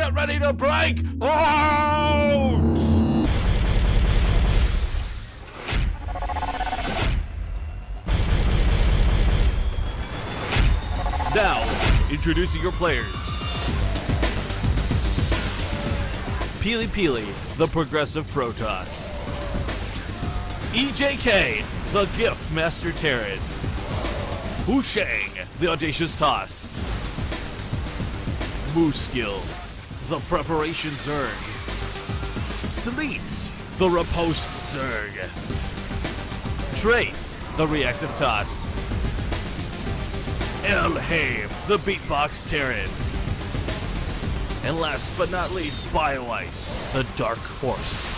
get ready to break out! Now, introducing your players. Peely Peely, the Progressive Protoss. EJK, the Gift Master Terran. Wu Shang, the Audacious Toss. Moose Skills, the Preparation Zerg. Sleet, the Riposte Zerg. Trace, the Reactive Toss. Elhaim, the Beatbox Terran. And last but not least, BioIce, the Dark Horse.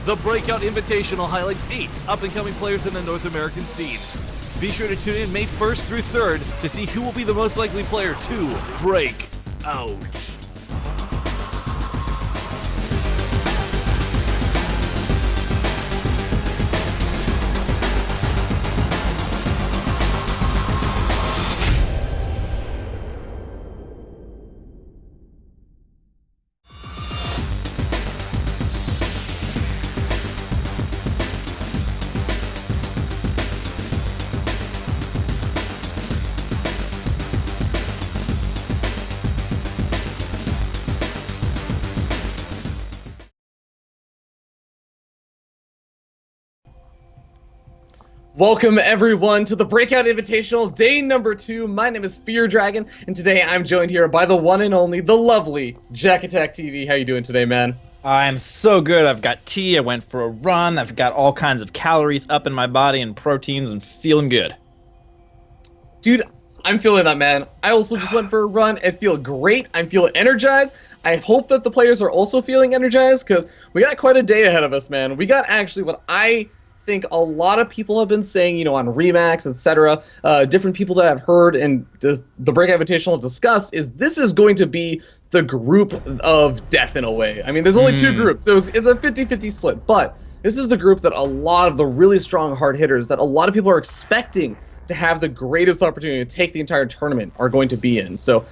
The Breakout Invitational highlights 8 up-and-coming players in the North American scene. Be sure to tune in May 1st through 3rd to see who will be the most likely player to break out. Welcome everyone to the Breakout Invitational, day number 2. My name is Fear Dragon, and today I'm joined here by the one and only, the lovely Jack Attack TV. How you doing today, man? I'm so good. I've got tea, I went for a run, I've got all kinds of calories up in my body and proteins and feeling good. Dude, I'm feeling that, man. I also just went for a run and feel great. I'm feeling energized. I hope that the players are also feeling energized because we got quite a day ahead of us, man. We got actually what I think a lot of people have been saying, you know, on Remax, etc. Different people that I've heard and the Breakout Invitational discussed is this is going to be the group of death in a way. I mean, there's only 2 groups, so it's a 50-50 split, but this is the group that a lot of the really strong hard hitters that a lot of people are expecting to have the greatest opportunity to take the entire tournament are going to be in. So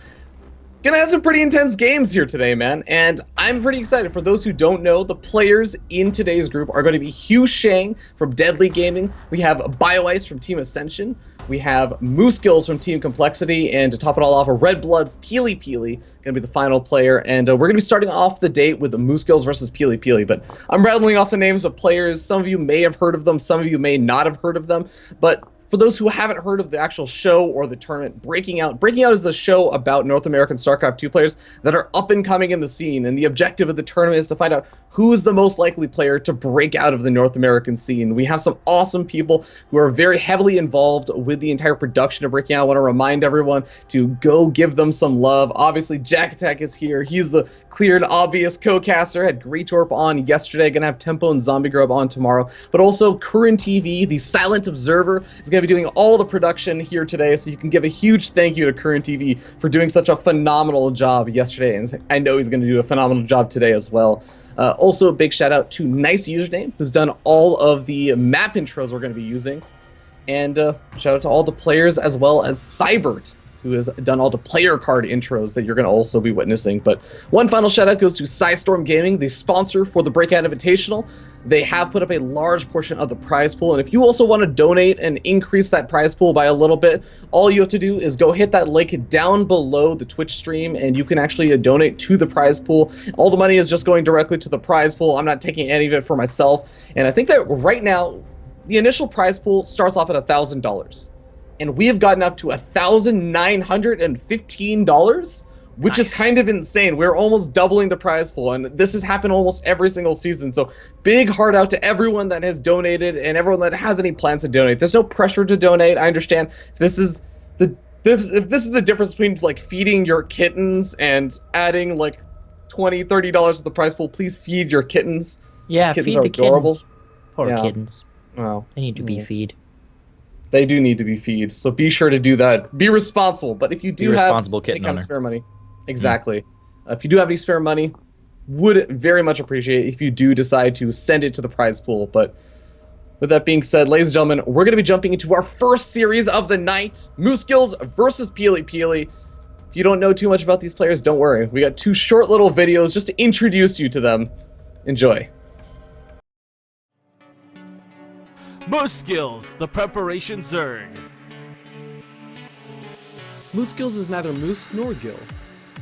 gonna have some pretty intense games here today, man, and I'm pretty excited. For those who don't know, the players in today's group are going to be Wu Shang from Deadly Gaming, we have BioIce from Team Ascension, we have Moose Skills from Team Complexity, and to top it all off, a Red Blood's Peely Peely gonna be the final player, and we're gonna be starting off the date with the Moose Skills versus Peely Peely. But I'm rattling off the names of players. Some of you may have heard of them, some of you may not have heard of them, but for those who haven't heard of the actual show or the tournament, Breaking Out is the show about North American StarCraft 2 players that are up and coming in the scene, and the objective of the tournament is to find out who is the most likely player to break out of the North American scene. We have some awesome people who are very heavily involved with the entire production of Breaking Out. I want to remind everyone to go give them some love. Obviously, Jack Attack is here. He's the clear and obvious co-caster. Had Greatorp on yesterday. Gonna have Tempo and Zombie Grub on tomorrow. But also Current TV, the silent observer, is gonna be doing all the production here today, so you can give a huge thank you to Current TV for doing such a phenomenal job yesterday, and I know he's going to do a phenomenal job today as well. Also, a big shout out to Nice Username, who's done all of the map intros we're going to be using, and shout out to all the players as well as Cybert, who has done all the player card intros that you're going to also be witnessing. But one final shout out goes to Psystorm Gaming, the sponsor for the Breakout Invitational. They have put up a large portion of the prize pool, and if you also want to donate and increase that prize pool by a little bit, all you have to do is go hit that link down below the Twitch stream, and you can actually donate to the prize pool. All the money is just going directly to the prize pool. I'm not taking any of it for myself, and I think that right now, the initial prize pool starts off at $1,000. And we have gotten up to $1,915, which is kind of insane. We're almost doubling the prize pool, and this has happened almost every single season. So big heart out to everyone that has donated and everyone that has any plans to donate. There's no pressure to donate. I understand if this is the difference between like feeding your kittens and adding like $20-$30 to the prize pool. Please feed your kittens. Yeah, These kittens feed are the adorable. kittens. Poor kittens. Wow. They need to be feed. They do need to be feed, so be sure to do that. Be responsible, but if you do have any kind of spare money, exactly. If you do have any spare money, would very much appreciate if you do decide to send it to the prize pool. But With that being said, ladies and gentlemen, we're going to be jumping into our first series of the night, Moose Skills versus Peely Peely. If you don't know too much about these players, don't worry. We got 2 short little videos just to introduce you to them. Enjoy. Moose Skills, the preparation Zerg. Moose Skills is neither Moose nor Gil,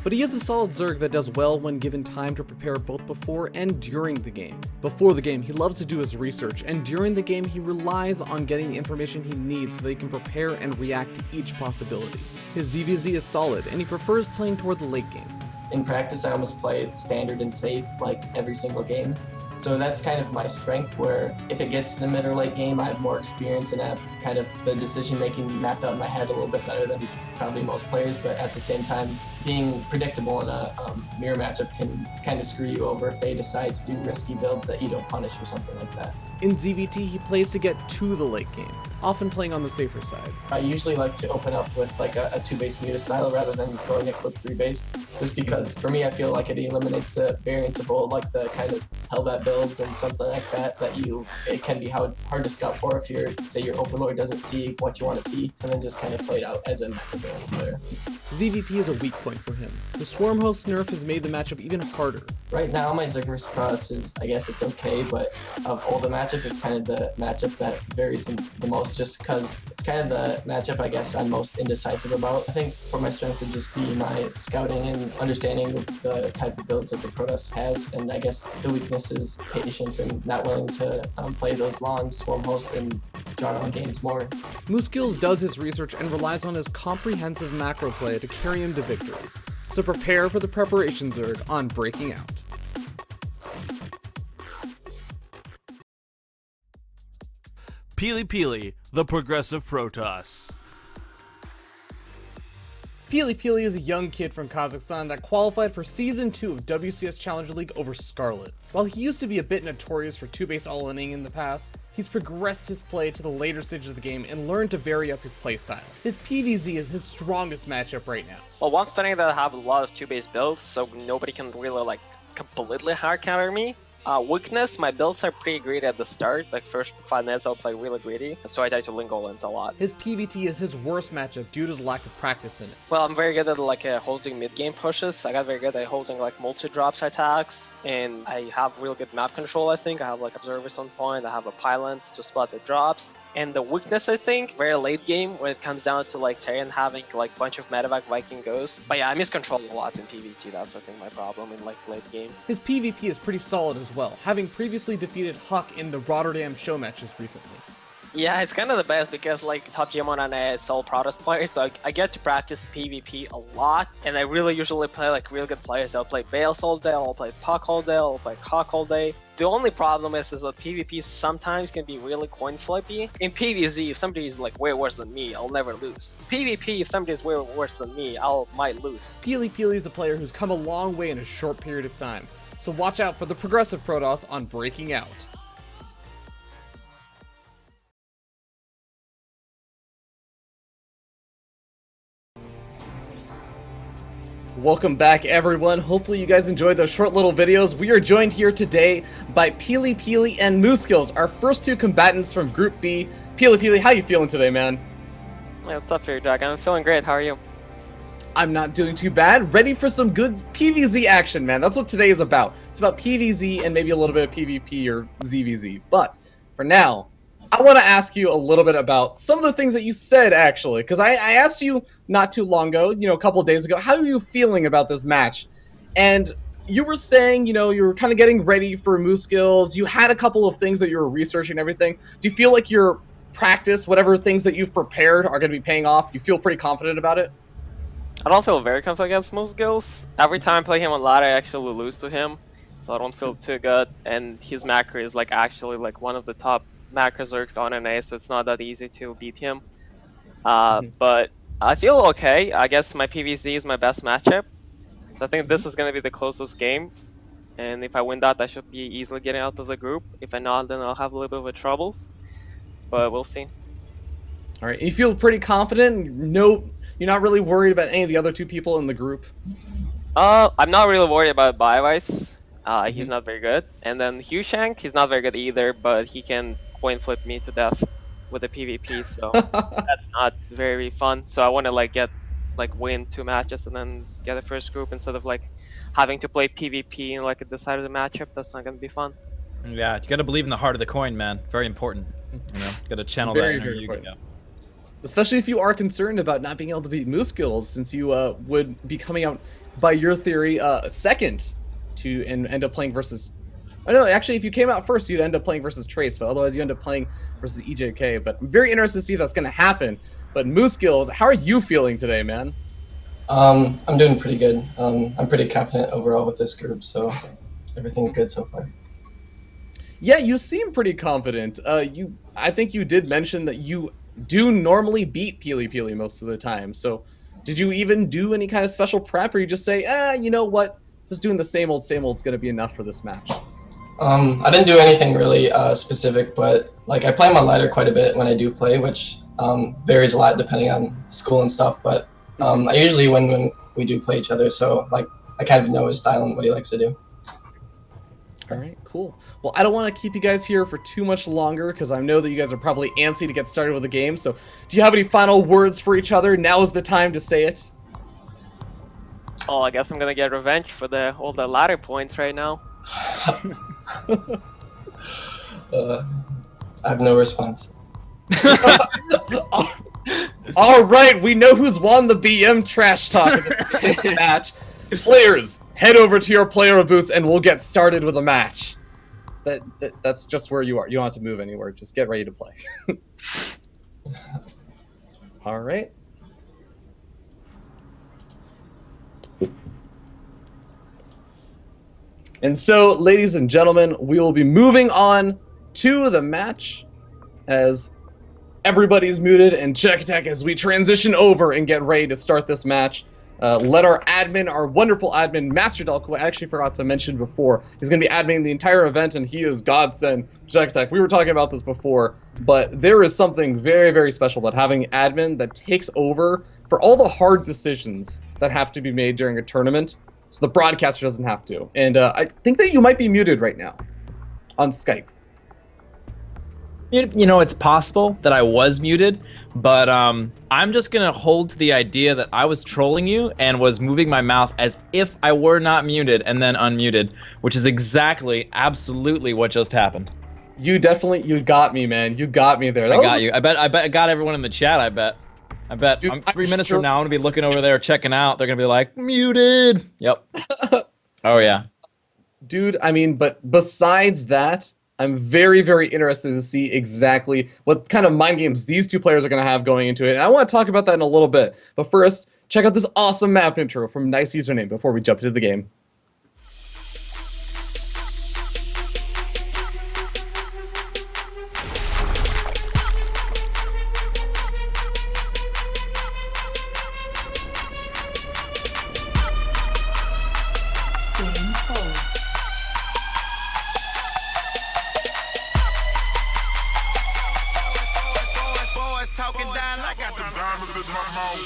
but he is a solid Zerg that does well when given time to prepare both before and during the game. Before the game, he loves to do his research, and during the game, he relies on getting the information he needs so that he can prepare and react to each possibility. His ZVZ is solid, and he prefers playing toward the late game. In practice, I almost play standard and safe like every single game. So that's kind of my strength, where if it gets to the mid or late game, I have more experience and have kind of the decision making mapped out in my head a little bit better than probably most players, but at the same time, being predictable in a mirror matchup can kind of screw you over if they decide to do risky builds that you don't punish or something like that. In ZVT, he plays to get to the late game, often playing on the safer side. I usually like to open up with like a 2-base Muta style rather than going a quick 3-base, just because for me I feel like it eliminates the variance of all like the kind of Hellbat builds and something like that it can be hard to scout for if your Overlord doesn't see what you want to see, and then just kind of play it out as a macro player. ZVP is a weak point for him. The Swarm Host nerf has made the matchup even harder. Right now my Zerg Cross is, I guess it's okay, but of all the matchup, it's kind of the matchup that varies the most, just because it's kind of the matchup I guess I'm most indecisive about. I think for my strength would just be my scouting and understanding of the type of builds that the Protoss has, and I guess the weakness is patience and not willing to play those long Swarm Host and drawn out games more. Moose Skills does his research and relies on his comprehensive macro play to carry him to victory. So prepare for the preparation Zerg on Breaking Out. Peely Peely, the progressive Protoss. Peely Peely is a young kid from Kazakhstan that qualified for Season 2 of WCS Challenger League over Scarlet. While he used to be a bit notorious for 2-base all-inning in the past, he's progressed his play to the later stages of the game and learned to vary up his playstyle. His PvZ is his strongest matchup right now. Well, one thing that I have a lot of 2-base builds, so nobody can really like completely hard counter me. Weakness, my builds are pretty greedy at the start. Like first 5 minutes I'll play really greedy, so I die to Lingolins a lot. His PvT is his worst matchup due to his lack of practice in it. Well, I'm very good at like holding mid-game pushes. I got very good at holding like multi-drops attacks, and I have real good map control, I think. I have like observers on point, I have a pylons to spot the drops. And the weakness, I think, very late game when it comes down to like Terran having like a bunch of medevac Viking Ghost. But yeah, I miscontrol a lot in PvT. That's I think my problem in like late game. His PvP is pretty solid as well, having previously defeated Huck in the Rotterdam show matches recently. Yeah, it's kind of the best because like top GM1 and it's all Protoss players, so I get to practice PvP a lot, and I really usually play like real good players. I'll play Bales all day, I'll play Puck all day, I'll play Cock all day. The only problem is that PvP sometimes can be really coin flippy. In PvZ, if somebody is like way worse than me, I'll never lose. PvP, if somebody is way worse than me, might lose. Peely Peely is a player who's come a long way in a short period of time, so watch out for the progressive Protoss on Breaking Out. Welcome back, everyone. Hopefully you guys enjoyed those short little videos. We are joined here today by Peely Peely and Moose Skills, our first 2 combatants from Group B. Peely Peely, how you feeling today, man? Yeah, what's up here, Doug? I'm feeling great. How are you? I'm not doing too bad. Ready for some good PvZ action, man. That's what today is about. It's about PvZ and maybe a little bit of PvP or ZVZ. But for now, I want to ask you a little bit about some of the things that you said, actually, because I asked you not too long ago, a couple of days ago, how are you feeling about this match? And you were saying, you were kind of getting ready for Moose Skills. You had a couple of things that you were researching and everything. Do you feel like your practice, whatever things that you've prepared are going to be paying off? You feel pretty confident about it? I don't feel very confident against Moose Skills. Every time I play him on ladder, I actually lose to him, so I don't feel too good. And his macro is like actually like one of the top macro Zergs on NA, so it's not that easy to beat him. But I feel okay. I guess my PvZ is my best matchup. So I think this is going to be the closest game. And if I win that, I should be easily getting out of the group. If I not, then I'll have a little bit of troubles. But we'll see. All right. You feel pretty confident? No, you're not really worried about any of the other 2 people in the group? I'm not really worried about Biovice. He's not very good. And then Hugh Shank, he's not very good either, but he can coin flip me to death with the PvP, so that's not very fun. So I want to like win 2 matches and then get the first group instead of like having to play PvP in like a decided matchup. That's not gonna be fun. Yeah, you gotta believe in the heart of the coin, man. Very important. You know, gotta channel Very, that inner very Yu-Gi-Oh. important. Especially if you are concerned about not being able to beat Moose Skills, since you would be coming out, by your theory, second to and end up playing versus. I know, actually, if you came out first, you'd end up playing versus Trace, but otherwise you end up playing versus EJK. But I'm very interested to see if that's going to happen. But Moose Skills, how are you feeling today, man? I'm doing pretty good. I'm pretty confident overall with this group, so everything's good so far. Yeah, you seem pretty confident. I think you did mention that you do normally beat Peely Peely most of the time. So, did you even do any kind of special prep, or you just say, you know what, just doing the same old is going to be enough for this match? I didn't do anything really specific, but like I play my ladder quite a bit when I do play, which varies a lot depending on school and stuff. But I usually win when we do play each other, so like I kind of know his style and what he likes to do. All right, cool. Well, I don't want to keep you guys here for too much longer because I know that you guys are probably antsy to get started with the game. So, do you have any final words for each other? Now is the time to say it. Oh, I guess I'm gonna get revenge for all the ladder points right now. I have no response. All right, we know who's won the BM trash talk in the match. Players, head over to your player booths and we'll get started with a match. That's just where you are. You don't have to move anywhere. Just get ready to play. All right. And so, ladies and gentlemen, we will be moving on to the match as everybody's muted and check attack as we transition over and get ready to start this match. Let our admin, our wonderful admin, Master Delk, who I actually forgot to mention before, he's going to be adminning the entire event, and he is godsend. Check attack. We were talking about this before, but there is something very, very special about having an admin that takes over for all the hard decisions that have to be made during a tournament, so the broadcaster doesn't have to. And I think that you might be muted right now on Skype. You know, it's possible that I was muted, but I'm just gonna hold to the idea that I was trolling you and was moving my mouth as if I were not muted and then unmuted, which is exactly, absolutely what just happened. You got me, man. You got me there. I got you. I bet I got everyone in the chat. I bet. Dude, I'm 3 minutes sure. from now, I'm gonna be looking over there, checking out. They're gonna be like, muted. Yep. Oh yeah. Dude, I mean, but besides that, I'm very, very interested to see exactly what kind of mind games these two players are going to have going into it. And I want to talk about that in a little bit. But first, check out this awesome map intro from Nice Username before we jump into the game. Talking down, I got the diamonds in my mouth.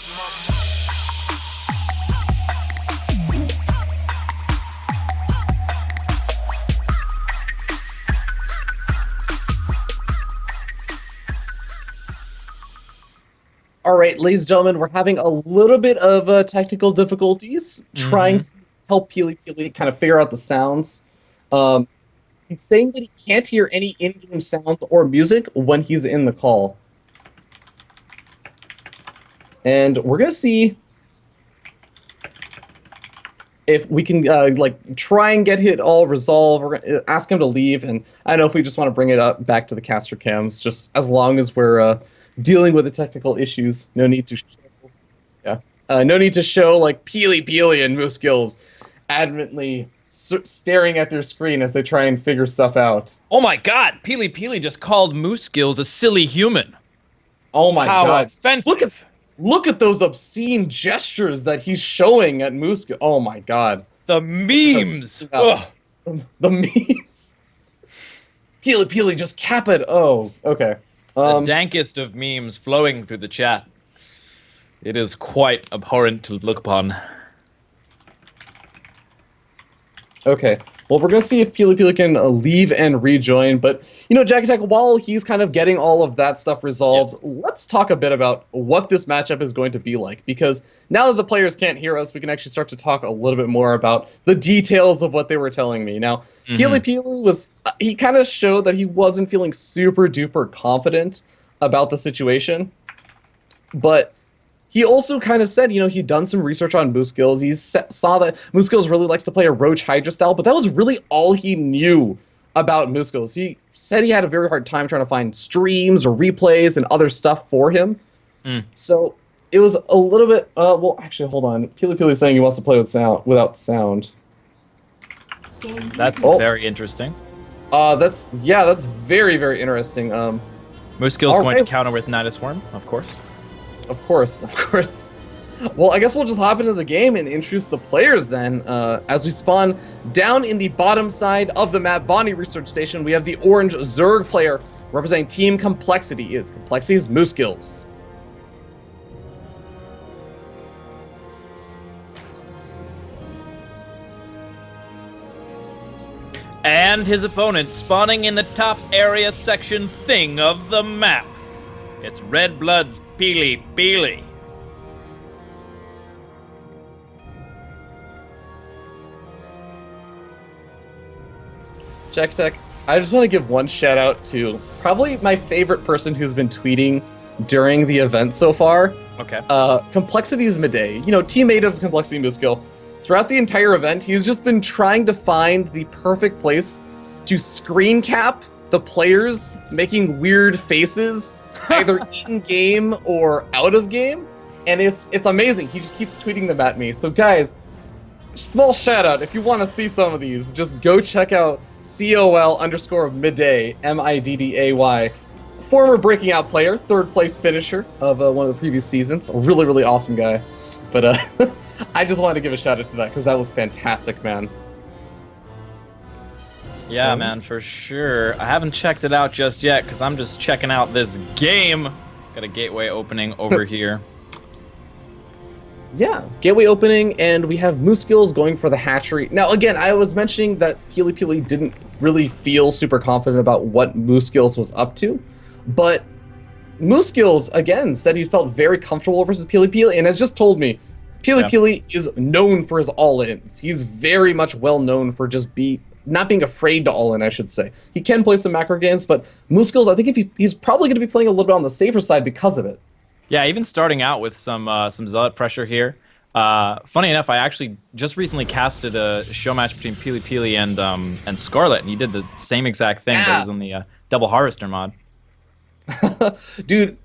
All right, ladies and gentlemen, we're having a little bit of technical difficulties trying to help Peely Peely kind of figure out the sounds. He's saying that he can't hear any in-game sounds or music when he's in the call. And we're gonna see if we can like try and get it all resolved. We're gonna ask him to leave, and I don't know if we just want to bring it up back to the caster cams, just as long as we're dealing with the technical issues. No need to, no need to show like Peely Peely and Moose Skills adamantly staring at their screen as they try and figure stuff out. Oh my God! Peely Peely just called Moose Skills a silly human. Oh my How God! offensive! Look at those obscene gestures that he's showing at Moose. Oh my God. The memes. Ugh. The memes. Peely Peely, just cap it. Oh, okay. The dankest of memes flowing through the chat. It is quite abhorrent to look upon. Okay. Well, we're going to see if Pili Pili can leave and rejoin. But, you know, Jack Attack, while he's kind of getting all of that stuff resolved, let's talk a bit about what this matchup is going to be like. Because now that the players can't hear us, we can actually start to talk a little bit more about the details of what they were telling me. Now, Pili Pili was, he kind of showed that he wasn't feeling super duper confident about the situation. But he also kind of said, you know, he'd done some research on Moose Skills. He saw that Moose Skills really likes to play a Roach Hydra style, but that was really all he knew about Moose Skills. He said he had a very hard time trying to find streams or replays and other stuff for him. So it was a little bit, well, actually, hold on. Pili Pili's saying he wants to play with sound, without sound. That's very interesting. That's very, very interesting. Moose Skills going to counter with Nidus Worm, of course. Of course. Well, I guess we'll just hop into the game and introduce the players then. As we spawn down in the bottom side of the map, Vonnie Research Station, we have the orange Zerg player representing Team Complexity. Complexity's Moose Skills. And his opponent spawning in the top area section thing of the map. It's Red Blood's Pili Pili. Jack Tech, I just want to give one shout out to probably my favorite person who's been tweeting during the event so far. Okay. Complexity's Midday. You know, teammate of Complexity Muskill. Throughout the entire event, he's just been trying to find the perfect place to screen cap the players making weird faces, either in-game or out of game. And it's amazing. He just keeps tweeting them at me. So guys, small shout out. If you want to see some of these, just go check out COL_midday, MIDDAY. Former Breaking Out player, third place finisher of one of the previous seasons. A really, really awesome guy. But I just wanted to give a shout out to that because that was fantastic, man. Yeah, man, for sure. I haven't checked it out just yet because I'm just checking out this game. Got a gateway opening over here. Yeah, gateway opening, and we have Moose Skills going for the hatchery. Now, again, I was mentioning that Pili Pili didn't really feel super confident about what Moose Skills was up to, but Moose Skills, again, said he felt very comfortable versus Pili Pili, and has just told me, Pili Pili is known for his all-ins. He's very much well known for just not being afraid to all-in, I should say. He can play some macro games, but Moose Skills, I think he's probably going to be playing a little bit on the safer side because of it. Yeah, even starting out with some Zealot pressure here. Funny enough, I actually just recently casted a show match between Pili Pili and Scarlet, and he did the same exact thing, but it was in the Double Harvester mod. Dude,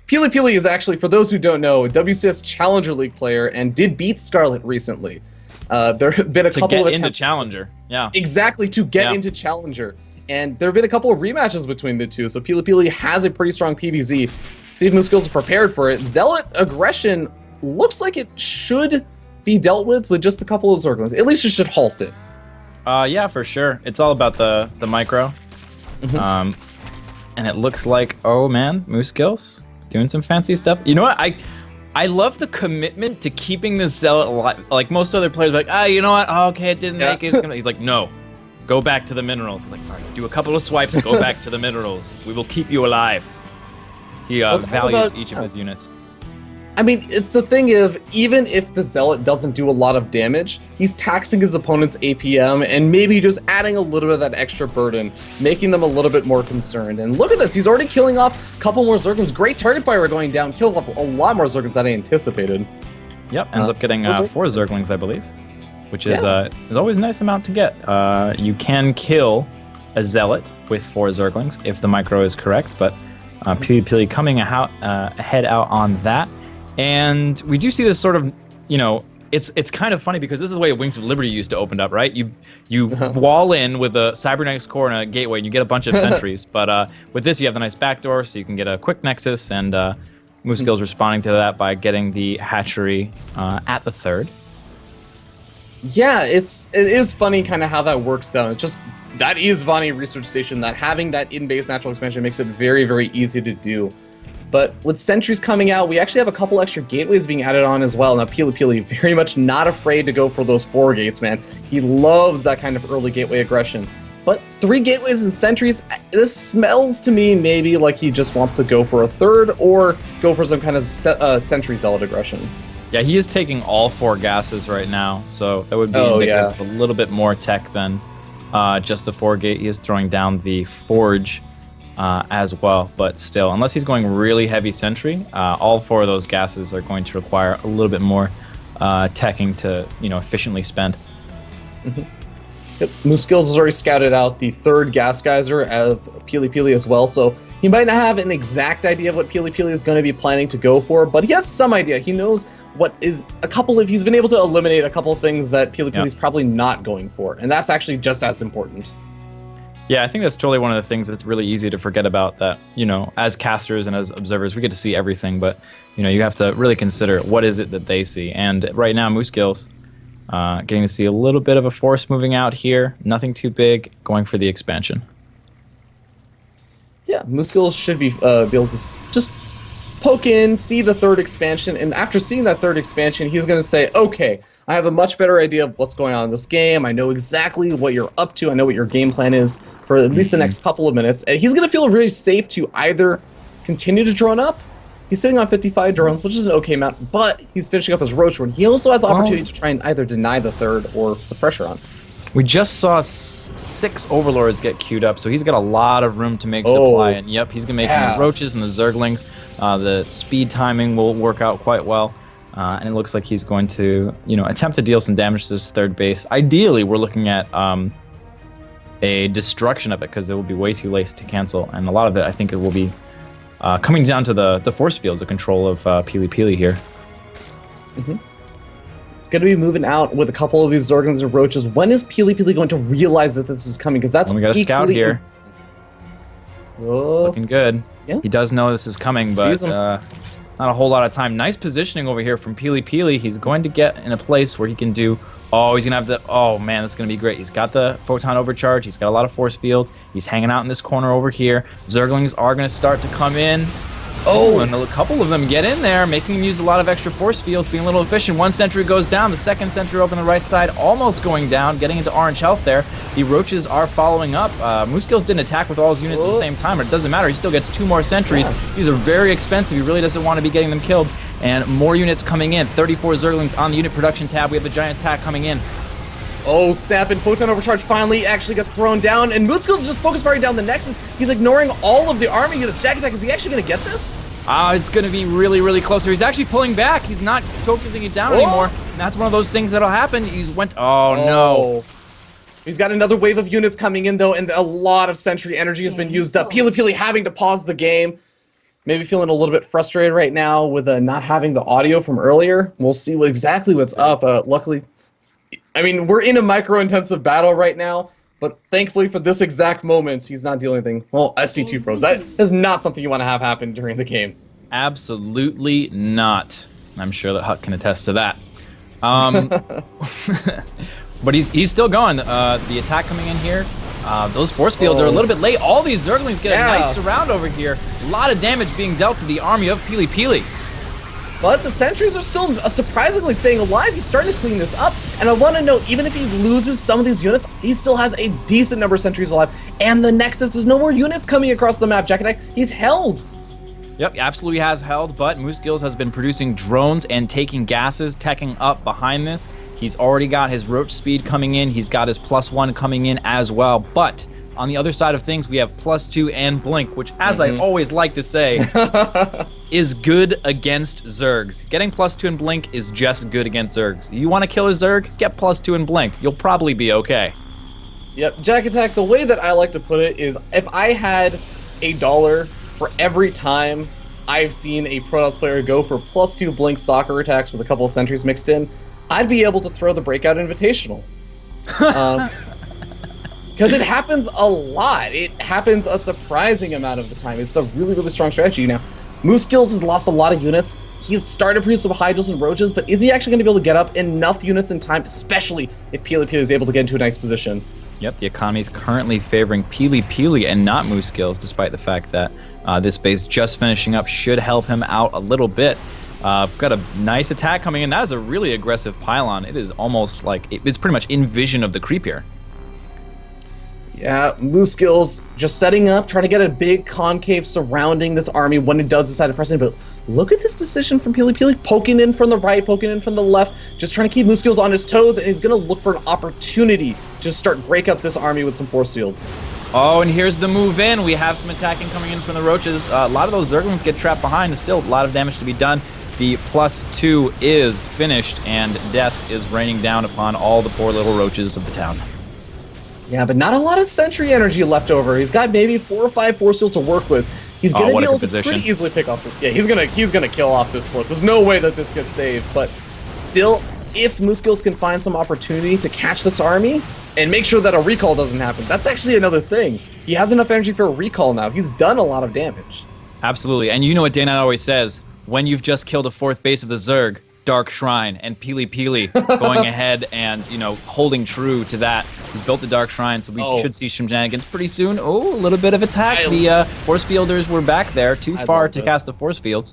Pili Pili is actually, for those who don't know, a WCS Challenger League player and did beat Scarlet recently. There have been a couple of attempts into Challenger, yeah. Exactly, to get into Challenger. And there have been a couple of rematches between the two, so Pili Pili has a pretty strong PvZ. See if Moose Skills are prepared for it. Zealot aggression looks like it should be dealt with just a couple of Zerglings. At least it should halt it. Yeah, for sure. It's all about the micro. And it looks like, oh man, Moose Skills doing some fancy stuff. You know what? I love the commitment to keeping this Zealot alive. Like most other players, are like, you know what? Oh, okay, it didn't make it. He's like, no, go back to the minerals. I'm like, all right, do a couple of swipes, go back to the minerals. We will keep you alive. He values each of his units. I mean, it's the thing of, even if the Zealot doesn't do a lot of damage, he's taxing his opponent's APM and maybe just adding a little bit of that extra burden, making them a little bit more concerned. And look at this, he's already killing off a couple more Zerglings. Great target fire going down, kills off a lot more Zerglings than I anticipated. Yep, ends up getting 4 Zerglings, I believe, which is always a nice amount to get. You can kill a Zealot with 4 Zerglings if the micro is correct, but Pili Pili coming ahead out on that. And we do see this sort of, you know, it's kind of funny because this is the way Wings of Liberty used to open up, right? You wall in with a Cybernetics core and a gateway and you get a bunch of sentries. But with this, you have the nice backdoor, so you can get a quick nexus, and Moose Skills responding to that by getting the hatchery at the 3rd. Yeah, it is funny kind of how that works out. It's just, that is Vonnie Research Station, that having that in-base natural expansion makes it very, very easy to do. But with sentries coming out, we actually have a couple extra gateways being added on as well. Now, Pili very much not afraid to go for those 4 gates, man. He loves that kind of early gateway aggression. But 3 gateways and sentries, this smells to me maybe like he just wants to go for a 3rd or go for some kind of sentry zealot aggression. Yeah, he is taking all 4 gases right now, so that would be indicative of a little bit more tech than just the 4 gate. He is throwing down the forge as well, but still, unless he's going really heavy sentry, all 4 of those gases are going to require a little bit more teching to, efficiently spend. Mm-hmm. Yep. Moose Skills has already scouted out the 3rd gas geyser of Pili as well, so he might not have an exact idea of what Pili is going to be planning to go for, but he has some idea. He knows what is he's been able to eliminate a couple of things that Pili is probably not going for, and that's actually just as important. Yeah, I think that's totally one of the things that's really easy to forget about, that, as casters and as observers, we get to see everything, but, you have to really consider what is it that they see. And right now, Moose Skills, getting to see a little bit of a force moving out here, nothing too big, going for the expansion. Yeah, Moose Skills should be able to just poke in, see the 3rd expansion, and after seeing that 3rd expansion, he's going to say, okay, I have a much better idea of what's going on in this game. I know exactly what you're up to. I know what your game plan is for at least the next couple of minutes. And he's going to feel really safe to either continue to drone up. He's sitting on 55 drones, which is an okay amount, but he's finishing up his roach run. He also has the opportunity to try and either deny the 3rd or the pressure on. We just saw 6 overlords get queued up, so he's got a lot of room to make supply. And yep, he's gonna make the roaches and the zerglings. The speed timing will work out quite well, and it looks like he's going to, attempt to deal some damage to this 3rd base. Ideally, we're looking at a destruction of it, because it will be way too late to cancel, and a lot of it, I think, it will be coming down to the force fields, the control of Pili here. Mm-hmm. Going to be moving out with a couple of these Zerglings and Roaches. When is Pili going to realize that this is coming? Because that's we got a scout here. Oh. Looking good. Yeah. He does know this is coming, but not a whole lot of time. Nice positioning over here from Pili. He's going to get in a place where he can do... Oh, he's going to have the... Oh, man, that's going to be great. He's got the photon overcharge. He's got a lot of force fields. He's hanging out in this corner over here. Zerglings are going to start to come in. Oh, and a couple of them get in there, making him use a lot of extra force fields, being a little efficient. 1 sentry goes down, the 2nd sentry over on the right side, almost going down, getting into orange health there. The roaches are following up. Moose Skills didn't attack with all his units at the same time, but it doesn't matter. He still gets 2 more sentries. These are very expensive. He really doesn't want to be getting them killed. And more units coming in. 34 Zerglings on the unit production tab. We have the giant attack coming in. Oh, snap, and Photon Overcharge finally actually gets thrown down, and Moose Skills is just focused firing down the Nexus. He's ignoring all of the army units. Jack Attack, is he actually going to get this? It's going to be really, really close. He's actually pulling back. He's not focusing it down anymore. And that's one of those things that'll happen. Oh, no. He's got another wave of units coming in, though, and a lot of sentry energy has been used up. Pili having to pause the game. Maybe feeling a little bit frustrated right now with not having the audio from earlier. We'll see exactly what's up. Luckily, I mean, we're in a micro-intensive battle right now, but thankfully for this exact moment, he's not dealing anything. Well, SC2 froze. That is not something you want to have happen during the game. Absolutely not. I'm sure that Huck can attest to that. But he's still going. The attack coming in here. Those force fields are a little bit late. All these Zerglings get a nice surround over here. A lot of damage being dealt to the army of Pili. But the sentries are still surprisingly staying alive. He's starting to clean this up. And I want to note, even if he loses some of these units, he still has a decent number of sentries alive. And the Nexus, there's no more units coming across the map. Jack Attack, he's held. Yep, absolutely has held, but Moose Skills has been producing drones and taking gases, teching up behind this. He's already got his roach speed coming in. He's got his +1 coming in as well. But on the other side of things, we have +2 and blink, which, as I always like to say, is good against Zergs. Getting +2 and blink is just good against Zergs. You want to kill a Zerg? Get +2 and blink. You'll probably be okay. Yep, Jack Attack, the way that I like to put it is, if I had $1 for every time I've seen a Protoss player go for +2 blink stalker attacks with a couple of sentries mixed in, I'd be able to throw the Breakout Invitational. Because it happens a lot. It happens a surprising amount of the time. It's a really, really strong strategy. Now, Moose Skills has lost a lot of units. He's started to produce some Hydros and Roaches, but is he actually going to be able to get up enough units in time, especially if Pili is able to get into a nice position? Yep, the economy is currently favoring Peely Peely and not Moose Skills, despite the fact that this base just finishing up should help him out a little bit. We've got a nice attack coming in. That is a really aggressive pylon. It is almost like it's pretty much in vision of the creep here. Yeah, Moose Skills just setting up, trying to get a big concave surrounding this army when it does decide to press in. But look at this decision from Peely Peely, poking in from the right, poking in from the left, just trying to keep Moose Skills on his toes, and he's going to look for an opportunity to start break up this army with some force fields. Oh, and here's the move in. We have some attacking coming in from the Roaches. A lot of those Zerglings get trapped behind. There's still a lot of damage to be done. The +2 is finished, and death is raining down upon all the poor little Roaches of the town. Yeah, but not a lot of sentry energy left over. He's got maybe 4 or 5 force fields to work with. He's gonna be able to pretty easily pick off. Yeah, he's gonna kill off this fort. There's no way that this gets saved. But still, if Moose Skills can find some opportunity to catch this army and make sure that a recall doesn't happen, that's actually another thing. He has enough energy for a recall now. He's done a lot of damage. Absolutely, and you know what Day Knight always says: when you've just killed a 4th base of the Zerg, Dark Shrine, and Peely Peely going ahead and, holding true to that. He's built the Dark Shrine, so we should see shenanigans pretty soon. Oh, a little bit of attack. The Force Fielders were back there, too far to cast the Force Fields.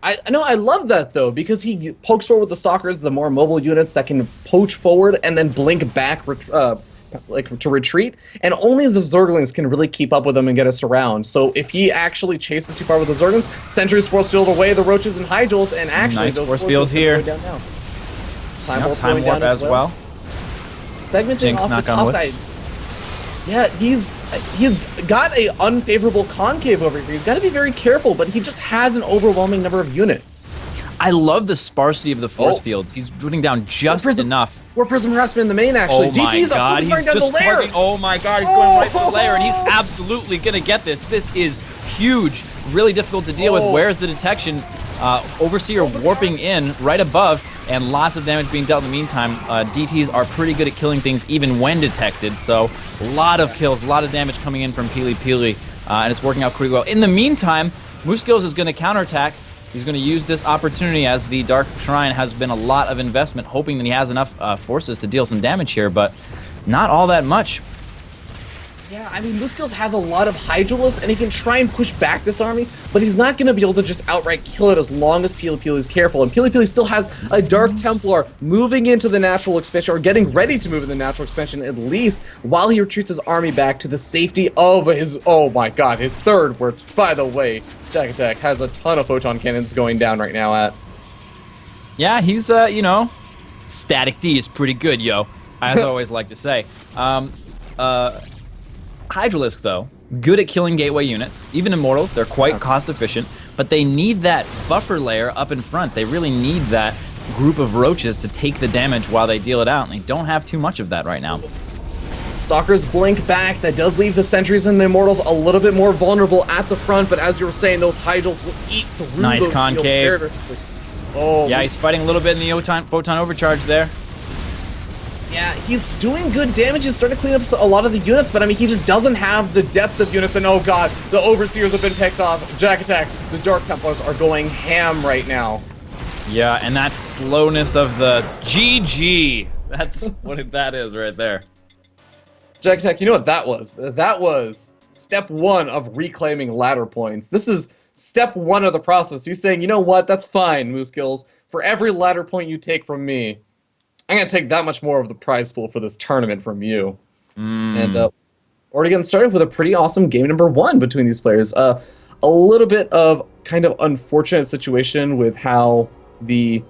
I know, I love that, though, because he pokes forward with the Stalkers, the more mobile units that can poach forward and then blink back to retreat, and only the Zerglings can really keep up with him and get us around. So if he actually chases too far with the Zerglings, Sentries force field away the Roaches and Hyduls, and actually nice those force fields here. Down now. Time warp as well. Segmenting Jinx, off the knock on top wood. side. Yeah, he's got a unfavorable concave over here. He's got to be very careful, but he just has an overwhelming number of units. I love the sparsity of the force fields. He's putting down just enough. We're Prism Harassment in the main, actually. Oh my DT's god, he's he's down just the lair. targeting. Oh my god, he's going right for the lair, and he's absolutely gonna get this. This is huge. Really difficult to deal with. Where's the detection? Overseer warping in right above, and lots of damage being dealt in the meantime. DTs are pretty good at killing things even when detected, so a lot of kills, a lot of damage coming in from Peely Peely, and it's working out pretty well. In the meantime, Moose Skills is going to counterattack. He's going to use this opportunity, as the Dark Shrine has been a lot of investment, hoping that he has enough forces to deal some damage here, but not all that much. Yeah, I mean, Moose Skills has a lot of Hydralis, and he can try and push back this army, but he's not going to be able to just outright kill it as long as Peely Peely is careful. And Peely Peely still has a Dark Templar moving into the natural expansion, or getting ready to move in the natural expansion at least, while he retreats his army back to the safety of his, oh my god, his third, which, by the way, Jack Attack has a ton of photon cannons going down right now at. Yeah, he's, Static D is pretty good, yo, as I always like to say. Hydralisk, though, good at killing gateway units. Even Immortals, they're quite cost efficient, but they need that buffer layer up in front. They really need that group of Roaches to take the damage while they deal it out, and they don't have too much of that right now. Stalkers blink back. That does leave the Sentries and the Immortals a little bit more vulnerable at the front, but as you were saying, those Hydrals will eat through Nice those concave. shields very quickly. Oh, Yeah, he's fighting a little bit in the photon overcharge there. Yeah, he's doing good damage. He's starting to clean up a lot of the units, but I mean, he just doesn't have the depth of units. And oh god, the Overseers have been picked off. Jack Attack. The Dark Templars are going ham right now. Yeah, and that slowness of the GG. That's what that is right there. Jack Attack, you know what that was? That was step 1 of reclaiming ladder points. This is step 1 of the process. He's saying, you know what, that's fine, Moose Skills. For every ladder point you take from me, I'm going to take that much more of the prize pool for this tournament from you. And already getting started with a pretty awesome game number 1 between these players. A little bit of kind of unfortunate situation with how the,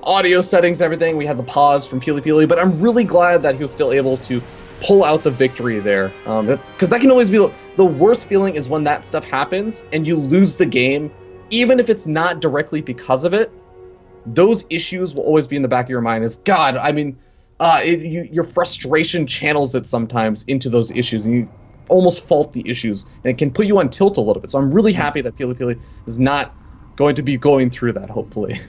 audio settings and everything. We had the pause from Peely Peely, but I'm really glad that he was still able to pull out the victory there. Because that can always be the worst feeling, is when that stuff happens and you lose the game, even if it's not directly because of it. Those issues will always be in the back of your mind. Is God, I mean, your frustration channels it sometimes into those issues, and you almost fault the issues, and it can put you on tilt a little bit. So I'm really happy that Peely Peely is not going to be going through that, hopefully.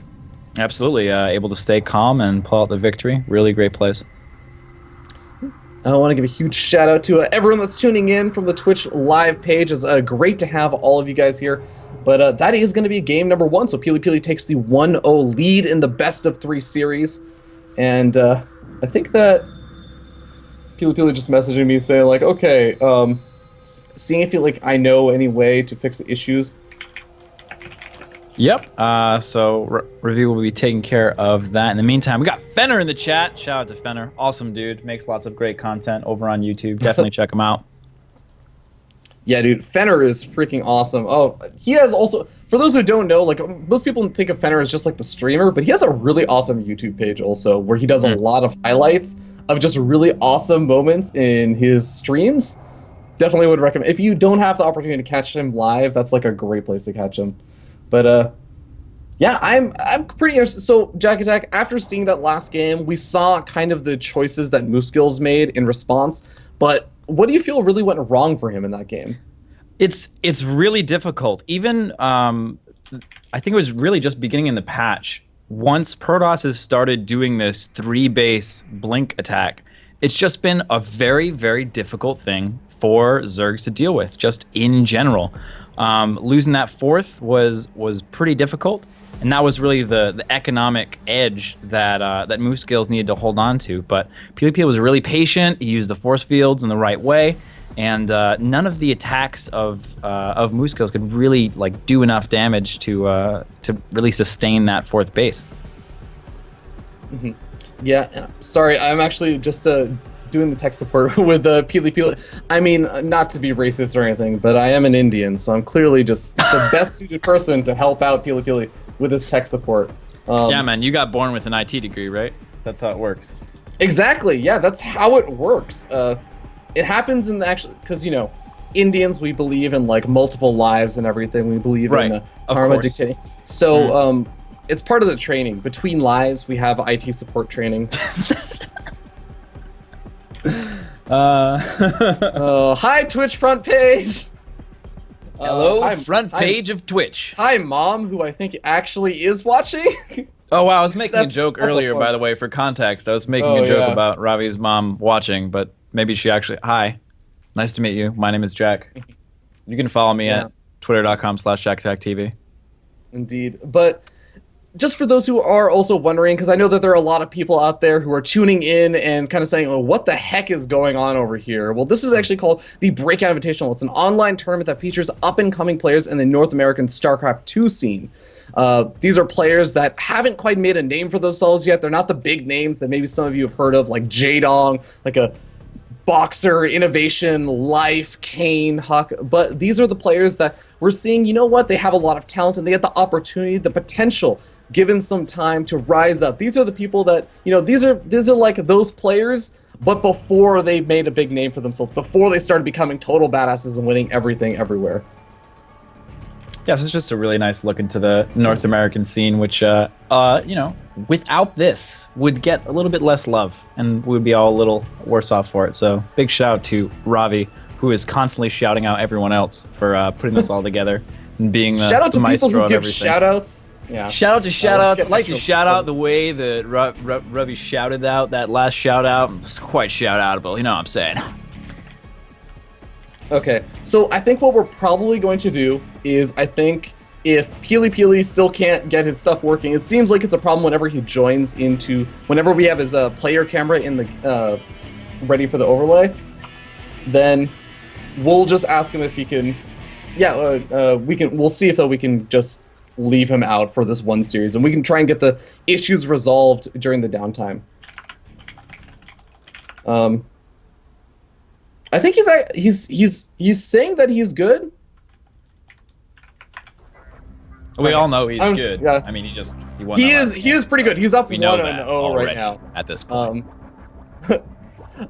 Absolutely, able to stay calm and pull out the victory. Really great plays. I want to give a huge shout out to everyone that's tuning in from the Twitch live page. It's great to have all of you guys here. But that is going to be game number 1. So Peely Peely takes the 1-0 lead in the best of 3 series. And I think that Pili just messaging me saying like, okay, seeing if I know any way to fix the issues. Yep. So review will be taking care of that. In the meantime, we got Fenner in the chat. Shout out to Fenner. Awesome dude. Makes lots of great content over on YouTube. Definitely check him out. Yeah, dude, Fenner is freaking awesome. Oh, he has also, for those who don't know, like most people think of Fenner as just like the streamer, but he has a really awesome YouTube page also where he does a lot of highlights of just really awesome moments in his streams. Definitely would recommend. If you don't have the opportunity to catch him live, that's like a great place to catch him. But yeah, I'm pretty interested. So Jack Attack, after seeing that last game, we saw kind of the choices that Moose Skills made in response. But what do you feel really went wrong for him in that game? It's really difficult. Even I think it was really just beginning in the patch. Once Protoss has started doing this 3-base blink attack, it's just been a very, very difficult thing for Zergs to deal with, just in general. Losing that 4th was pretty difficult, and that was really the economic edge that Moose Skills needed to hold on to. But Pili was really patient. He used the force fields in the right way, and none of the attacks of Moose Skills could really like do enough damage to really sustain that 4th base. Mm-hmm. Yeah, sorry, I'm actually just doing the tech support with Pili. I mean, not to be racist or anything, but I am an Indian, so I'm clearly just the best suited person to help out Pili with his tech support. Yeah, man, you got born with an IT degree, right? That's how it works. Exactly. Yeah, that's how it works. It happens in the actual, because you know, Indians, we believe in like multiple lives and everything. We believe in karma dictating. So it's part of the training. Between lives, we have IT support training. Hi, Twitch front page. Hello, front page of Twitch. Hi, Mom, who I think actually is watching. Oh, wow, I was making a joke earlier, by the way, for context. I was making a joke about Ravi's mom watching, but maybe she actually... Hi, nice to meet you. My name is Jack. You can follow me at twitter.com/JackAttackTV. Indeed. But just for those who are also wondering, because I know that there are a lot of people out there who are tuning in and kind of saying, well, what the heck is going on over here? Well, this is actually called the Breakout Invitational. It's an online tournament that features up-and-coming players in the North American StarCraft 2 scene. These are players that haven't quite made a name for themselves yet. They're not the big names that maybe some of you have heard of, like Jadong, like a Boxer, Innovation, Life, Kane, Huck. But these are the players that we're seeing, you know what, they have a lot of talent and they have the opportunity, the potential, given some time, to rise up. These are the people that, you know, these are like those players, but before they made a big name for themselves, before they started becoming total badasses and winning everything everywhere. Yeah, this is just a really nice look into the North American scene, which, you know, without this, would get a little bit less love, and we would be all a little worse off for it. So, big shout out to Ravi, who is constantly shouting out everyone else for putting this all together and being the shout out to maestro people who of give everything. Shout outs. Yeah. Shout out to shout outs. I'd like to shout out the way that Ravi shouted out that last shout out. It's quite shout outable, you know what I'm saying? Okay, so I think what we're probably going to do is, I think if Pili still can't get his stuff working, it seems like it's a problem whenever he joins into, whenever we have his player camera in the ready for the overlay, then we'll just ask him if he can, we'll see if we can just leave him out for this one series, and we can try and get the issues resolved during the downtime. I think he's saying that he's good. We all know he's good. Yeah. I mean, he won. He is pretty good. He's up 1-0 right now at this point.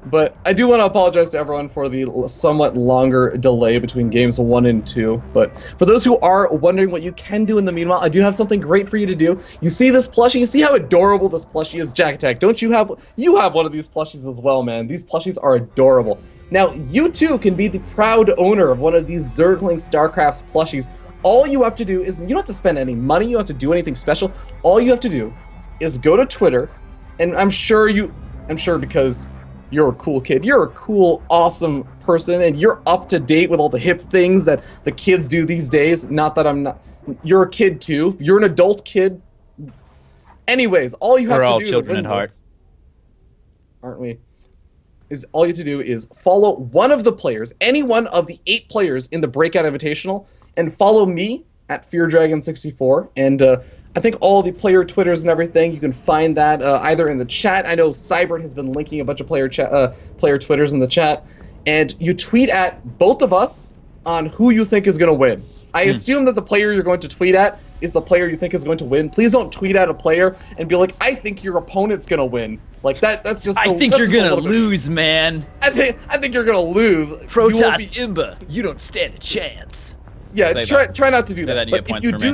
But I do want to apologize to everyone for the somewhat longer delay between games 1 and 2. But for those who are wondering what you can do in the meanwhile, I do have something great for you to do. You see this plushie? You see how adorable this plushie is, Jack Attack? Don't you have one of these plushies as well, man? These plushies are adorable. Now, you too can be the proud owner of one of these Zergling StarCraft's plushies. All you have to do is, you don't have to spend any money, you don't have to do anything special. All you have to do is go to Twitter, and I'm sure because you're a cool kid, you're a cool, awesome person, and you're up to date with all the hip things that the kids do these days. Not that I'm not, you're a kid too, you're an adult kid. Anyways, all you have to do children at heart, aren't we? is all you have to do is follow one of the players, any one of the 8 players in the Breakout Invitational, and follow me at FearDragon64. And I think all the player Twitters and everything, you can find that either in the chat. I know Cybert has been linking a bunch of player Twitters in the chat. And you tweet at both of us on who you think is going to win. I assume that the player you're going to tweet at is the player you think is going to win. Please don't tweet at a player and be like, I think your opponent's going to win. Like that's just I think you're gonna lose, man. I think you're gonna lose. Protoss Imba, you don't stand a chance. Yeah, try not to do that. You get But if points you for do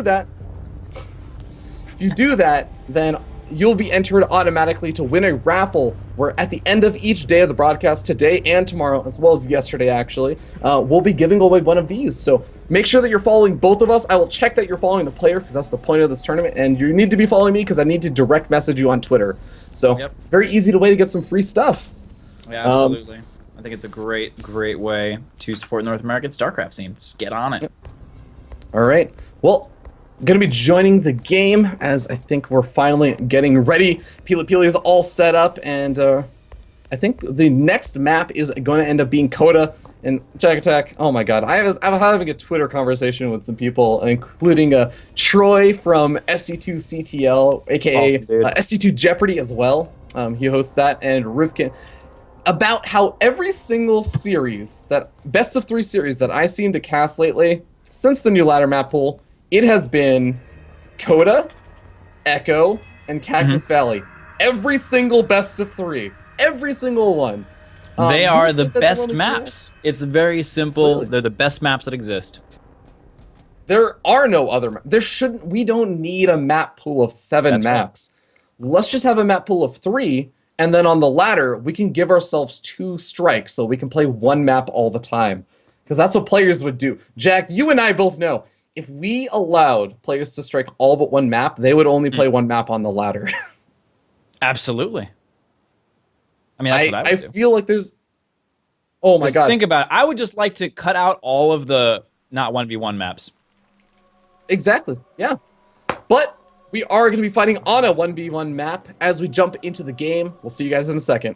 me. that, then you'll be entered automatically to win a raffle where at the end of each day of the broadcast, today and tomorrow, as well as yesterday actually, we'll be giving away one of these. So make sure that you're following both of us. I will check that you're following the player because that's the point of this tournament, and you need to be following me because I need to direct message you on Twitter. So very easy way to get some free stuff. Yeah, absolutely. I think it's a great way to support North American StarCraft scene. Just get on it. All right. Well, I'm going to be joining the game as I think we're finally getting ready. Pili is all set up, and I think the next map is going to end up being Coda and Jack Attack. Oh my god, I'm having a Twitter conversation with some people, including Troy from SC2CTL, aka Awesome, dude. SC2 Jeopardy as well. He hosts that, and Rivkin, about how every single series, that best of 3 series that I seem to cast lately, since the new ladder map pool, it has been Coda, Echo, and Cactus Valley. Every single best of 3. Every single one. They are the best one maps. It's very simple. Really? They're the best maps that exist. There are no other maps. We don't need a map pool of 7 That's right. maps. Let's just have a map pool of 3, and then on the ladder, we can give ourselves 2 strikes so we can play 1 map all the time. Because that's what players would do. Jack, you and I both know, if we allowed players to strike all but 1 map, they would only play 1 map on the ladder. Absolutely. I mean, that's what I would do. feel like there's... Oh my Just god. think about it. I would just like to cut out all of the not 1v1 maps. Exactly, yeah. But we are going to be fighting on a 1v1 map as we jump into the game. We'll see you guys in a second.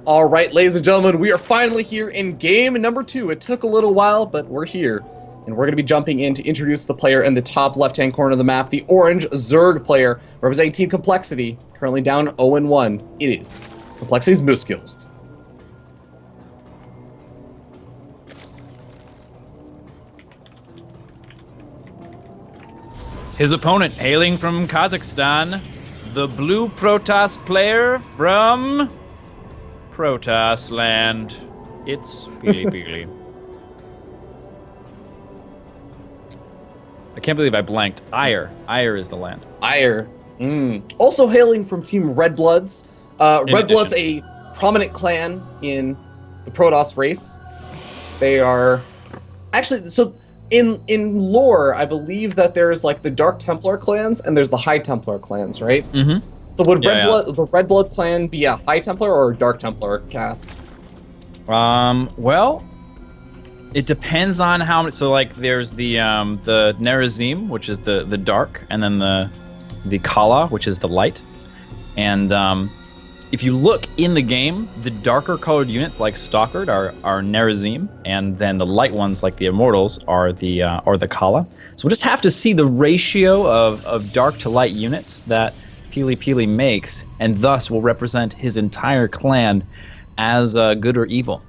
All right, ladies and gentlemen, we are finally here in game number 2. It took a little while, but we're here. And we're going to be jumping in to introduce the player in the top left-hand corner of the map, the orange Zerg player, representing Team Complexity, currently down 0-1. It is Complexity's Mooskills. His opponent, hailing from Kazakhstan, the blue Protoss player from Protoss land. It's Pili. I can't believe I blanked. Ire is the land. Ire. Also hailing from Team Red Bloods. Red Bloods, a prominent clan in the Protoss race. They are... Actually, so in lore, I believe that there's like the Dark Templar clans and there's the High Templar clans, right? Mm-hmm. So would the Red Blood clan be a High Templar or a Dark Templar cast? Well, it depends on how much. So like, there's the Nerazim, which is the dark, and then the Kala, which is the light. And if you look in the game, the darker colored units like Stalkered are Nerazim, and then the light ones like the Immortals are the Kala. So we'll just have to see the ratio of dark to light units that Pili makes, and thus will represent his entire clan as good or evil.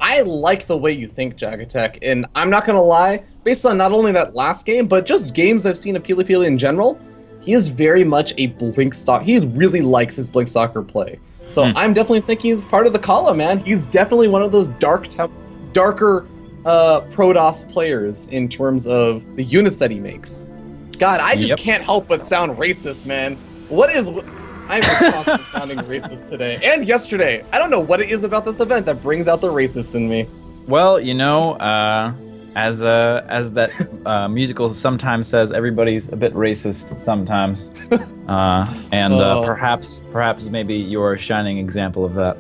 I like the way you think, Jagatek, and I'm not gonna lie, based on not only that last game, but just games I've seen of Pili in general, he is very much a Blink Stalker. He really likes his Blink Stalker play. So I'm definitely thinking he's part of the Kala, man. He's definitely one of those darker Protoss players in terms of the units that he makes. God, I just can't help but sound racist, man. I'm constantly sounding racist today and yesterday. I don't know what it is about this event that brings out the racist in me. Well, you know, as that musical sometimes says, everybody's a bit racist sometimes, perhaps maybe you're a shining example of that.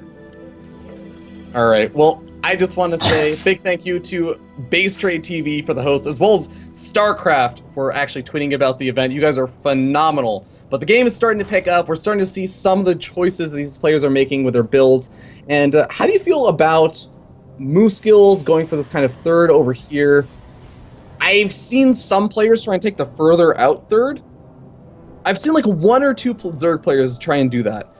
All right. Well, I just want to say big thank you to Base Trade TV for the host, as well as StarCraft for actually tweeting about the event. You guys are phenomenal. But the game is starting to pick up. We're starting to see some of the choices that these players are making with their builds. And how do you feel about Moose Skills going for this kind of third over here? I've seen some players try and take the further out third. I've seen like 1 or 2 Zerg players try and do that.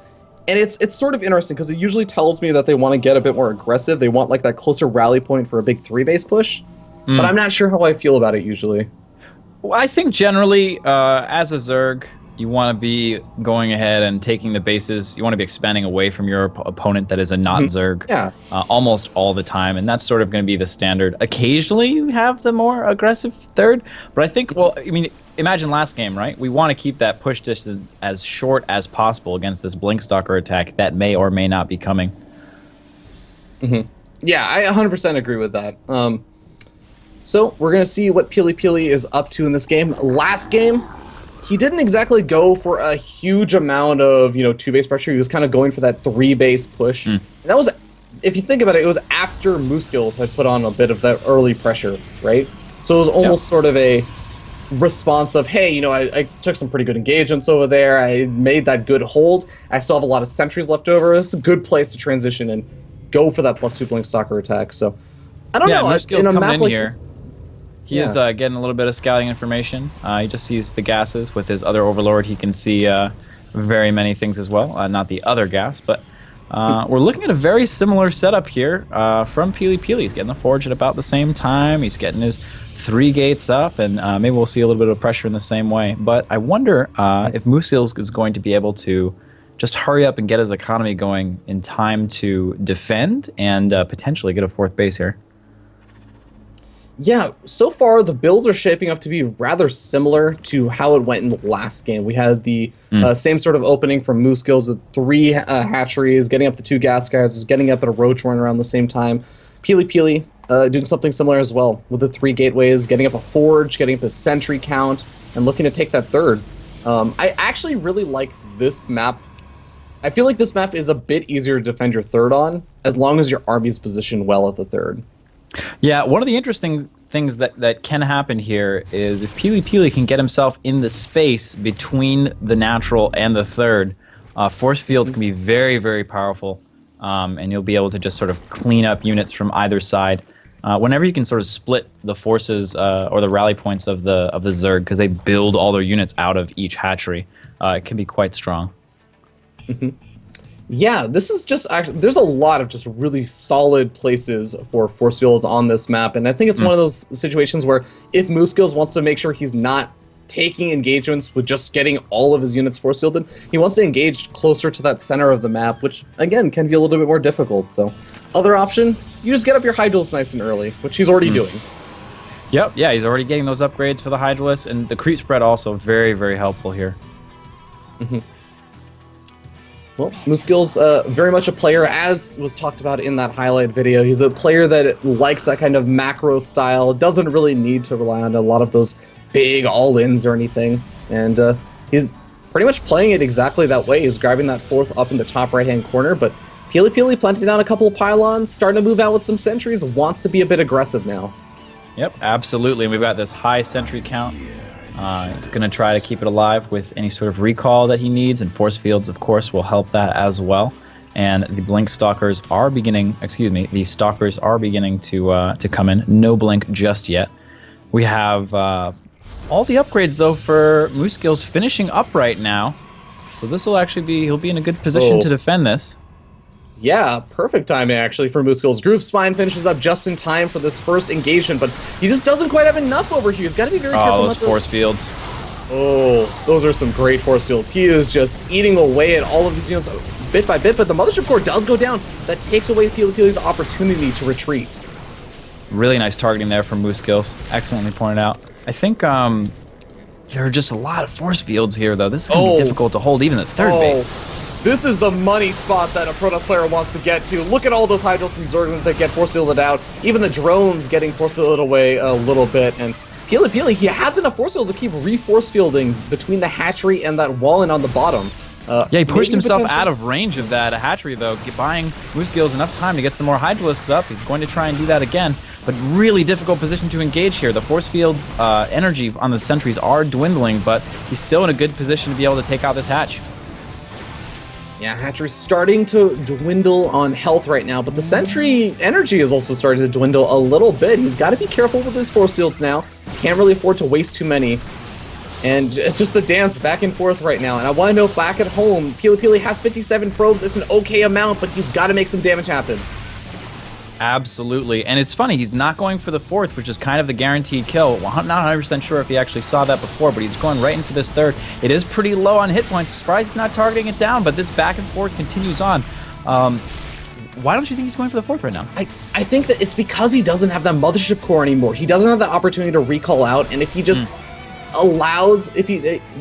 And it's sort of interesting because it usually tells me that they want to get a bit more aggressive. They want like that closer rally point for a big 3-base push. But I'm not sure how I feel about it usually. Well, I think generally, as a Zerg, you want to be going ahead and taking the bases. You want to be expanding away from your opponent that is a not Zerg almost all the time. And that's sort of going to be the standard. Occasionally, you have the more aggressive third. But I think, well, I mean, imagine last game, right? We want to keep that push distance as short as possible against this Blink Stalker attack that may or may not be coming. Yeah, I 100% agree with that. So we're going to see what Pili Pili is up to in this game. Last game, he didn't exactly go for a huge amount of, 2-base pressure. He was kind of going for that 3-base push. And that was, if you think about it, it was after Moose Skills had put on a bit of that early pressure, right? So it was almost sort of a response of, hey, I took some pretty good engagements over there. I made that good hold. I still have a lot of sentries left over. It's a good place to transition and go for that +2 Blink Stalker attack. So I don't know. Moose Skills in a coming map in like here. this, He is getting a little bit of scouting information. He just sees the gases. With his other Overlord, he can see very many things as well. Not the other gas, but we're looking at a very similar setup here from Pili Pili. He's getting the Forge at about the same time. He's getting his 3 gates up, and maybe we'll see a little bit of pressure in the same way. But I wonder if Moose Skills is going to be able to just hurry up and get his economy going in time to defend and potentially get a 4th base here. Yeah, so far the builds are shaping up to be rather similar to how it went in the last game. We had the same sort of opening from Moose Skills with 3 hatcheries, getting up the 2 gas guys, getting up at a roach run around the same time. Pili Pili doing something similar as well with the 3 gateways, getting up a forge, getting up a sentry count, and looking to take that 3rd. I actually really like this map. I feel like this map is a bit easier to defend your 3rd on, as long as your army's positioned well at the 3rd. Yeah, one of the interesting things that can happen here is if Pili Pili can get himself in the space between the natural and the 3rd, force fields can be very, very powerful, and you'll be able to just sort of clean up units from either side. Whenever you can sort of split the forces or the rally points of the Zerg, because they build all their units out of each hatchery, it can be quite strong. Yeah, this is just actually, there's a lot of just really solid places for force fields on this map, and I think it's one of those situations where if Moose Skills wants to make sure he's not taking engagements with just getting all of his units force fielded, he wants to engage closer to that center of the map, which again can be a little bit more difficult. So other option, you just get up your Hydrals nice and early, which he's already doing. Yep, yeah, he's already getting those upgrades for the Hydralis, and the creep spread also very, very helpful here. Well, Moose Skills, very much a player, as was talked about in that highlight video. He's a player that likes that kind of macro style, doesn't really need to rely on a lot of those big all-ins or anything. And he's pretty much playing it exactly that way. He's grabbing that 4th up in the top right-hand corner, but Pili Pili planting down a couple of pylons, starting to move out with some sentries, wants to be a bit aggressive now. Yep, absolutely. And we've got this high sentry count. He's going to try to keep it alive with any sort of recall that he needs, and force fields, of course, will help that as well. And the Blink Stalkers are beginning, the Stalkers are beginning to come in. No Blink just yet. We have all the upgrades, though, for Moose Skills finishing up right now. So this will actually be, he'll be in a good position to defend this. Yeah, perfect timing actually for Moose Skills. Groove Spine finishes up just in time for this first engagement, but he just doesn't quite have enough over here. He's got to be very careful. Oh, those force fields. Oh, those are some great force fields. He is just eating away at all of these units bit by bit, but the Mothership Core does go down. That takes away Pili Pili's opportunity to retreat. Really nice targeting there from Moose Skills. Excellently pointed out. I think there are just a lot of force fields here, though. This is going to be difficult to hold even at third base. This is the money spot that a Protoss player wants to get to. Look at all those Hydros and Zerglings that get force fielded out. Even the drones getting force fielded away a little bit. And Peely, he has enough force fields to keep re-force fielding between the hatchery and that wall on the bottom. Yeah, he pushed himself out of range of that hatchery, though, buying Moose Skills enough time to get some more Hydralisks up. He's going to try and do that again, but really difficult position to engage here. The force field's energy on the sentries are dwindling, but he's still in a good position to be able to take out this hatch. Yeah, hatchery's starting to dwindle on health right now, but the sentry energy is also starting to dwindle a little bit. He's got to be careful with his force fields now. Can't really afford to waste too many. And it's just a dance back and forth right now. And I want to know if back at home, Peely has 57 probes. It's an okay amount, but he's got to make some damage happen. Absolutely. And it's funny, he's not going for the fourth, which is kind of the guaranteed kill. Well, I'm not 100% sure if he actually saw that before, but he's going right in for this third. It is pretty low on hit points. I'm surprised he's not targeting it down, but this back and forth continues on. Why don't you think he's going for the fourth right now? I think that it's because he doesn't have that mothership core anymore. He doesn't have the opportunity to recall out, and if he just allows,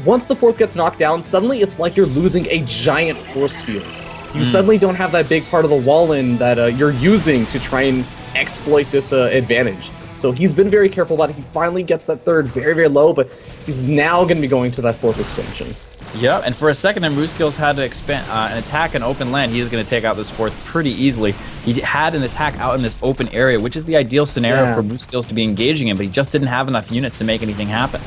once the fourth gets knocked down, suddenly it's like you're losing a giant force field. You suddenly don't have that big part of the wall in that you're using to try and exploit this advantage. So he's been very careful about it. He finally gets that third very, very low, but he's now going to be going to that fourth expansion. Yeah, and for a second there, Moose Skills had to expand an attack in open land. He is going to take out this fourth pretty easily. He had an attack out in this open area, which is the ideal scenario for Moose Skills to be engaging in, but he just didn't have enough units to make anything happen.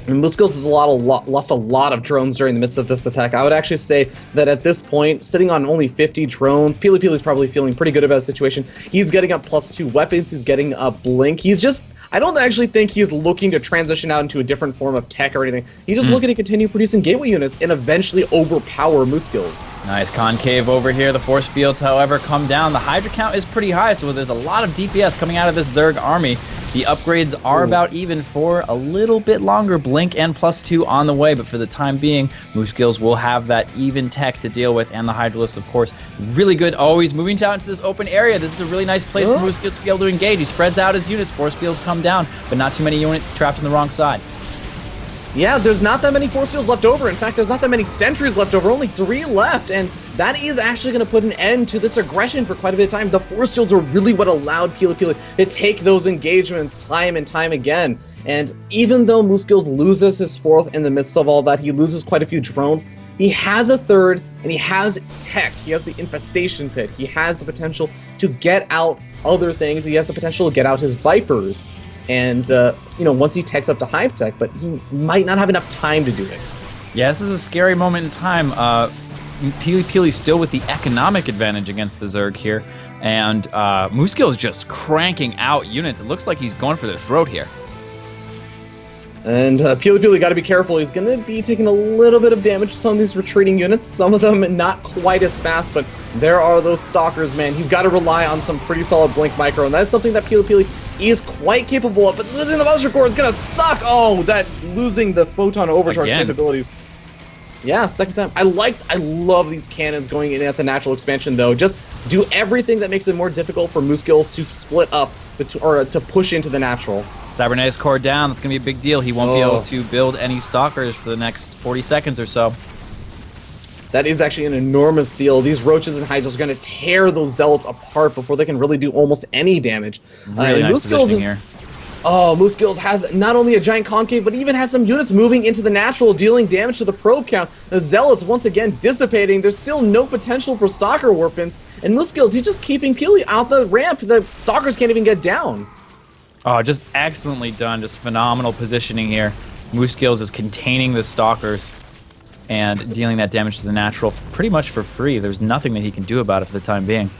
And Moose Skills has lost a lot of drones during the midst of this attack. I would actually say that at this point, sitting on only 50 drones, Peely's probably feeling pretty good about the situation. He's getting up +2 weapons. He's getting a blink. He's just, I don't actually think he's looking to transition out into a different form of tech or anything. He's just looking to continue producing gateway units and eventually overpower Moose Skills. Nice concave over here. The force fields, however, come down. The Hydra count is pretty high, so there's a lot of DPS coming out of this Zerg army. The upgrades are about even for a little bit longer. Blink and +2 on the way, but for the time being, Moose Skills will have that even tech to deal with, and the Hydralisk, of course. Really good. Oh, he's moving out into this open area. This is a really nice place for Moose Skills to be able to engage. He spreads out his units. Force fields come down, but not too many units trapped on the wrong side. Yeah, there's not that many force fields left over. In fact, there's not that many sentries left over. Only 3 left, and that is actually going to put an end to this aggression for quite a bit of time. The force fields are really what allowed Peely to take those engagements time and time again. And even though Moose Skills loses his fourth in the midst of all that, he loses quite a few drones. He has a third, and he has tech. He has the infestation pit. He has the potential to get out other things. He has the potential to get out his Vipers. And, once he techs up to Hive Tech, but he might not have enough time to do it. Yeah, this is a scary moment in time. Peely's still with the economic advantage against the Zerg here, and Moose Skills is just cranking out units. It looks like he's going for their throat here. And Peely got to be careful. He's going to be taking a little bit of damage to some of these retreating units. Some of them not quite as fast, but there are those stalkers, man. He's got to rely on some pretty solid blink micro, and that's something that Peely is quite capable of. But losing the Monster Core is going to suck. Oh, that losing the photon overcharge capabilities. Yeah, second time. I love these cannons going in at the natural expansion, though. Just do everything that makes it more difficult for Moose Skills to split up or to push into the natural. Cybernetics core down. That's going to be a big deal. He won't be able to build any stalkers for the next 40 seconds or so. That is actually an enormous deal. These roaches and hydras are going to tear those zealots apart before they can really do almost any damage. Really nice positioning here. Oh, Moose Skills has not only a giant concave, but even has some units moving into the natural, dealing damage to the probe count. The zealots once again dissipating. There's still no potential for stalker warpins. And Moose Skills, he's just keeping Peely out the ramp. The stalkers can't even get down. Oh, just excellently done. Just phenomenal positioning here. Moose Skills is containing the stalkers and dealing that damage to the natural pretty much for free. There's nothing that he can do about it for the time being.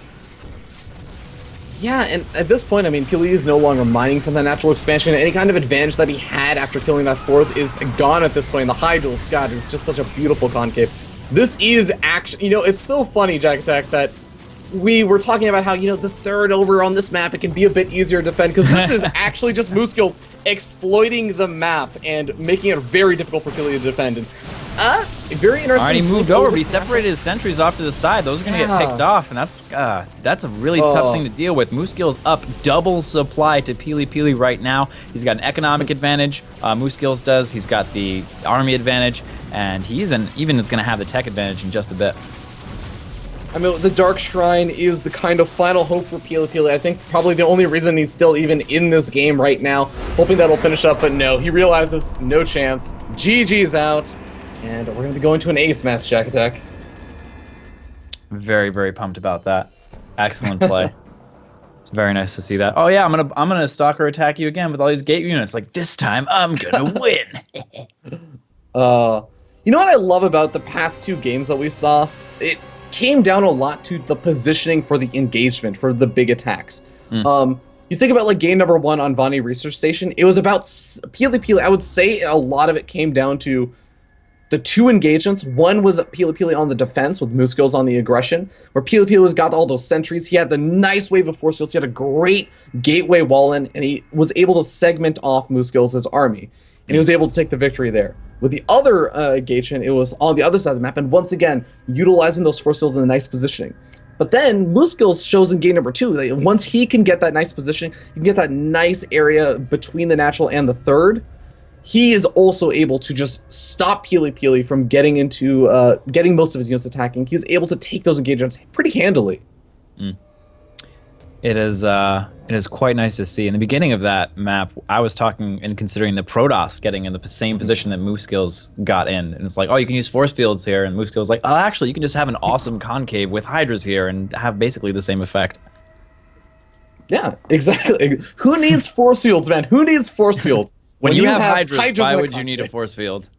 Yeah, and at this point, I mean, Peely is no longer mining from the natural expansion. Any kind of advantage that he had after killing that fourth is gone at this point. The Hydrals, God, it's just such a beautiful concave. This is actually, it's so funny, Jack Attack, that we were talking about how, the third over on this map, it can be a bit easier to defend, because this is actually just Moose Skills exploiting the map and making it very difficult for Peely to defend. And Very interesting. Already moved move over, but he separated his sentries off to the side. Those are going to get picked off, and that's a really tough thing to deal with. Moose Skills up double supply to Peely Peely right now. He's got an economic advantage. Moose Skills does. He's got the army advantage, and even is going to have the tech advantage in just a bit. I mean, the Dark Shrine is the kind of final hope for Peely Peely. I think probably the only reason he's still even in this game right now, hoping that'll finish up, but no, he realizes no chance. GG's out, and we're going to be going to an ace match, Jack Attack. Very, very pumped about that. Excellent play. It's very nice to see that. Oh yeah, I'm gonna stalker attack you again with all these gate units. Like this time, I'm gonna win. You know what I love about the past 2 games that we saw? It came down a lot to the positioning for the engagement, for the big attacks. You think about like game number 1 on Vani Research Station, it was about Peely Peely. I would say a lot of it came down to the 2 engagements. One was Peely Peely on the defense with Moose Skills on the aggression, where Peely Peely was got all those sentries. He had the nice wave of force fields. He had a great gateway wall in, and he was able to segment off Moose Skills' army. And he was able to take the victory there. With the other engagement, it was on the other side of the map, and once again, utilizing those force fields in a nice positioning. But then, Moose Skills shows in game number 2, that once he can get that nice position, he can get that nice area between the natural and the third, he is also able to just stop Peely Peely from getting into, getting most of his units attacking. He's able to take those engagements pretty handily. It is quite nice to see. In the beginning of that map, I was talking and considering the Protoss getting in the same position that Moose Skills got in. And it's like, oh, you can use force fields here. And Moose Skills like, oh, actually, you can just have an awesome concave with Hydras here and have basically the same effect. Yeah, exactly. Who needs force fields, man? Who needs force fields? When you have Hydras, why would you need a force field?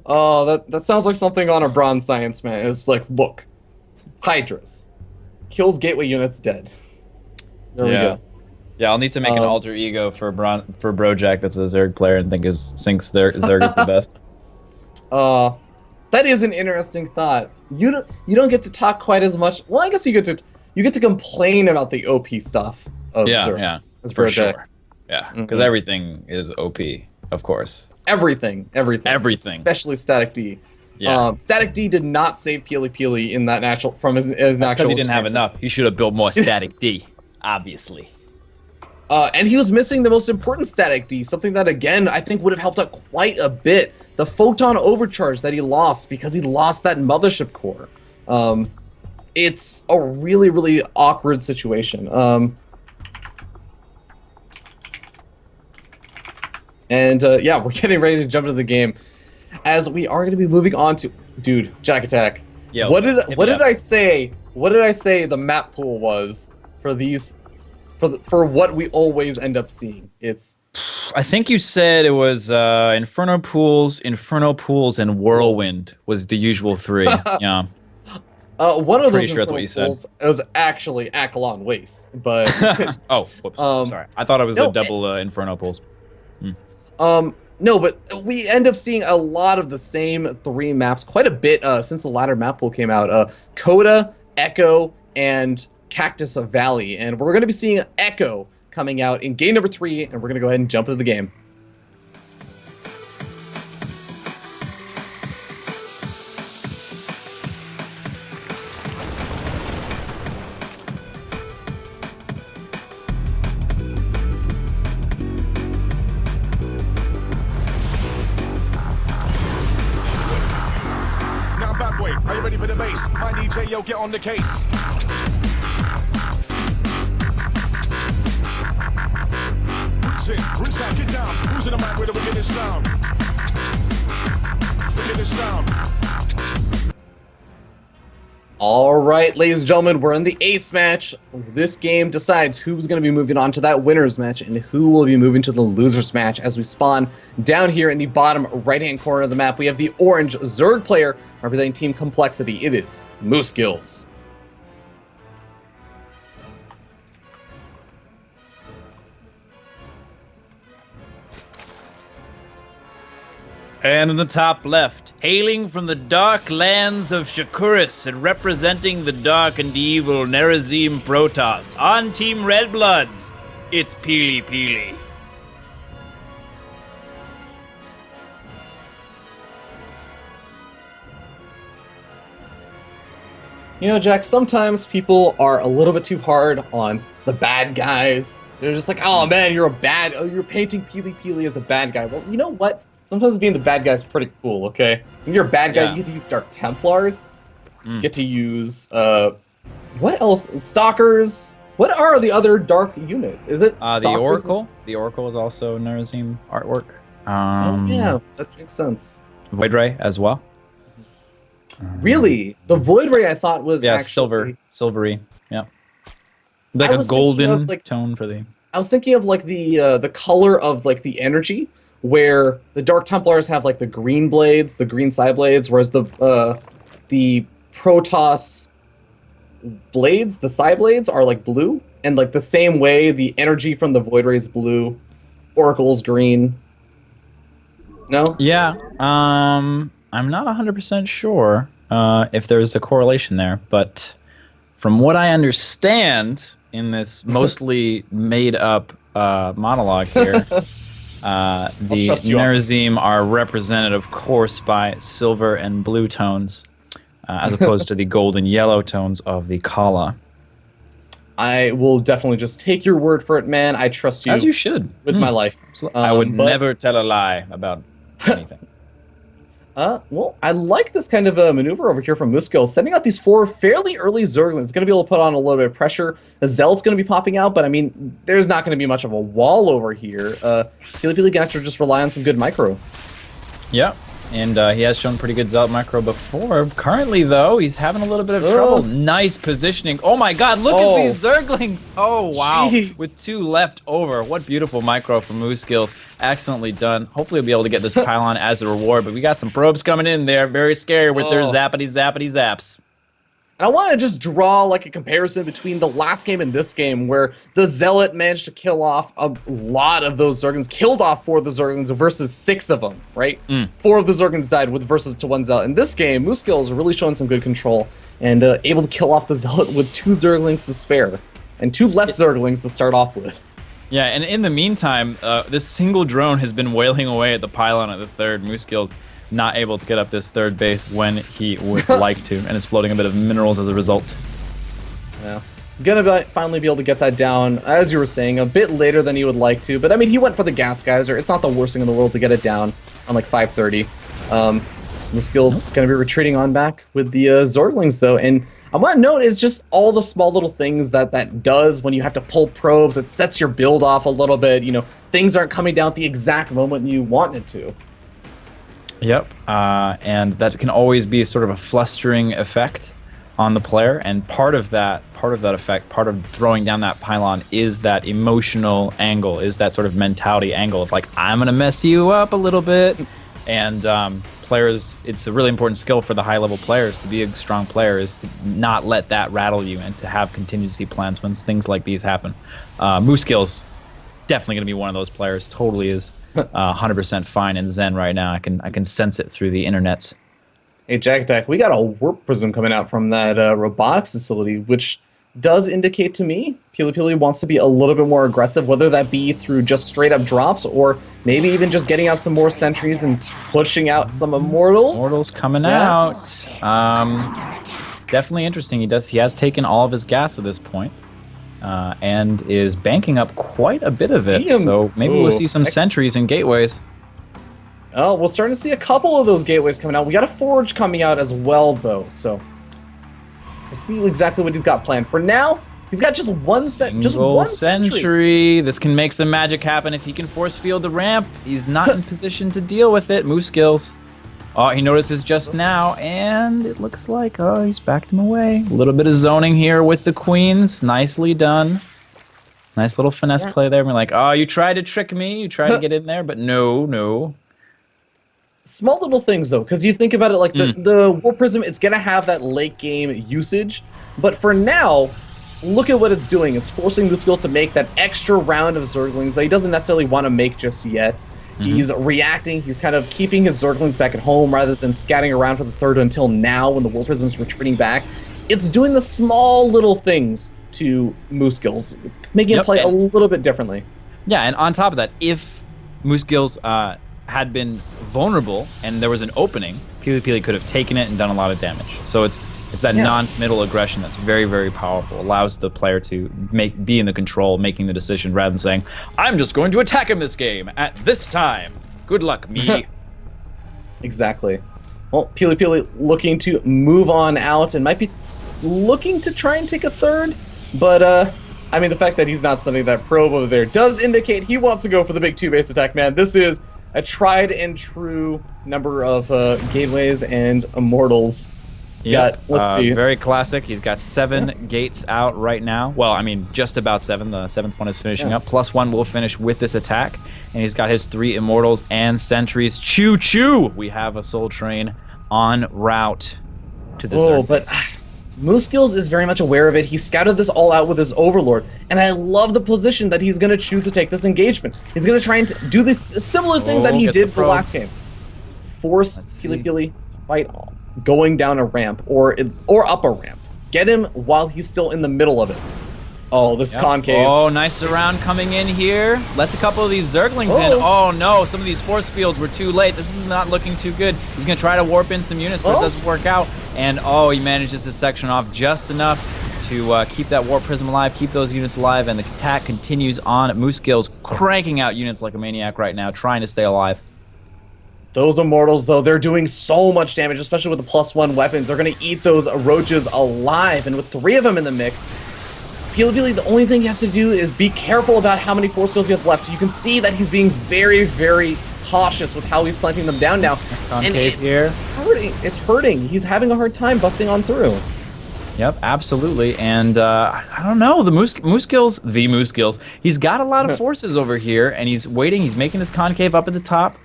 Oh, that sounds like something on a Bronze Science, man. It's like, look, Hydras. Kills gateway units dead. There we go. Yeah, I'll need to make an alter ego for Brojack that's a Zerg player and thinks Zerg is the best. That is an interesting thought. You don't get to talk quite as much. Well, I guess you get to complain about the OP stuff of Zerg. Yeah, for sure. Yeah, because everything is OP, of course. Everything. Especially Static D. Yeah. Static D did not save Peely Peely in that natural from his natural. Because he didn't have enough. He should have built more Static D, obviously. And he was missing the most important Static D, something that again I think would have helped out quite a bit. The photon overcharge that he lost because he lost that mothership core. It's a really, really awkward situation. Yeah, we're getting ready to jump into the game, as we are going to be moving on to, dude, Jack Attack. Yo, what did I say? What did I say the map pool was for these, for what we always end up seeing? It's. I think you said it was Inferno Pools, and Whirlwind was the usual 3. Yeah. One of Pretty those sure that's what you said. Pools was actually Akalon Waste, but. Oh, whoops. Sorry. I thought it was a double Inferno Pools. No, but we end up seeing a lot of the same 3 maps, quite a bit since the latter map pool came out. Coda, Echo, and Cactus Valley, and we're going to be seeing Echo coming out in game number 3, and we're going to go ahead and jump into the game. Are you ready for the bass? My DJ, yo, get on the case. Rinse out, get down. Who's in the mic with the wickedest sound? Wickedest sound. All right, ladies and gentlemen, we're in the ace match. This game decides who's going to be moving on to that winner's match and who will be moving to the loser's match. As we spawn down here in the bottom right-hand corner of the map, we have the orange Zerg player representing Team Complexity. It is Moose Skills. And in the top left, hailing from the dark lands of Shakuris and representing the dark and evil Nerazim Protoss, on Team Red Bloods, it's Peely Peely. You know, Jack, sometimes people are a little bit too hard on the bad guys. They're just like, oh man, you're painting Peely Peely as a bad guy. Well, you know what? Sometimes being the bad guy is pretty cool, okay? When you're a bad guy, Yeah. you get to use Dark Templars. You get to use, what else? Stalkers. What are the other dark units? Is it The Stalkers? Oracle. The Oracle is also Nerazim artwork. Oh, yeah, that makes sense. Void Ray as well. Really? The Void Ray I thought was Yeah, actually... silvery. Yeah. Like I a was thinking golden of, like- tone for the. I was thinking of like the color of like the energy, where the Dark Templars have like the green blades, the green side blades, whereas the Protoss blades, the side blades, are like blue, and like the same way the energy from the Void Ray is blue, Oracle's green. No? Yeah. I'm not 100% sure if there's a correlation there, but from what I understand in this mostly made-up monologue here, the trust you on this. Nerazim are represented, of course, by silver and blue tones, as opposed to the gold and yellow tones of the Kala. I will definitely just take your word for it, man. I trust you, As you should. with my life. I would But- never tell a lie about anything. Well, I like this kind of maneuver over here from Muskil, sending out these 4 fairly early Zerglings. It's going to be able to put on a little bit of pressure. The Zealot's going to be popping out, but I mean, there's not going to be much of a wall over here. Peely Peely can actually just rely on some good micro. Yep. And he has shown pretty good Zealot micro before. Currently, though, he's having a little bit of trouble. Nice positioning. Oh my god, look at these Zerglings! Oh, wow. Jeez. With 2 left over. What beautiful micro from Moose Skills. Excellently done. Hopefully, we'll be able to get this pylon as a reward, but we got some probes coming in there. Very scary with their zappity zaps. And I want to just draw like a comparison between the last game and this game, where the Zealot managed to kill off a lot of those Zerglings, killed off 4 of the Zerglings versus 6 of them, right? 4 of the Zerglings died with versus to 1 Zealot. In this game, Muskil is really showing some good control and able to kill off the Zealot with 2 Zerglings to spare and 2 less Zerglings to start off with. Yeah, and in the meantime, this single drone has been wailing away at the pylon at the 3rd. Moose Skills not able to get up this 3rd base when he would like to, and is floating a bit of minerals as a result. Yeah. Gonna finally be able to get that down, as you were saying, a bit later than he would like to, but I mean, he went for the gas geyser. It's not the worst thing in the world to get it down on like 530. Muskil's gonna be retreating on back with the Zerglings though, and I want to note it's just all the small little things that does when you have to pull probes. It sets your build off a little bit. You know, things aren't coming down at the exact moment you want it to. Yep, and that can always be sort of a flustering effect on the player, and part of that effect, part of throwing down that pylon is that emotional angle, is that sort of mentality angle of like, I'm gonna mess you up a little bit, and players, it's a really important skill for the high-level players to be a strong player, is to not let that rattle you and to have contingency plans when things like these happen. Moose Skills, definitely gonna be one of those players, totally is. 100% fine and zen right now. I can sense it through the internets. Hey, Jack Deck, we got a warp prism coming out from that robotics facility, which does indicate to me Peely Peely wants to be a little bit more aggressive, whether that be through just straight up drops or maybe even just getting out some more sentries and pushing out some immortals. Immortals coming out. Definitely interesting. He has taken all of his gas at this point. And is banking up quite a bit of it, so maybe we'll see some sentries and gateways. Oh, we're starting to see a couple of those gateways coming out. We got a forge coming out as well, though, so we'll see exactly what he's got planned. For now, he's got just one sentry. This can make some magic happen if he can force field the ramp. He's not in position to deal with it. Moose Skills. Oh, he notices just now, and it looks like, he's backed him away. A little bit of zoning here with the queens. Nicely done. Nice little finesse play there. We're like, you tried to trick me. You tried to get in there, but no. Small little things, though, because you think about it like the Warp Prism, it's going to have that late game usage. But for now, look at what it's doing. It's forcing the skills to make that extra round of Zerglings that he doesn't necessarily want to make just yet. He's reacting. He's kind of keeping his Zerglings back at home rather than scatting around for the 3rd until now when the Warp Prism's retreating back. It's doing the small little things to Moose Skills, making it play a little bit differently. Yeah, and on top of that, if Moose Skills had been vulnerable and there was an opening, Peely Peely could have taken it and done a lot of damage. So it's It's that non-committal aggression that's very, very powerful. Allows the player to be in the control, making the decision rather than saying, "I'm just going to attack him this game at this time. Good luck, me." Exactly. Well, Peely looking to move on out and might be looking to try and take a third, but I mean, the fact that he's not sending that probe over there does indicate he wants to go for the big 2-base attack, man. This is a tried and true number of gateways and immortals. Yep. Let's see. Very classic. He's got 7 gates out right now. Well, I mean, just about 7. The 7th one is finishing up. +1 will finish with this attack. And he's got his 3 immortals and sentries. Choo choo! We have a soul train en route to the Oh, but Moose Skills is very much aware of it. He scouted this all out with his Overlord, and I love the position that he's going to choose to take this engagement. He's going to try and do this similar thing that he did for last game. Force Peely fight going down a ramp or up a ramp. Get him while he's still in the middle of it. Oh, this concave. Oh, nice surround coming in here. Lets a couple of these Zerglings in. Oh no, some of these force fields were too late. This is not looking too good. He's gonna try to warp in some units, but it doesn't work out. And he manages to section off just enough to keep that warp prism alive, keep those units alive, and the attack continues on. Moose Skills cranking out units like a maniac right now, trying to stay alive. Those immortals, though, they're doing so much damage, especially with the +1 weapons. They're going to eat those roaches alive, and with 3 of them in the mix, Peely, the only thing he has to do is be careful about how many force fields he has left. You can see that he's being very, very cautious with how he's planting them down now. And it's hurting. It's hurting. He's having a hard time busting on through. Yep, absolutely. And I don't know, the Moose Skills, he's got a lot of forces over here, and he's waiting. He's making this concave up at the top.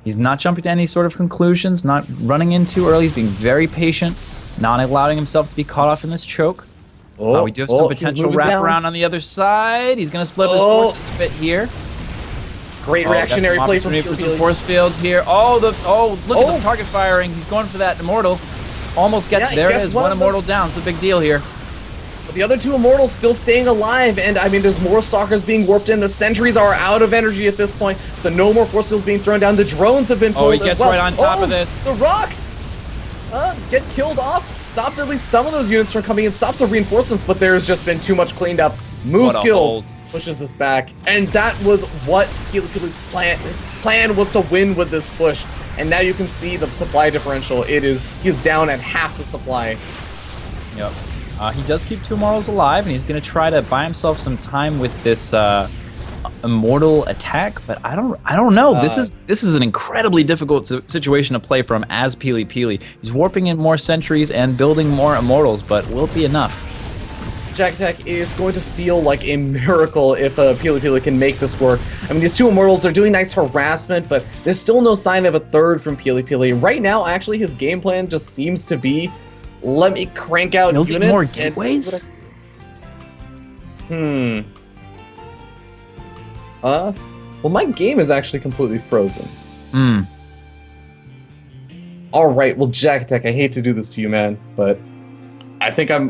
He's not jumping to any sort of conclusions, not running in too early. He's being very patient, not allowing himself to be caught off in this choke. We do have some potential wraparound on the other side. He's going to split up his forces a bit here. Great reactionary play from for some force fields here. Look at the target firing. He's going for that immortal. Almost gets there. It is one immortal down. It's a big deal here. But the other 2 immortals still staying alive, and I mean, there's more stalkers being warped in. The sentries are out of energy at this point, so no more force fields being thrown down. The drones have been pulled he gets right on top of this. The rocks get killed off. Stops at least some of those units from coming in. Stops the reinforcements, but there's just been too much cleaned up. Moose Skills pushes this back, and that was what Peely's plan was, to win with this push. And now you can see the supply differential. He's down at half the supply. Yep. He does keep 2 immortals alive, and he's going to try to buy himself some time with this immortal attack. But I don't know. This is an incredibly difficult situation to play from as Peely. He's warping in more sentries and building more immortals, but will it be enough? Jack Attack, it's going to feel like a miracle if Peely can make this work. I mean, these 2 immortals, they're doing nice harassment, but there's still no sign of a third from Peely. Right now, actually, his game plan just seems to be, let me crank out building units. More gateways? Well, my game is actually completely frozen. All right, well, Jack Attack, I hate to do this to you, man, but I think I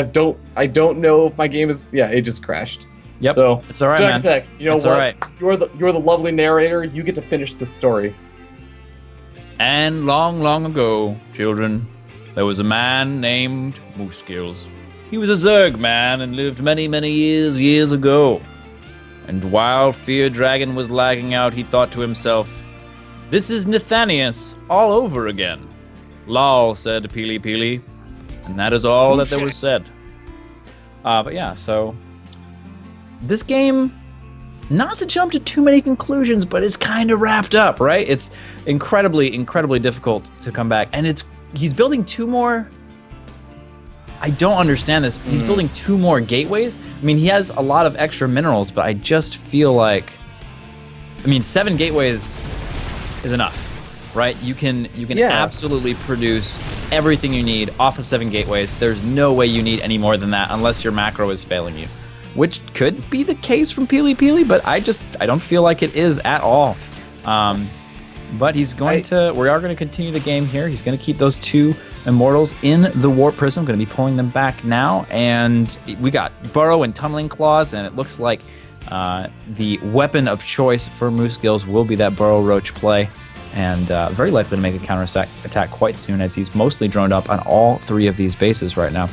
don't know if my game is. Yeah, it just crashed. Yep. So it's all right, Jack man. Attack, you know it's what? All right. You're the lovely narrator. You get to finish the story. And long, long ago, children, there was a man named Moose Skills. He was a Zerg man and lived many, many years ago. And while Fear Dragon was lagging out, he thought to himself, "This is Nathanius all over again." Lol, said Peely. And that is all that there was said. But yeah, so this game, not to jump to too many conclusions, but it's kind of wrapped up, right? It's incredibly, incredibly difficult to come back. And he's building 2 more. I don't understand this. He's building 2 more gateways. I mean, he has a lot of extra minerals, but I just feel like, 7 gateways is enough. Right, you can absolutely produce everything you need off of 7 gateways. There's no way you need any more than that unless your macro is failing you, which could be the case from Peely, but I don't feel like it is at all. But we are going to continue the game here. He's going to keep those 2 immortals in the warp prism. Going to be pulling them back now, and we got burrow and tunneling claws, and it looks like the weapon of choice for Moose Skills will be that burrow roach play. and very likely to make a counter attack quite soon, as he's mostly droned up on all 3 of these bases right now.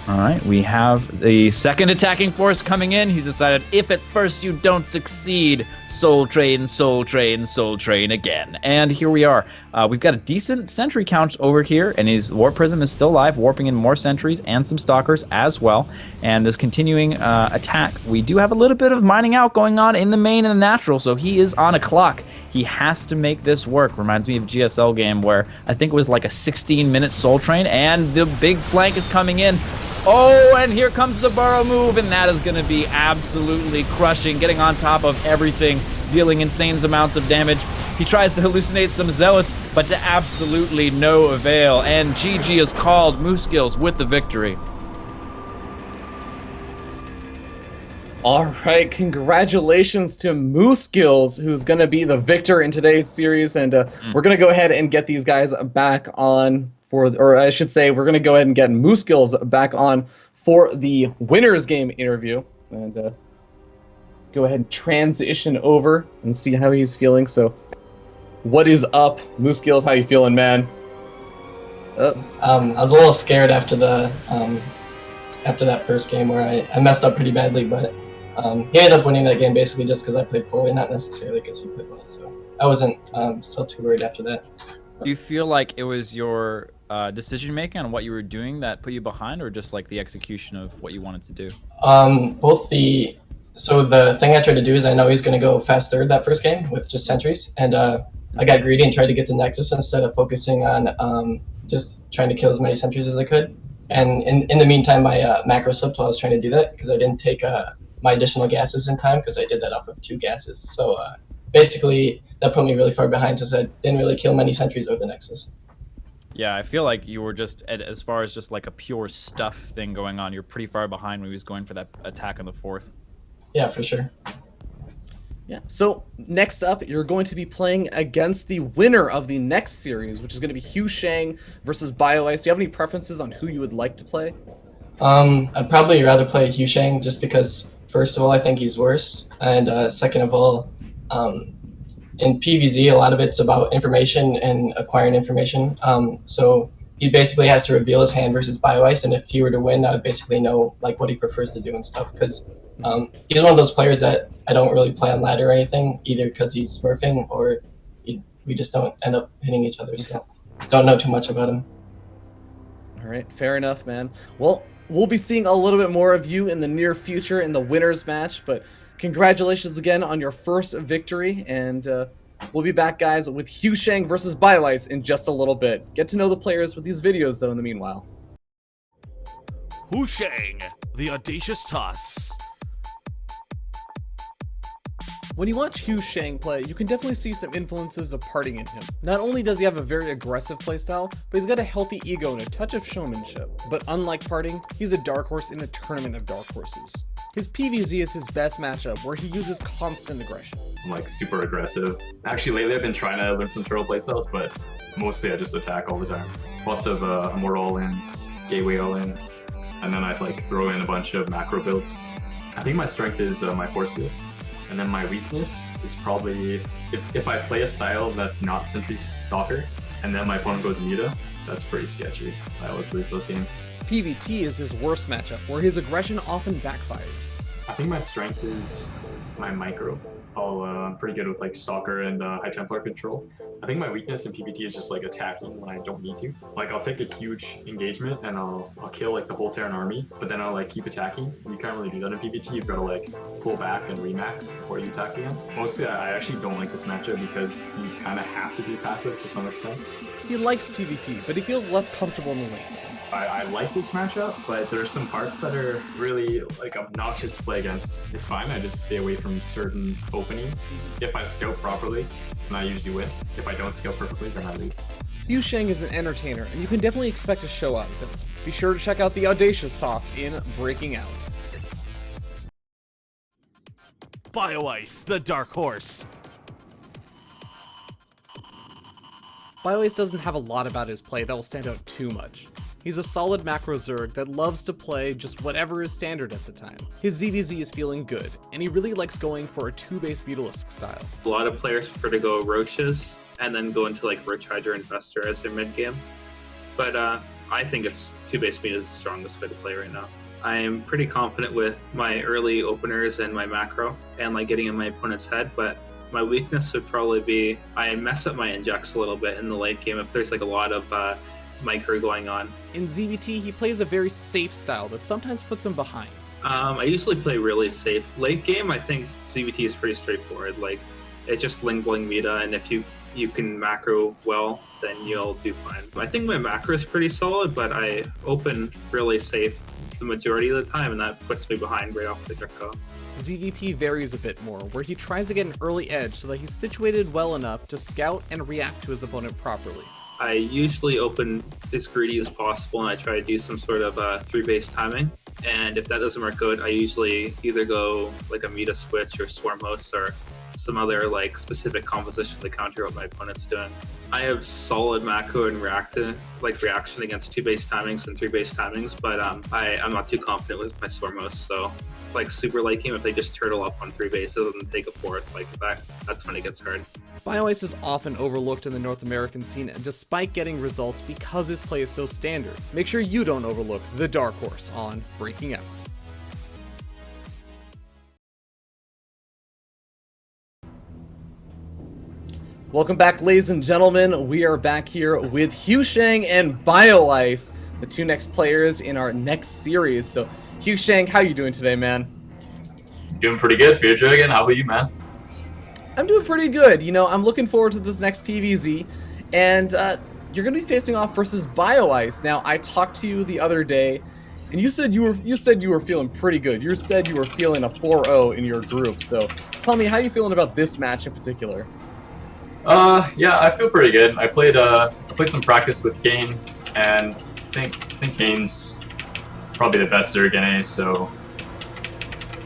All right, we have the second attacking force coming in. He's decided, if at first you don't succeed, Soul Train, Soul Train, Soul Train again. And here we are. We've got a decent sentry count over here, and his Warp Prism is still alive, warping in more sentries and some stalkers as well. And this continuing attack, we do have a little bit of mining out going on in the main and the natural, so he is on a clock. He has to make this work. Reminds me of a GSL game where I think it was like a 16-minute Soul Train, and the big flank is coming in. Oh, and here comes the burrow move, and that is going to be absolutely crushing, getting on top of everything, dealing insane amounts of damage. He tries to hallucinate some zealots, but to absolutely no avail, and GG is called. Moose Skills with the victory. All right, congratulations to Moose Skills, who's going to be the victor in today's series, and we're going to go ahead and get these guys back on or I should say, we're going to go ahead and get Moose Skills back on for the winners game interview, and go ahead and transition over and see how he's feeling. So, what is up, Moose Skills? How you feeling, man? I was a little scared after the after that first game where I messed up pretty badly, but he ended up winning that game basically just because I played poorly, not necessarily because he played well. So I wasn't still too worried after that. Do you feel like it was your decision making on what you were doing that put you behind, or just like the execution of what you wanted to do? Both the so the thing I tried to do is I know he's going to go fast third that first game with just sentries, and I got greedy and tried to get the Nexus instead of focusing on just trying to kill as many sentries as I could. And in the meantime, my macro slipped while I was trying to do that because I didn't take my additional gases in time because I did that off of 2 gases. So basically, that put me really far behind because I didn't really kill many sentries with the Nexus. Yeah, I feel like you were just, as far as just like a pure stuff thing going on, you're pretty far behind when he was going for that attack on the 4th. Yeah, for sure. Yeah. So next up, you're going to be playing against the winner of the next series, which is going to be Hugh Shang versus BioIce. Do you have any preferences on who you would like to play? I'd probably rather play Hugh Shang just because, first of all, I think he's worse, and second of all, in PvZ, a lot of it's about information and acquiring information. So he basically has to reveal his hand versus BioIce, and if he were to win, I would basically know like what he prefers to do and stuff. Because he's one of those players that I don't really play on ladder or anything, either because he's smurfing or we just don't end up hitting each other. So don't know too much about him. All right, fair enough, man. Well, we'll be seeing a little bit more of you in the near future in the winners match, but congratulations again on your first victory, and we'll be back, guys, with Hugh Shang versus BioIce in just a little bit. Get to know the players with these videos, though, in the meanwhile. Hugh Shang, the audacious toss. When you watch Hugh Shang play, you can definitely see some influences of parting in him. Not only does he have a very aggressive playstyle, but he's got a healthy ego and a touch of showmanship. But unlike parting, he's a dark horse in a tournament of dark horses. His PvZ is his best matchup, where he uses constant aggression. I'm like super aggressive. Actually, lately I've been trying to learn some turtle playstyles, but mostly I just attack all the time. Lots of Immortal all-ins, Gateway all-ins, and then I'd like throw in a bunch of macro builds. I think my strength is my force fields. And then my weakness is probably, if I play a style that's not Sentry Stalker, and then my opponent goes Muta, that's pretty sketchy. I always lose those games. PvT is his worst matchup, where his aggression often backfires. I think my strength is my micro. I'm pretty good with like Stalker and High Templar control. I think my weakness in PvT is just like attacking when I don't need to. Like I'll take a huge engagement and I'll kill like the whole Terran army, but then I'll like keep attacking. You can't really do that in PvT. You've got to like pull back and remax before you attack again. Mostly I actually don't like this matchup because you kind of have to be passive to some extent. He likes PvP, but he feels less comfortable in the lane. I like this matchup, but there are some parts that are really like obnoxious to play against. It's fine, I just stay away from certain openings. If I scope properly, then I usually win. If I don't scope perfectly, then I lose. Hugh Shang is an entertainer, and you can definitely expect a show out of him. Be sure to check out the audacious toss in Breaking Out. BioIce, the dark horse. BioIce doesn't have a lot about his play that will stand out too much. He's a solid macro Zerg that loves to play just whatever is standard at the time. His ZVZ is feeling good, and he really likes going for a 2-base Beetlesk style. A lot of players prefer to go Roaches and then go into like Roach Hydra Infestor as their mid game. But I think it's 2-base meat is the strongest way to play right now. I'm pretty confident with my early openers and my macro and like getting in my opponent's head, but my weakness would probably be I mess up my injects a little bit in the late game if there's like a lot of micro going on. In ZVT, he plays a very safe style that sometimes puts him behind. I usually play really safe. Late game, I think ZVT is pretty straightforward. Like, it's just Ling Bling Meta, and if you can macro well, then you'll do fine. I think my macro is pretty solid, but I open really safe the majority of the time, and that puts me behind right off the get-go. ZVP varies a bit more, where he tries to get an early edge so that he's situated well enough to scout and react to his opponent properly. I usually open as greedy as possible, and I try to do some sort of 3-base timing. And if that doesn't work out, I usually either go like a Meta Switch or Swarm Host or some other like specific composition to counter what my opponent's doing. I have solid macro and reaction against 2-base timings and 3-base timings, but I'm not too confident with my Swarm Host. So like super late game, if they just turtle up on 3 bases and take a 4th, like that's when it gets hard. BioIce is often overlooked in the North American scene despite getting results because his play is so standard. Make sure you don't overlook the dark horse on Breaking Out. Welcome back, ladies and gentlemen. We are back here with Hugh Shang and BioIce, the two next players in our next series. So, Hugh Shang, how you doing today, man? Doing pretty good, Fear Dragon. How about you, man? I'm doing pretty good. You know, I'm looking forward to this next PvZ, and you're going to be facing off versus BioIce. Now, I talked to you the other day, and you said you were feeling pretty good. You said you were feeling a 4-0 in your group. So, tell me, how you feeling about this match in particular? Yeah, I feel pretty good. I played some practice with Kane, and I think Kane's probably the best Zerg NA, so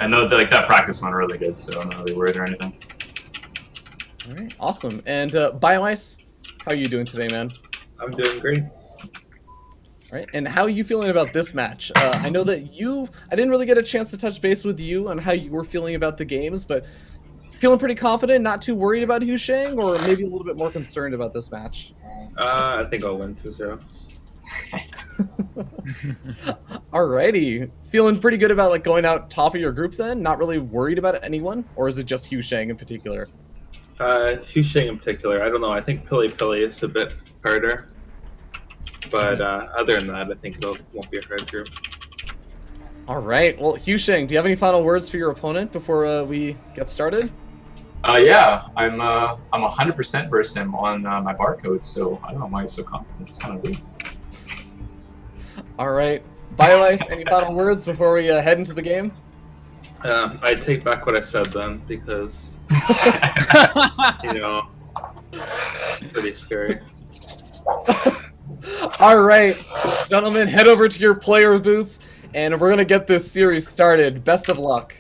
I know that practice went really good, so I'm not really worried or anything. All right, awesome. And BioIce, how are you doing today, man? I'm doing great. All right, and how are you feeling about this match? I know that I didn't really get a chance to touch base with you on how you were feeling about the games, but feeling pretty confident, not too worried about Hugh Shang, or maybe a little bit more concerned about this match? I think I'll win 2-0. Alrighty. Feeling pretty good about going out top of your group then? Not really worried about anyone? Or is it just Hugh Shang in particular? Hugh Shang in particular. I don't know. I think Pili Pili is a bit harder. But other than that, I think it won't be a hard group. Alright. Well, Hugh Shang, do you have any final words for your opponent before we get started? Yeah, I'm 100% versed him on my barcode, so I don't know why he's so confident. It's kind of weird. All right, BioIce, any final words before we head into the game? I take back what I said then, because pretty scary. All right, gentlemen, head over to your player booths, and we're gonna get this series started. Best of luck.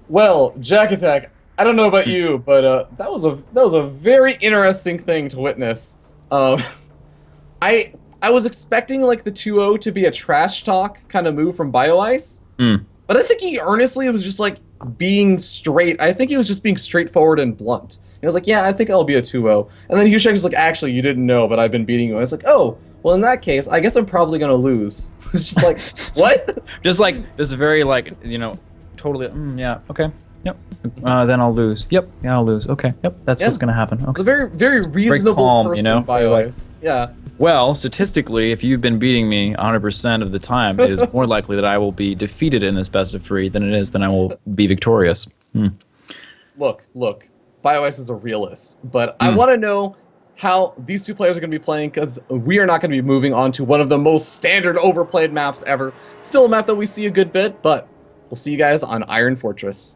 Well, Jack Attack, I don't know about you, but that was a very interesting thing to witness. I was expecting like the 2-0 to be a trash talk kind of move from BioIce, but I think he earnestly was just like being straight. I think he was just being straightforward and blunt. He was like, "Yeah, I think I'll be a 2-0," and then Hugh Shang was like, "Actually, you didn't know, but I've been beating you." I was like, "Oh, well, in that case, I guess I'm probably gonna lose." It's just like, what? Just like this very totally. Yeah. Okay. Yep. Then I'll lose. Yep. Yeah, I'll lose. Okay. Yep. That's what's gonna happen. Okay. It's a very, very reasonable calm, person, BioIce. Yeah. Well, statistically, if you've been beating me 100% of the time, it is more likely that I will be defeated in this best of 3 than it is that I will be victorious. Look. BioIce is a realist, but I want to know how these two players are going to be playing, because we are not going to be moving on to one of the most standard overplayed maps ever. It's still a map that we see a good bit, but we'll see you guys on Iron Fortress.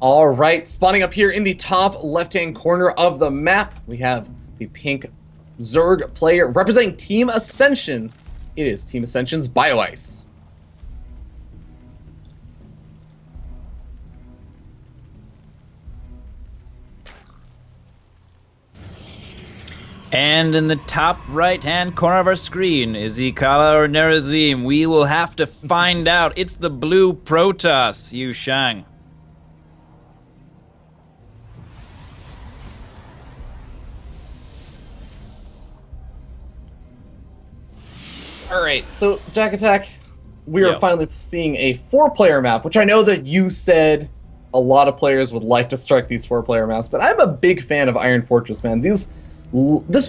All right, spawning up here in the top left-hand corner of the map, we have the pink Zerg player representing Team Ascension. It is Team Ascension's BioIce. And in the top right-hand corner of our screen, is he Kala or Nerazim? We will have to find out. It's the blue Protoss, Yu Shang. All right, so Jack Attack, we are Yo. finally seeing a 4-player map, which I know that you said a lot of players would like to strike these 4-player maps, but I'm a big fan of Iron Fortress, man. This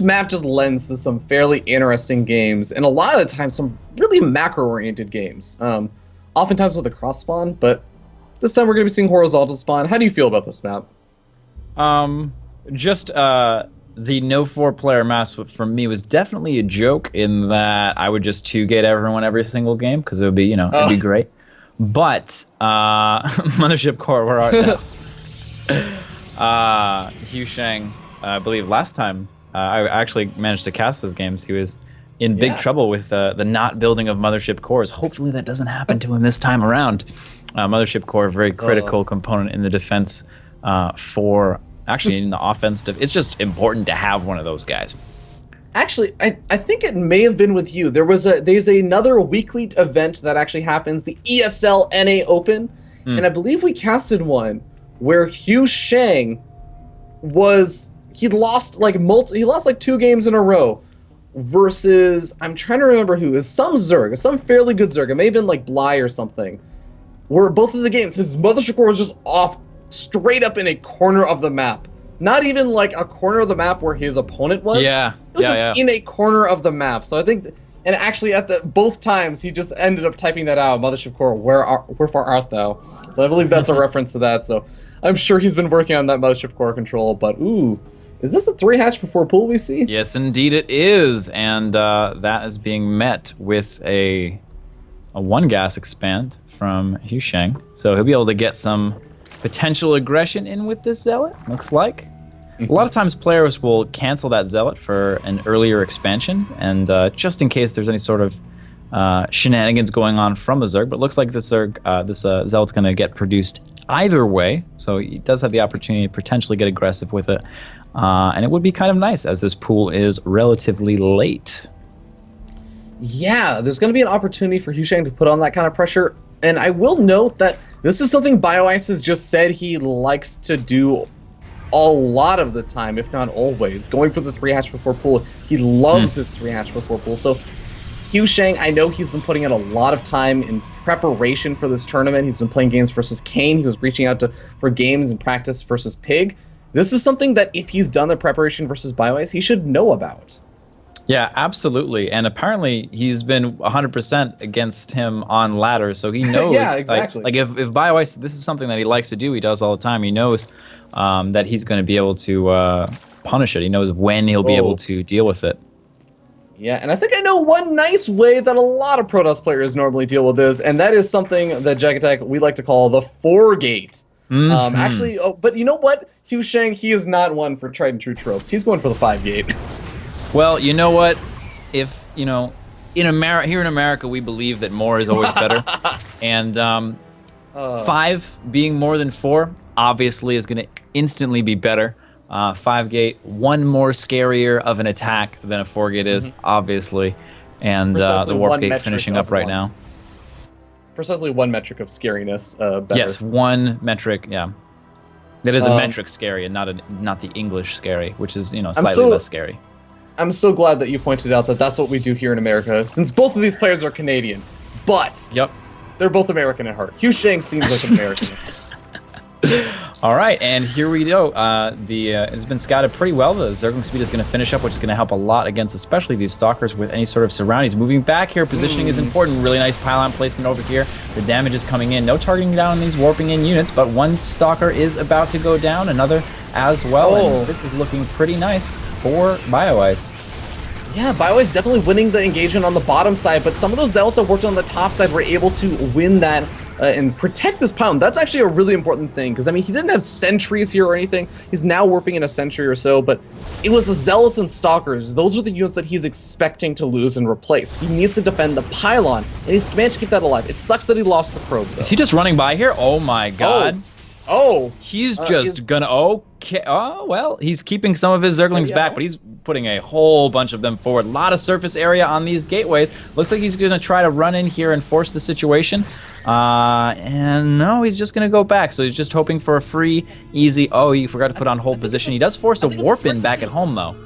map just lends to some fairly interesting games, and a lot of the time some really macro-oriented games. Oftentimes with a cross spawn, but this time we're going to be seeing horizontal spawn. How do you feel about this map? The no 4-player maps for me was definitely a joke in that I would just 2-gate everyone every single game because it would be, it'd be great. But Mothership Core, where are they? Yu Shang, I believe last time I actually managed to cast those games. He was in big trouble with the not building of Mothership Cores. Hopefully that doesn't happen to him this time around. Mothership Core, a very critical component in the defense for. Actually, in the offense, it's just important to have one of those guys. Actually, I think it may have been with you. There's another weekly event that actually happens, the ESL NA Open, and I believe we casted one where Yu Shang he lost like 2 games in a row versus, I'm trying to remember who, is some Zerg, some fairly good Zerg. It may have been like Bly or something. Where both of the games, his Mothership Core was just off straight up in a corner of the map. Not even like a corner of the map where his opponent was. Yeah. It was just in a corner of the map. So I think, and actually at both times he just ended up typing that out, Mothership Core, where far art thou? So I believe that's a reference to that. So I'm sure he's been working on that Mothership Core control, but ooh. Is this a 3-hatch before pool we see? Yes, indeed it is. And that is being met with a 1-gas expand from Yu Shang. So he'll be able to get some potential aggression in with this Zealot, looks like. A lot of times players will cancel that Zealot for an earlier expansion, and just in case there's any sort of shenanigans going on from the Zerg, but it looks like this Zealot's going to get produced either way, so he does have the opportunity to potentially get aggressive with it. And it would be kind of nice, as this pool is relatively late. Yeah, there's going to be an opportunity for Yu Shang to put on that kind of pressure, and I will note that this is something BioIce has just said he likes to do a lot of the time, if not always. Going for the 3-hatch before pool. He loves his 3-hatch before pool. So Yu Shang, I know he's been putting in a lot of time in preparation for this tournament. He's been playing games versus Kane. He was reaching out for games and practice versus Pig. This is something that if he's done the preparation versus BioIce, he should know about. Yeah, absolutely. And apparently he's been 100% against him on ladder, so he knows. Yeah, exactly. Like if BioIce, this is something that he likes to do, he does all the time, he knows that he's going to be able to punish it. He knows when he'll be able to deal with it. Yeah, and I think I know one nice way that a lot of Protoss players normally deal with this, and that is something that Jack Attack we like to call the 4-gate. Actually, but you know what? Yu Shang, he is not one for tried and true tropes. He's going for the 5-gate. Well, you know what? If, here in America, we believe that more is always better. And 5 being more than 4, obviously, is going to instantly be better. 5-gate, one more scarier of an attack than a 4-gate is, obviously. And the Warp Gate finishing up right now. Precisely one metric of scariness better. Yes, one metric, yeah. That is a metric scary and not the English scary, which is, slightly less scary. I'm so glad that you pointed out that that's what we do here in America, since both of these players are Canadian. But they're both American at heart. Yu Shang seems like an American. All right, and here we go. It's been scouted pretty well. The Zergling speed is going to finish up, which is going to help a lot against especially these Stalkers with any sort of surroundings. Moving back here, positioning is important. Really nice pylon placement over here. The damage is coming in. No targeting down on these warping in units, but one Stalker is about to go down. Another as well, and this is looking pretty nice for BioIce. Yeah, BioIce definitely winning the engagement on the bottom side, but some of those Zealots that worked on the top side were able to win that and protect this pylon. That's actually a really important thing, because I mean, he didn't have sentries here or anything. He's now warping in a sentry or so, but it was the Zealots and Stalkers. Those are the units that he's expecting to lose and replace. He needs to defend the pylon, and he's managed to keep that alive. It sucks that he lost the probe, though. Is he just running by here? Oh my god. Oh, He's just gonna, okay, oh, well, he's keeping some of his Zerglings back, but he's putting a whole bunch of them forward. A lot of surface area on these gateways. Looks like he's gonna try to run in here and force the situation. And no, he's just gonna go back. So he's just hoping for a free, easy, oh, he forgot to put on hold position. He does force a warp in back at home, though.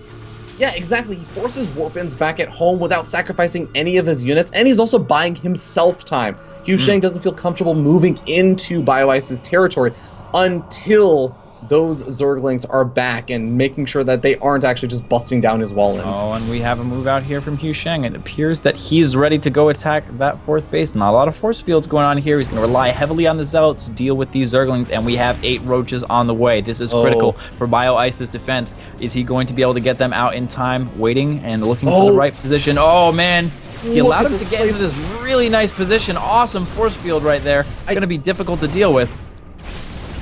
yeah, exactly. He forces warp-ins back at home without sacrificing any of his units, and he's also buying himself time. Hu Sheng doesn't feel comfortable moving into BioIce's territory until those Zerglings are back and making sure that they aren't actually just busting down his wall in. Oh, and we have a move out here from Hu Sheng. It appears that he's ready to go attack that fourth base. Not a lot of force fields going on here. He's going to rely heavily on the Zealots to deal with these Zerglings, and we have 8 roaches on the way. This is critical for BioIce's defense. Is he going to be able to get them out in time, waiting and looking for the right position? Oh, man. He allowed him to get into this really nice position. Awesome force field right there. Going to be difficult to deal with.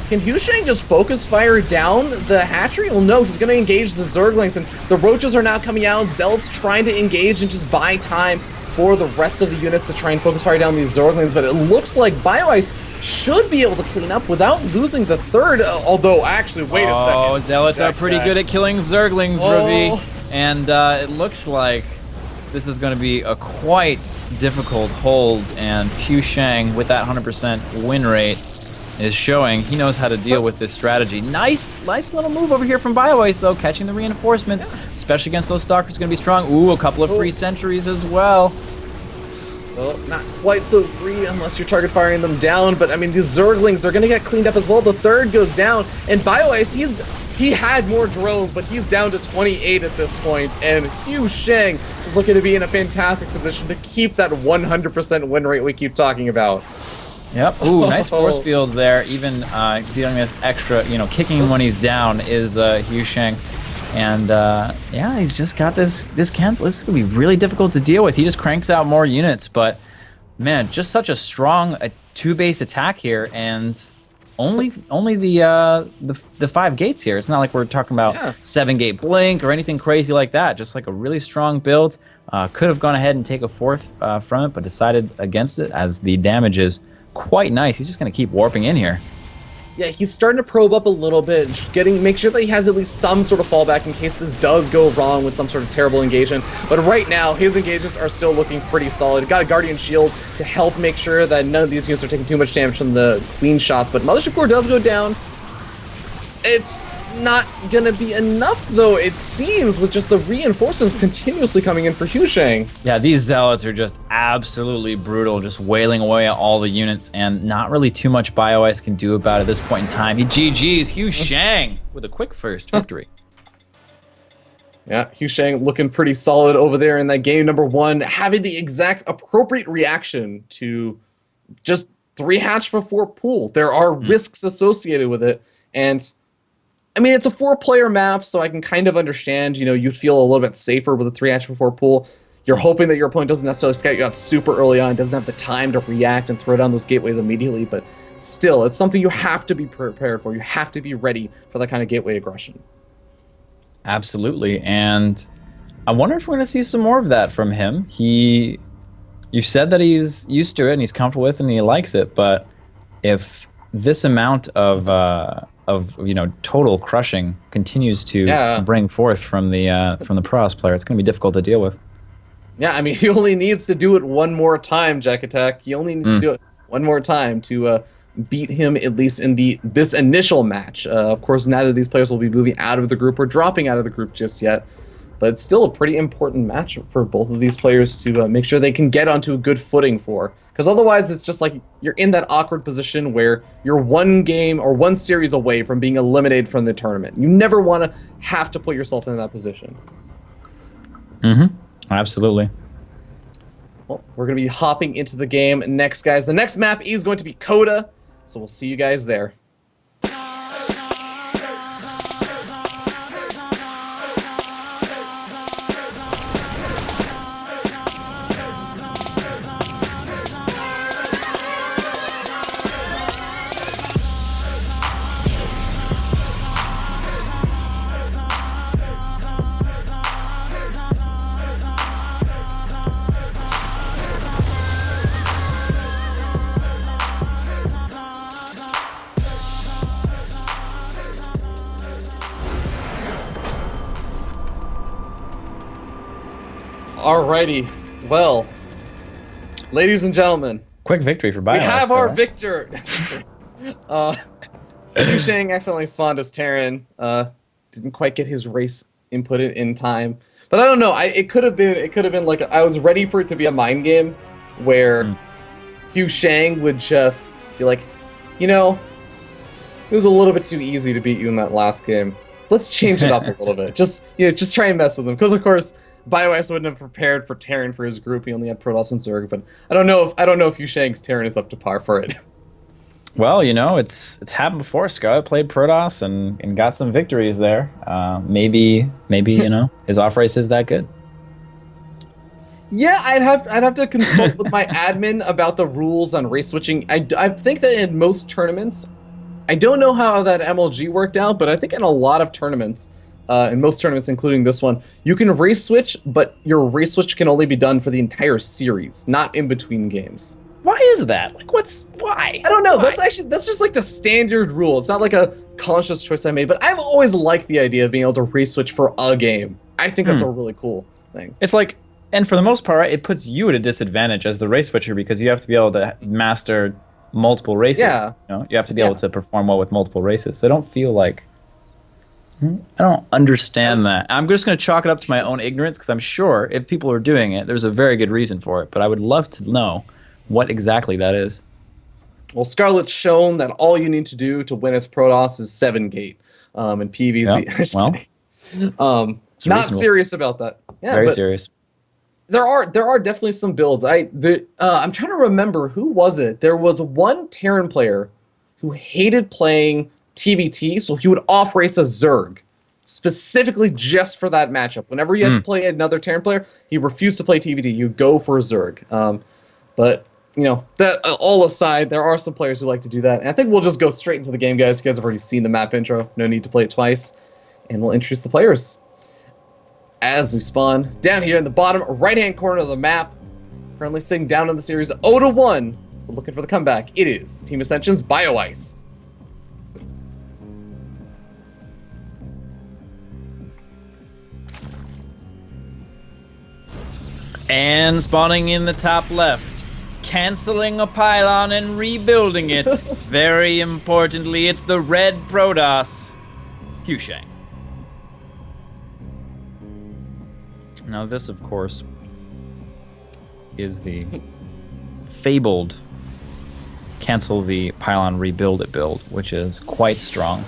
Can Hu Sheng just focus fire down the hatchery? Well, no, he's going to engage the Zerglings, and the roaches are now coming out. Zealots trying to engage and just buy time for the rest of the units to try and focus fire down these Zerglings, but it looks like BioIce should be able to clean up without losing the third, although, actually, wait a second. Oh, Zealots are pretty good at killing Zerglings, Ravi. And it looks like this is going to be a quite difficult hold, and Hu Sheng, with that 100% win rate, is showing he knows how to deal with this strategy. Nice little move over here from BioIce, though, catching the reinforcements, especially against those Stalkers, going to be strong. Ooh, a couple of free sentries as well. Well, not quite so free unless you're target firing them down, but I mean, these Zerglings, they're going to get cleaned up as well. The third goes down, and BioIce, he had more drove, but he's down to 28 at this point, and Hu Sheng is looking to be in a fantastic position to keep that 100% win rate we keep talking about. Yep. Ooh, nice force fields there. Even dealing this extra, kicking him when he's down is Hu Sheng. And yeah, he's just got this cancel. This is gonna be really difficult to deal with. He just cranks out more units, but man, just such a strong 2-base attack here, and only the 5 gates here. It's not like we're talking about 7-gate blink or anything crazy like that. Just like a really strong build. Could have gone ahead and take a 4th from it, but decided against it as the damage is quite nice. He's just going to keep warping in here. Yeah, he's starting to probe up a little bit, make sure that he has at least some sort of fallback in case this does go wrong with some sort of terrible engagement. But right now, his engagements are still looking pretty solid. Got a Guardian Shield to help make sure that none of these units are taking too much damage from the clean shots, but Mothership Core does go down. It's not gonna be enough, though, it seems, with just the reinforcements continuously coming in for Hu Sheng. Yeah, these Zealots are just absolutely brutal, just wailing away at all the units, and not really too much BioIce can do about it at this point in time. He GG's Hu Sheng with a quick first victory. Yeah, Hu Sheng looking pretty solid over there in that game number 1, having the exact appropriate reaction to just 3 hatch before pool. There are risks associated with it, and I mean, it's a 4-player map, so I can kind of understand, you'd feel a little bit safer with a 3 hatch before pool. You're hoping that your opponent doesn't necessarily scout you out super early on, doesn't have the time to react and throw down those gateways immediately, but still, it's something you have to be prepared for. You have to be ready for that kind of gateway aggression. Absolutely, and I wonder if we're going to see some more of that from him. You said that he's used to it and he's comfortable with it and he likes it, but if this amount of total crushing continues to bring forth from the Protoss player, it's going to be difficult to deal with. Yeah, I mean, he only needs to do it one more time, Jack Attack. He only needs to do it one more time to beat him, at least in this initial match. Of course, neither of these players will be moving out of the group or dropping out of the group just yet, but it's still a pretty important match for both of these players to make sure they can get onto a good footing for. Because otherwise, it's just like you're in that awkward position where you're 1 game or 1 series away from being eliminated from the tournament. You never want to have to put yourself in that position. Absolutely. Well, we're going to be hopping into the game next, guys. The next map is going to be Coda, so we'll see you guys there. Alrighty. Well, ladies and gentlemen, Quick victory for BioWare. we have our victor. Yu Shang accidentally spawned as Terran. Didn't quite get his race input in time. But I don't know. It could have been like I was ready for it to be a mind game where Yu Shang would just be like, you know, it was a little bit too easy to beat you in that last game. Let's change it up a little bit. Just try and mess with him. Because of course, BioWare wouldn't have prepared for Terran for his group. He only had Protoss and Zerg. But I don't know if Yu Shang's Terran is up to par for it. Well, you know, it's happened before. Scarlet played Protoss and got some victories there. Maybe you know, his off race is that good. Yeah, I'd have to consult with my admin about the rules on race switching. I think that in most tournaments, I don't know how that MLG worked out, but I think in a lot of tournaments, in most tournaments, including this one, you can race switch, but your race switch can only be done for the entire series, not in between games. Why is that? Like, why? I don't know. Why? That's just like the standard rule. It's not like a conscious choice I made, but I've always liked the idea of being able to race switch for a game. I think that's a really cool thing. It's like, and for the most part, right, it puts you at a disadvantage as the race switcher because you have to be able to master multiple races. Yeah. You know? You have to be able to perform well with multiple races. So I don't feel like, I don't understand that. I'm just going to chalk it up to my own ignorance because I'm sure if people are doing it, there's a very good reason for it. But I would love to know what exactly that is. Well, Scarlet's shown that all you need to do to win as Protoss is 7 gate in PvZ. Yeah, well, not reasonable. serious about that. Yeah, Very but serious. there are definitely some builds. I'm trying to remember who was it. There was one Terran player who hated playing TVT, so he would off race a Zerg specifically just for that matchup. Whenever you had to play another Terran player, he refused to play TVT. You go for a Zerg. But you know, that all aside, there are some players who like to do that. And I think we'll just go straight into the game, guys. You guys have already seen the map intro. No need to play it twice. And we'll introduce the players as we spawn down here in the bottom right-hand corner of the map. Currently sitting down in the series 0-1. We're looking for the comeback. It is Team Ascension's BioIce. And spawning in the top left. Canceling a pylon and rebuilding it. Very importantly, it's the red Protoss, Yu Shang. Now this, of course, is the fabled cancel the pylon, rebuild it build, which is quite strong.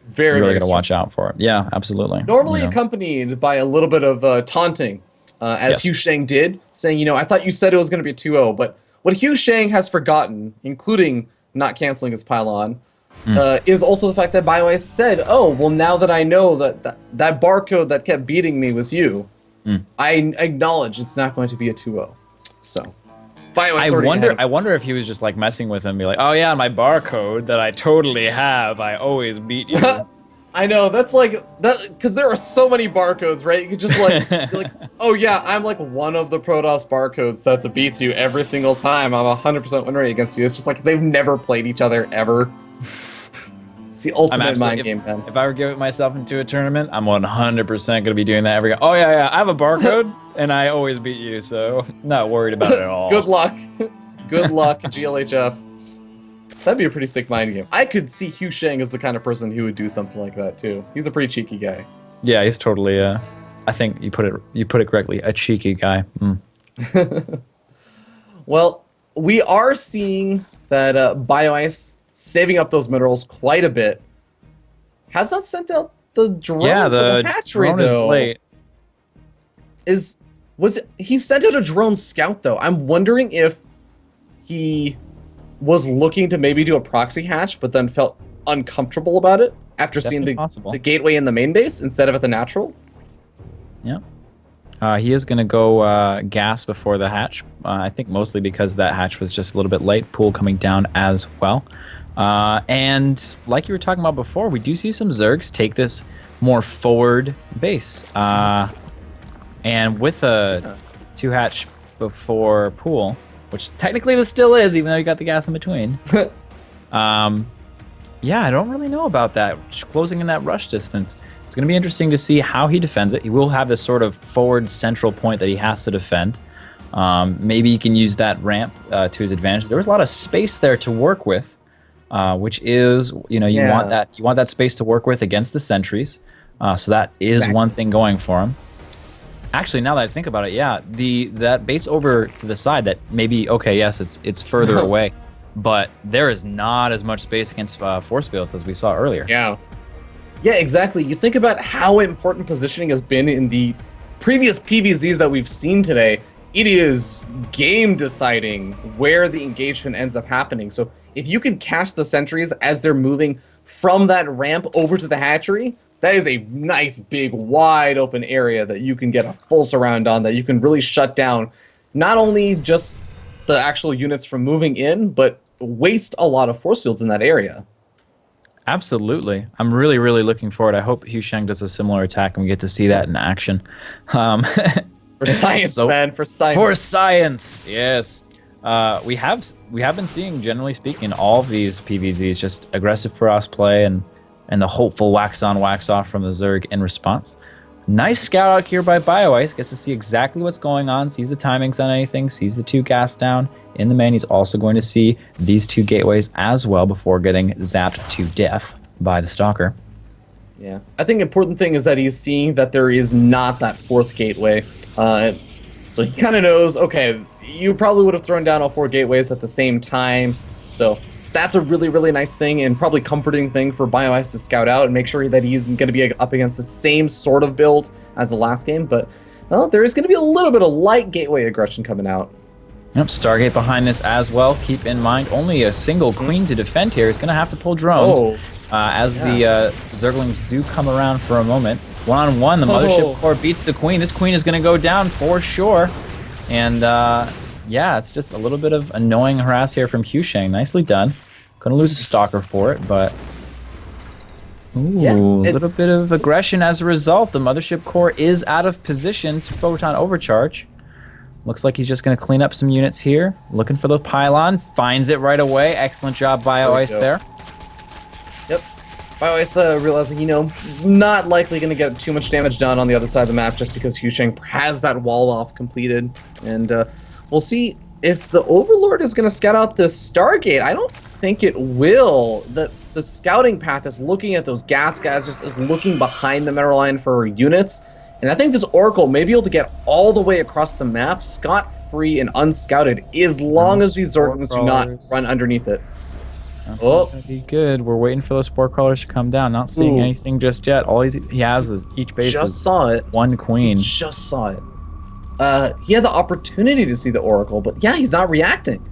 Very, really very got to watch out for it. Yeah, absolutely. Normally You know. accompanied by a little bit of taunting, as Yes. Yu Shang did, saying, you know, I thought you said it was going to be a 2-0, but what Yu Shang has forgotten, including not canceling his pylon, is also the fact that BioIce said, oh, well, now that I know that barcode that kept beating me was you, I acknowledge it's not going to be a 2-0. So, BioIce I wonder if he was just like messing with him, be like, oh yeah, my barcode that I totally have, I always beat you. I know, that's like, that because there are so many barcodes, right? You could just like, be like, oh yeah, I'm like one of the Protoss barcodes that beats you every single time. I'm 100% win rate against you. It's just like they've never played each other ever. It's the ultimate mind game, man. If I were giving myself into a tournament, I'm 100% going to be doing that every. Oh yeah, I have a barcode and I always beat you, so not worried about it at all. Good luck. Good luck, GLHF. That'd be a pretty sick mind game. I could see Yu Shang as the kind of person who would do something like that too. He's a pretty cheeky guy. Yeah, he's totally. I think you put it correctly. A cheeky guy. Well, we are seeing that BioIce saving up those minerals quite a bit. Has not sent out the drone for the hatchery drone though. Is late. He sent out a drone scout though? I'm wondering if he was looking to maybe do a proxy hatch, but then felt uncomfortable about it after seeing the gateway in the main base instead of at the natural. Yeah. He is going to go gas before the hatch. I think mostly because that hatch was just a little bit late. Pool coming down as well. And like you were talking about before, we do see some Zergs take this more forward base. And with a 2-hatch before pool, which technically this still is, even though you got the gas in between. Yeah, I don't really know about that. Just closing in that rush distance. It's going to be interesting to see how he defends it. He will have this sort of forward central point that he has to defend. Maybe he can use that ramp to his advantage. There was a lot of space there to work with, which is, you want that space to work with against the sentries. So that is one thing going for him. Actually, now that I think about it, yeah, that base over to the side that maybe, okay, yes, it's further away, but there is not as much space against force fields as we saw earlier. Yeah. Yeah, exactly. You think about how important positioning has been in the previous PvZs that we've seen today. It is game deciding where the engagement ends up happening. So if you can catch the sentries as they're moving from that ramp over to the hatchery, that is a nice, big, wide open area that you can get a full surround on, that you can really shut down not only just the actual units from moving in, but waste a lot of force fields in that area. Absolutely. I'm really, really looking forward. I hope Hu Sheng does a similar attack and we get to see that in action. For science, man. For science. For science, yes. We have been seeing, generally speaking, all of these PvZs, just aggressive cross play and the hopeful wax on, wax off from the Zerg in response. Nice scout out here by BioIce. Gets to see exactly what's going on, sees the timings on anything, sees the 2 gas down. In the main, he's also going to see these 2 gateways as well before getting zapped to death by the Stalker. Yeah, I think the important thing is that he's seeing that there is not that 4th gateway. So he kind of knows, okay, you probably would have thrown down all 4 gateways at the same time. So that's a really, really nice thing and probably comforting thing for BioIce to scout out and make sure that he's going to be up against the same sort of build as the last game. But, well, there is going to be a little bit of light gateway aggression coming out. Yep, Stargate behind this as well. Keep in mind, only a single queen to defend here. He's going to have to pull drones the Zerglings do come around for a moment. One-on-one, the Mothership Core beats the queen. This queen is going to go down for sure. And, yeah, it's just a little bit of annoying harass here from Hu Sheng. Nicely done. Going to lose a Stalker for it, but... Ooh, a little bit of aggression as a result. The Mothership Core is out of position to Photon Overcharge. Looks like he's just going to clean up some units here. Looking for the pylon. Finds it right away. Excellent job, BioIce there. Yep. BioIce realizing, not likely going to get too much damage done on the other side of the map just because Hu Sheng has that wall off completed. And we'll see if the Overlord is going to scout out this Stargate. I don't think it will. The scouting path is looking at those gas guys, just is looking behind the mineral line for units. And I think this Oracle may be able to get all the way across the map, scot-free and unscouted, as long as these Zerglings do not run underneath it. That's not gonna be good. We're waiting for those Spore Crawlers to come down. Not seeing anything just yet. All he has is each base just saw it. 1 queen. He just saw it. He had the opportunity to see the Oracle, but yeah, he's not reacting.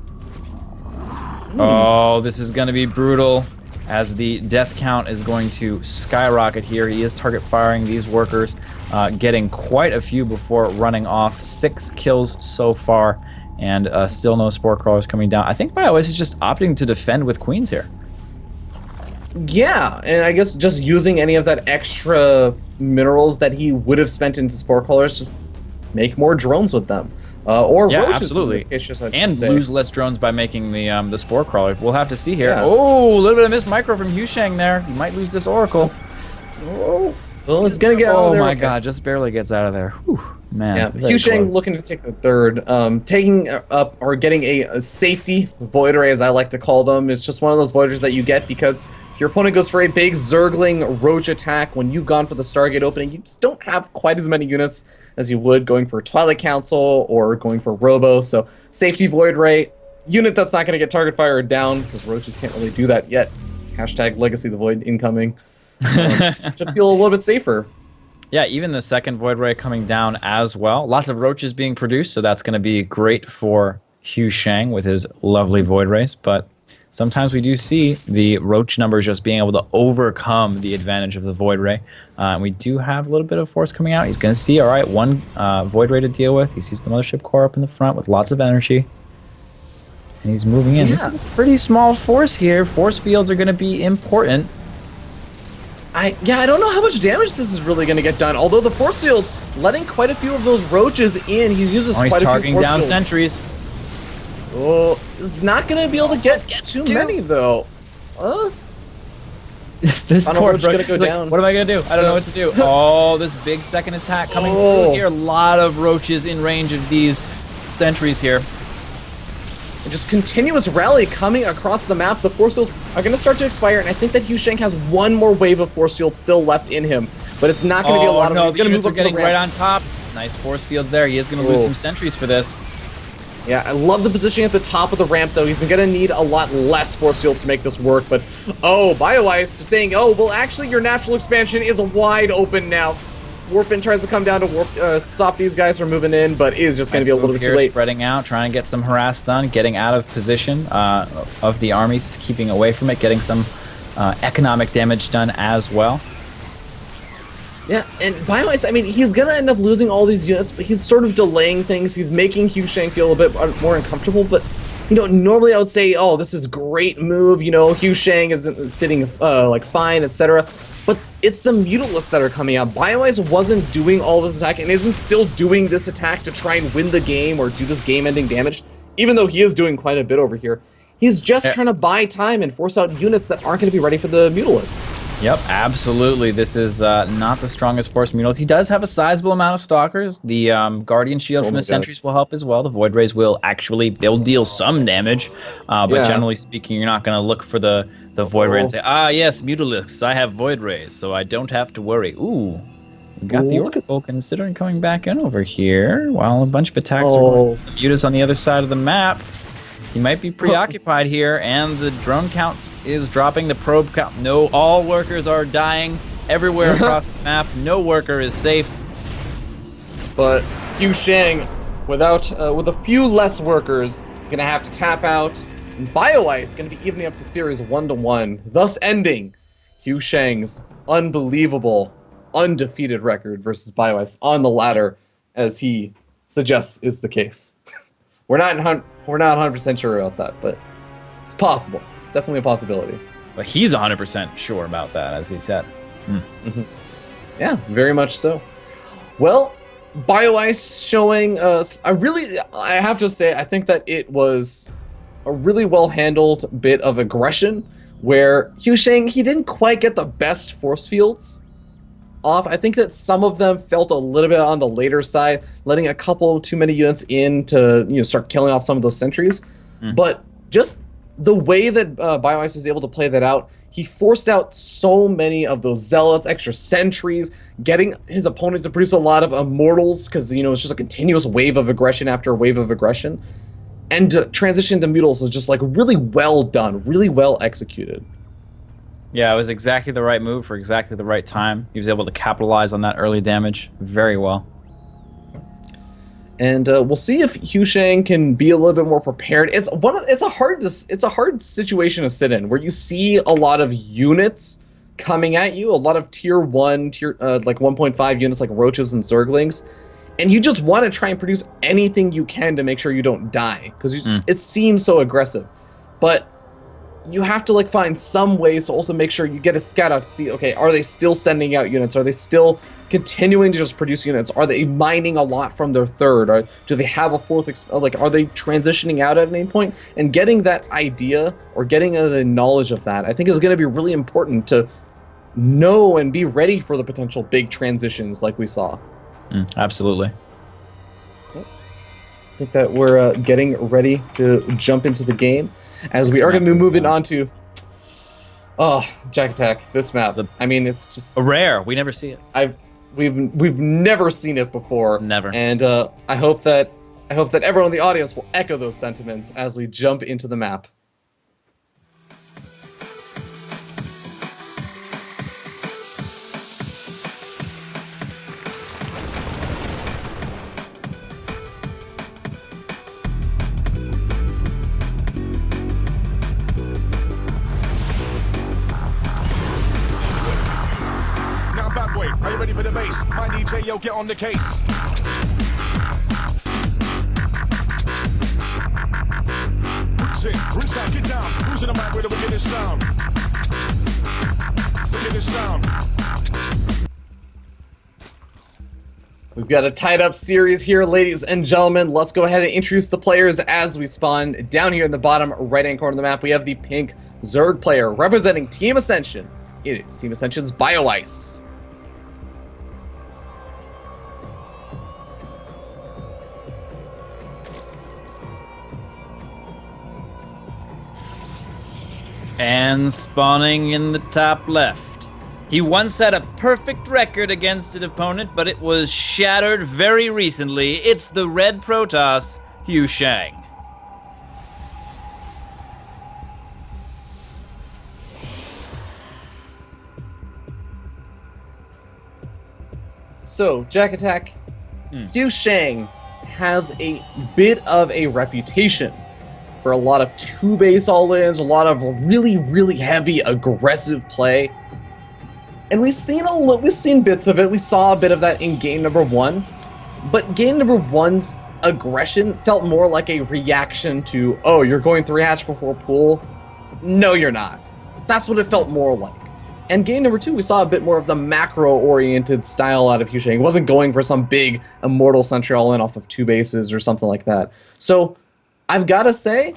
Oh, this is going to be brutal, as the death count is going to skyrocket here. He is target firing these workers, getting quite a few before running off. 6 kills so far, and still no Spore Crawlers coming down. I think BioIce is just opting to defend with queens here. Yeah, and I guess just using any of that extra minerals that he would have spent into Spore Crawlers, just make more drones with them. Or roaches absolutely. In this case, and lose less drones by making the Spore Crawler. We'll have to see here. Yeah. Oh, a little bit of missed micro from Hu Sheng there. He might lose this Oracle. Oh, well, it's going to get out of there. Oh my god, just barely gets out of there. Whew, man. Yeah, Hu Sheng looking to take the 3rd. Taking up or getting a safety Void Ray, as I like to call them. It's just one of those Voiders that you get because your opponent goes for a big Zergling Roach attack. When you've gone for the Stargate opening, you just don't have quite as many units as you would going for Twilight Council or going for Robo. So safety Void Ray, unit that's not going to get target fired down because Roaches can't really do that yet. Hashtag Legacy the Void incoming. Should feel a little bit safer. Yeah, even the 2nd Void Ray coming down as well. Lots of Roaches being produced, so that's going to be great for Hu Sheng with his lovely Void Rays. But sometimes we do see the Roach numbers just being able to overcome the advantage of the Void Ray. We do have a little bit of force coming out. He's going to see, all right, 1 Void Ray to deal with. He sees the Mothership Core up in the front with lots of energy. And he's moving in. This is a pretty small force here. Force fields are going to be important. I don't know how much damage this is really going to get done. Although the force fields, letting quite a few of those Roaches in, he uses quite a few force fields. He's targeting down sentries. Oh, he's not going to be able to get too many, though. This Final poor Roach Brook. gonna go He's like, down. what am I gonna do? I don't know what to do. Oh, this big second attack coming through here. A lot of roaches in range of these sentries here. And just continuous rally coming across the map. The force fields are going to start to expire, and I think that Hu Sheng has one more wave of force field still left in him, but it's not going to be a lot of no, them. He's going to units move are up to the getting right ramp. on top. Nice force fields there. He is going to lose some sentries for this. Yeah, I love the positioning at the top of the ramp, though. He's going to need a lot less force fields to make this work, but BioIce saying, oh, well, actually, your natural expansion is wide open now. Warpin tries to come down to stop these guys from moving in, but is just going to be a little bit too late. Spreading out, trying to get some harass done, getting out of position of the armies, keeping away from it, getting some economic damage done as well. Yeah, and BioIce, I mean, he's going to end up losing all these units, but he's sort of delaying things. He's making Hu Sheng feel a bit more uncomfortable, but, you know, normally I would say, oh, this is a great move, you know, Hu Sheng is sitting, like, fine, etc., but it's the Mutalisks that are coming out. BioIce wasn't doing all this attack and isn't still doing this attack to try and win the game or do this game-ending damage, even though he is doing quite a bit over here. He's just trying to buy time and force out units that aren't going to be ready for the Mutalisks. Yep, absolutely. This is not the strongest force Mutalisks. He does have a sizable amount of Stalkers. The Guardian Shield from the Sentries will help as well. The Void Rays will they'll deal some damage, but generally speaking, you're not going to look for the Void Ray and say, ah, yes, Mutalisks, I have Void Rays, so I don't have to worry. Ooh, we got the Oracle considering coming back in over here while a bunch of attacks are going. The Mutas on the other side of the map. He might be preoccupied here, and the drone count is dropping, the probe count. No, all workers are dying everywhere across the map. No worker is safe. But Hu Sheng, with a few less workers, is going to have to tap out. And BioIce is going to be evening up the series 1-1, thus ending Hu Sheng's unbelievable, undefeated record versus BioIce on the ladder, as he suggests is the case. We're not 100% sure about that, but it's possible. It's definitely a possibility. But he's 100% sure about that, as he said. Yeah, very much so. Well, BioIce showing us I have to say, I think that it was a really well-handled bit of aggression, where Hu Sheng, he didn't quite get the best force fields off. I think that some of them felt a little bit on the later side, letting a couple too many units in to start killing off some of those sentries. But just the way that BioIce was able to play that out, he forced out so many of those zealots, extra sentries, getting his opponents to produce a lot of immortals, because it's just a continuous wave of aggression after wave of aggression. And transition to Mutalisks is just like really well done, really well executed. Yeah, it was exactly the right move for exactly the right time. He was able to capitalize on that early damage very well. And we'll see if Hu Sheng can be a little bit more prepared. It's a hard situation to sit in, where you see a lot of units coming at you, a lot of tier 1, like 1.5 units like roaches and zerglings, and you just want to try and produce anything you can to make sure you don't die, because it seems so aggressive. But you have to find some ways to also make sure you get a scout out to see, okay, are they still sending out units? Are they still continuing to just produce units? Are they mining a lot from their third? Or do they have a fourth? Are they transitioning out at any point? And getting that idea, or getting the knowledge of that, I think is going to be really important to know and be ready for the potential big transitions like we saw. Absolutely. I think that we're getting ready to jump into the game, as we are going to be moving on to Jack Attack. This map, I mean, it's just a rare. We never see it. We've never seen it before. Never. And I hope that everyone in the audience will echo those sentiments as we jump into the map. Are you ready for the bass? My DJ, yo, get on the case. Rinse out, get down. Who's in the mic with the wickedest sound? Wickedest sound. We've got a tied up series here, ladies and gentlemen. Let's go ahead and introduce the players as we spawn. Down here in the bottom right-hand corner of the map, we have the pink Zerg player representing Team Ascension It is Team Ascension's Bio Ice. And spawning in the top left. He once had a perfect record against an opponent, but it was shattered very recently. It's the Red Protoss, Yu Shang. So, Jack Attack, Yu Shang has a bit of a reputation for a lot of two-base all-ins, a lot of really, really heavy, aggressive play. And we've seen bits of it. We saw a bit of that in game number 1. But game number 1's aggression felt more like a reaction to, oh, you're going 3 hatch before pool? No, you're not. That's what it felt more like. And game number 2, we saw a bit more of the macro-oriented style out of Yu Shang. He wasn't going for some big Immortal Sentry all-in off of 2 bases or something like that. So, I've got to say,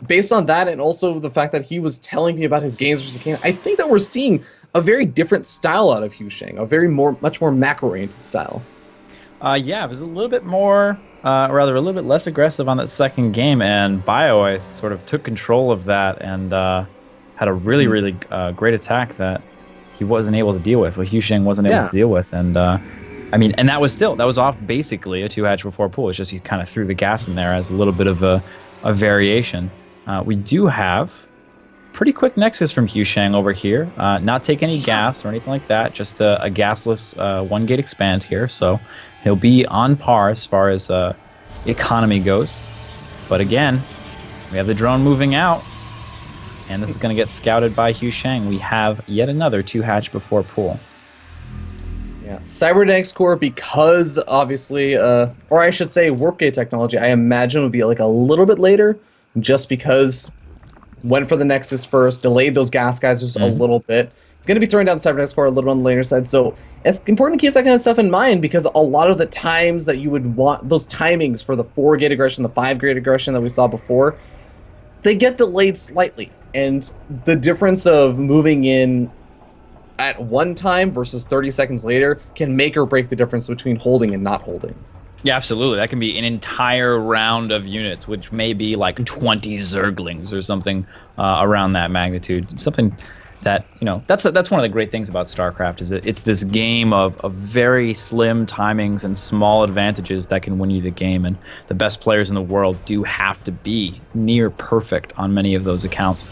based on that and also the fact that he was telling me about his games versus game, I think that we're seeing a very different style out of Yu Shang, a much more macro-oriented style. Yeah, it was a little bit more, a little bit less aggressive on that second game, and BioIce sort of took control of that and had a really, really great attack that he wasn't able to deal with, what Yu Shang wasn't able to deal with. And I mean, and that was off basically a 2-hatch before pool. It's just he kind of threw the gas in there as a little bit of a variation. We do have pretty quick nexus from Yu Shang over here. Not take any gas or anything like that, just a gasless 1-gate expand here. So he'll be on par as far as economy goes. But again, we have the drone moving out. And this is going to get scouted by Yu Shang. We have yet another 2-hatch before pool. Yeah, Cybernetics Core, because obviously, or I should say Warp Gate technology, I imagine would be like a little bit later, just because went for the Nexus first, delayed those gas guys just a little bit. It's going to be throwing down Cybernetics Core a little on the later side, so it's important to keep that kind of stuff in mind, because a lot of the times that you would want, those timings for the 4-gate aggression, the 5-gate aggression that we saw before, they get delayed slightly. And the difference of moving in at one time versus 30 seconds later can make or break the difference between holding and not holding. Yeah, absolutely. That can be an entire round of units, which may be like 20 Zerglings or something around that magnitude. Something that, you know, that's one of the great things about StarCraft, is it's this game of very slim timings and small advantages that can win you the game. And the best players in the world do have to be near perfect on many of those accounts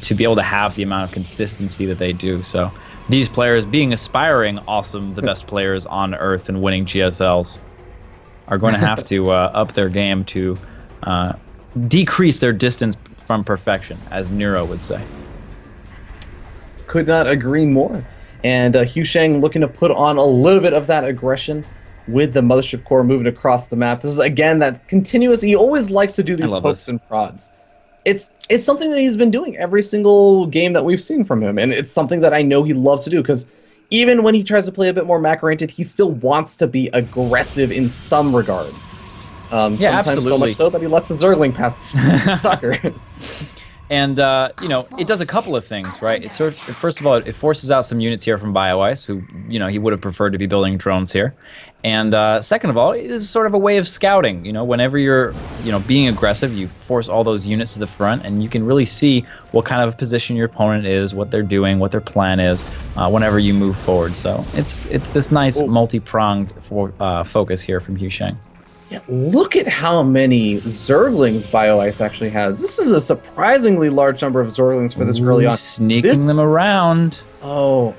to be able to have the amount of consistency that they do. So these players, being aspiring awesome, the best players on Earth and winning GSLs, are going to have to up their game to decrease their distance from perfection, as Nero would say. Could not agree more. And Yu Shang looking to put on a little bit of that aggression with the Mothership Core moving across the map. This is, again, that continuous, he always likes to do these pokes and prods. It's something that he's been doing every single game that we've seen from him, and it's something that I know he loves to do, because even when he tries to play a bit more macro-oriented, he still wants to be aggressive in some regard. Sometimes absolutely. So much so that he lets the Zergling pass sucker. And, you know, it does a couple of things, right? It sort of, first of all, it forces out some units here from BioIce, who, you know, he would have preferred to be building drones here. And second of all, it is sort of a way of scouting. You know, whenever you're, you know, being aggressive, you force all those units to the front, and you can really see what kind of position your opponent is, what they're doing, what their plan is, whenever you move forward. So it's this nice multi-pronged focus here from Yu Shang. Yeah, look at how many Zerglings BioIce actually has. This is a surprisingly large number of Zerglings for this early on. Sneaking them around. Oh,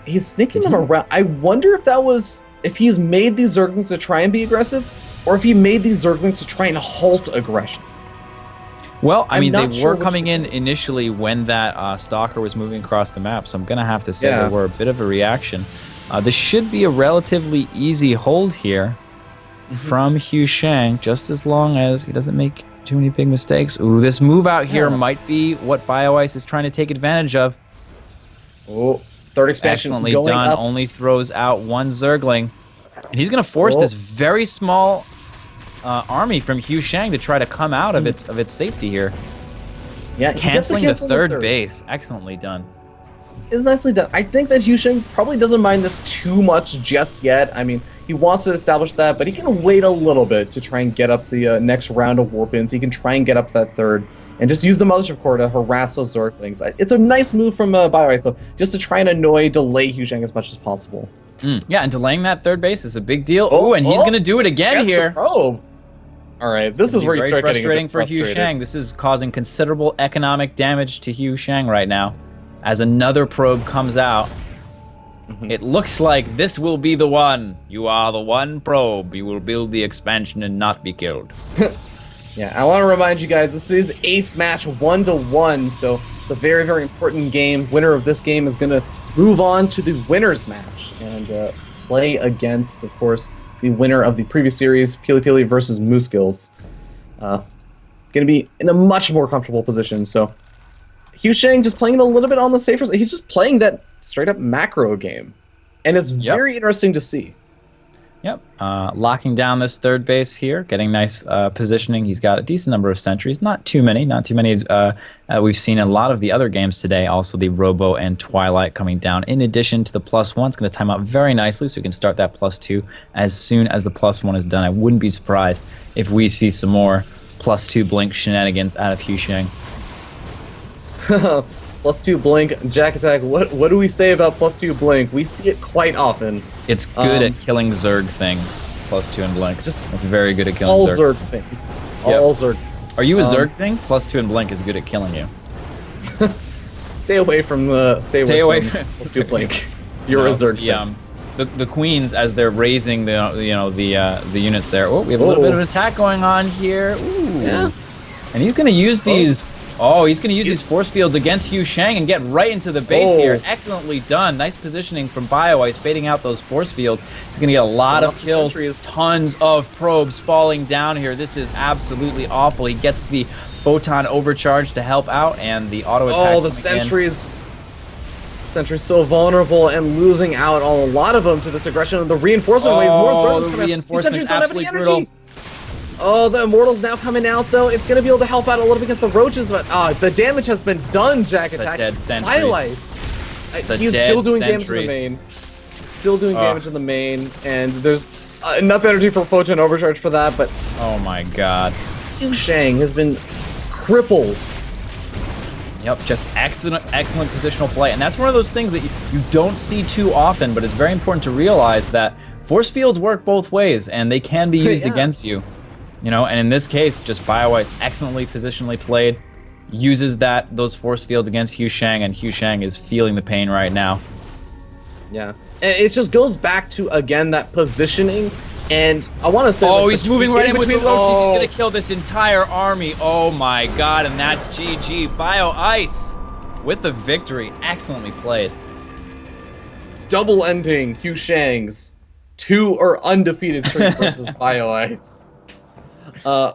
he's sneaking them around. I wonder if that was, if he's made these Zerglings to try and be aggressive, or if he made these Zerglings to try and halt aggression. Well, I mean, they were coming in initially when that Stalker was moving across the map, so I'm going to have to say they were a bit of a reaction. This should be a relatively easy hold here from Yu Shang, just as long as he doesn't make too many big mistakes. Ooh, this move out here might be what BioIce is trying to take advantage of. Oh, third expansion Excellently going done. up. Only throws out one Zergling. And he's going to force this very small army from Yu Shang to try to come out of its safety here. Yeah, Canceling the third base. Excellently done. is nicely done. I think that Yusheng probably doesn't mind this too much just yet. I mean, he wants to establish that, but he can wait a little bit to try and get up the next round of Warpins. He can try and get up that third and just use the Mothership Core to harass those Zerglings. It's a nice move from BioIce, though, just to try and delay Yusheng as much as possible. Yeah, and delaying that third base is a big deal. Oh, and he's going to do it again here. Probe. All right, this is where you start getting frustrating for Hugh Shang. This is causing considerable economic damage to Hugh Shang right now. As another probe comes out, it looks like this will be the one. You are the one probe. You will build the expansion and not be killed. Yeah, I want to remind you guys, this is ace match 1-1, so it's a very, very important game. Winner of this game is going to move on to the winner's match and play against, of course, the winner of the previous series, Pili Pili versus Moose Skills. Going to be in a much more comfortable position, so Hugh Shang just playing it a little bit on the safer side. He's just playing that straight-up macro game, and it's very interesting to see. Yep, locking down this third base here, getting nice positioning. He's got a decent number of sentries, not too many as we've seen in a lot of the other games today. Also the Robo and Twilight coming down. In addition to the +1, it's going to time out very nicely, so we can start that +2 as soon as the +1 is done. I wouldn't be surprised if we see some more +2 blink shenanigans out of Hugh Shang. +2 blink, Jack Attack. What do we say about +2 blink? We see it quite often. It's good at killing Zerg things. +2 and blink. It's very good at killing all Zerg things. All Zerg. Are you a Zerg thing? +2 and blink is good at killing you. Stay away from the. Stay away from +2 blink. You're a Zerg thing. The queens, as they're raising the units there. Oh, we have a little bit of an attack going on here. Ooh. Yeah. And he's going to use these. Oh, he's going to use these force fields against Hugh Shang and get right into the base here. Excellently done. Nice positioning from BioIce, baiting out those force fields. He's going to get a lot of kills. Tons of probes falling down here. This is absolutely awful. He gets the photon overcharge to help out, and the auto attack. Oh, the sentries. Sentry's so vulnerable and losing out on a lot of them to this aggression of the reinforcement waves. More Zerglings coming out. Reinforcements absolutely brutal. Oh, the Immortal's now coming out, though. It's going to be able to help out a little bit against the Roaches, but the damage has been done, Jack Attack. The dead sentries. BioIce. He's still doing damage in the main. Still doing damage in the main, and there's enough energy for Photon Overcharge for that, but... Oh my god. Hugh Shang has been crippled. Yep, just excellent positional play. And that's one of those things that you don't see too often, but it's very important to realize that force fields work both ways, and they can be used against you. You know, and in this case, just BioIce excellently positionally played, uses those force fields against Hugh Shang, and Hugh Shang is feeling the pain right now. Yeah, and it just goes back to, again, that positioning, and I want to say... Oh, he's moving right in with the Roaches. He's going to kill this entire army. Oh my god, and that's GG. BioIce with the victory. Excellently played. Double ending Hugh Shang's undefeated streak versus BioIce.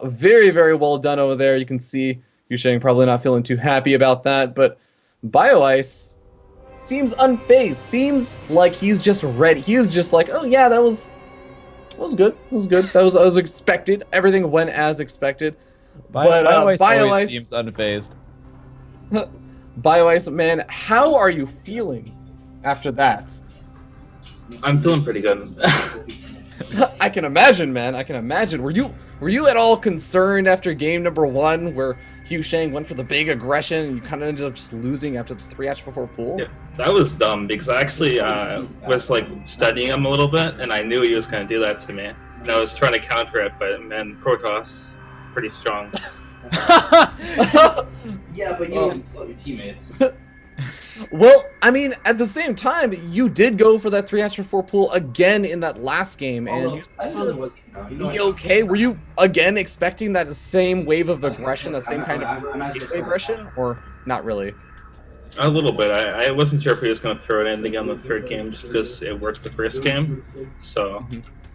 Very, very well done over there. You can see Hugh Shang probably not feeling too happy about that, but BioIce seems unfazed. Seems like he's just ready. He is just like, oh yeah, that was good. That was expected. Everything went as expected. But BioIce seems unfazed. BioIce, man, how are you feeling after that? I'm feeling pretty good. I can imagine, man. I can imagine. Were you at all concerned after game number 1 where Hugh Shang went for the big aggression and you kind of ended up just losing after the 3-hatch before pool? Yeah, that was dumb because I actually was like studying him a little bit and I knew he was going to do that to me. And I was trying to counter it, but man, Protoss, pretty strong. Yeah, but you don't slow your teammates. Well, I mean, at the same time, you did go for that 3-hatch before pool again in that last game, and you okay? Were you again expecting that same wave of aggression, that same kind of aggression, or not really? A little bit. I wasn't sure if he was going to throw it in again the third game just because it worked the first game, so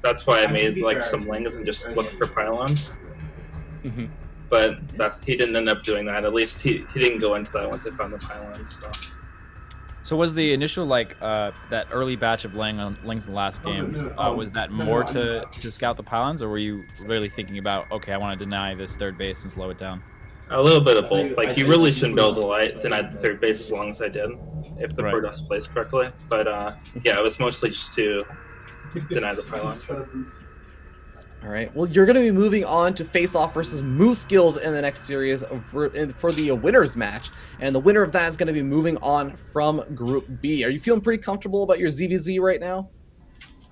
that's why I made like some lings and just looked for pylons. But he didn't end up doing that. At least he didn't go into that once I found the pylons. So was the initial that early batch of lings in the last game, was that more to scout the pylons, or were you really thinking about, okay, I want to deny this third base and slow it down? A little bit of both. Like, you really shouldn't be able to deny the third base as long as I did, if the Right. Protoss plays correctly. But yeah, it was mostly just to deny the pylon. All right. Well, you're going to be moving on to face off versus Moose Skills in the next series for the winners match, and the winner of that is going to be moving on from Group B. Are you feeling pretty comfortable about your ZVZ right now?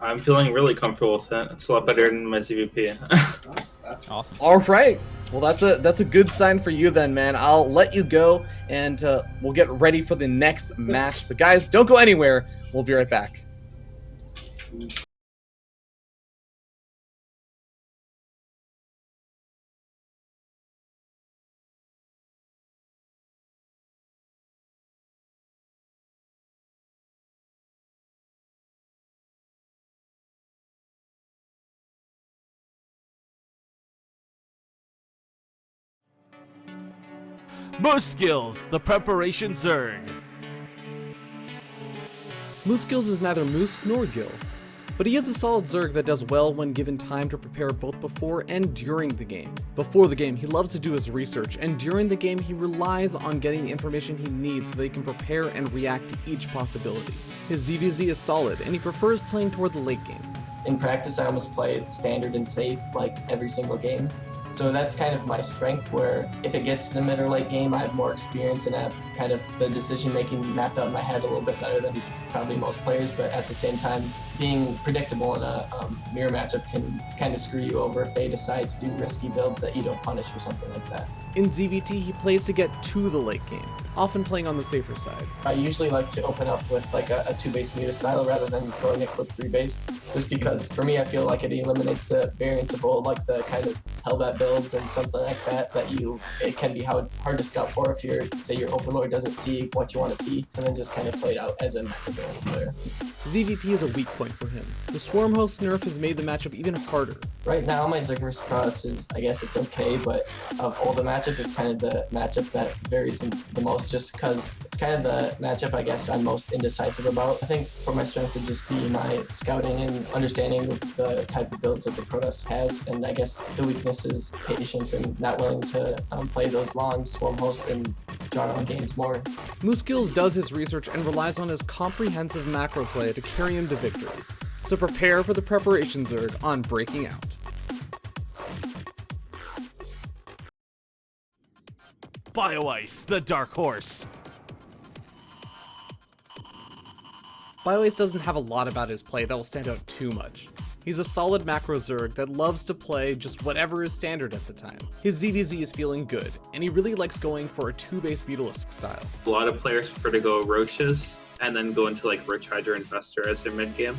I'm feeling really comfortable with it. It's a lot better than my ZVP. Awesome. All right. Well, that's a good sign for you then, man. I'll let you go, and we'll get ready for the next match. But guys, don't go anywhere. We'll be right back. Moose Skills, the preparation Zerg. Moose Skills is neither Moose nor Gil, but he is a solid Zerg that does well when given time to prepare both before and during the game. Before the game, he loves to do his research, and during the game, he relies on getting the information he needs so that he can prepare and react to each possibility. His ZVZ is solid, and he prefers playing toward the late game. In practice, I almost play standard and safe like every single game. So that's kind of my strength, where if it gets to the mid or late game, I have more experience and have kind of the decision making mapped out in my head a little bit better than probably most players, but at the same time, being predictable in a mirror matchup can kind of screw you over if they decide to do risky builds that you don't punish or something like that. In ZVT, he plays to get to the late game, often playing on the safer side. I usually like to open up with like a 2-base Muta style rather than going a quick 3-base, just because for me I feel like it eliminates the variance of all like the kind of Hellbat builds and something like that it can be hard to scout for if your Overlord doesn't see what you want to see, and then just kind of play it out as a macro player. ZVP is a weak point for him. The Swarm Host nerf has made the matchup even harder. Right now, my Zerg vs. Protoss is, I guess it's okay, but of all the matchup, it's kind of the matchup that varies the most, just because it's kind of the matchup I guess I'm most indecisive about. I think for my strength would just be my scouting and understanding of the type of builds that the Protoss has, and I guess the weakness is patience and not willing to play those long Swarm Host and drawn-out games more. Moose Skills does his research and relies on his comprehensive macro play to carry him to victory. So prepare for the preparation Zerg on Breaking Out. BioIce, the dark horse. BioIce doesn't have a lot about his play that will stand out too much. He's a solid macro Zerg that loves to play just whatever is standard at the time. His ZVZ is feeling good, and he really likes going for a 2-base Mutalisk style. A lot of players prefer to go Roaches and then go into like Roach Hydra Infestor as their mid game.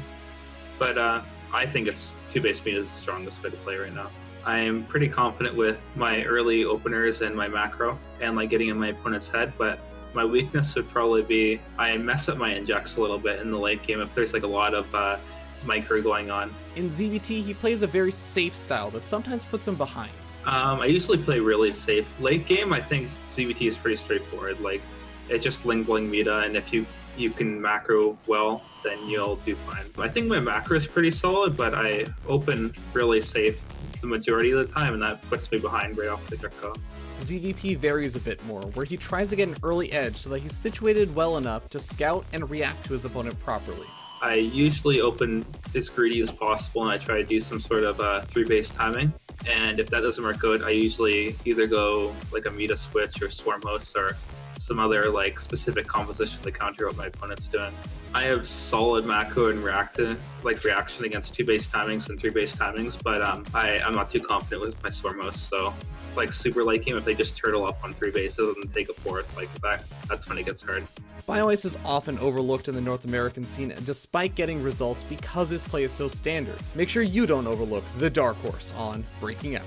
But I think it's 2-base Muta is the strongest way to play right now. I'm pretty confident with my early openers and my macro and like getting in my opponent's head, but my weakness would probably be I mess up my injects a little bit in the late game if there's like a lot of micro going on. In ZVT, he plays a very safe style that sometimes puts him behind. I usually play really safe. Late game, I think ZVT is pretty straightforward. Like, it's just Ling Bling Meta, and if you can macro well, then you'll do fine. I think my macro is pretty solid, but I open really safe the majority of the time, and that puts me behind right off the get-go. ZVP varies a bit more, where he tries to get an early edge so that he's situated well enough to scout and react to his opponent properly. I usually open as greedy as possible, and I try to do some sort of 3-base timing. And if that doesn't work out, I usually either go like a Meta Switch or Swarm Host or some other like specific composition to counter what my opponent's doing. I have solid macro and reaction against 2-base timings and 3-base timings, but I'm not too confident with my Swarm Host. So like super late game, if they just turtle up on 3 bases and take a fourth, like that's when it gets hard. BioIce is often overlooked in the North American scene despite getting results because his play is so standard. Make sure you don't overlook the dark horse on Breaking Out.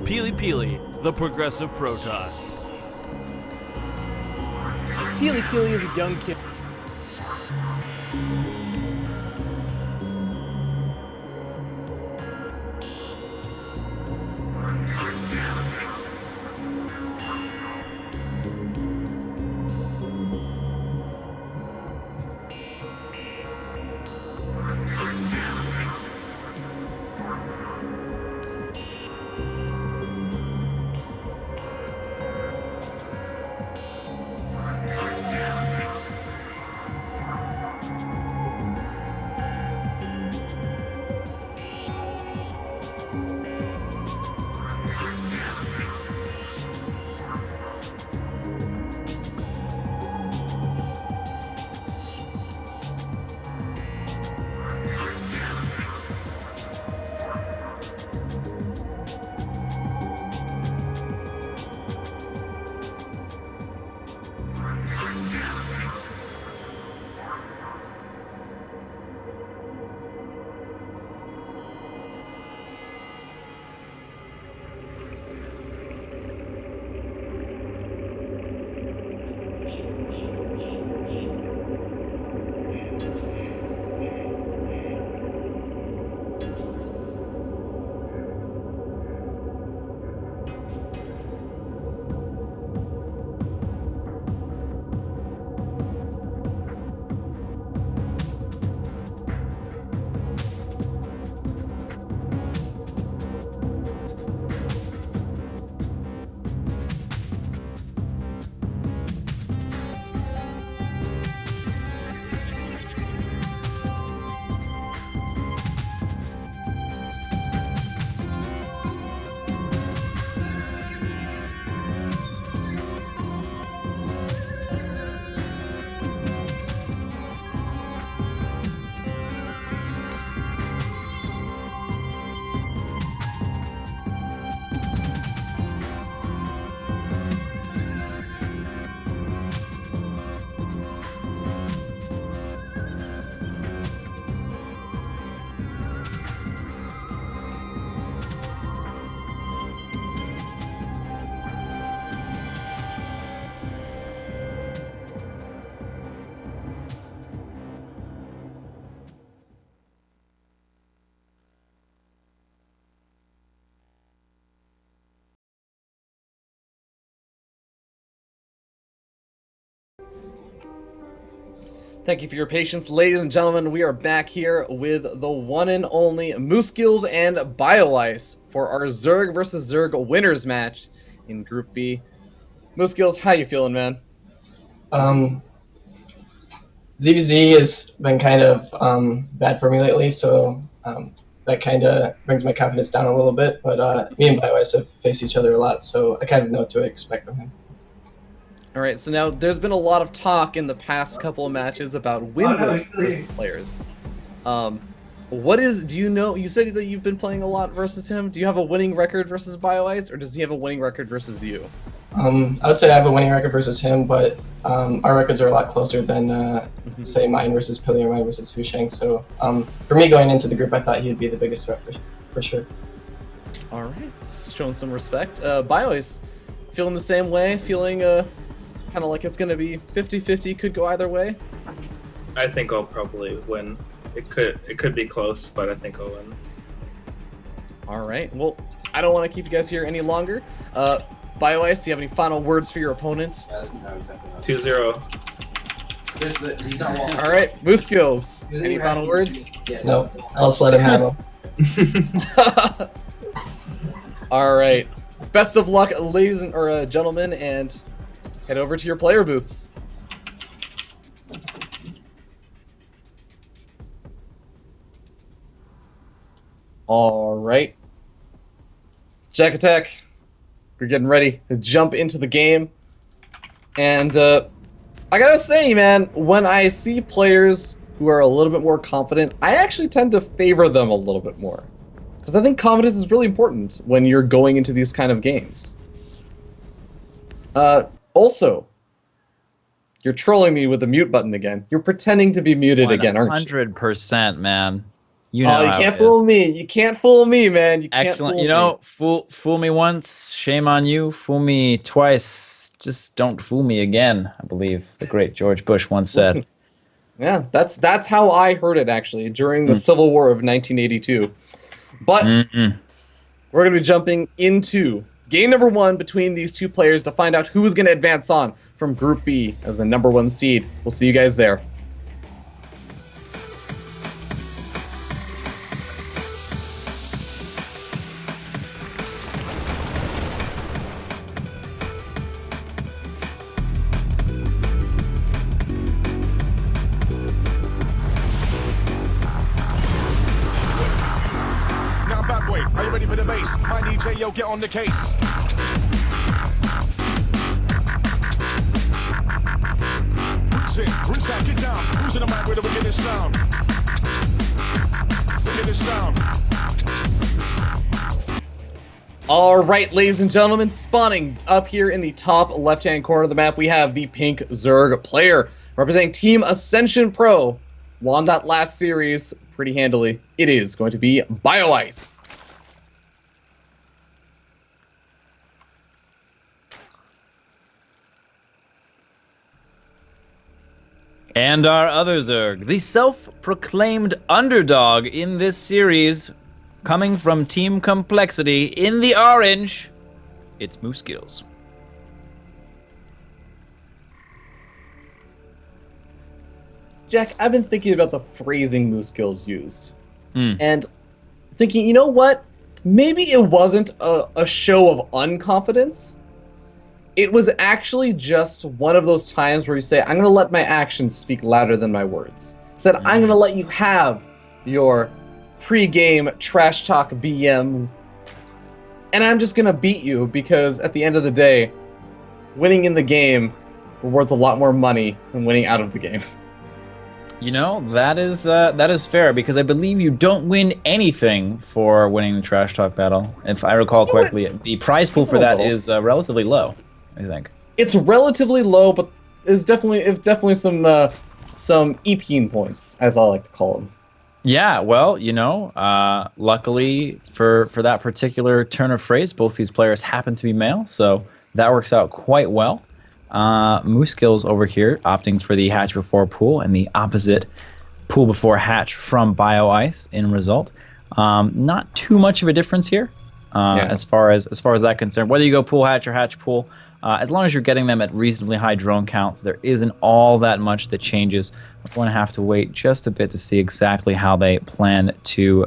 Peely Peely, the progressive Protoss. Peely Peely is a young kid. Thank you for your patience, ladies and gentlemen. We are back here with the one and only Mooskills and BioIce for our Zerg versus Zerg winners match in Group B. Mooskills, how you feeling, man? ZVZ has been kind of bad for me lately, so that kind of brings my confidence down a little bit. But me and BioIce have faced each other a lot, so I kind of know what to expect from him. All right, so now there's been a lot of talk in the past couple of matches about win versus players. Do you know, you said that you've been playing a lot versus him. Do you have a winning record versus BioIce, or does he have a winning record versus you? I would say I have a winning record versus him, but our records are a lot closer than, say, mine versus Pili or mine versus Husheng. So for me going into the group, I thought he'd be the biggest threat for sure. All right, showing some respect. BioIce, feeling the same way? Feeling kind of like it's going to be 50-50, could go either way? I think I'll probably win. It could be close, but I think I'll win. All right, well, I don't want to keep you guys here any longer. BioIce, do you have any final words for your opponent? 2-0. All right, Mooskills, any final words? No, I'll just let him have them. All right, best of luck, ladies and gentlemen, and head over to your player booths. All right, Jack Attack, we're getting ready to jump into the game. And I gotta say, man, when I see players who are a little bit more confident, I actually tend to favor them a little bit more. Because I think confidence is really important when you're going into these kind of games. Also, you're trolling me with the mute button again. You're pretending to be muted again, aren't you? 100%, man. You know, Oh, you how can't it fool is. me. You can't fool me, man. You can't Excellent. fool You know, fool me once, shame on you. Fool me twice, just don't fool me again. I believe the great George Bush once said. me. Yeah, that's how I heard it actually during the Civil War of 1982. But Mm-mm. we're going to be jumping into game number 1 between these two players to find out who is going to advance on from Group B as the number 1 seed. We'll see you guys there. Now back way. Are you ready for the bass? My DJ, yo, get on the case. Roots in, roots out, get down. Who's in the mic with the wickedest sound? Wickedest sound. All right, ladies and gentlemen, spawning up here in the top left-hand corner of the map, we have the pink Zerg player representing Team Ascension Pro. Won that last series pretty handily. It is going to be BioIce. And our other Zerg, the self-proclaimed underdog in this series, coming from Team Complexity in the orange, it's Moose Skills. Jack, I've been thinking about the phrasing Moose Skills used. And thinking, you know what? Maybe it wasn't a show of unconfidence. It was actually just one of those times where you say, I'm going to let my actions speak louder than my words. Said, I'm going to let you have your pre-game trash talk BM. And I'm just going to beat you because at the end of the day, winning in the game rewards a lot more money than winning out of the game. You know, that is fair, because I believe you don't win anything for winning the trash talk battle. If I recall correctly, the prize pool for that is relatively low, I think. It's relatively low, but it's definitely some EPing points, as I like to call them. Yeah, well, you know, luckily for that particular turn of phrase, both these players happen to be male, so that works out quite well. Moose Skills over here opting for the hatch before pool, and the opposite pool before hatch from BioIce in result. Not too much of a difference here as far as that concerned. Whether you go pool hatch or hatch pool, as long as you're getting them at reasonably high drone counts, there isn't all that much that changes. We're going to have to wait just a bit to see exactly how they plan to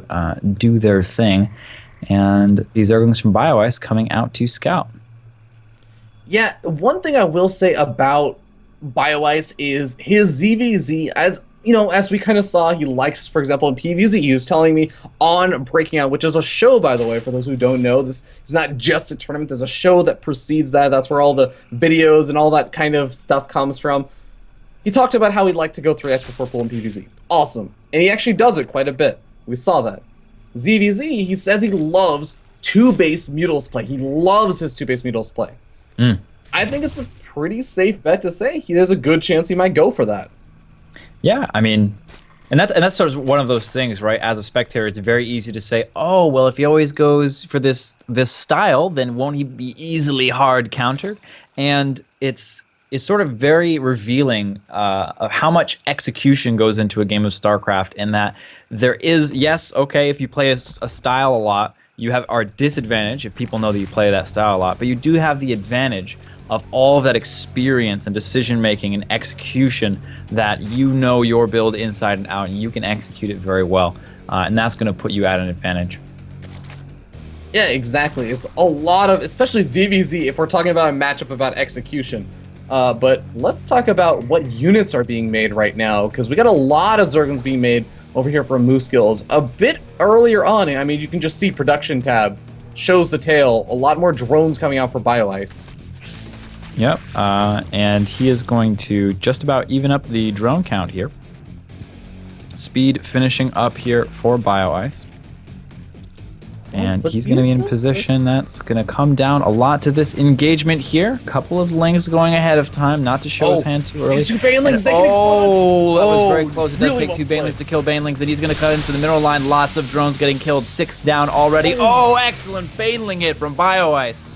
do their thing. And these Zerglings from BioIce coming out to scout. Yeah, one thing I will say about BioIce is his ZVZ, as you know, as we kind of saw, he likes, for example, in PvZ, he was telling me on Breaking Out, which is a show, by the way, for those who don't know. This is not just a tournament, there's a show that precedes that. That's where all the videos and all that kind of stuff comes from. He talked about how he'd like to go 3x before pool in PvZ. Awesome. And he actually does it quite a bit. We saw that. ZVZ, he says he loves 2-base Mutals play. He loves his 2-base Mutals play. I think it's a pretty safe bet to say there's a good chance he might go for that. Yeah, I mean, and that's sort of one of those things, right? As a spectator, it's very easy to say, oh, well, if he always goes for this style, then won't he be easily hard countered? And it's sort of very revealing of how much execution goes into a game of StarCraft, in that there is, yes, okay, if you play a style a lot, you have our disadvantage if people know that you play that style a lot, but you do have the advantage of all of that experience and decision-making and execution that you know your build inside and out, and you can execute it very well. And that's going to put you at an advantage. Yeah, exactly. It's a lot of, especially ZVZ, if we're talking about a matchup about execution. But let's talk about what units are being made right now, because we got a lot of Zerglings being made over here from Moose Skills. A bit earlier on, I mean, you can just see production tab shows the tail. A lot more drones coming out for BioIce. Yep, and he is going to just about even up the drone count here. Speed finishing up here for BioIce. And but he's going to be in these- position. That's going to come down a lot to this engagement here. Couple of lings going ahead of time, not to show his hand too early. These two banelings, And- they can explode. Oh, that was very close. It does really take well two split. banelings to kill banelings, and he's going to cut into the middle line. Lots of drones getting killed. 6 down already. Oh, excellent baneling hit from BioIce.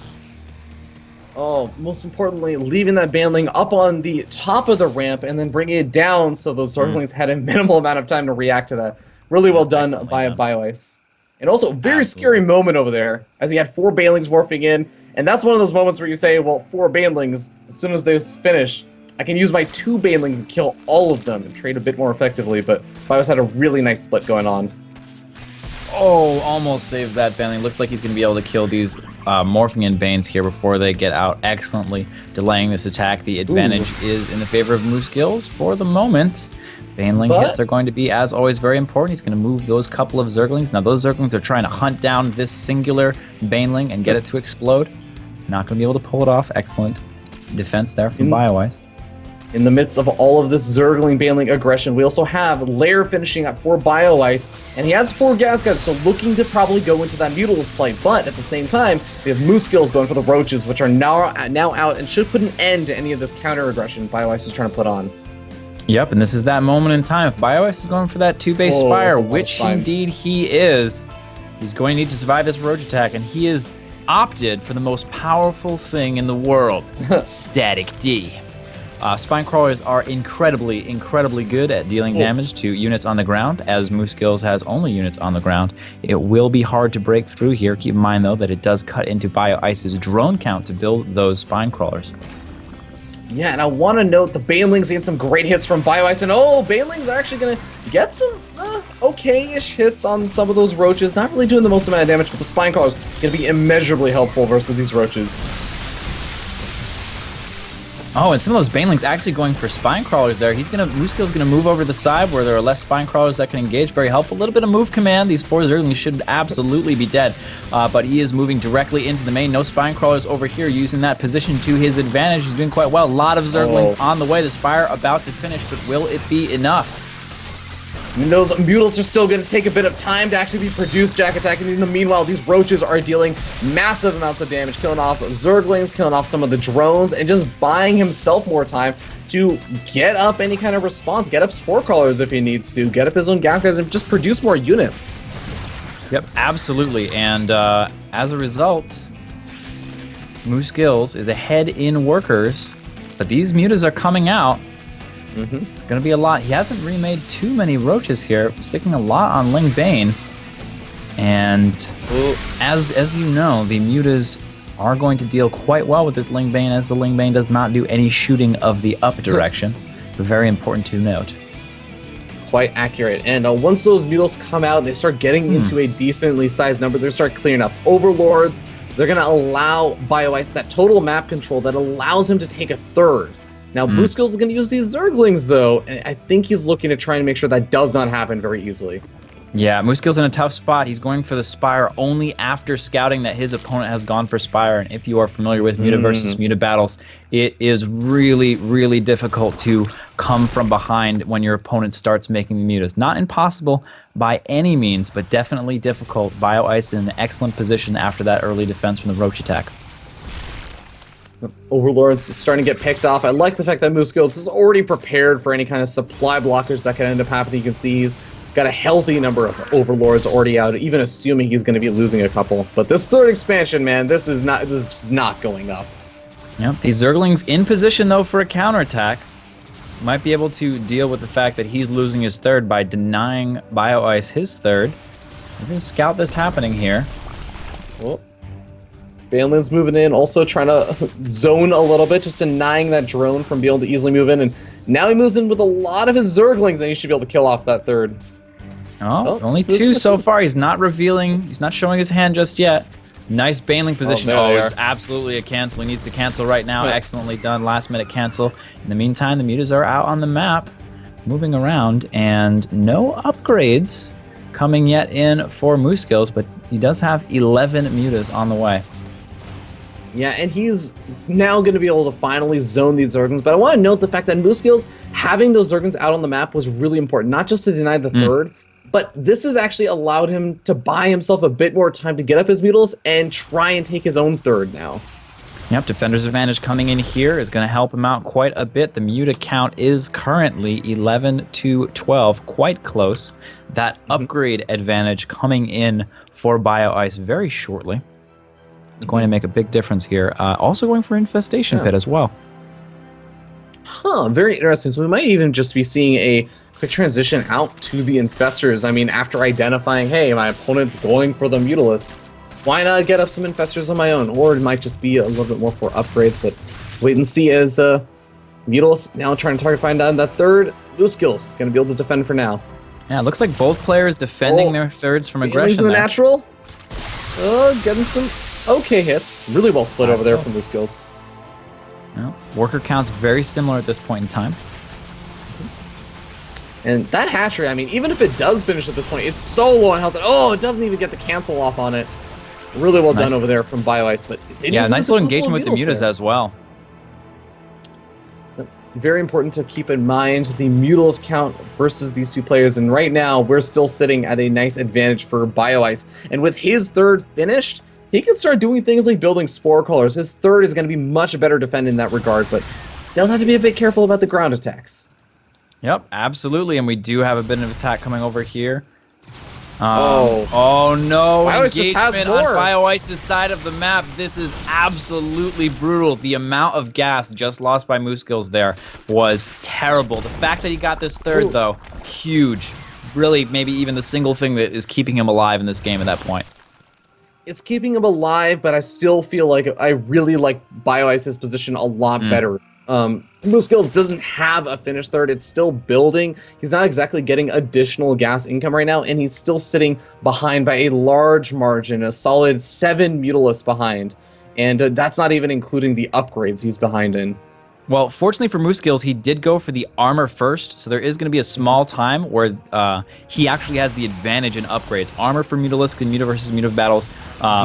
Oh, most importantly, leaving that baneling up on the top of the ramp and then bringing it down so those Zerglings had a minimal amount of time to react to that. Really well done Excellently by done. BioIce. And also, very Absolutely. scary moment over there as he had 4 banelings morphing in. And that's one of those moments where you say, well, 4 banelings, as soon as they finish, I can use my 2 banelings and kill all of them and trade a bit more effectively. But BioIce had a really nice split going on. Oh, almost saves that baneling. Looks like he's going to be able to kill these morphing in Banes here before they get out, excellently delaying this attack. The advantage is in the favor of Moose Skills for the moment. Baneling But- hits are going to be, as always, very important. He's going to move those couple of Zerglings. Now, those Zerglings are trying to hunt down this singular Baneling and get it to explode. Not going to be able to pull it off. Excellent defense there from BioIce. In the midst of all of this Zergling baneling aggression, we also have Lair finishing up for BioIce, and he has 4 gas guys, so looking to probably go into that Mutilus play. But at the same time, we have Moose Skills going for the Roaches, which are now out and should put an end to any of this counter aggression BioIce is trying to put on. Yep, and this is that moment in time. If BioIce is going for that 2-base Oh, Spire, that's a lot of which spines. indeed he is, he's going to need to survive this Roach attack, and he has opted for the most powerful thing in the world, Static D. Spine Crawlers are incredibly good at dealing damage to units on the ground, as Moose Skills has only units on the ground. It will be hard to break through here. Keep in mind, though, that it does cut into BioIce's drone count to build those Spine Crawlers. Yeah, and I want to note the Banelings getting some great hits from BioIce, and Banelings are actually going to get some okay-ish hits on some of those Roaches. Not really doing the most amount of damage, but the Spine Crawlers going to be immeasurably helpful versus these Roaches. Oh, and some of those Banelings actually going for Spine Crawlers there. Moose Skill's gonna move over to the side where there are less Spine Crawlers that can engage. Very helpful. A little bit of move command. These 4 Zerglings should absolutely be dead. But he is moving directly into the main. No Spine Crawlers over here, using that position to his advantage. He's doing quite well. A lot of Zerglings on the way. The Spire about to finish, but will it be enough? And those Mutals are still going to take a bit of time to actually be produced, Jack attacking. In the meanwhile, these Roaches are dealing massive amounts of damage, killing off Zerglings, killing off some of the drones, and just buying himself more time to get up any kind of response, get up Spore Crawlers if he needs to, get up his own gas guys, and just produce more units. Yep, absolutely. And as a result, Moose Skills is ahead in workers, but these Mutas are coming out. It's going to be a lot. He hasn't remade too many Roaches here, sticking a lot on Ling Bane. And as you know, the Mutas are going to deal quite well with this Ling Bane, as the Ling Bane does not do any shooting of the up direction. Very important to note. Quite accurate. And once those Mutals come out and they start getting into a decently sized number, they start clearing up Overlords. They're going to allow BioIce that total map control that allows him to take a third. Now, Moose Skills is going to use these Zerglings, though, and I think he's looking to try and make sure that does not happen very easily. Yeah, Moose Skill's in a tough spot. He's going for the Spire only after scouting that his opponent has gone for Spire. And if you are familiar with Muta versus Muta battles, it is really, really difficult to come from behind when your opponent starts making the Mutas. Not impossible by any means, but definitely difficult. BioIce in an excellent position after that early defense from the Roach attack. Overlords starting to get picked off. I like the fact that Moose Skills is already prepared for any kind of supply blockers that can end up happening. You can see he's got a healthy number of Overlords already out, even assuming he's going to be losing a couple. But this third expansion, man, this is just not going up. Yep, these Zerglings in position, though, for a counterattack. Might be able to deal with the fact that he's losing his third by denying BioIce his third. We're going to scout this happening here. Well, Banelin's moving in, also trying to zone a little bit, just denying that drone from being able to easily move in. And now he moves in with a lot of his Zerglings, and he should be able to kill off that third. Only 2 so far. He's not revealing. He's not showing his hand just yet. Nice Baneling position. there they It's are. absolutely a cancel. He needs to cancel right now. Yeah. Excellently done. Last minute cancel. In the meantime, the Mutas are out on the map, moving around, and no upgrades coming yet in for Moose Skills, but he does have 11 Mutas on the way. Yeah, and he's now going to be able to finally zone these Zerglings. But I want to note the fact that Moose Skills having those Zerglings out on the map was really important, not just to deny the third, But this has actually allowed him to buy himself a bit more time to get up his Mutals and try and take his own third now. Yep, Defender's Advantage coming in here is going to help him out quite a bit. The Muta count is currently 11 to 12, quite close. That upgrade advantage coming in for Bio Ice very shortly. Going to make a big difference here. Also going for Infestation Pit as well. Huh, very interesting. So we might even just be seeing a quick transition out to the Infestors. I mean, after identifying, hey, my opponent's going for the Mutalisk, why not get up some Infestors on my own? Or it might just be a little bit more for upgrades, but wait and see as Mutalisk now trying to find out that third. Skills going to be able to defend for now. Yeah, it looks like both players defending their thirds from aggression the there. natural. Getting some okay hits. Really well split over there from Skills. Well, worker count's very similar at this point in time. And that hatchery, I mean, even if it does finish at this point, it's so low on health that, it doesn't even get the cancel off on it. Really well done over there from Bio Ice, but it didn't nice little engagement with the Mutas as well. Very important to keep in mind the Mutals count versus these two players, and right now we're still sitting at a nice advantage for Bio Ice. And with his third finished, he can start doing things like building Spore Callers. His third is going to be much better defended in that regard, but does have to be a bit careful about the ground attacks. Yep, absolutely, and we do have a bit of attack coming over here. Oh no, Bio-Ice engagement on Bio Ice's side of the map. This is absolutely brutal. The amount of gas just lost by Mooskills there was terrible. The fact that he got this third, though, huge. Really, maybe even the single thing that is keeping him alive in this game at that point. It's keeping him alive, but I still feel like I really like Bio Ice's position a lot better. Mooskills doesn't have a finished third. It's still building. He's not exactly getting additional gas income right now, and he's still sitting behind by a large margin, a solid 7 Mutalisks behind. And that's not even including the upgrades he's behind in. Well, fortunately for Mooskills, he did go for the armor first, so there is going to be a small time where he actually has the advantage in upgrades. Armor for Mutalisk and Muta versus Muta battles,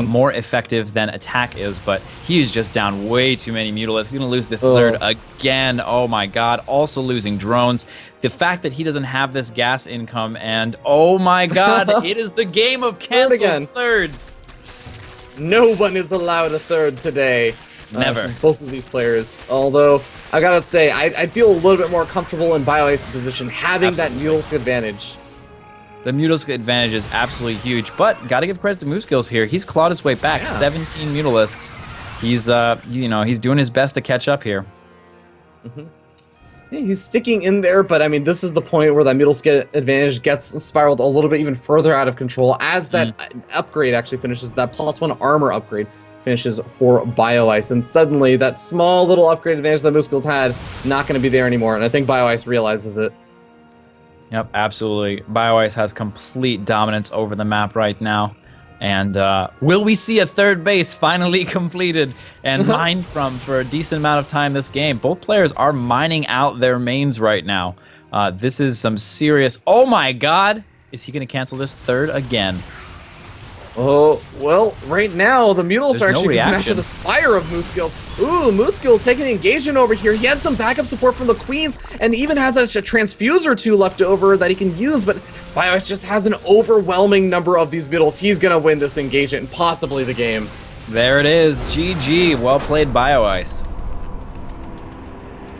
more effective than attack is, but he is just down way too many Mutalisks. He's going to lose the third again. Oh my god. Also losing drones. The fact that he doesn't have this gas income, and oh my god, it is the game of canceled thirds. No one is allowed a third today. Never. Both of these players. Although, I gotta say, I feel a little bit more comfortable in Bio Ice's position, having that Mutalisk advantage. The Mutalisk advantage is absolutely huge, but gotta give credit to Mooskills here. He's clawed his way back. 17 Mutalisks. He's, he's doing his best to catch up here. Yeah, he's sticking in there, but I mean, this is the point where that Mutalisk advantage gets spiraled a little bit even further out of control as that upgrade actually finishes, that +1 armor upgrade finishes for Bio Ice, and suddenly that small little upgrade advantage that Mooskills had not going to be there anymore, and I think Bio Ice realizes it. Yep, absolutely. Bio Ice has complete dominance over the map right now, and will we see a third base finally completed and mined from for a decent amount of time this game? Both players are mining out their mains right now. This is some serious... Oh my god! Is he going to cancel this third again? Oh, well, right now, the Mutals are actually going after the Spire of Mooskills. Ooh, Mooskills taking the engagement over here. He has some backup support from the Queens, and even has a transfuse or two left over that he can use, but Bio Ice just has an overwhelming number of these Mutals. He's going to win this engagement and possibly the game. There it is. GG. Well played, Bio Ice.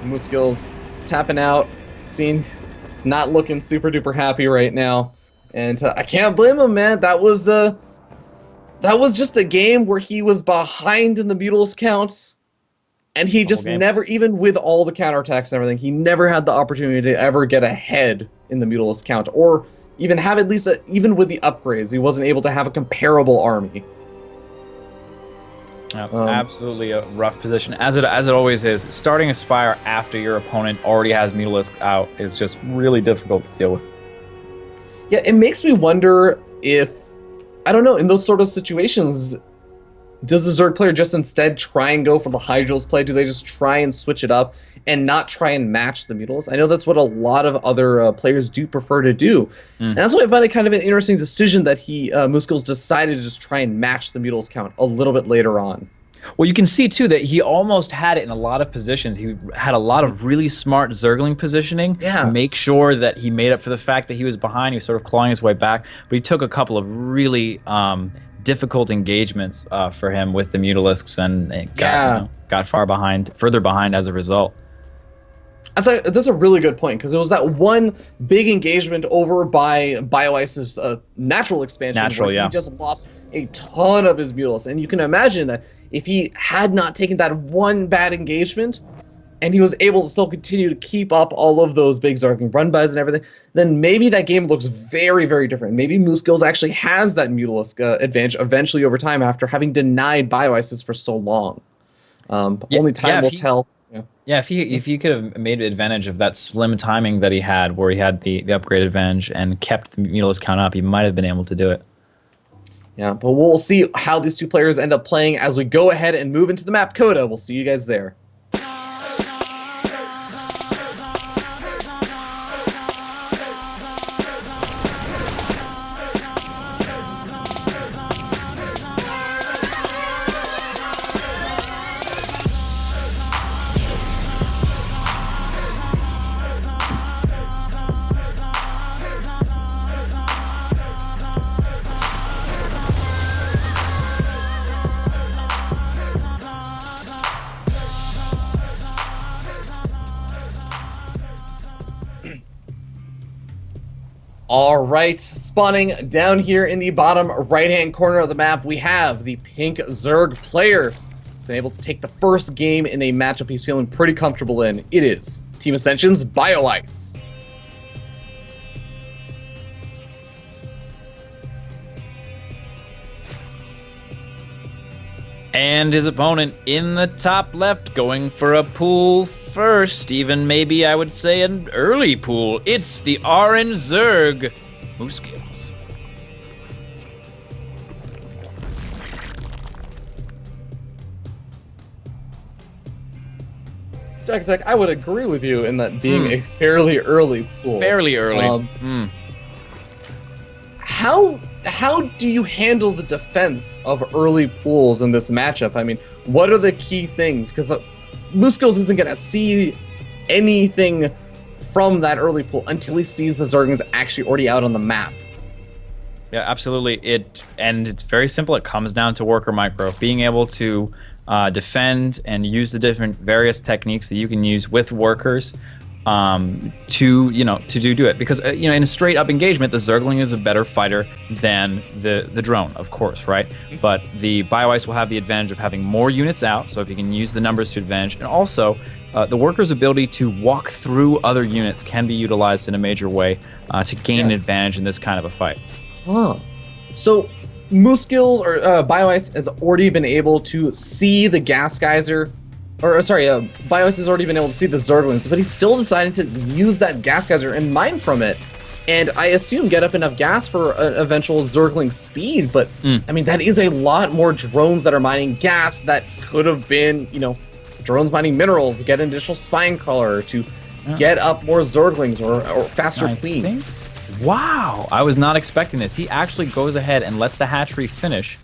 Mooskills tapping out. Scene is not looking super duper happy right now. And I can't blame him, man. That was just a game where he was behind in the Mutalisk count, and he just never, even with all the counterattacks and everything, he never had the opportunity to ever get ahead in the Mutalisk count, or even have at least, even with the upgrades, he wasn't able to have a comparable army. Absolutely a rough position, as it always is. Starting a Spire after your opponent already has Mutalisk out is just really difficult to deal with. Yeah, it makes me wonder if, I don't know, in those sort of situations, does the Zerg player just instead try and go for the Hydrals play? Do they just try and switch it up and not try and match the Mutals? I know that's what a lot of other players do prefer to do. And that's why I find it kind of an interesting decision that Mooskills decided to just try and match the Mutals count a little bit later on. Well, you can see too that he almost had it in a lot of positions. He had a lot of really smart Zergling positioning to make sure that he made up for the fact that he was behind. He was sort of clawing his way back, but he took a couple of really difficult engagements for him with the Mutalisks and got further behind as a result. That's a really good point, because it was that one big engagement over by BioIce's natural expansion where he just lost a ton of his Mutalisks. And you can imagine that if he had not taken that one bad engagement, and he was able to still continue to keep up all of those big Zergling run-bys and everything, then maybe that game looks very, very different. Maybe Moose actually has that Mutalisk advantage eventually over time after having denied BioIces for so long. Only time will tell. Yeah, if he could have made advantage of that slim timing that he had, where he had the upgrade advantage and kept the Mutalisk count up, he might have been able to do it. Yeah, but we'll see how these two players end up playing as we go ahead and move into the map Coda. We'll see you guys there. All right, spawning down here in the bottom right-hand corner of the map, we have the pink Zerg player. He's been able to take the first game in a matchup he's feeling pretty comfortable in. It is Team Ascension's BioIce. And his opponent in the top left, going for a pool first, even maybe I would say an early pool. It's the orange Zerg, Mooskills. Jack, I would agree with you in that being a fairly early pool. Fairly early. How do you handle the defense of early pools in this matchup? I mean, what are the key things? Because Mooskills isn't going to see anything from that early pool until he sees the Zerglings actually already out on the map. Yeah, absolutely. It's very simple. It comes down to worker micro, being able to defend and use the different various techniques that you can use with workers to do it, because in a straight up engagement the Zergling is a better fighter than the drone, of course, right? But the BioIce will have the advantage of having more units out, so if you can use the numbers to advantage, and also the worker's ability to walk through other units can be utilized in a major way to gain an advantage in this kind of a fight. So Mooskills or BioIce has already been able to see the gas geyser. BioIce has already been able to see the Zerglings, but he's still deciding to use that gas geyser and mine from it. And I assume get up enough gas for an eventual Zergling speed, but I mean, that is a lot more drones that are mining gas that could have been, drones mining minerals, get an additional spine crawler to get up more Zerglings or faster clean. Wow, I was not expecting this. He actually goes ahead and lets the hatchery finish.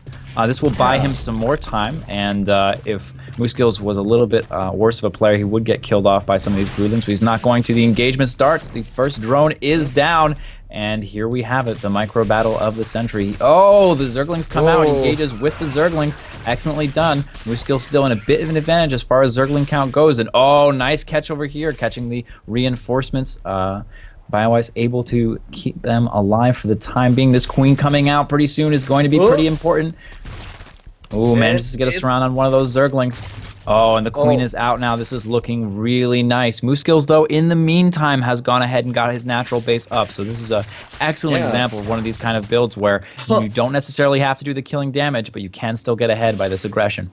This will buy him some more time, and if Mooskills was a little bit worse of a player, he would get killed off by some of these broodlings, but he's not going to. The engagement starts. The first drone is down, and here we have it, the micro battle of the century. Oh, the Zerglings come out, engages with the Zerglings. Excellently done. Mooskills still in a bit of an advantage as far as Zergling count goes, and nice catch over here, catching the reinforcements. BioIce able to keep them alive for the time being. This queen coming out pretty soon is going to be pretty important. Manages to get a surround on one of those Zerglings. And the queen is out now. This is looking really nice. Mooskills, though, in the meantime, has gone ahead and got his natural base up. So this is an excellent example of one of these kind of builds where you don't necessarily have to do the killing damage, but you can still get ahead by this aggression.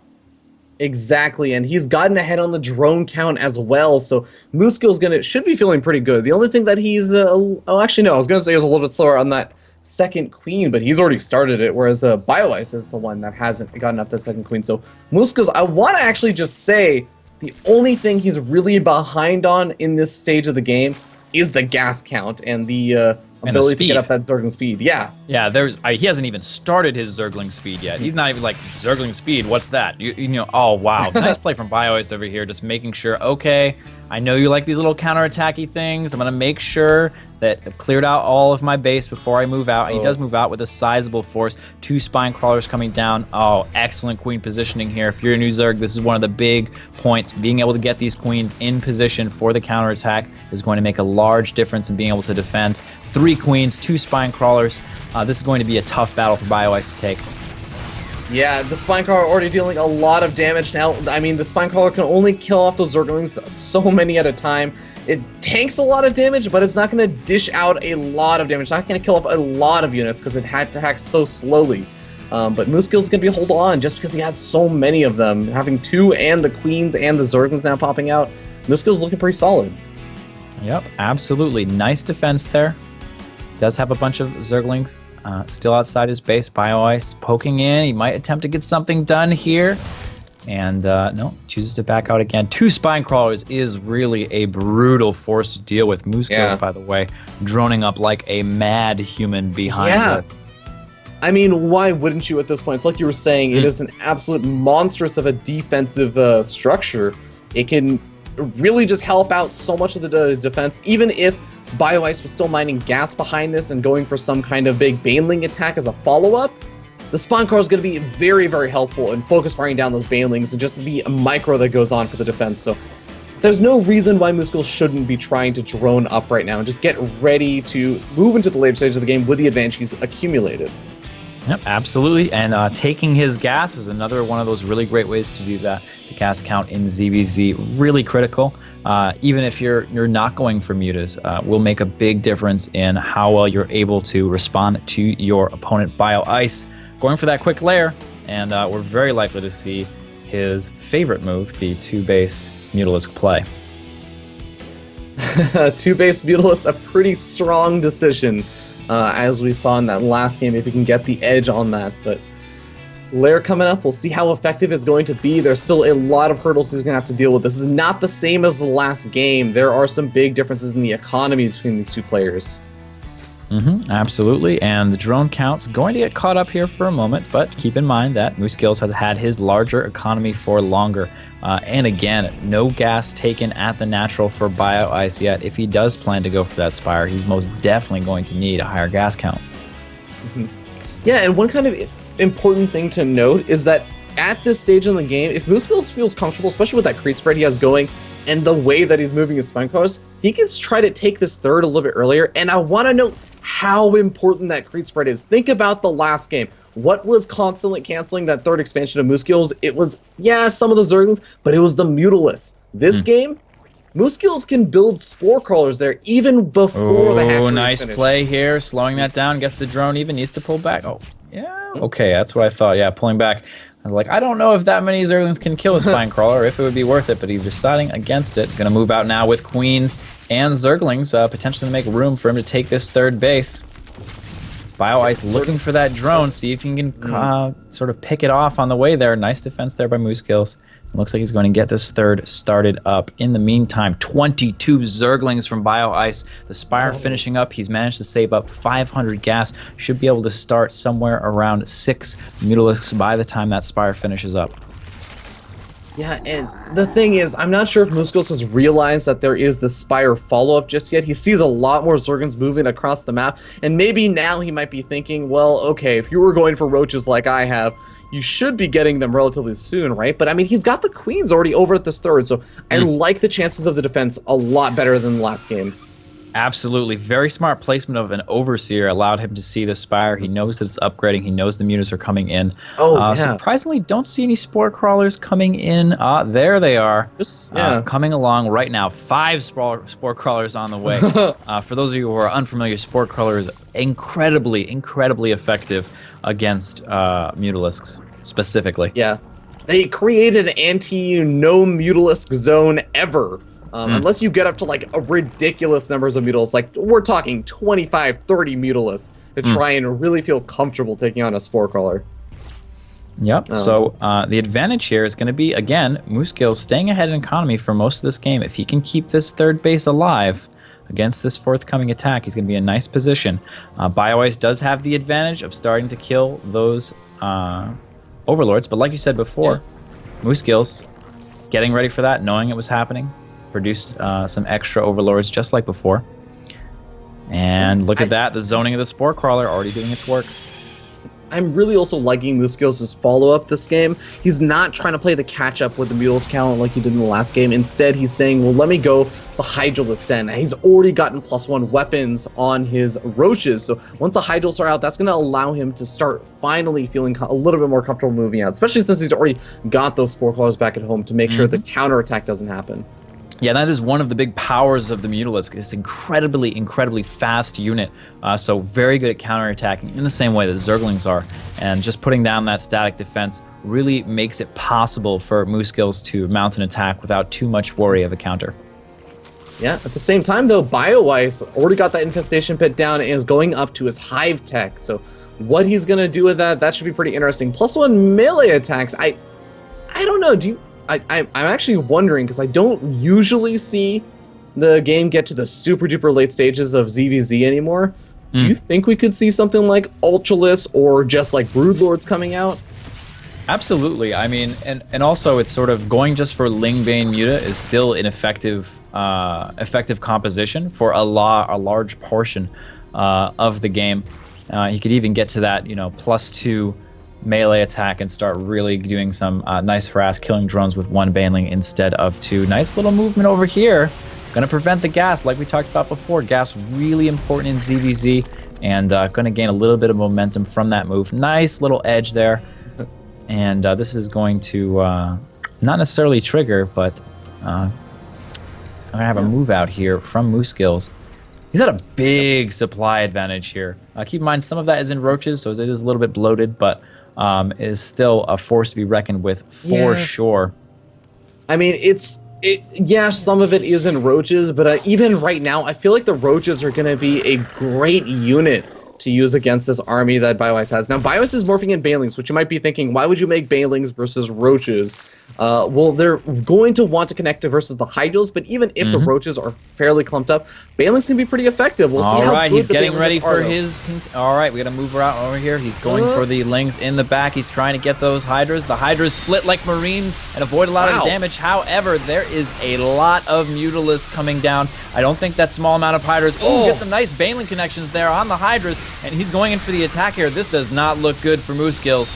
Exactly, and he's gotten ahead on the drone count as well, so Mooskills should be feeling pretty good. The only thing that he's actually no, I was gonna say he's a little bit slower on that second queen, but he's already started it, whereas BioIce is the one that hasn't gotten up the second queen. So Mooskills, I want to actually just say the only thing he's really behind on in this stage of the game is the gas count and the And the ability to speed. get up that Zergling speed. Yeah. Yeah, he hasn't even started his Zergling speed yet. He's not even like, Zergling speed, what's that? You know, oh wow, nice play from BioIce over here, just making sure, okay, I know you like these little counterattacky things. I'm gonna make sure that I've cleared out all of my base before I move out. And he does move out with a sizable force. 2 spine crawlers coming down. Oh, excellent queen positioning here. If you're a new Zerg, this is one of the big points. Being able to get these queens in position for the counterattack is going to make a large difference in being able to defend. 3 queens, 2 spine crawlers. This is going to be a tough battle for BioIce to take. Yeah, the Spine Crawler already dealing a lot of damage now. I mean, the Spine Crawler can only kill off those Zerglings so many at a time. It tanks a lot of damage, but it's not going to dish out a lot of damage. It's not going to kill off a lot of units because it had to hack so slowly. But Mooseskill's going to be hold on just because he has so many of them. Having 2 and the Queens and the Zerglings now popping out, Mooseskill's looking pretty solid. Yep, absolutely. Nice defense there. Does have a bunch of Zerglings still outside his base. BioIce poking in. He might attempt to get something done here. And no, chooses to back out again. 2 spine crawlers is really a brutal force to deal with. Mooseskills, by the way, droning up like a mad human behind us. I mean, why wouldn't you at this point? It's like you were saying, it is an absolute monstrous of a defensive structure. It can really just help out so much of the defense, even if BioIce was still mining gas behind this and going for some kind of big Baneling attack as a follow-up. The Spawn Crawler is going to be very, very helpful in focus firing down those Banelings and just the micro that goes on for the defense. So there's no reason why Mooskill shouldn't be trying to drone up right now and just get ready to move into the later stage of the game with the advantage he's accumulated. Yep, absolutely. And taking his gas is another one of those really great ways to do that. The gas count in ZVZ, really critical. Even if you're not going for mutas, will make a big difference in how well you're able to respond to your opponent. BioIce going for that quick lair, and we're very likely to see his favorite move, the 2-base Mutalisk play. 2-base Mutalisk, a pretty strong decision, as we saw in that last game, if he can get the edge on that. But lair coming up, we'll see how effective it's going to be. There's still a lot of hurdles he's going to have to deal with. This is not the same as the last game. There are some big differences in the economy between these 2 players. Absolutely, and the drone count's going to get caught up here for a moment, but keep in mind that Mooskills has had his larger economy for longer. And again, no gas taken at the natural for BioIce yet. If he does plan to go for that Spire, he's most definitely going to need a higher gas count. Yeah, and one kind of important thing to note is that at this stage in the game, if Mooskills feels comfortable, especially with that creep spread he has going, and the way that he's moving his spine crawlers, he can try to take this third a little bit earlier. And I want to note how important that creep spread is. Think about the last game. What was constantly canceling that third expansion of Mooskills? It was, some of the Zerglings, but it was the Mutalisk. This game, Mooskills can build spore crawlers there even before the hatchery is nice finished. play here, slowing that down. Guess the drone even needs to pull back. Oh, yeah. Okay, that's what I thought. Yeah, pulling back. I was like, I don't know if that many Zerglings can kill a spine crawler, if it would be worth it, but he's deciding against it. Going to move out now with Queens and Zerglings, potentially to make room for him to take this third base. BioIce looking for that drone, see if he can sort of pick it off on the way there. Nice defense there by Mooskills. Looks like he's going to get this third started up. In the meantime, 22 Zerglings from BioIce. The Spire finishing up. He's managed to save up 500 gas. Should be able to start somewhere around 6 Mutalisks by the time that Spire finishes up. Yeah, and the thing is, I'm not sure if Mooskills has realized that there is the Spire follow-up just yet. He sees a lot more Zerglings moving across the map, and maybe now he might be thinking, well, okay, if you were going for roaches like I have, you should be getting them relatively soon, right? But I mean, he's got the Queens already over at this third, so I like the chances of the defense a lot better than the last game. Absolutely. Very smart placement of an Overseer allowed him to see the Spire. He knows that it's upgrading. He knows the mutas are coming in. Surprisingly, don't see any Spore Crawlers coming in. There they are. Coming along right now. 5 Spore Crawlers on the way. For those of you who are unfamiliar, Spore Crawlers incredibly effective against Mutalisks, specifically. Yeah. They created an anti-no Mutalisk zone ever. Unless you get up to like a ridiculous numbers of Mutalisks, like we're talking 25, 30 Mutalisks to try and really feel comfortable taking on a Spore Crawler. Yep, so the advantage here is going to be, again, Mooskills staying ahead in economy for most of this game. If he can keep this third base alive, against this forthcoming attack, he's going to be in a nice position. BioIce does have the advantage of starting to kill those overlords, but like you said before, Moose Skills getting ready for that, knowing it was happening, produced some extra overlords just like before. And look at that, the zoning of the Spore Crawler already doing its work. I'm really also liking Moose Skills' follow-up this game. He's not trying to play the catch-up with the Mule's Count like he did in the last game. Instead, he's saying, well, let me go the Hydralisk Den. And he's already gotten +1 weapons on his Roaches. So once the Hydralisks are out, that's going to allow him to start finally feeling a little bit more comfortable moving out, especially since he's already got those Spore Crawlers back at home to make sure the counterattack doesn't happen. Yeah, that is one of the big powers of the Mutalisk. It's incredibly fast unit, so very good at counterattacking in the same way that Zerglings are. And just putting down that static defense really makes it possible for Moose Skills to mount an attack without too much worry of a counter. Yeah, at the same time though, BioIce already got that Infestation Pit down and is going up to his Hive Tech. So what he's going to do with that should be pretty interesting. +1 melee attacks, I don't know, I'm actually wondering, because I don't usually see the game get to the super duper late stages of ZVZ anymore. Do you think we could see something like Ultralisk or just like Broodlords coming out? Absolutely. I mean, and also it's sort of going just for Lingbane Muta is still an effective composition for a large portion of the game. You could even get to that, +2 melee attack and start really doing some nice harass, killing drones with 1 Baneling instead of 2. Nice little movement over here. Gonna prevent the gas, like we talked about before. Gas really important in ZVZ, and gonna gain a little bit of momentum from that move. Nice little edge there. And this is going to not necessarily trigger, but I'm gonna have a move out here from Moose Skills. He's got a big supply advantage here. Keep in mind, some of that is in Roaches, so it is a little bit bloated, but is still a force to be reckoned with for sure. I mean, yeah, some of it is in Roaches, but even right now, I feel like the Roaches are going to be a great unit to use against this army that BioIce has. Now, BioIce is morphing in Banelings, which you might be thinking, why would you make Banelings versus Roaches? Well, they're going to want to connect to versus the Hydrals, but even if the Roaches are fairly clumped up, Banelings can be pretty effective. We'll see how All right, good he's the getting Banelings ready are, for though. his... All right, we got to move around over here. He's going for the Lings in the back. He's trying to get those Hydras. The Hydras split like Marines and avoid a lot of the damage. However, there is a lot of Mutalisks coming down. I don't think that small amount of Hydras... Oh, get some nice Baneling connections there on the Hydras, and he's going in for the attack here. This does not look good for Moose Skills.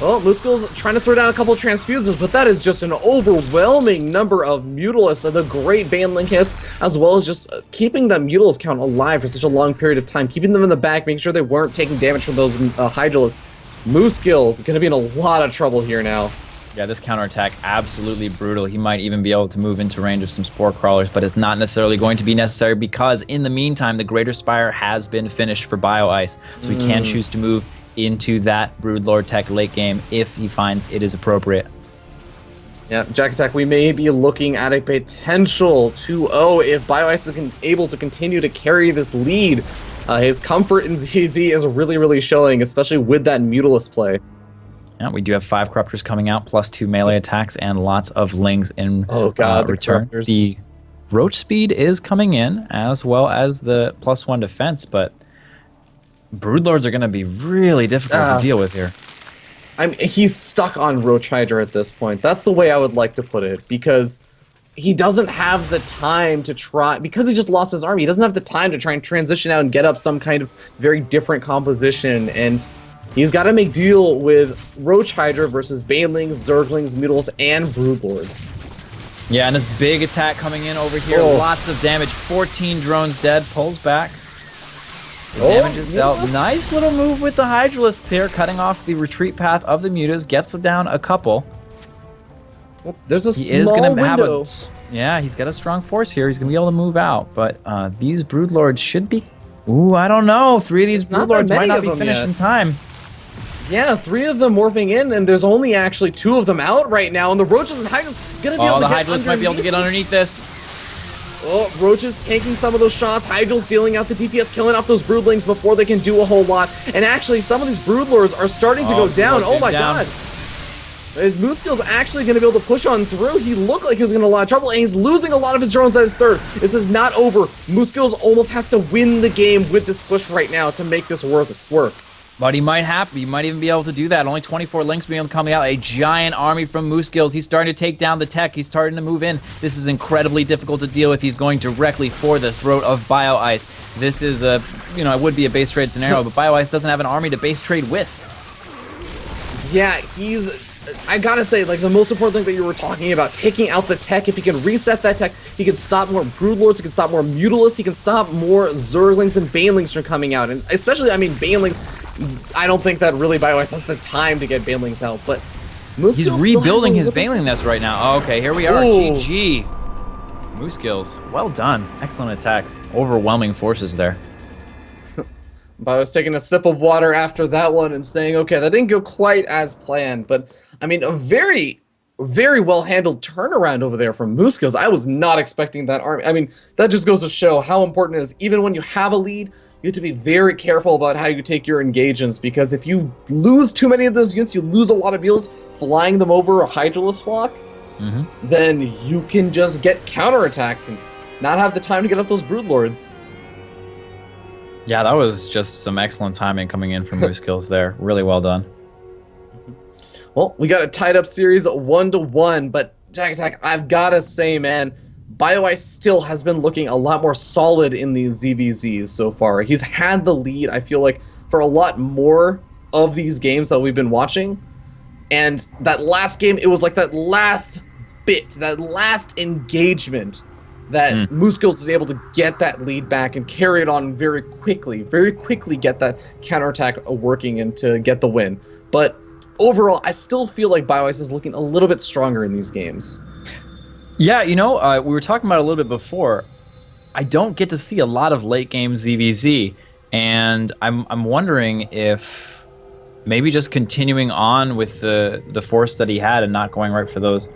Well, Moose Skills trying to throw down a couple of transfuses, but that is just an overwhelming number of Mutalisks and the great Baneling hits, as well as just keeping that Mutalisk count alive for such a long period of time, keeping them in the back, making sure they weren't taking damage from those Hydralisks. Moose Skills going to be in a lot of trouble here now. Yeah, this counterattack, absolutely brutal. He might even be able to move into range of some Spore Crawlers, but it's not necessarily going to be necessary because in the meantime, the Greater Spire has been finished for BioIce, so he can choose to move into that Broodlord tech late game if he finds it is appropriate. Yeah, Jack Attack, we may be looking at a potential 2-0 if BioIce is able to continue to carry this lead. His comfort in ZZ is really showing, especially with that Mutalisk play. Yeah, we do have 5 Corruptors coming out, +2 melee attacks, and lots of Lings in return. The Roach speed is coming in, as well as the +1 defense, but Broodlords are going to be really difficult to deal with here. He's stuck on Roach Hydra at this point. That's the way I would like to put it, because he doesn't have the time to try, because he just lost his army, he doesn't have the time to try and transition out and get up some kind of very different composition, and he's got to make deal with Roach Hydra versus Banelings, Zerglings, Mutalisks, and Broodlords. Yeah, and this big attack coming in over here, lots of damage, 14 drones dead, pulls back. The damage is dealt. Nice little move with the Hydralisks here, cutting off the retreat path of the Mutas, gets down a couple. Well, there's a small window. Yeah, he's got a strong force here. He's going to be able to move out, but these Broodlords should be... Ooh, I don't know. 3 of these Broodlords might not be finished in time. Yeah, 3 of them morphing in, and there's only actually 2 of them out right now, and the Roaches and Hydras going to be able to get Hydralisks might be able to get underneath this. Oh, Roaches taking some of those shots, Hydrals dealing out the DPS, killing off those Broodlings before they can do a whole lot. And actually, some of these Broodlords are starting to go down. Oh my god. Is Mooskill's actually going to be able to push on through? He looked like he was going to have a lot of trouble, and he's losing a lot of his drones at his third. This is not over. Mooskill's almost has to win the game with this push right now to make this work. But he might even be able to do that. Only 24 links being coming out. A giant army from Mooskills. He's starting to take down the tech. He's starting to move in. This is incredibly difficult to deal with. He's going directly for the throat of Bio Ice. This is a, it would be a base trade scenario, but Bio Ice doesn't have an army to base trade with. Yeah, I gotta say, like, the most important thing that you were talking about, taking out the tech, if he can reset that tech, he can stop more Broodlords, he can stop more Mutalisks, he can stop more Zerglings and Banelings from coming out. And especially, I mean, Banelings, I don't think that really BioIce has the time to get Banelings out, but he's rebuilding his Baneling nest right now. Oh, okay, here we are, Ooh. GG. Mooskills, well done. Excellent attack. Overwhelming forces there. But I was taking a sip of water after that one and saying, okay, that didn't go quite as planned, but I mean, a very, very well-handled turnaround over there from Mooskills. I was not expecting that army. I mean, that just goes to show how important it is. Even when you have a lead, you have to be very careful about how you take your engagements, because if you lose too many of those units, you lose a lot of Beetles flying them over a Hydralisk flock, then you can just get counterattacked and not have the time to get up those Broodlords. Yeah, that was just some excellent timing coming in from Mooskills there. Really well done. Well, we got a tied up series 1-1, but Jack Attack, I've gotta say, man, BioIce still has been looking a lot more solid in these ZVZs so far. He's had the lead, I feel like, for a lot more of these games that we've been watching. And that last game, it was like that last bit, that last engagement that Mooskills was able to get that lead back and carry it on very quickly get that counterattack working and to get the win. But overall, I still feel like BioIce is looking a little bit stronger in these games. Yeah, we were talking about it a little bit before. I don't get to see a lot of late game ZVZ, and I'm wondering if maybe just continuing on with the force that he had and not going right for those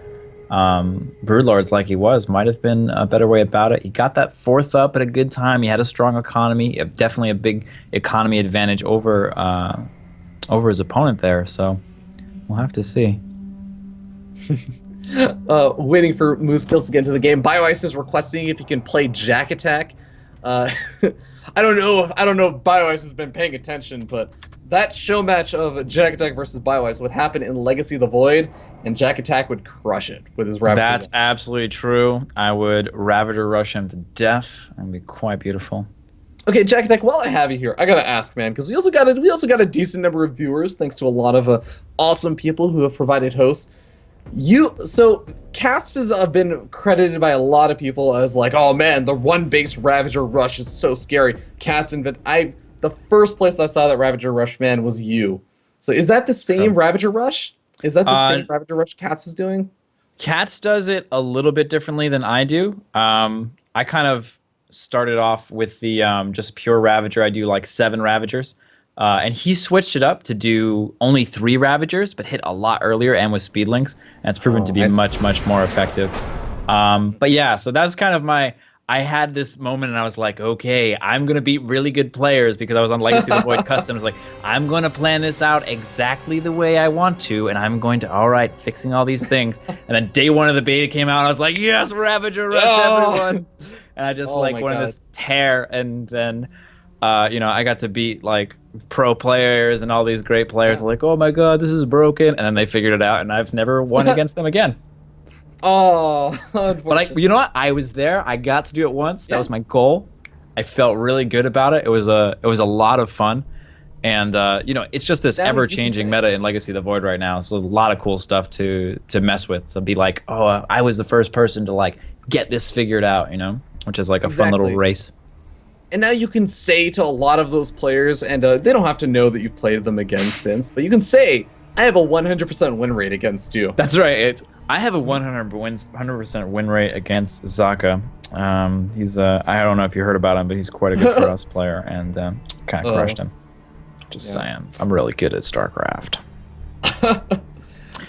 Broodlords like he was might have been a better way about it. He got that fourth up at a good time. He had a strong economy, definitely a big economy advantage over his opponent there. So we'll have to see. Waiting for Mooskills to get into the game. BioIce is requesting if he can play Jack Attack. I don't know if BioIce has been paying attention, but that show match of Jack Attack versus BioIce would happen in Legacy of the Void, and Jack Attack would crush it with his Ravager. That's absolutely true. I would Ravager rush him to death. That'd be quite beautiful. Okay, Jack Attack, while I have you here, I gotta ask, man, because we also got a decent number of viewers, thanks to a lot of awesome people who have provided hosts. So Cats has been credited by a lot of people as like, oh man, the one-base Ravager rush is so scary. The first place I saw that Ravager rush, man, was you. So is that the same Ravager rush? Is that the same Ravager rush Cats is doing? Cats does it a little bit differently than I do. I kind of started off with the just pure Ravager. I do like 7 Ravagers. And he switched it up to do only 3 Ravagers, but hit a lot earlier and with speed links. And it's proven to be much, much more effective. But yeah, so that's kind of I had this moment and I was like, okay, I'm going to beat really good players because I was on Legacy of the Void Custom. I was like, I'm going to plan this out exactly the way I want to. And I'm going to, all right, fixing all these things. And then day 1 of the beta came out and I was like, yes, Ravager, rush everyone. And I just went on this tear. And then, I got to beat like pro players and all these great players. Like, oh my God, this is broken. And then they figured it out and I've never won against them again. Oh, but you know what? I was there. I got to do it once. That was my goal. I felt really good about it. It was a lot of fun, and it's just this ever-changing meta in Legacy of the Void right now. So a lot of cool stuff to mess with. To be like, oh, I was the first person to like get this figured out. Which is like a fun little race. And now you can say to a lot of those players, and they don't have to know that you've played them again since, but you can say, I have a 100% win rate against you. That's right. I have a 100% win rate against Zaka. He's I don't know if you heard about him, but he's quite a good cross player, and kind of crushed him. Just saying, I'm really good at StarCraft.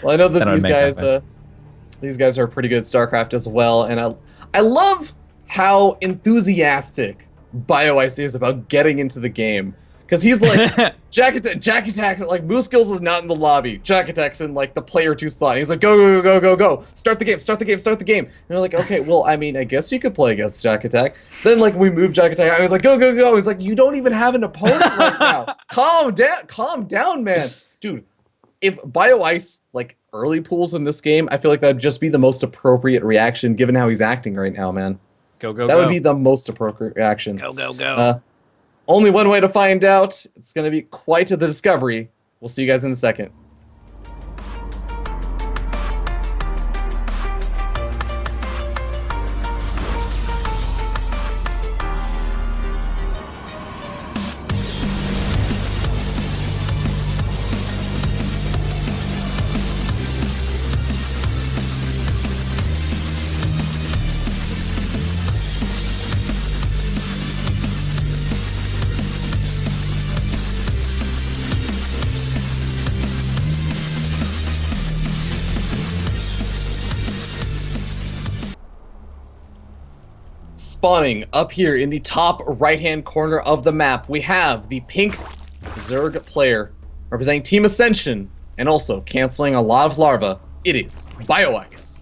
Well, I know that these guys are pretty good at StarCraft as well, and I love how enthusiastic BioIce is about getting into the game. Because he's like, Jack Attack, like, Moose Skills is not in the lobby. Jack Attack's in, like, the player 2 slot. He's like, go. Start the game. And we're like, okay, well, I mean, I guess you could play against Jack Attack. Then, like, we move Jack Attack, and he's like, go. He's like, you don't even have an opponent right now. Calm down, man. Dude, if Bio Ice, like, early pools in this game, I feel like that'd just be the most appropriate reaction given how he's acting right now, man. Go. That would be the most appropriate reaction. Go. Only one way to find out. It's going to be quite the discovery. We'll see you guys in a second. Spawning up here in the top right-hand corner of the map, we have the pink Zerg player representing Team Ascension and also canceling a lot of larva. It is Bio Ice.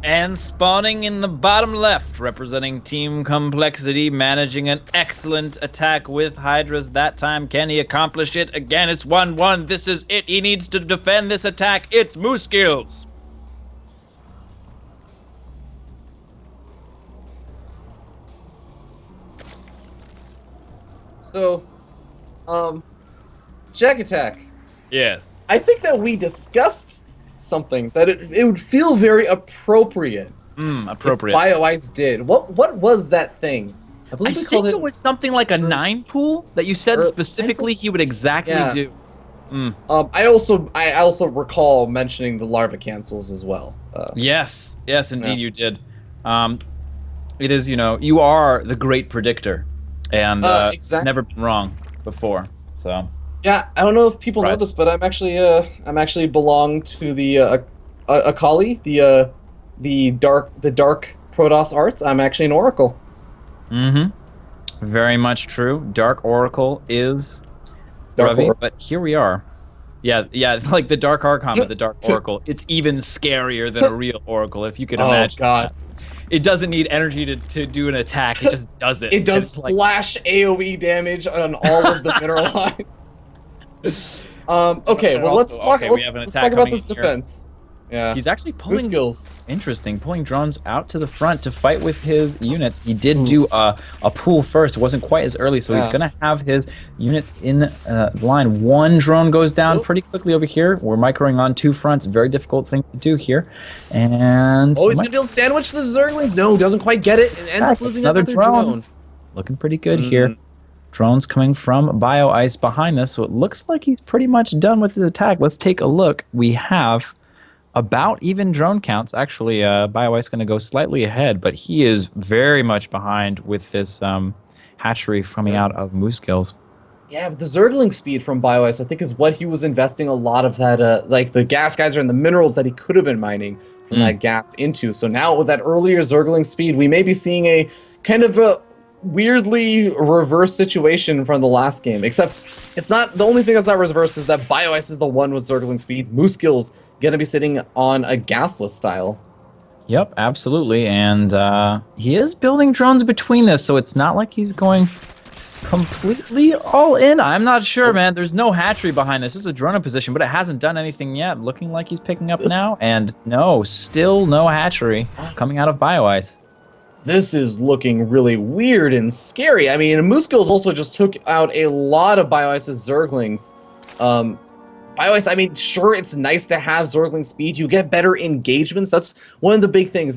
And spawning in the bottom left, representing Team Complexity, managing an excellent attack with Hydras that time. Can he accomplish it? Again, it's 1-1. This is it. He needs to defend this attack. It's Moose Skills. So, Jack Attack. Yes. I think that we discussed something that it would feel very appropriate. Appropriate. If Bio Ice did. What was that thing? I believe we called think it was something like a 9 pool that you said specifically he would exactly do. I also recall mentioning the larva cancels as well. Yes, indeed you did. It is, you are the great predictor, and never been wrong before. So yeah, I don't know if people know this, but I'm actually belong to the Akali, the dark Protoss arts. I'm actually an Oracle. Very much true. Dark Oracle is Dark Oracle. But here we are. Yeah, like the Dark Archon, but the Dark Oracle. It's even scarier than a real Oracle, if you could imagine. Oh god. That. It doesn't need energy to do an attack. It just does it. It does splash AoE damage on all of the mineral line. Okay, well let's talk about this defense. Yeah. He's actually pulling skills. Interesting, pulling drones out to the front to fight with his units. He did do a pool first. It wasn't quite as early, so he's gonna have his units in the line. One drone goes down pretty quickly over here. We're microing on 2 fronts. Very difficult thing to do here. And he's gonna be able to sandwich the Zerglings. No, doesn't quite get it. And ends up losing another drone. Looking pretty good here. Drones coming from Bio Ice behind this, so it looks like he's pretty much done with his attack. Let's take a look. We have about even drone counts. Actually, Bio Ice going to go slightly ahead, but he is very much behind with this hatchery coming out of Moose Skills. Yeah, but the Zergling speed from Bio Ice, I think, is what he was investing a lot of that, like the gas geyser and the minerals that he could have been mining from that gas into. So now with that earlier Zergling speed, we may be seeing a kind of a weirdly reverse situation from the last game. Except it's not, the only thing that's not reverse is that Bio Ice is the one with Zergling speed. Moose Skills gonna be sitting on a gasless style. Yep, absolutely. And he is building drones between this, so it's not like he's going completely all in. I'm not sure, man. There's no hatchery behind this. This is a drone in position, but it hasn't done anything yet. Looking like he's picking up now. And no, still no hatchery coming out of Bio Ice. This is looking really weird and scary. I mean, Moose Skills also just took out a lot of Bio Ice's Zerglings. Bio Ice, I mean, sure, it's nice to have Zergling speed. You get better engagements. That's one of the big things.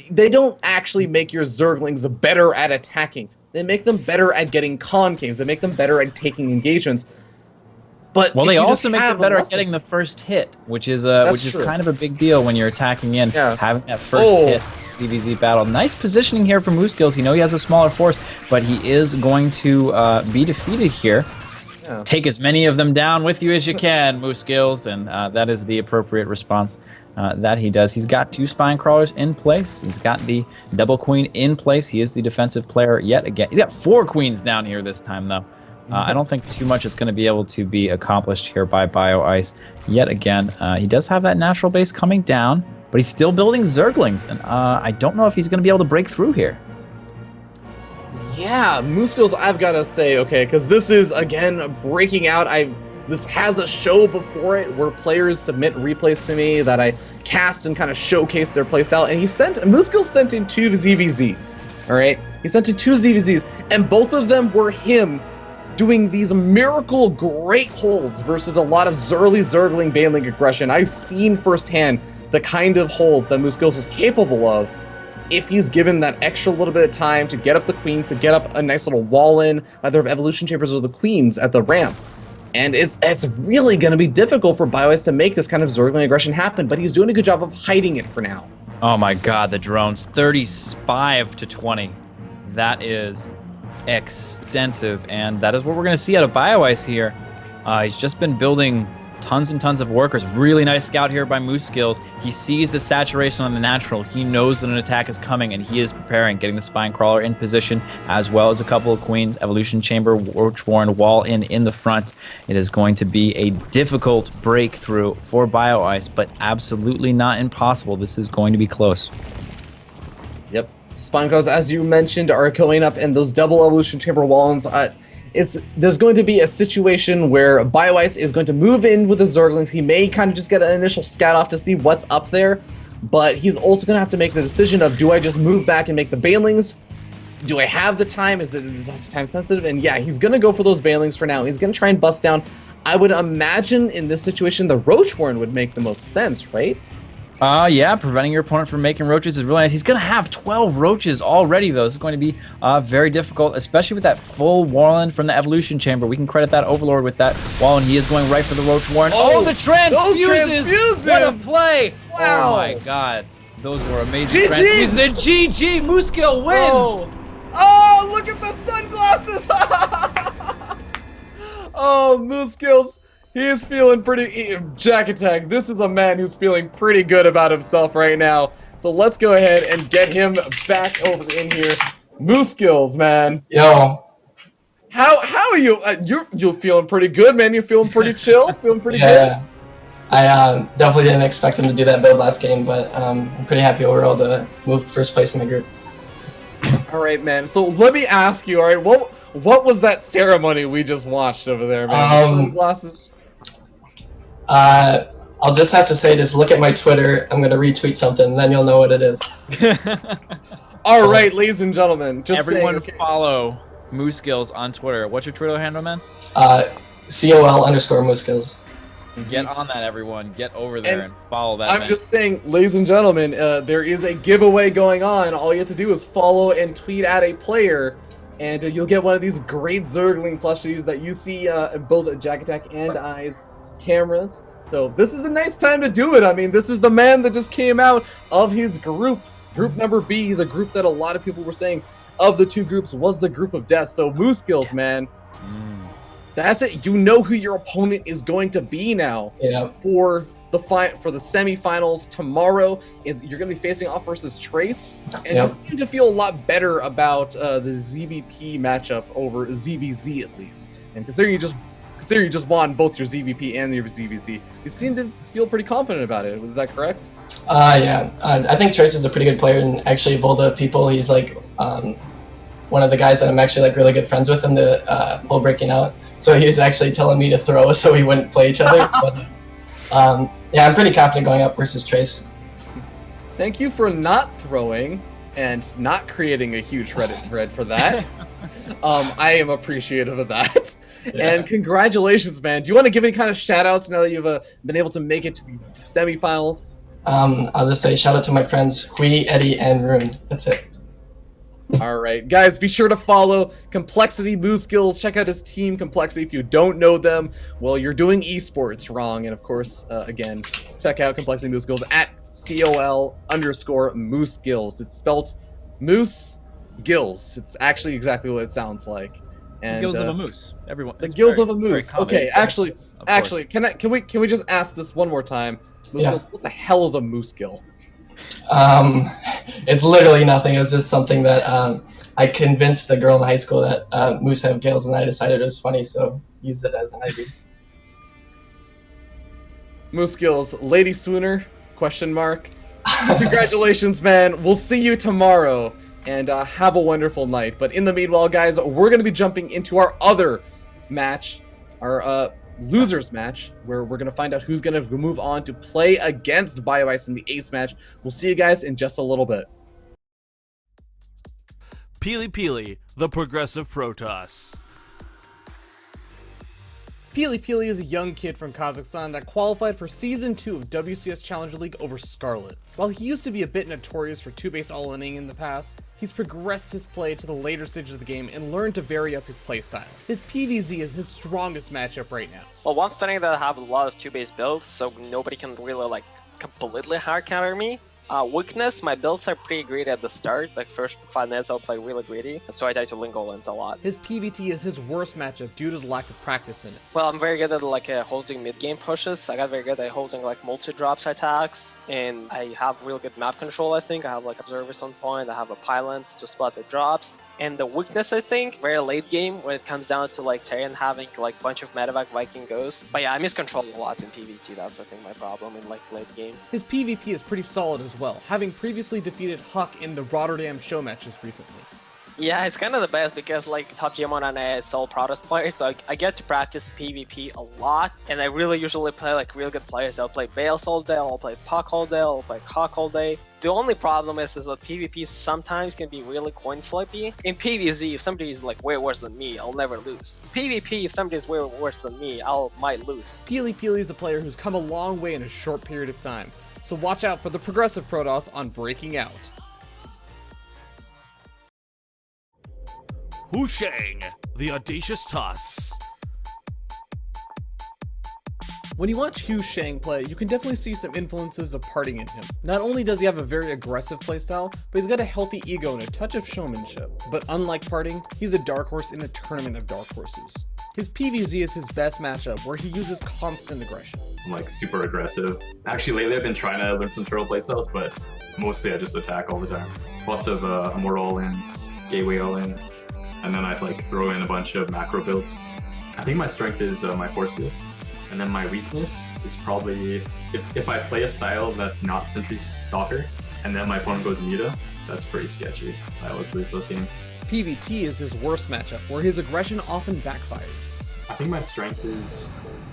They don't actually make your Zerglings better at attacking. They make them better at getting concaves. They make them better at taking engagements. But they also make them better at getting the first hit, which is kind of a big deal when you're attacking in. Having that first hit. ZVZ battle. Nice positioning here for Moose Skills. You know he has a smaller force, but he is going to be defeated here. take as many of them down with you as you can, Moose Skills, and that is the appropriate response that he does. He's got 2 spine crawlers in place. He's got the double queen in place. He is the defensive player yet again. He's got 4 queens down here this time, though. I don't think too much is going to be able to be accomplished here by Bio Ice yet again. He does have that natural base coming down, but he's still building Zerglings, and I don't know if he's going to be able to break through here. Yeah, Moose Skills, I've got to say, okay, because this is, again, breaking out. This has a show before it where players submit replays to me that I cast and kind of showcase their playstyle, and Moose Skills sent in 2 ZVZs, all right? He sent in 2 ZVZs, and both of them were him doing these miracle great holds versus a lot of Zergling Baneling aggression. I've seen firsthand the kind of holds that Moose Skills is capable of if he's given that extra little bit of time to get up the queens, to get up a nice little wall in, either of Evolution Chambers or the queens at the ramp. And it's really going to be difficult for BioIce to make this kind of Zergling aggression happen, but he's doing a good job of hiding it for now. Oh my god, the drones. 35 to 20. That is extensive, and that is what we're going to see out of BioIce here. He's just been building tons and tons of workers. Really nice scout here by Moose Skills. He sees the saturation on the natural. He knows that an attack is coming, and he is preparing, getting the spine crawler in position, as well as a couple of queens, evolution chamber, Roach Warren, wall in the front. It is going to be a difficult breakthrough for BioIce, but absolutely not impossible. This is going to be close. Yep. Spine crawlers, as you mentioned, are going up, and those double evolution chamber walls. There's going to be a situation where BioIce is going to move in with the Zerglings. He may kind of just get an initial scout off to see what's up there, but he's also going to have to make the decision of, do I just move back and make the Banelings? Do I have the time? Is it time sensitive? And yeah, he's going to go for those Banelings for now. He's going to try and bust down. I would imagine in this situation, the Roach Warren would make the most sense, right? Yeah, preventing your opponent from making roaches is really nice. He's going to have 12 roaches already, though. This is going to be very difficult, especially with that full Warland from the Evolution Chamber. We can credit that Overlord with that wall, and he is going right for the Roach Warren. Oh, the transfuses! What a play! Wow. Oh my god. Those were amazing GG! transfuses. And GG! Moosegill wins! Oh, look at the sunglasses! Oh, Moose Skills. He is feeling pretty... Jack Attack, this is a man who's feeling pretty good about himself right now. So let's go ahead and get him back over in here. Moose Skills, man. Yo. How are you? You're feeling pretty good, man. You're feeling pretty chill? Feeling pretty good? Yeah. I definitely didn't expect him to do that build last game, but I'm pretty happy overall to move first place in the group. All right, man. So let me ask you, all right, what was that ceremony we just watched over there, man? Sunglasses? I'll just have to say this. Look at my Twitter. I'm going to retweet something, then you'll know what it is. All right, ladies and gentlemen. Just everyone saying, okay. follow Mooskills on Twitter. What's your Twitter handle, man? COL_Mooskills. Get on that, everyone. Get over there and follow that, I'm man. just saying, ladies and gentlemen, there is a giveaway going on. All you have to do is follow and tweet at a player, and you'll get one of these great Zergling plushies that you see both at Jack Attack and I's cameras. So this is a nice time to do it. I mean, this is the man that just came out of his group number B, the group that a lot of people were saying of the 2 groups was the group of death. So Moose Skills, man. That's it. You know who your opponent is going to be now. Yeah. For the semifinals tomorrow, you're going to be facing off versus Trace, and you seem to feel a lot better about the ZVP matchup over ZVZ at least. And considering you just won both your ZVP and your ZVZ, you seem to feel pretty confident about it. Was that correct? Yeah. I think Trace is a pretty good player, and actually of all the people, he's like one of the guys that I'm actually like really good friends with in the whole Breaking Out. So he was actually telling me to throw so we wouldn't play each other. But yeah, I'm pretty confident going up versus Trace. Thank you for not throwing and not creating a huge Reddit thread for that. I am appreciative of that. Yeah. And congratulations, man. Do you want to give any kind of shout outs now that you've been able to make it to the semifinals? I'll just say shout out to my friends Hui, Eddie, and Rune. That's it. All right, guys, be sure to follow Complexity Moose Skills. Check out his team, Complexity. If you don't know them, well, you're doing esports wrong. And of course, again, check out Complexity Moose Skills at COL_Moose Skills. It's spelled Moose Gills. It's actually exactly what it sounds like. And Gills of a moose. Everyone. the it's gills very- of a very moose. common. Okay, actually, Of course. can we just ask this one more time? Moose Yeah. gills, what the hell is a moose gill? It's literally nothing. It was just something that I convinced a girl in high school that moose have gills, and I decided it was funny, so used it as an ID. Moose gills, lady swooner? Question mark. Congratulations, man. We'll see you tomorrow, and have a wonderful night. But in the meanwhile, guys, we're gonna be jumping into our other match, our losers match, where we're gonna find out who's gonna move on to play against BioIce in the ace match. We'll see you guys in just a little bit. Peely Peely, the Progressive Protoss. Peely Peely is a young kid from Kazakhstan that qualified for Season 2 of WCS Challenger League over Scarlet. While he used to be a bit notorious for 2-base all-inning in the past, he's progressed his play to the later stages of the game and learned to vary up his playstyle. His PvZ is his strongest matchup right now. Well, one thing that I have a lot of 2-base builds, so nobody can really like completely hard counter me. Weakness, my builds are pretty greedy at the start. Like first 5 minutes I'll play really greedy, so I die to Lingo Lens a lot. His PvT is his worst matchup due to his lack of practice in it. Well, I'm very good at like holding mid-game pushes. I got very good at holding like multi-drops attacks, and I have real good map control, I think. I have like observers on point, I have a pylons to spot the drops. And the weakness, I think, very late game when it comes down to like Terran having like bunch of medevac Viking Ghost. But yeah, I miscontrol a lot in PvT. That's I think my problem in like late game. His PvP is pretty solid as well, having previously defeated Huck in the Rotterdam show matches recently. Yeah, it's kind of the best because like top GM on it's all Protoss players, so I get to practice PvP a lot, and I really usually play like real good players. I'll play Bales all day, I'll play Puck all day, I'll play Hawk all day. The only problem is that PvP sometimes can be really coin flippy. In PvZ, if somebody is like way worse than me, I'll never lose. PvP, if somebody is way worse than me, might lose. Peely Peely is a player who's come a long way in a short period of time, so watch out for the Progressive Protoss on Breaking Out. Hu Shang, the Audacious Toss. When you watch Hu Shang play, you can definitely see some influences of parting in him. Not only does he have a very aggressive playstyle, but he's got a healthy ego and a touch of showmanship. But unlike parting, he's a dark horse in a tournament of dark horses. His PvZ is his best matchup, where he uses constant aggression. I'm like super aggressive. Actually, lately I've been trying to learn some turtle playstyles, but mostly I just attack all the time. Lots of Immortal all-ins, Gateway all-ins, and then I'd like throw in a bunch of macro builds. I think my strength is my force fields. And then my weakness is probably if I play a style that's not Sentry Stalker, and then my opponent goes Muta, that's pretty sketchy. I always lose those games. PvT is his worst matchup, where his aggression often backfires. I think my strength is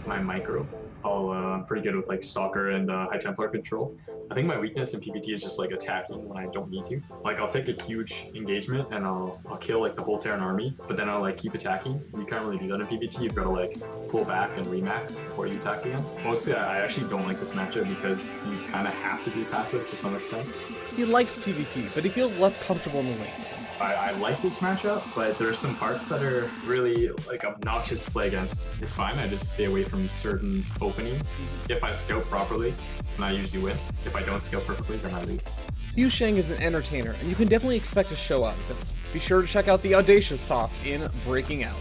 my micro. I'm pretty good with like Stalker and High Templar control. I think my weakness in PvT is just like attacking when I don't need to. Like I'll take a huge engagement and I'll kill like the whole Terran army, but then I'll like keep attacking. You can't really do that in PvT. You've got to like pull back and remax before you attack again. Mostly I actually don't like this matchup because you kind of have to be passive to some extent. He likes PvP, but he feels less comfortable in the lane. I like this matchup, but there's some parts that are really like obnoxious to play against. It's fine, I just stay away from certain openings. If I scout properly, then I usually win. If I don't scout perfectly, then I lose. Hu Shang is an entertainer, and you can definitely expect a show out of him. Be sure to check out the Audacious Toss in Breaking Out.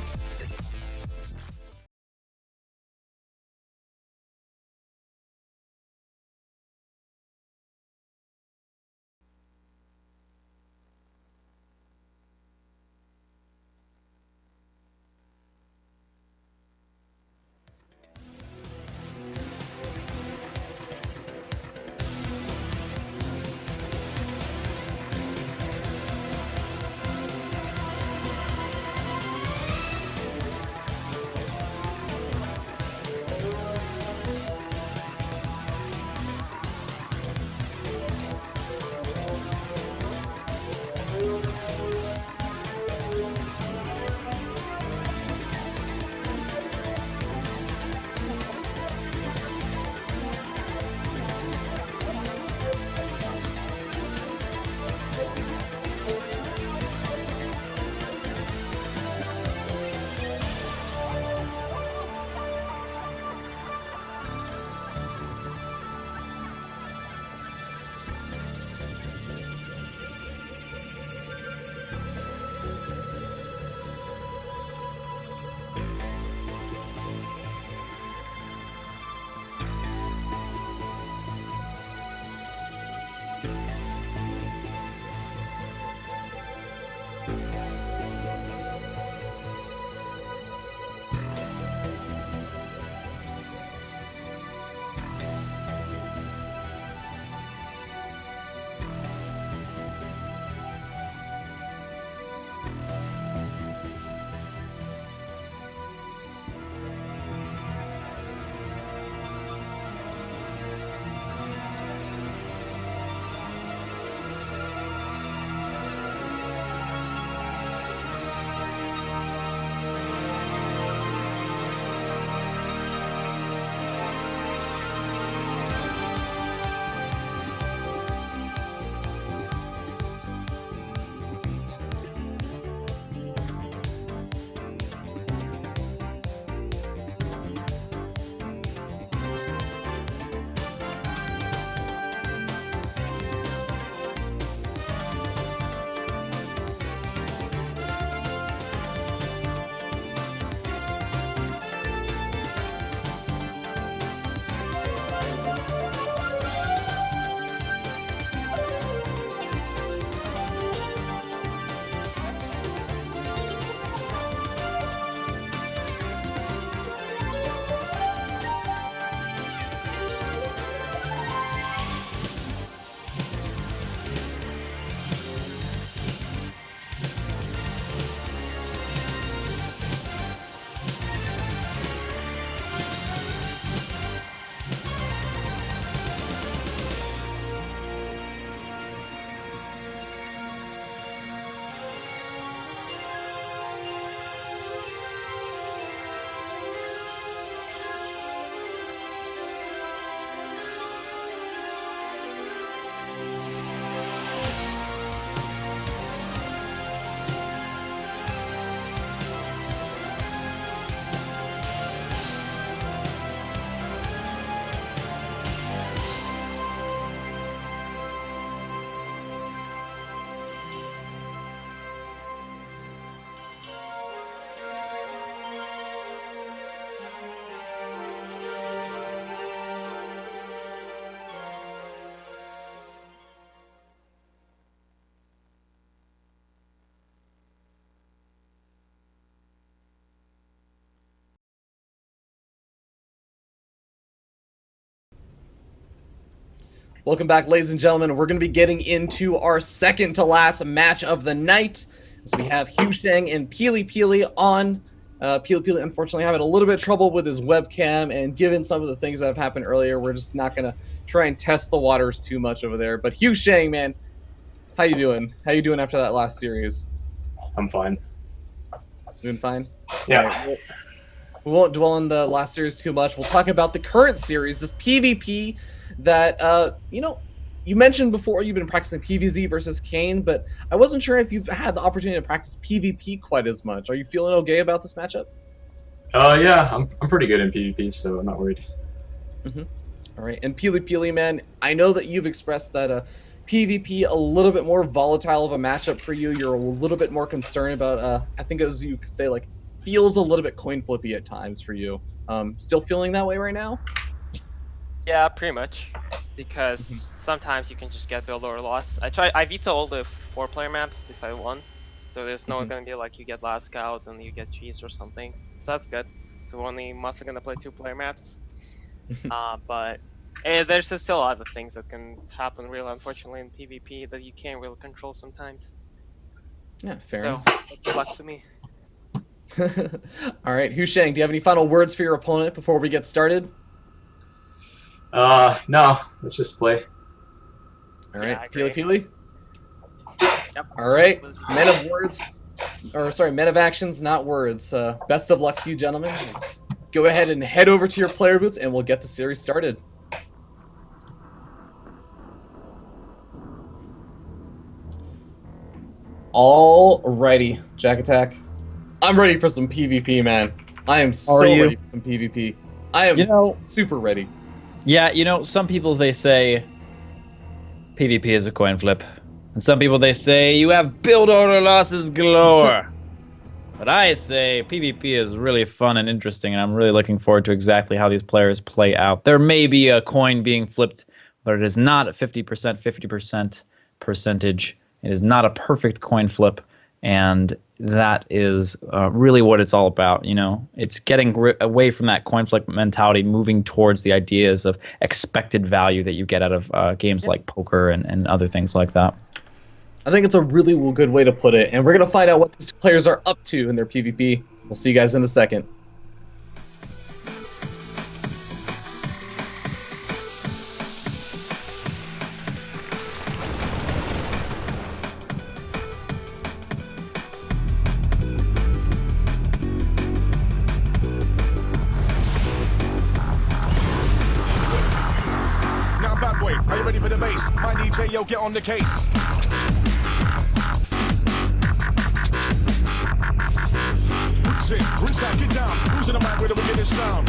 Welcome back, ladies and gentlemen. We're going to be getting into our second to last match of the night. So we have Hugh Shang and Peely Peely on. Peely Peely, unfortunately, having a little bit of trouble with his webcam, and given some of the things that have happened earlier, we're just not going to try and test the waters too much over there. But Hugh Shang, man, how you doing? How you doing after that last series? I'm fine. Doing fine? Yeah. All right, we won't dwell on the last series too much. We'll talk about the current series, this PvP that, you mentioned before you've been practicing PvZ versus Kane, but I wasn't sure if you've had the opportunity to practice PvP quite as much. Are you feeling okay about this matchup? Yeah, I'm pretty good in PvP, so I'm not worried. All right, and Peely Peely, man, I know that you've expressed that PvP a little bit more volatile of a matchup for you. You're a little bit more concerned about, I think as you could say, like, feels a little bit coin flippy at times for you. Still feeling that way right now? Yeah, pretty much. Because sometimes you can just get build or loss. I veto all the 4-player maps beside 1. So there's no gonna be like you get last scout and you get cheese or something. So that's good. So we're only mostly gonna play 2-player maps. But there's just still other things that can happen really unfortunately in PvP that you can't really control sometimes. Yeah, fair So enough. that's luck to me. All right, Hugh Shang, do you have any final words for your opponent before we get started? No, let's just play. All Yeah, right, I Peely agree. Peely? Yep. All right, men of words, or sorry, men of actions, not words. Best of luck to you, gentlemen. Go ahead and head over to your player booths, and we'll get the series started. Alrighty, Jack Attack. I'm ready for some PvP, man. I am so ready for some PvP. I am super ready. Yeah, some people, they say PvP is a coin flip. And some people, they say you have build order losses galore. But I say PvP is really fun and interesting, and I'm really looking forward to exactly how these players play out. There may be a coin being flipped, but it is not a 50% percentage. It is not a perfect coin flip, and that is really what it's all about. It's getting away from that coin flip mentality, moving towards the ideas of expected value that you get out of games like poker and other things like that. I think it's a really good way to put it, and we're going to find out what these players are up to in their PvP. We'll see you guys in a second. Now, bad boy, are you ready for the bass? My DJ, yo, get on the case. Rinse out, get down. Who's in the mic with a wickedest sound?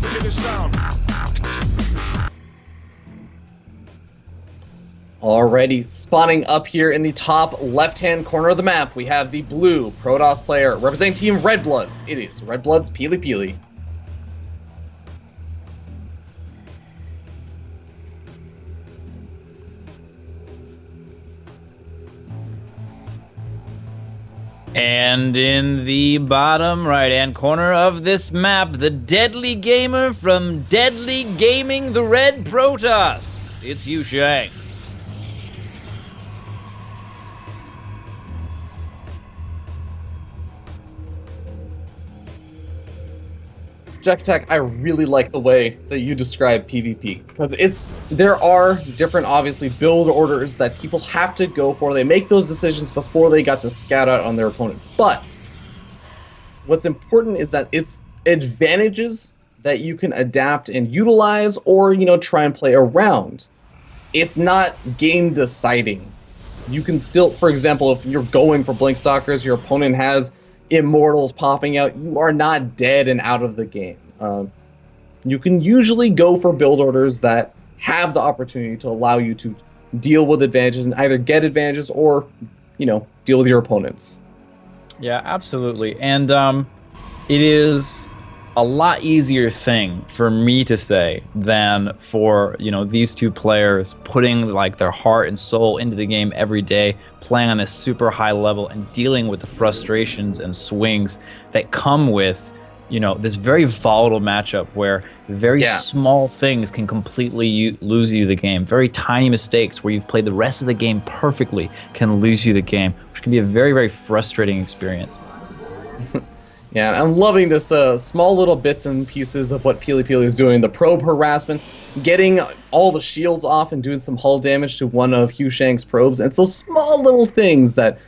Wickedest sound. Alrighty, spawning up here in the top left-hand corner of the map, we have the blue Protoss player representing Team Red Bloods. It is Red Bloods Peely Peely. And in the bottom right-hand corner of this map, the deadly gamer from Deadly Gaming, the Red Protoss. It's Hugh Shang. Jack Attack, I really like the way that you describe PvP, because there are different, obviously, build orders that people have to go for. They make those decisions before they got to scout out on their opponent. But what's important is that it's advantages that you can adapt and utilize, or try and play around. It's not game deciding. You can still, for example, if you're going for Blink Stalkers, your opponent has Immortals popping out, you are not dead and out of the game. You can usually go for build orders that have the opportunity to allow you to deal with advantages and either get advantages or, deal with your opponents. Yeah, absolutely. And it is a lot easier thing for me to say than for these two players putting like their heart and soul into the game every day, playing on this super high level and dealing with the frustrations and swings that come with this very volatile matchup where very small things can completely lose you the game. Very tiny mistakes where you've played the rest of the game perfectly can lose you the game, which can be a very, very frustrating experience. Yeah, I'm loving this small little bits and pieces of what Peely Peely is doing. The probe harassment, getting all the shields off and doing some hull damage to one of Hugh Shang's probes. And it's those small little things that,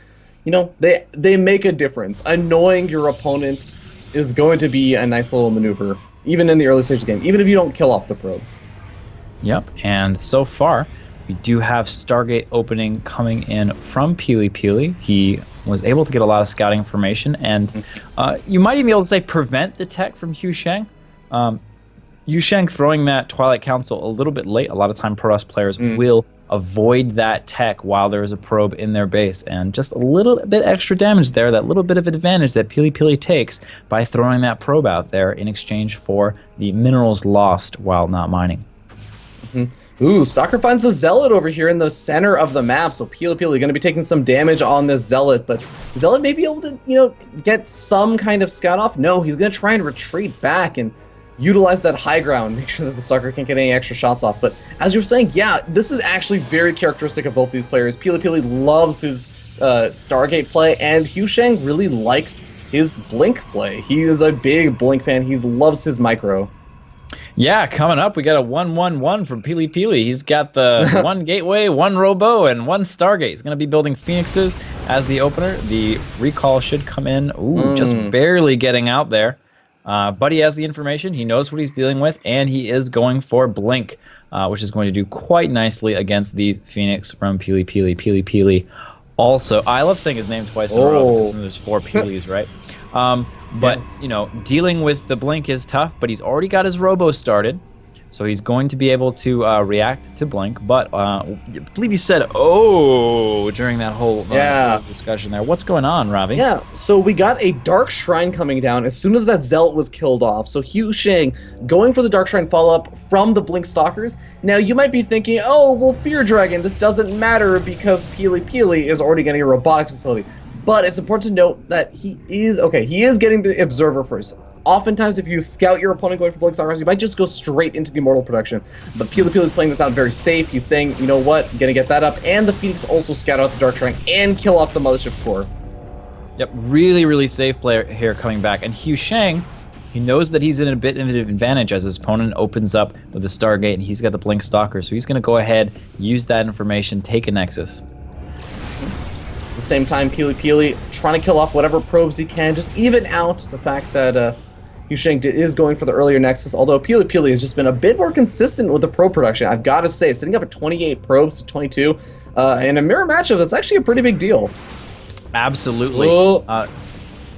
they make a difference. Annoying your opponent is going to be a nice little maneuver, even in the early stage of the game, even if you don't kill off the probe. Yep, and so far, we do have Stargate opening coming in from Peely Peely. He was able to get a lot of scouting information, and you might even be able to say prevent the tech from Hugh Shang. Hugh Shang throwing that Twilight Council a little bit late. A lot of time Protoss players will avoid that tech while there is a probe in their base, and just a little bit extra damage there, that little bit of advantage that Peely Peely takes by throwing that probe out there in exchange for the minerals lost while not mining. Ooh, Stalker finds a Zealot over here in the center of the map, so Peely Peely going to be taking some damage on this Zealot, but Zealot may be able to, get some kind of scout off. No, he's going to try and retreat back and utilize that high ground, make sure that the Stalker can't get any extra shots off. But as you were saying, yeah, this is actually very characteristic of both these players. Peely Peely loves his Stargate play, and Hugh Shang really likes his Blink play. He is a big Blink fan. He loves his micro. Yeah, coming up, we got a 1-1-1 from Peely Peely. He's got the 1 Gateway, 1 Robo, and 1 Stargate. He's going to be building Phoenixes as the opener. The recall should come in. Ooh, just barely getting out there. But he has the information. He knows what he's dealing with, and he is going for Blink, which is going to do quite nicely against these Phoenix from Peely Peely. Peely Peely also, I love saying his name twice in a row because there's 4 Peelys, right? But, dealing with the Blink is tough, but he's already got his Robo started, so he's going to be able to react to Blink. But I believe you said, during that whole discussion there. What's going on, Ravi? Yeah, so we got a Dark Shrine coming down as soon as that Zealot was killed off. So Hugh Shang going for the Dark Shrine follow-up from the Blink Stalkers. Now, you might be thinking, Fear Dragon, this doesn't matter because Peely Peely is already getting a robotics facility. But it's important to note that he is getting the Observer first. Oftentimes, if you scout your opponent going for Blink Stalkers, you might just go straight into the Immortal production. But Peely Peely is playing this out very safe. He's saying, you know what, I'm gonna get that up. And the Phoenix also scout out the Dark Shrine and kill off the Mothership Core. Yep, really, really safe player here coming back. And Hugh Shang, he knows that he's in a bit of an advantage as his opponent opens up with the Stargate, and he's got the Blink Stalker. So he's gonna go ahead, use that information, take a Nexus. At the same time, Peely Peely trying to kill off whatever probes he can, just even out the fact that Hugh Shang is going for the earlier Nexus, although Peely Peely has just been a bit more consistent with the probe production. I've got to say, sitting up at 28 probes to 22, in a mirror matchup, that's actually a pretty big deal. Absolutely.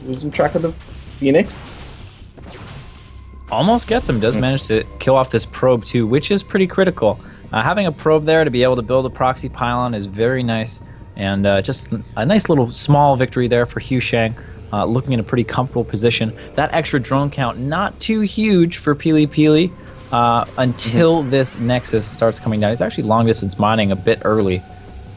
Losing track of the Phoenix. Almost gets him, does manage to kill off this probe too, which is pretty critical. Having a probe there to be able to build a proxy pylon is very nice. And just a nice little small victory there for Hugh Shang, looking in a pretty comfortable position. That extra drone count, not too huge for Peely Peely until this Nexus starts coming down. He's actually long distance mining a bit early,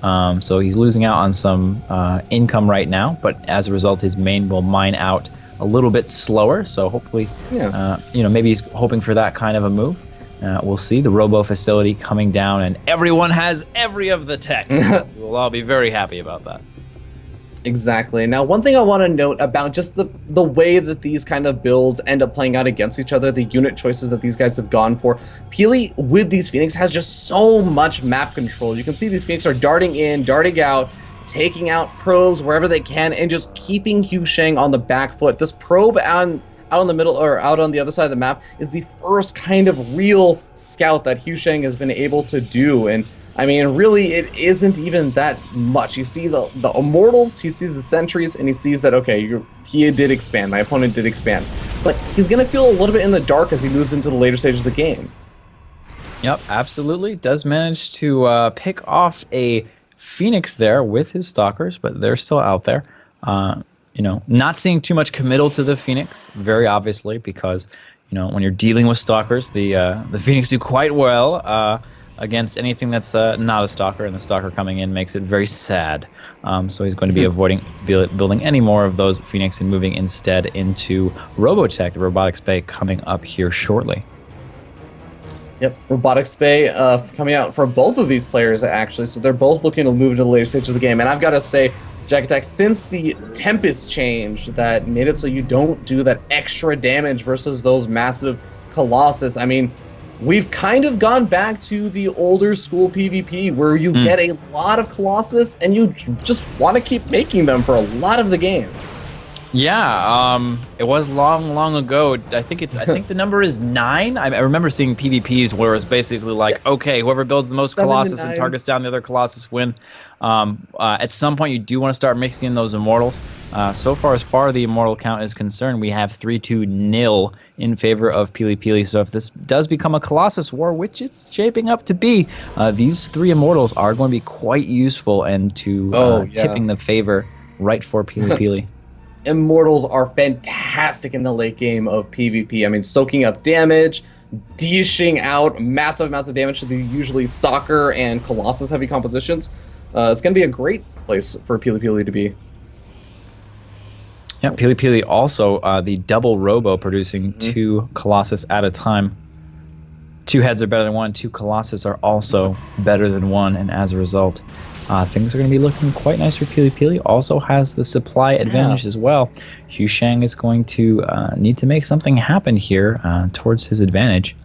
so he's losing out on some income right now, but as a result, his main will mine out a little bit slower, so hopefully, maybe he's hoping for that kind of a move. We'll see the Robo facility coming down, and everyone has every of the techs. We'll all be very happy about that. Exactly. Now, one thing I want to note about just the way that these kind of builds end up playing out against each other, the unit choices that these guys have gone for. Peely, with these Phoenix, has just so much map control. You can see these Phoenix are darting in, darting out, taking out probes wherever they can, and just keeping Hugh Shang on the back foot. This probe out on the middle, or out on the other side of the map, is the first kind of real scout that Hugh Shang has been able to do. And I mean, really, it isn't even that much. He sees the Immortals, he sees the Sentries, and he sees that, okay, he did expand, my opponent did expand. But he's going to feel a little bit in the dark as he moves into the later stages of the game. Yep, absolutely. Does manage to pick off a Phoenix there with his Stalkers, but they're still out there. Not seeing too much committal to the Phoenix, very obviously, because when you're dealing with Stalkers, the Phoenix do quite well. against anything that's not a Stalker, and the Stalker coming in makes it very sad. So he's going to be avoiding building any more of those Phoenix and moving instead into Robotech, the Robotics Bay, coming up here shortly. Yep, Robotics Bay coming out for both of these players, actually. So they're both looking to move to the later stage of the game. And I've got to say, Jack Attack, since the Tempest change that made it so you don't do that extra damage versus those massive Colossus, I mean, we've kind of gone back to the older school PvP where you get a lot of Colossus and you just want to keep making them for a lot of the game. Yeah, it was long ago. I think the number is 9. I remember seeing PvPs where it's basically like, okay, whoever builds the most 7 to Colossus 9. and targets down the other Colossus win. At some point, you do want to start mixing in those Immortals. So far as the Immortal count is concerned, we have 3-2-0 in favor of Pili Pili. So if this does become a Colossus war, which it's shaping up to be, these 3 Immortals are going to be quite useful and tipping the favor right for Pili Pili. Immortals are fantastic in the late game of PvP. I mean, soaking up damage, dishing out massive amounts of damage to the usually Stalker and Colossus heavy compositions. It's going to be a great place for Pili Pili to be. Yeah, Pili Pili also the double Robo producing 2 Colossus at a time. 2 heads are better than 1, 2 Colossus are also better than 1, and as a result, things are going to be looking quite nice for Pili Pili. Also has the supply advantage as well. Hu Shang is going to need to make something happen here towards his advantage.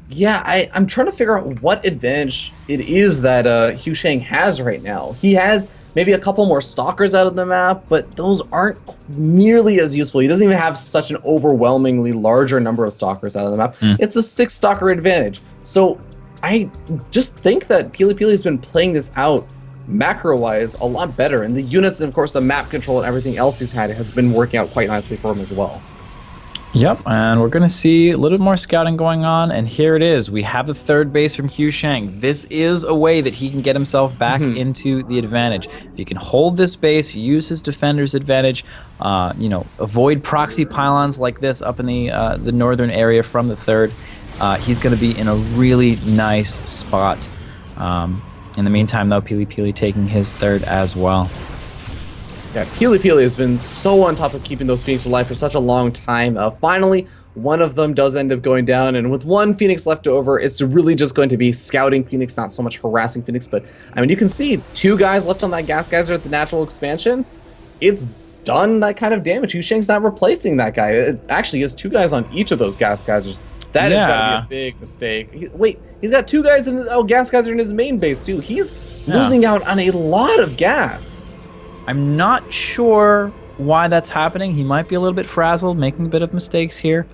Yeah, I'm trying to figure out what advantage it is that Hu Shang has right now. He has maybe a couple more Stalkers out of the map, but those aren't nearly as useful. He doesn't even have such an overwhelmingly larger number of Stalkers out of the map. It's a 6 Stalker advantage. So I just think that Pili Pili has been playing this out macro-wise a lot better. And the units and, of course, the map control and everything else he's had has been working out quite nicely for him as well. Yep, and we're going to see a little bit more scouting going on, and here it is. We have the third base from Hu Shang. This is a way that he can get himself back into the advantage. If he can hold this base, use his defender's advantage, avoid proxy pylons like this up in the northern area from the third, he's going to be in a really nice spot. In the meantime, though, Pili Pili taking his third as well. Yeah, Pili Pili has been so on top of keeping those Phoenix alive for such a long time. Finally, one of them does end up going down, and with 1 Phoenix left over, it's really just going to be scouting Phoenix, not so much harassing Phoenix. But, I mean, you can see 2 guys left on that Gas Geyser at the natural expansion. It's done that kind of damage. Hu Shang's not replacing that guy. It actually is 2 guys on each of those Gas Geysers. That has got to be a big mistake. Wait, he's got 2 guys in Gas Geyser in his main base, too. He's losing out on a lot of gas. I'm not sure why that's happening. He might be a little bit frazzled, making a bit of mistakes here.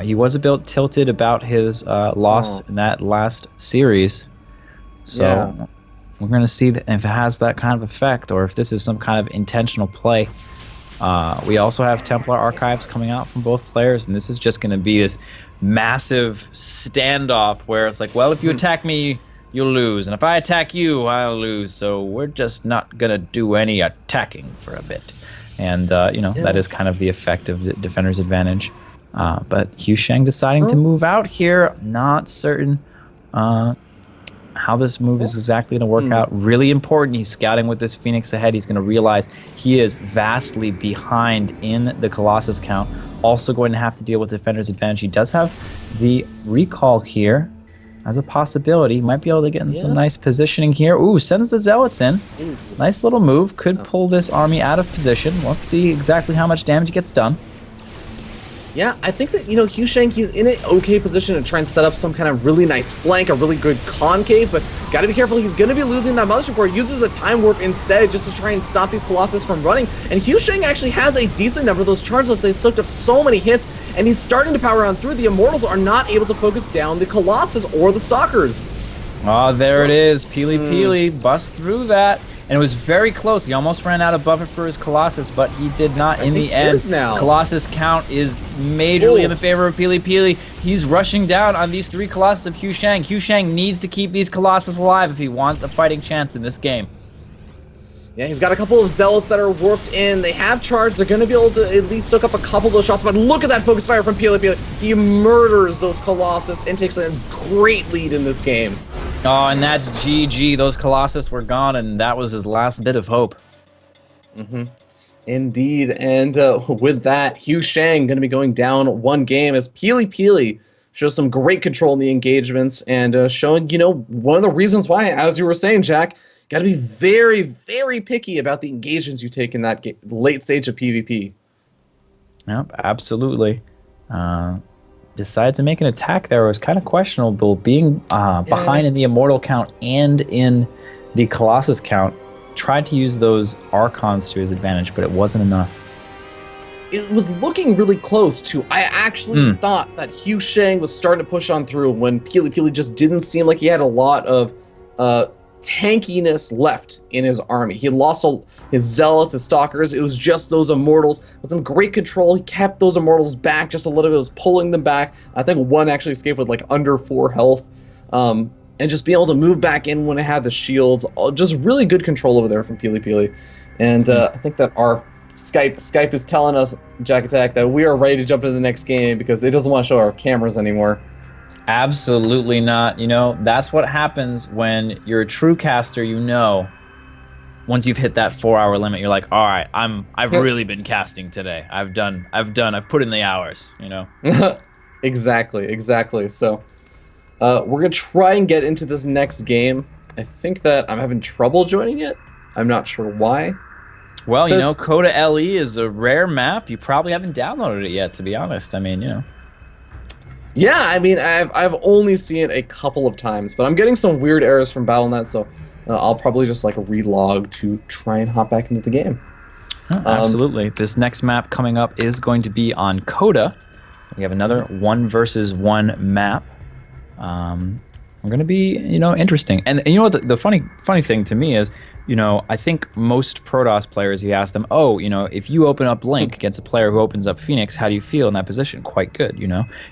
He was a bit tilted about his loss in that last series. So we're going to see if it has that kind of effect or if this is some kind of intentional play. We also have Templar Archives coming out from both players, and this is just going to be this massive standoff where it's like, well, if you attack me, you'll lose, and if I attack you, I'll lose, so we're just not gonna do any attacking for a bit. And that is kind of the effect of the defender's advantage. But Hu Shang deciding to move out here, not certain how this move is exactly going to work out. Really important. He's scouting with this Phoenix ahead. He's going to realize he is vastly behind in the Colossus count. Also going to have to deal with defender's advantage. He does have the recall here as a possibility. Might be able to get in some nice positioning here. Ooh, sends the Zealots in. Nice little move. Could pull this army out of position. Let's see exactly how much damage gets done. Yeah, I think that, Hu Shang, he's in an okay position to try and set up some kind of really nice flank, a really good concave, but gotta be careful. He's gonna be losing that Mothership Core. He uses the Time Warp instead just to try and stop these Colossus from running. And Hu Shang actually has a decent number of those charges. They soaked up so many hits, and he's starting to power on through. The Immortals are not able to focus down the Colossus or the Stalkers. Oh, there it is. Pili Pili busts through that. And it was very close. He almost ran out of buffer for his Colossus, but he did not in the end. Colossus count is majorly in the favor of Pili Pili. He's rushing down on these 3 Colossus of Hu Shang. Hu Shang needs to keep these Colossus alive if he wants a fighting chance in this game. Yeah, he's got a couple of Zealots that are warped in. They have charge. They're going to be able to at least soak up a couple of those shots. But look at that focus fire from Pili Pili. He murders those Colossus and takes a great lead in this game. Oh, and that's GG. Those Colossus were gone, and that was his last bit of hope. Indeed. And with that, Hugh Shang going to be going down one game as Pili Pili shows some great control in the engagements and showing, one of the reasons why, as you were saying, Jack, got to be very, very picky about the engagements you take in that late stage of PvP. Yep, absolutely. Decided to make an attack there. It was kind of questionable. Being behind in the Immortal count and in the Colossus count, tried to use those Archons to his advantage, but it wasn't enough. It was looking really close, too. I actually thought that Hugh Shang was starting to push on through when Pili Pili just didn't seem like he had a lot of tankiness left in his army. He had lost his Zealots, his Stalkers. It was just those Immortals. With some great control, he kept those Immortals back just a little bit. It was pulling them back. I think one actually escaped with like under 4 health. And just being able to move back in when it had the shields. Just really good control over there from Pili Pili. And I think that our Skype is telling us, Jack Attack, that we are ready to jump into the next game because it doesn't want to show our cameras anymore. Absolutely not. That's what happens when you're a true caster. Once you've hit that 4-hour limit, you're like, all right, I've really been casting today. I've put in the hours. Exactly. So we're gonna try and get into this next game. I think that I'm having trouble joining it. I'm not sure why. Well, Coda LE is a rare map. You probably haven't downloaded it yet, to be honest. Yeah, I've only seen it a couple of times, but I'm getting some weird errors from Battle.net, so I'll probably just relog to try and hop back into the game. Absolutely. This next map coming up is going to be on Coda. So we have another 1 versus 1 map. We're going to be, interesting. And you know what the funny thing to me is, I think most Protoss players, you ask them, if you open up Link against a player who opens up Phoenix, how do you feel in that position? Quite good,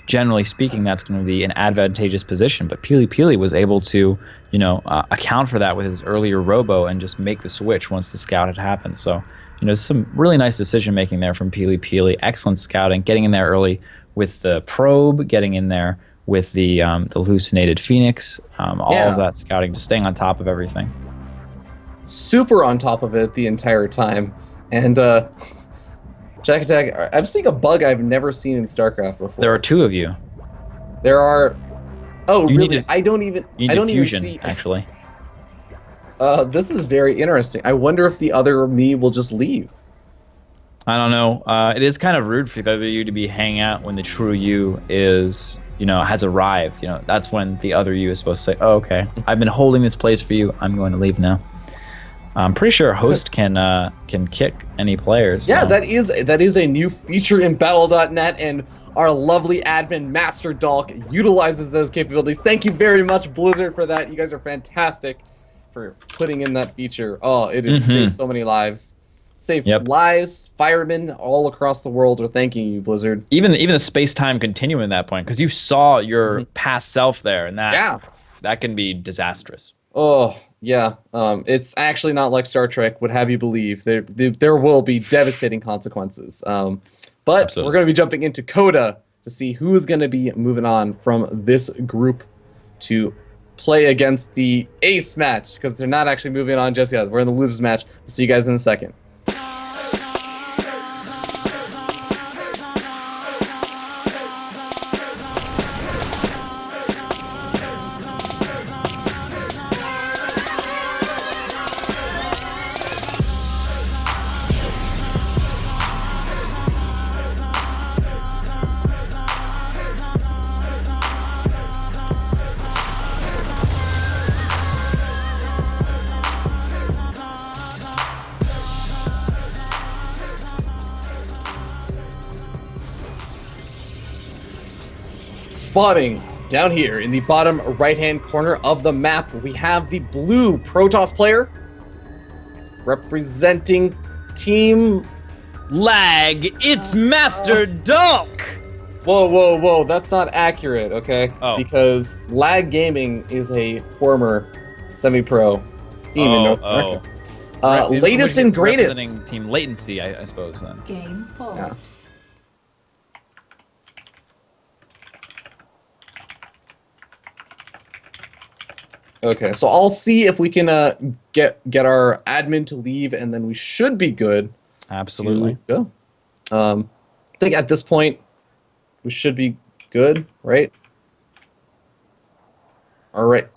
Generally speaking, that's going to be an advantageous position. But Pili Pili was able to, account for that with his earlier robo and just make the switch once the scout had happened. So, some really nice decision making there from Pili Pili. Excellent scouting, getting in there early with the probe, getting in there with the hallucinated Phoenix, all of that scouting, just staying on top of everything. Super on top of it the entire time. And Jack Attack, I'm seeing a bug I've never seen in StarCraft before. There are 2 of you. There are. Oh, you really? I don't even diffusion, see. Actually. This is very interesting. I wonder if the other me will just leave. I don't know. It is kind of rude for the other you to be hanging out when the true you is, has arrived. That's when the other you is supposed to say, "Oh, okay, I've been holding this place for you. I'm going to leave now." I'm pretty sure host can kick any players. Yeah, so. that is a new feature in Battle.net, and our lovely admin Master Dalk utilizes those capabilities. Thank you very much, Blizzard, for that. You guys are fantastic for putting in that feature. Oh, it has saved so many lives. Saved lives, firemen all across the world are thanking you, Blizzard. Even the space-time continuum at that point, because you saw your past self there, and that can be disastrous. Oh, yeah. It's actually not like Star Trek would have you believe. There will be devastating consequences. But Absolutely. We're going to be jumping into Coda to see who is going to be moving on from this group to play against the ace match, because they're not actually moving on just yet. We're in the losers match. We'll see you guys in a second. Spawning down here in the bottom right-hand corner of the map, we have the blue Protoss player representing Team Lag. It's Master Dalk. Whoa, that's not accurate, okay? Oh. Because Lag Gaming is a former semi-pro team in North America. Latest and greatest. Representing team latency, I suppose. Then. Game paused. Okay, so I'll see if we can get our admin to leave, and then we should be good. Absolutely. To go. I think at this point we should be good, right? All right.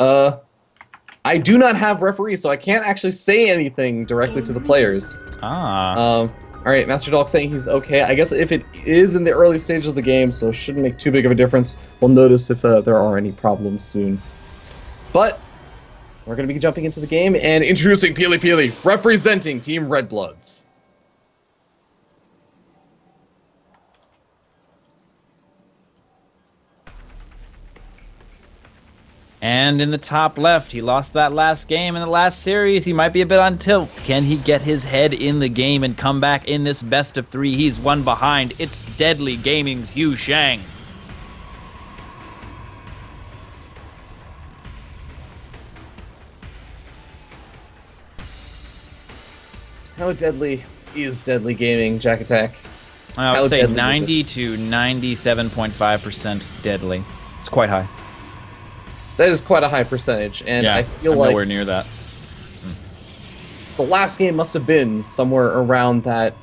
I do not have referee, so I can't actually say anything directly to the players. Ah. All right, Master Dog saying he's okay. I guess if it is in the early stages of the game, so it shouldn't make too big of a difference. We'll notice if there are any problems soon. But we're going to be jumping into the game and introducing Peely Peely, representing Team Red Bloods. And in the top left, he lost that last game in the last series. He might be a bit on tilt. Can he get his head in the game and come back in this best of 3? He's one behind. It's Deadly Gaming's Hugh Shang. How deadly is Deadly Gaming, Jack Attack? I would say deadly is 90 to 97.5% deadly. It's quite high. That is quite a high percentage, and Yeah, I feel I'm like nowhere near that. the last game must have been somewhere around that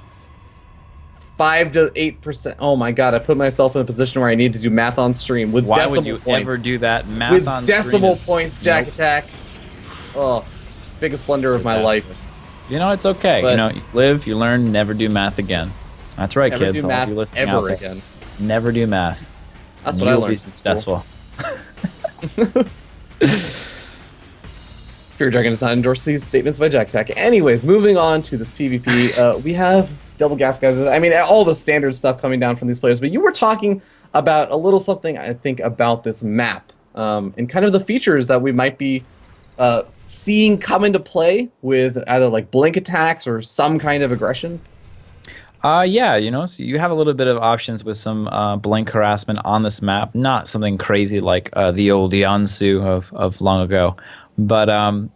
5 to 8%. Oh my god, I put myself in a position where I need to do math on stream with Why decimal would you points. ever do that? Math With on decimal screen is- points, Jack Nope. Attack. Oh, biggest blunder of my Disastrous. life. You know, it's okay. But- you know, you live, you learn, never do math again. That's right, Never kids. do All math of you listening ever out there. again. Never do math. That's and what I you'll learned be in school. successful. Fear Dragon does not endorse these statements by Jack Attack. Anyways, moving on to this PvP, we have double gas guys. I mean, all the standard stuff coming down from these players, but you were talking about a little something, I think, about this map, and kind of the features that we might be seeing come into play with either like blink attacks or some kind of aggression. Yeah, you know, so you have a little bit of options with some blink harassment on this map. Not something crazy like the old Yansu of long ago. But,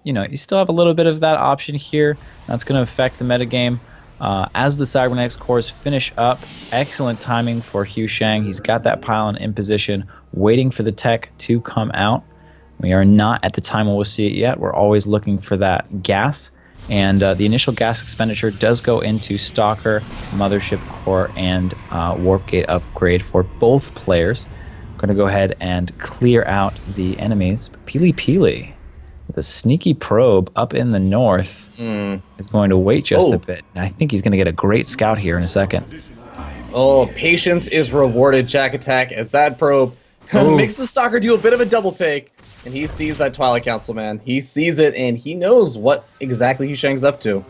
you know, you still have a little bit of that option here. That's going to affect the metagame. As the Cybernetics cores finish up, excellent timing for Hugh Shang. He's got that pylon in position, waiting for the tech to come out. We are not at the time when we'll see it yet. We're always looking for that gas. And the initial gas expenditure does go into Stalker, Mothership Core, and Warp Gate upgrade for both players. I'm going to go ahead and clear out the enemies. Peely Peely, with a sneaky probe up in the north, is going to wait just a bit. And I think he's going to get a great scout here in a second. Oh, patience is rewarded, Jack Attack, as that probe makes the Stalker do a bit of a double take. And he sees that Twilight Council, man. He sees it, and he knows what exactly Hugh Shang's up to.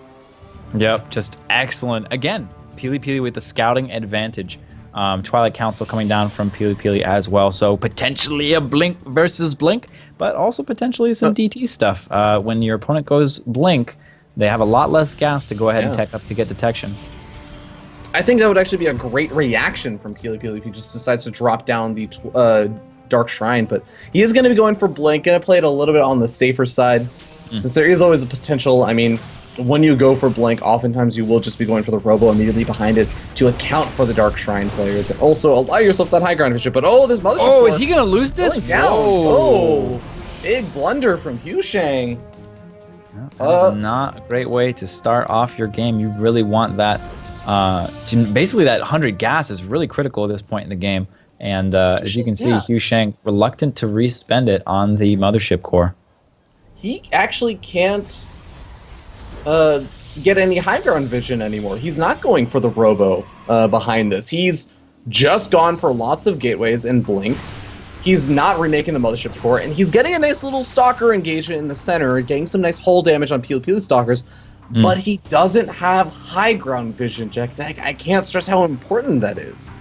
Yep, just excellent. Again, Peely Peely with the scouting advantage. Twilight Council coming down from Peely Peely as well. So potentially a Blink versus Blink, but also potentially some DT stuff. When your opponent goes Blink, they have a lot less gas to go ahead and tech up to get detection. I think that would actually be a great reaction from Peely Peely if he just decides to drop down the Dark Shrine, but he is going to be going for Blink. Going to play it a little bit on the safer side, since there is always the potential. I mean, when you go for Blink, oftentimes you will just be going for the Robo immediately behind it to account for the Dark Shrine players, and also allow yourself that high ground vision. But this Mothership Oh, is he going to lose this? going down. Oh, big blunder from Hugh Shang. That is not a great way to start off your game. You really want that. Basically, that 100 gas is really critical at this point in the game. And as you can see, Hugh Shang reluctant to respend it on the Mothership Core. He actually can't get any high ground vision anymore. He's not going for the Robo behind this. He's just gone for lots of gateways and Blink. He's not remaking the Mothership Core, and he's getting a nice little Stalker engagement in the center, getting some nice hull damage on Peely Peely Stalkers, but he doesn't have high ground vision, Jack. I can't stress how important that is.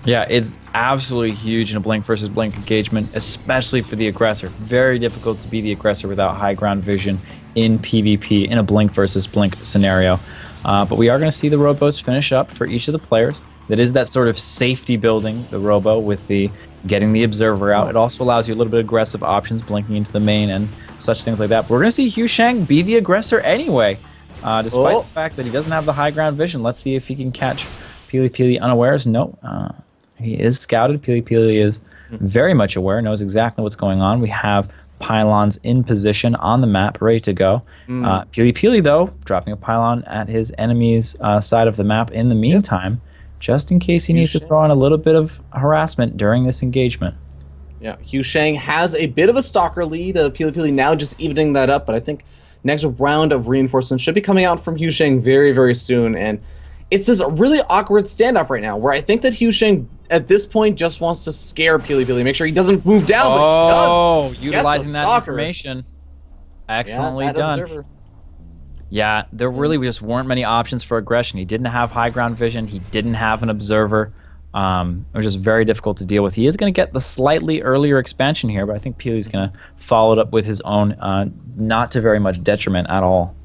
Yeah, it's absolutely huge in a Blink versus Blink engagement, especially for the aggressor. Very difficult to be the aggressor without high ground vision in PvP in a Blink versus Blink scenario. But we are going to see the Robos finish up for each of the players. That is that sort of safety building, the Robo, with the getting the Observer out. It also allows you a little bit of aggressive options, blinking into the main and such things like that. But we're going to see Hugh Shang be the aggressor anyway. despite Oh. the fact that he doesn't have the high ground vision. Let's see if he can catch Peely Peely unawares. No, he is scouted. Peely Peely is very much aware, knows exactly what's going on. We have pylons in position on the map, ready to go. Peely Peely, though, dropping a pylon at his enemy's side of the map in the meantime, just in case he needs to throw in a little bit of harassment during this engagement. Yeah, Hugh Shang has a bit of a stalker lead. Peely Peely now just evening that up, but I think next round of reinforcements should be coming out from Hugh Shang very, very soon. And it's this really awkward standoff right now where I think that Hugh Shang at this point just wants to scare Peely Peely, make sure he doesn't move down, but he does. Utilizing that stalker. information. Excellently that done. observer. Yeah, there really just weren't many options for aggression. He didn't have high ground vision. He didn't have an observer. It was just very difficult to deal with. He is going to get the slightly earlier expansion here, but I think Peely's going to follow it up with his own, not to very much detriment at all.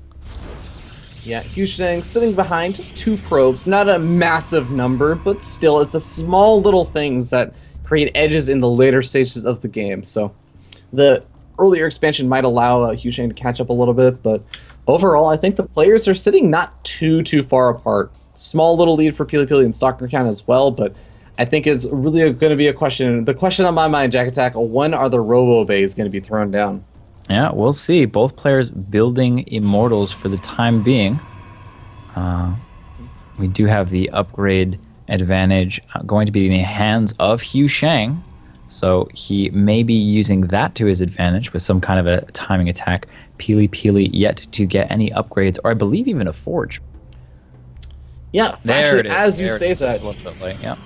Yeah, Hugh Shang sitting behind just 2 probes, not a massive number, but still, it's the small little things that create edges in the later stages of the game. So the earlier expansion might allow Hugh Shang to catch up a little bit, but overall, I think the players are sitting not too far apart. Small little lead for Peely Peely and Stalker count as well, but I think it's really going to be a question. The question on my mind, Jack Attack, when are the Robo Bays going to be thrown down? Yeah, we'll see. Both players building Immortals for the time being. We do have the upgrade advantage going to be in the hands of Hugh Shang, so he may be using that to his advantage with some kind of a timing attack. Peely Peely yet to get any upgrades, or I believe even a forge. Yeah, There actually, it is. as you There it say is. Just that, a little bit late. Yeah.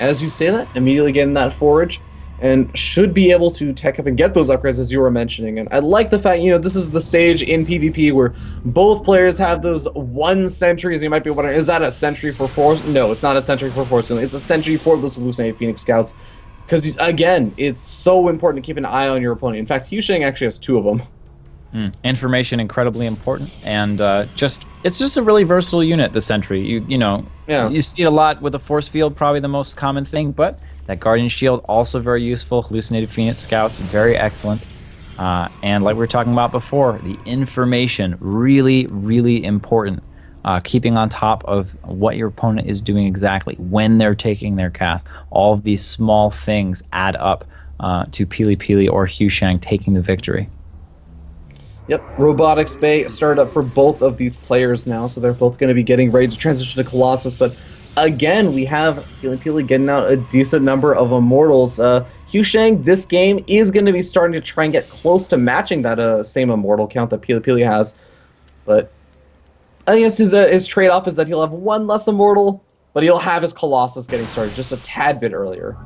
as you say that, immediately getting that forge, and should be able to tech up and get those upgrades as you were mentioning. And I like the fact, this is the stage in PvP where both players have those 1 sentries. You might be wondering, is that a sentry for Force? No, it's not a sentry for Force. It's a sentry for those hallucinated Phoenix Scouts. Because, again, it's so important to keep an eye on your opponent. In fact, Hugh Shang actually has 2 of them. Information incredibly important, and it's just a really versatile unit. The Sentry, you see it a lot with the Force Field, probably the most common thing, but that Guardian Shield also very useful. Hallucinated Phoenix Scouts, very excellent, and like we were talking about before, the information really, really important. Keeping on top of what your opponent is doing exactly when they're taking their cast. All of these small things add up to Peely Peely or Hugh Shang taking the victory. Yep, Robotics Bay started up for both of these players now, so they're both going to be getting ready to transition to Colossus. But again, we have Peely Peely getting out a decent number of Immortals. Hugh Shang, this game, is going to be starting to try and get close to matching that same Immortal count that Peely Peely has. But I guess his trade-off is that he'll have 1 less Immortal, but he'll have his Colossus getting started just a tad bit earlier.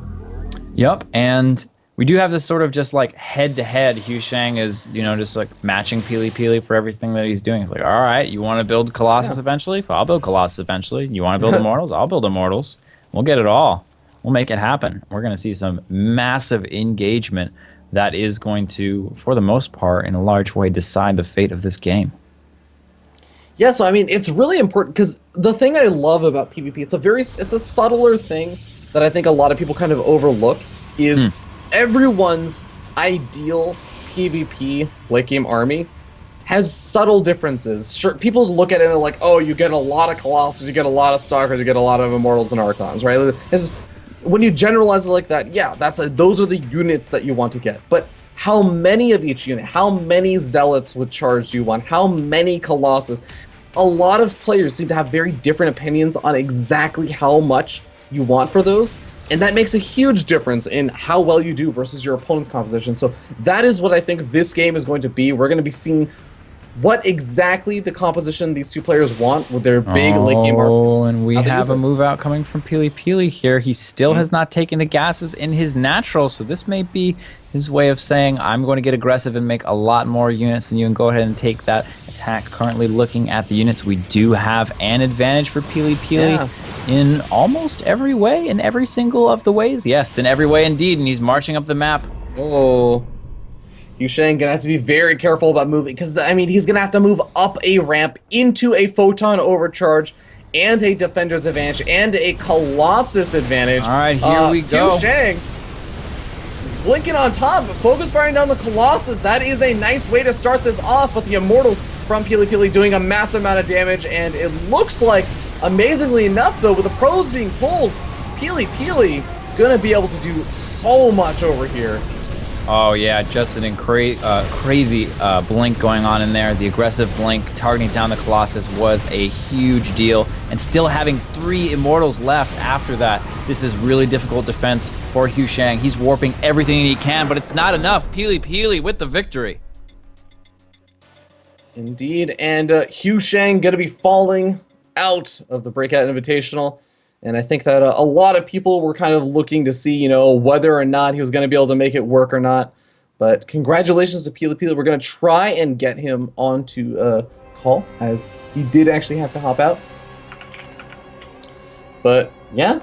Yep, and we do have this sort of just like head-to-head. Hugh Shang is, just like matching Peely Peely for everything that he's doing. It's like, all right, you want to build Colossus eventually? I'll build Colossus eventually. You want to build Immortals? I'll build Immortals. We'll get it all. We'll make it happen. We're going to see some massive engagement that is going to, for the most part, in a large way, decide the fate of this game. Yeah, so I mean, it's really important because the thing I love about PvP, it's a subtler thing that I think a lot of people kind of overlook is everyone's ideal PvP late game army has subtle differences. Sure, people look at it and they're like, oh, you get a lot of Colossus, you get a lot of Stalkers, you get a lot of Immortals and Archons, right? When you generalize it like that, yeah, those are the units that you want to get. But how many of each unit, how many Zealots with charge do you want, how many Colossus? A lot of players seem to have very different opinions on exactly how much you want for those, and that makes a huge difference in how well you do versus your opponent's composition. So that is what I think this game is going to be. We're going to be seeing what exactly the composition these 2 players want with their big late game armies. Oh, and we have a move out coming from Peely Peely here. He still has not taken the gases in his natural, so this may be his way of saying, I'm going to get aggressive and make a lot more units than you, and go ahead and take that attack. Currently looking at the units, we do have an advantage for Peely Peely in almost every way, in every single of the ways. Yes, in every way indeed, and he's marching up the map. Oh, Hugh Shang gonna have to be very careful about moving, because I mean he's gonna have to move up a ramp into a photon overcharge and a defender's advantage and a Colossus advantage. All right, here we go. Hugh Shang blinking on top, focus firing down the Colossus. That is a nice way to start this off, but the Immortals from Peely doing a massive amount of damage, and it looks like, amazingly enough though, with the pros being pulled, Peely gonna be able to do so much over here. Oh yeah, just an crazy blink going on in there. The aggressive blink targeting down the Colossus was a huge deal. And still having 3 Immortals left after that, this is really difficult defense for Hu Shang. He's warping everything he can, but it's not enough. Peely with the victory. Indeed, and Hu Shang gonna be falling out of the Breakout Invitational. And I think that a lot of people were kind of looking to see, you know, whether or not he was going to be able to make it work or not. But congratulations to Peely. We're going to try and get him onto call, as he did actually have to hop out. But yeah,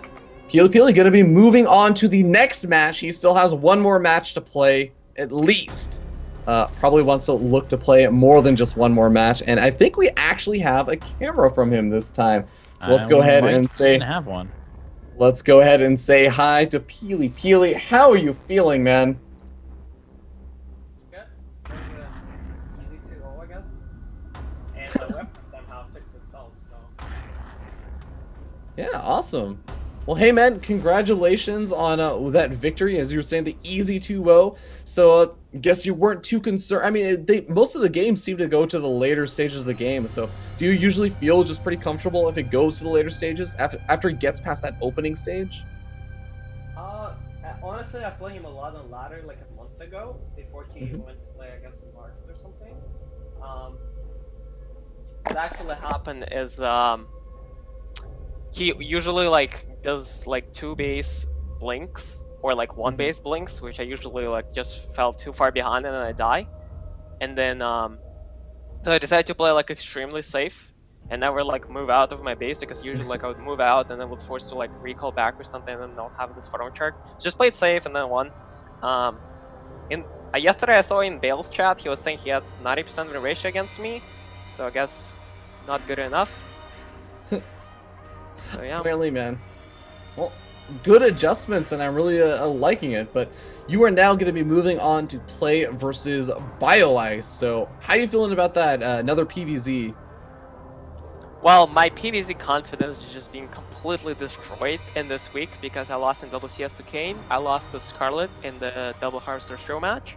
Peely going to be moving on to the next match. He still has one more match to play, at least. Probably wants to look to play more than just one more match. And I think we actually have a camera from him this time. So let's go ahead and say, have one. Let's go ahead and say hi to Peely. Peely, how are you feeling, man? Good. Easy to go, I guess. And my weapon somehow fixed itself, so. Yeah, awesome. Well, hey, man, congratulations on that victory. As you were saying, the easy 2-0. So, guess you weren't too concerned. I mean, most of the games seem to go to the later stages of the game. So, do you usually feel just pretty comfortable if it goes to the later stages after it gets past that opening stage? Honestly, I played him a lot on ladder like a month ago before he went to play, I guess, in March or something. What actually happened is he usually like does like 2 base blinks or like 1 base blinks, which I usually like just fell too far behind and then I die. And then so I decided to play like extremely safe and never like move out of my base, because usually like I would move out and then would force to like recall back or something and then not have this farm chart. Just played safe and then won. Yesterday I saw in Bale's chat he was saying he had 90% win ratio against me, so I guess not good enough. So yeah. Apparently, man. Well, good adjustments, and I'm really liking it. But you are now going to be moving on to play versus BioIce. So how are you feeling about that? Another PVZ. Well, my PVZ confidence is just being completely destroyed in this week because I lost in WCS to Kane, I lost to Scarlet in the Double Harvester show match,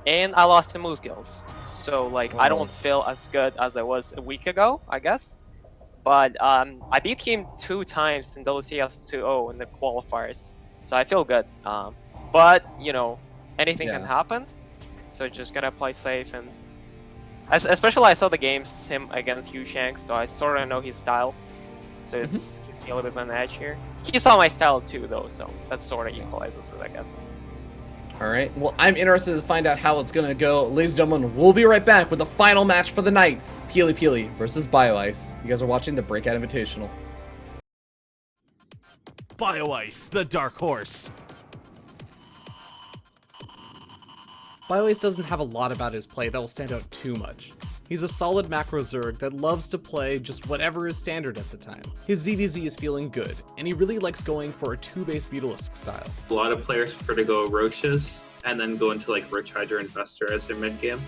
and I lost to Moose Gills. So like, I don't feel as good as I was a week ago, I guess. But I beat him 2 times in WCS 2-0 in the qualifiers, so I feel good. But you know, anything can happen, so just gotta play safe. And especially I saw the games him against Hu Shang, so I sort of know his style. So it's gives me a little bit of an edge here. He saw my style too, though, so that sort of equalizes it, I guess. All right. Well, I'm interested to find out how it's gonna go. Ladies and gentlemen, we'll be right back with the final match for the night. Peely versus BioIce. You guys are watching the Breakout Invitational. BioIce, the dark horse. BioIce doesn't have a lot about his play that will stand out too much. He's a solid macro Zerg that loves to play just whatever is standard at the time. His ZVZ is feeling good, and he really likes going for a 2-base Beetlesk style. A lot of players prefer to go Roaches and then go into like Roach Hydra Infestor as their mid game.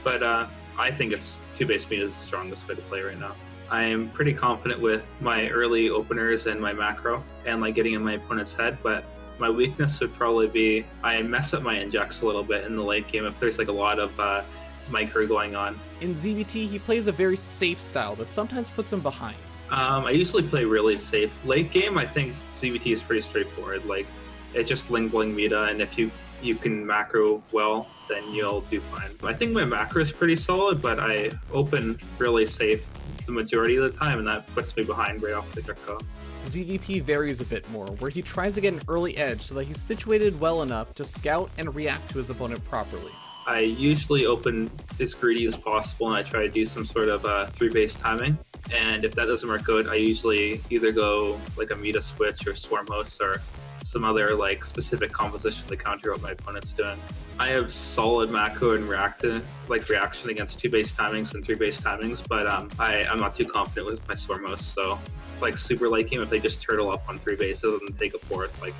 But I think it's 2-base meat is the strongest way to play right now. I am pretty confident with my early openers and my macro and like getting in my opponent's head, but my weakness would probably be I mess up my injects a little bit in the late game if there's like a lot of micro going on. In ZVT, he plays a very safe style that sometimes puts him behind. I usually play really safe. Late game, I think ZVT is pretty straightforward. Like, it's just Ling Bling meta, and if you can macro well, then you'll do fine. I think my macro is pretty solid, but I open really safe the majority of the time, and that puts me behind right off the get-go. ZVP varies a bit more, where he tries to get an early edge so that he's situated well enough to scout and react to his opponent properly. I usually open as greedy as possible, and I try to do some sort of 3-base timing. And if that doesn't work out, I usually either go like a Meta Switch or Swarm Host or some other like specific composition to counter what my opponent's doing. I have solid macro and reaction against 2-base timings and 3-base timings, but I'm not too confident with my Swarmos. So like super late game, if they just turtle up on 3 bases and take a 4th, like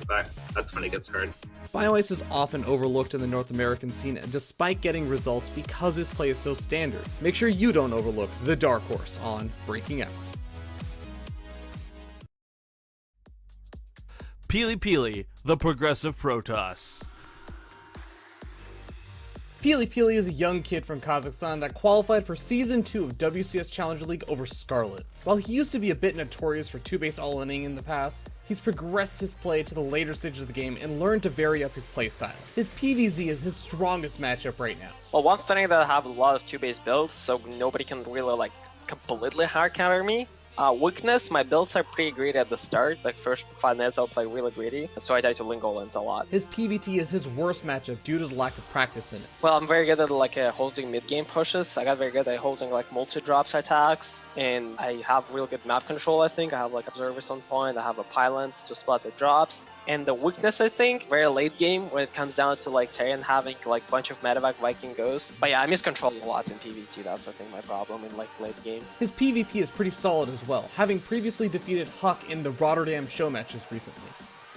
that's when it gets hard. BioIce is often overlooked in the North American scene despite getting results because his play is so standard. Make sure you don't overlook the dark horse on Breaking Out. Peely Peely, the progressive Protoss. Peely Peely is a young kid from Kazakhstan that qualified for Season 2 of WCS Challenger League over Scarlet. While he used to be a bit notorious for 2-base all-inning in the past, he's progressed his play to the later stages of the game and learned to vary up his playstyle. His PVZ is his strongest matchup right now. Well, one thing that I have a lot of 2-base builds, so nobody can really like completely hard counter me. Weakness, my builds are pretty greedy at the start. Like first 5 minutes I'll play really greedy, so I die to Lingo Lens a lot. His PVT is his worst matchup due to his lack of practice in it. Well, I'm very good at like holding mid-game pushes. I got very good at holding like multi-drops attacks, and I have real good map control, I think. I have like Observers on point, I have a Pylons to spot the drops. And the weakness, I think, very late game when it comes down to like Terran having like a bunch of Medevac Viking Ghost. But yeah, I miscontrol a lot in PvT. That's I think my problem in like late game. His PvP is pretty solid as well, having previously defeated Huck in the Rotterdam show matches recently.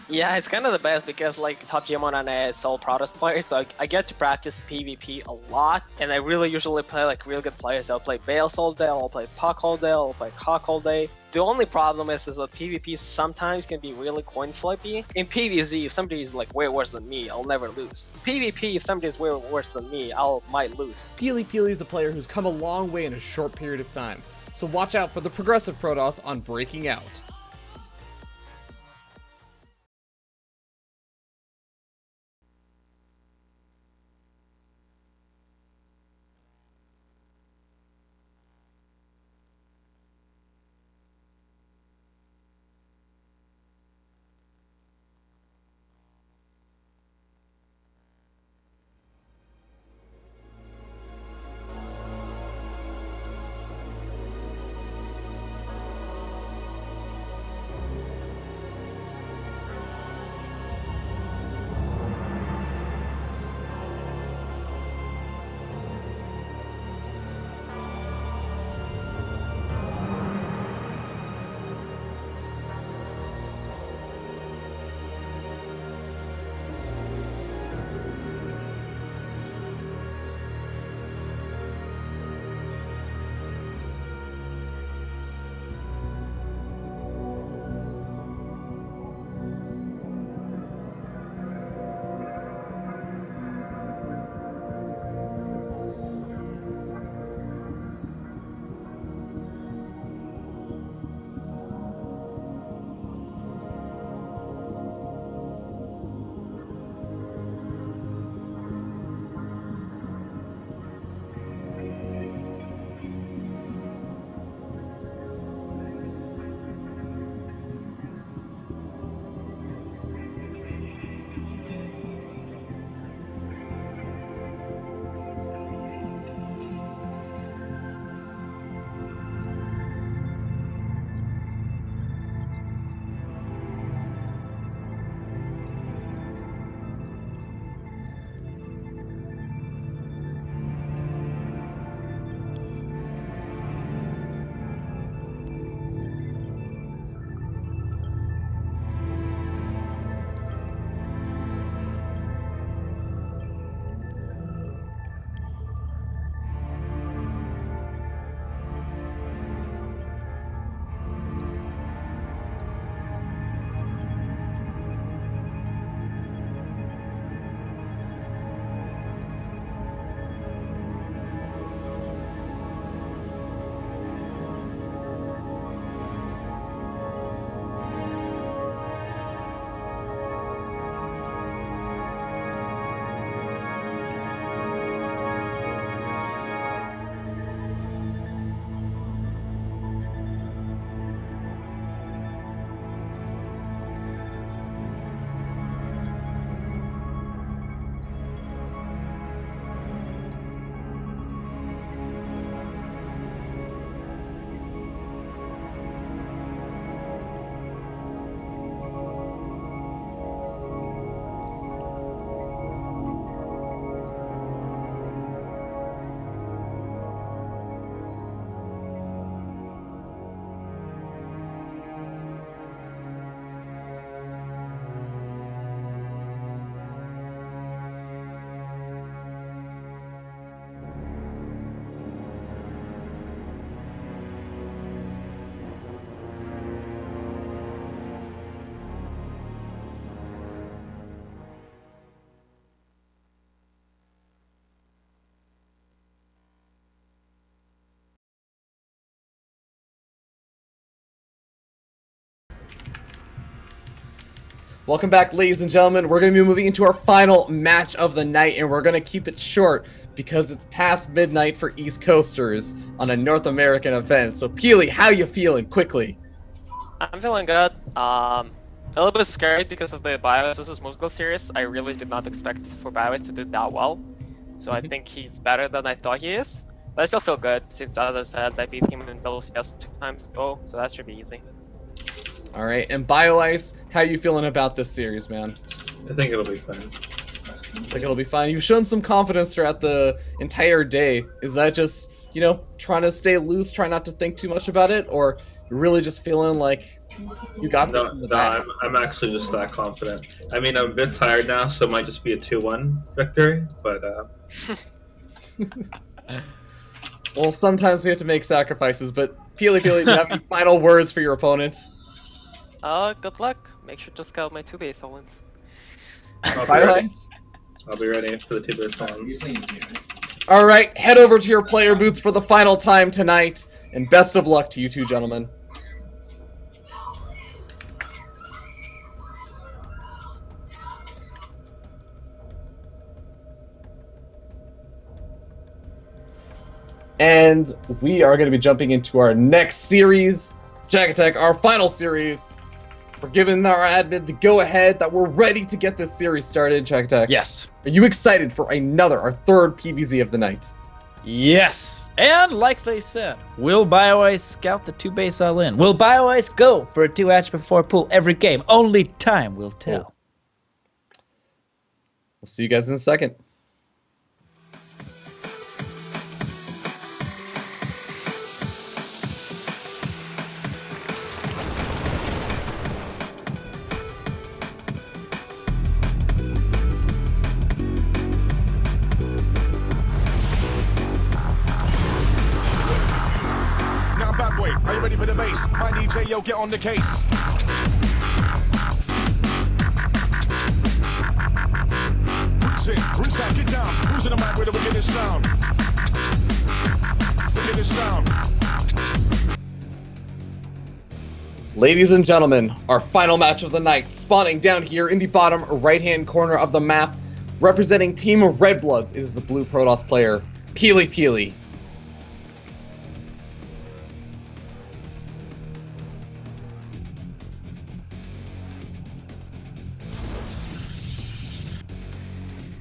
Yeah, it's kind of the best because like top GM1 and it's all Protoss players, so I get to practice PvP a lot, and I really usually play like real good players. I'll play Bales all day, I'll play Puck all day, I'll play Cock all day. The only problem is that PvP sometimes can be really coin flippy. In PvZ, if somebody is like way worse than me, I'll never lose. PvP, if somebody is way worse than me, might lose. Peely Peely is a player who's come a long way in a short period of time, so watch out for the progressive Protoss on Breaking Out. Welcome back, ladies and gentlemen. We're going to be moving into our final match of the night, and we're going to keep it short because it's past midnight for East Coasters on a North American event. So, Peely, how you feeling? Quickly. I'm feeling good. A little bit scared because of the BioS versus Muscle series. I really did not expect for BioS to do that well. So I think he's better than I thought he is. But I still feel good since, as I said, I beat him in WCS 2 times ago, so that should be easy. All right, and BioIce, how you feeling about this series, man? I think it'll be fun. I think it'll be fine. You've shown some confidence throughout the entire day. Is that just, you know, trying to stay loose, try not to think too much about it, or you're really just feeling like you got this in the bag? I'm actually just that confident. I mean, I'm a bit tired now, so it might just be a 2-1 victory, but Well, sometimes we have to make sacrifices, but Peely, do you have any final words for your opponent? Good luck. Make sure to scout my 2 base all-ins. I'll be ready for the 2 base all-ins. All right, head over to your player booths for the final time tonight, and best of luck to you two gentlemen. And we are going to be jumping into our next series, Jack Attack, our final series. We're giving our admin the go-ahead that we're ready to get this series started, Jack Attack. Yes. Are you excited for our third PVZ of the night? Yes. And like they said, will BioIce scout the 2 base all in? Will BioIce go for a 2 hatch before pool every game? Only time will tell. Cool. We'll see you guys in a second. Are you ready for the bass? My DJ, yo, get on the case. Roots in, roots out, get down. Who's in the mic with the wickedest sound? Wickedest sound. Ladies and gentlemen, our final match of the night, spawning down here in the bottom right-hand corner of the map, representing Team Redbloods is the Blue Protoss player, Peely.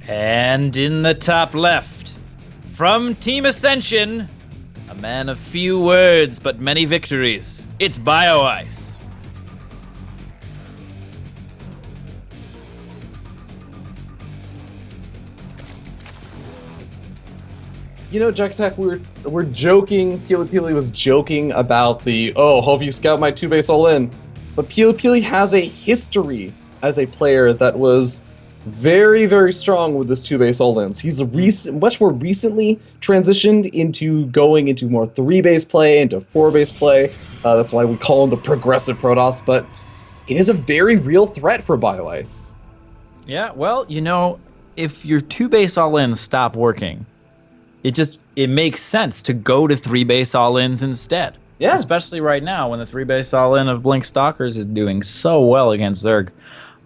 And in the top left, from Team Ascension, a man of few words but many victories, it's BioIce. You know, Jack Attack, we're joking. Peely was joking about the, hope you scout my 2 base all in. But Peely has a history as a player that was very, very strong with this 2 base all-ins. He's much more recently transitioned into going into more 3 base play, into 4 base play. That's why we call him the progressive Protoss, but it is a very real threat for BioIce. Yeah, well, you know, if your 2 base all-ins stop working, it makes sense to go to 3 base all-ins instead. Yeah. Especially right now when the 3 base all-in of Blink Stalkers is doing so well against Zerg.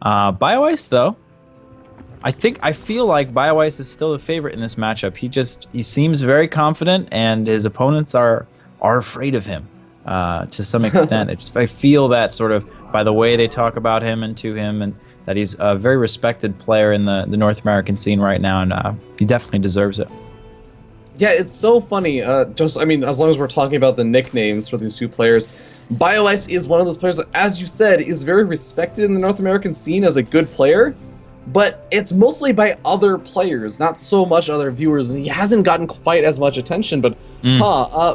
BioIce, though, I feel like BioIce is still the favorite in this matchup. He seems very confident, and his opponents are afraid of him to some extent. I feel that sort of by the way they talk about him and to him, and that he's a very respected player in the North American scene right now, and he definitely deserves it. Yeah, it's so funny. As long as we're talking about the nicknames for these 2 players, BioIce is one of those players that, as you said, is very respected in the North American scene as a good player. But it's mostly by other players, not so much other viewers. He hasn't gotten quite as much attention, but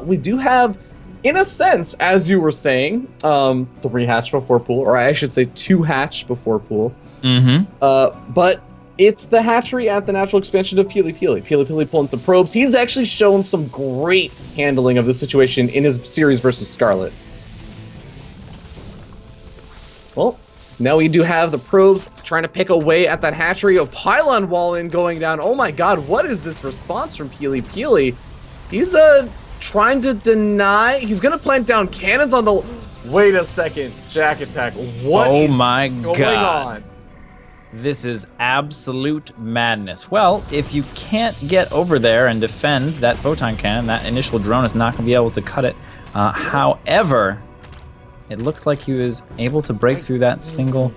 we do have, in a sense, as you were saying, 3 hatch before pool, or I should say 2 hatch before pool. But it's the hatchery at the natural expansion of Peely. Peely pulling some probes. He's actually shown some great handling of the situation in his series versus Scarlet. Well, now we do have the probes trying to pick away at that hatchery. A pylon wall in going down. Oh my god, what is this response from Peely? He's trying to deny. He's gonna plant down cannons on the... Wait a second, Jack Attack. What is my going god. on? This is absolute madness. Well, if you can't get over there and defend that photon cannon, that initial drone is not going to be able to cut it. However, it looks like he was able to break through that single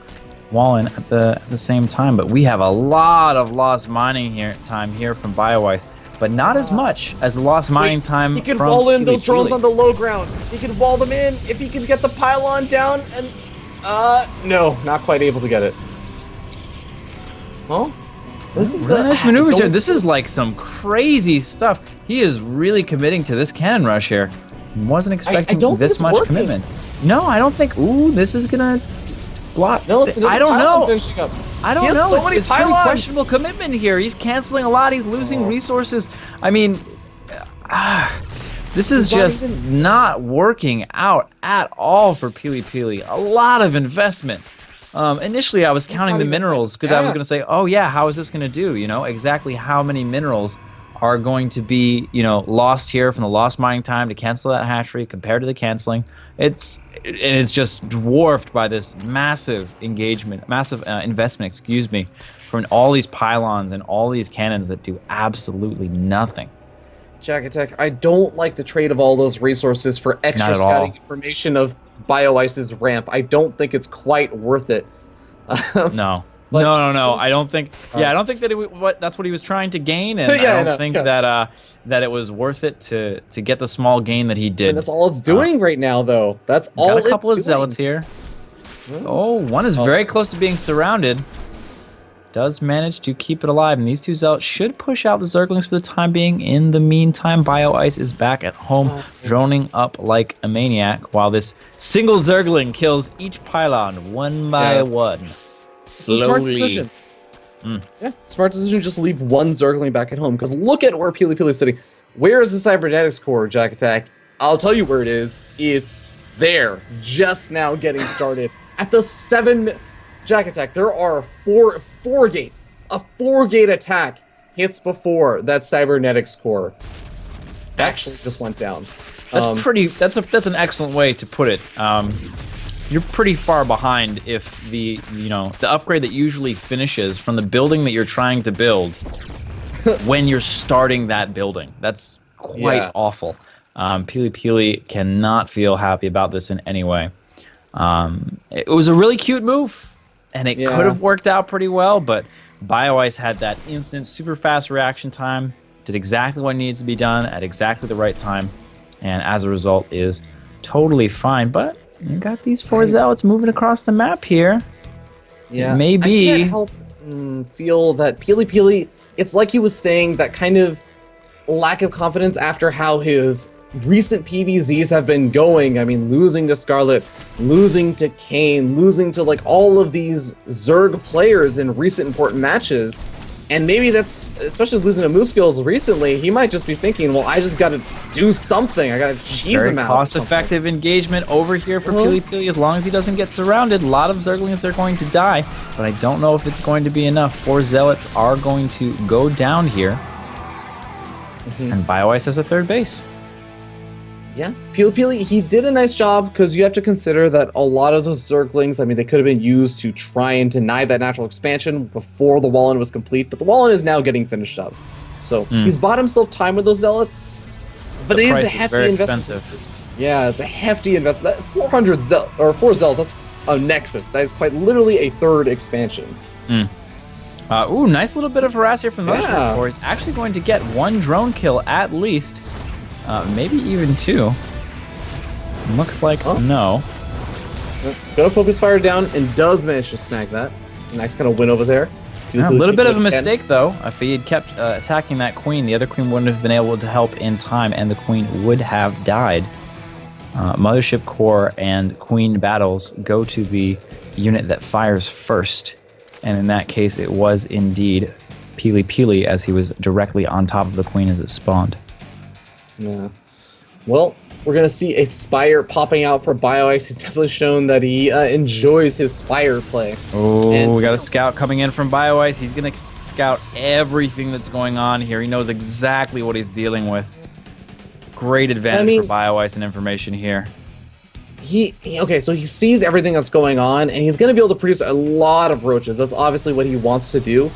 wall in at the same time. But we have a lot of lost mining time here from BioIce, but not as much as the lost mining time. He can from wall in those Peely drones Peely. on the low ground. He can wall them in if he can get the pylon down. And no, not quite able to get it. Well, this is Really nice maneuvers here. This is like some crazy stuff. He is really committing to this cannon rush here. Wasn't expecting don't think this it's much working. commitment. No, I don't think. Ooh, this is gonna block. No, it's I don't know. finishing up. I don't He has know. so many it's really pylons. questionable commitment here. He's canceling a lot. He's losing resources. I mean, this is He's not just even- not working out at all for Peely Peely. A lot of investment. Initially, I was counting not the even minerals like because I was going to gas. say, oh yeah, how is this going to do? You know, exactly how many minerals are going to be, you know, lost here from the lost mining time to cancel that hatchery compared to the canceling. It's just dwarfed by this massive investment, excuse me, from all these pylons and all these cannons that do absolutely nothing. Jack Attack, I don't like the trade of all those resources for extra Not at scouting all. information of BioIce's ramp. I don't think it's quite worth it. No. But- No. I don't think. Yeah, I don't think that that's what he was trying to gain, and Yeah, I I know, don't think yeah. that it was worth it to get the small gain that he did. And that's all it's doing right now, though. That's all Got it's a couple of doing. zealots here. Oh, one is very close to being surrounded. Does manage to keep it alive, and these two zealots should push out the Zerglings for the time being. In the meantime, BioIce is back at home, droning up like a maniac, while this single Zergling kills each pylon one by one. It's a smart Slowly. decision. Yeah, smart decision to just leave one Zergling back at home. Because look at where Peely Peely is sitting. Where is the Cybernetics core, Jack Attack? I'll tell you where it is. It's there, just now getting started. At the 7... Jack Attack, there are a four-gate attack hits before that Cybernetics core actually just went down. That's an excellent way to put it. You're pretty far behind if the upgrade that usually finishes from the building that you're trying to build when you're starting that building. That's quite awful. Peely Peely cannot feel happy about this in any way. It was a really cute move, and it could have worked out pretty well, but BioIce had that instant, super fast reaction time, did exactly what needs to be done at exactly the right time, and as a result is totally fine. But you got these four zealots moving across the map here. Yeah, Maybe. I can't help feel that Peely Peely, it's like he was saying that kind of lack of confidence after how his recent PVZs have been going. I mean, losing to Scarlet, losing to Kane, losing to like all of these Zerg players in recent important matches. And maybe that's, especially losing to Moose Skills recently, he might just be thinking, well, I just gotta do something. I gotta cheese Very him out. cost-effective engagement over here for Peely Peely as long as he doesn't get surrounded. A lot of Zerglings are going to die, but I don't know if it's going to be enough. 4 zealots are going to go down here, and BioIce has a third base. Yeah, Peely Peely, he did a nice job, because you have to consider that a lot of those Zerglings, I mean, they could have been used to try and deny that natural expansion before the Wallen was complete, but the Wallen is now getting finished up. So he's bought himself time with those Zealots, but The it is price a is hefty very investment. expensive. Yeah, it's a hefty investment. 4 Zealots, that's a Nexus. That is quite literally a third expansion. Ooh, nice little bit of harass here from the Yeah. He's actually going to get 1 drone kill at least. Maybe even 2. Looks like no. Gonna focus fire down and does manage to snag that. Nice kind of win over there. A little bit of a mistake though. If he had kept attacking that queen, the other queen wouldn't have been able to help in time, and the queen would have died. Mothership core and queen battles go to the unit that fires first, and in that case, it was indeed Peely Peely, as he was directly on top of the queen as it spawned. Yeah. Well, we're going to see a Spire popping out for BioIce. He's definitely shown that he enjoys his Spire play. Oh, And- we got a scout coming in from BioIce. He's going to scout everything that's going on here. He knows exactly what he's dealing with. Great advantage for BioIce and information here. okay, so he sees everything that's going on, and he's going to be able to produce a lot of roaches. That's obviously what he wants to do.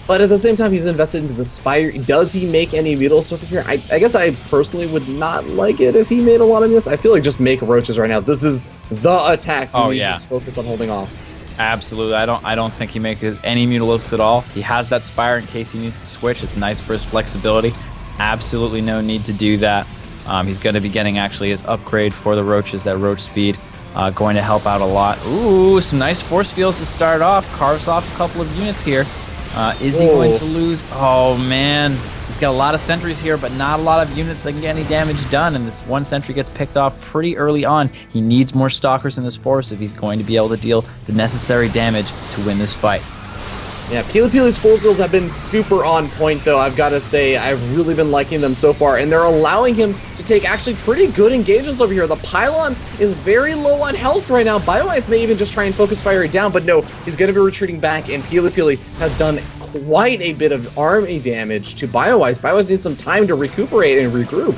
But at the same time, he's invested into the Spire. Does he make any mutals over here? I guess I personally would not like it if he made a lot of this. I feel like just make roaches right now. This is the attack. Oh, yeah. Just focus on holding off. Absolutely. I don't think he makes any mutalisks at all. He has that Spire in case he needs to switch. It's nice for his flexibility. Absolutely no need to do that. He's going to be getting actually his upgrade for the roaches, that roach speed, going to help out a lot. Ooh, some nice force fields to start off. Carves off a couple of units here. Is he going to lose? Oh, man. He's got a lot of sentries here, but not a lot of units that can get any damage done. And this one sentry gets picked off pretty early on. He needs more stalkers in this force if he's going to be able to deal the necessary damage to win this fight. Yeah, Pili-Pili's force fields have been super on point, though, I've got to say. I've really been liking them so far, and they're allowing him to take actually pretty good engagements over here. The Pylon is very low on health right now. BioIce may even just try and focus fire it down, but no, he's going to be retreating back, and Pili-Pili has done quite a bit of army damage to BioIce. BioIce needs some time to recuperate and regroup.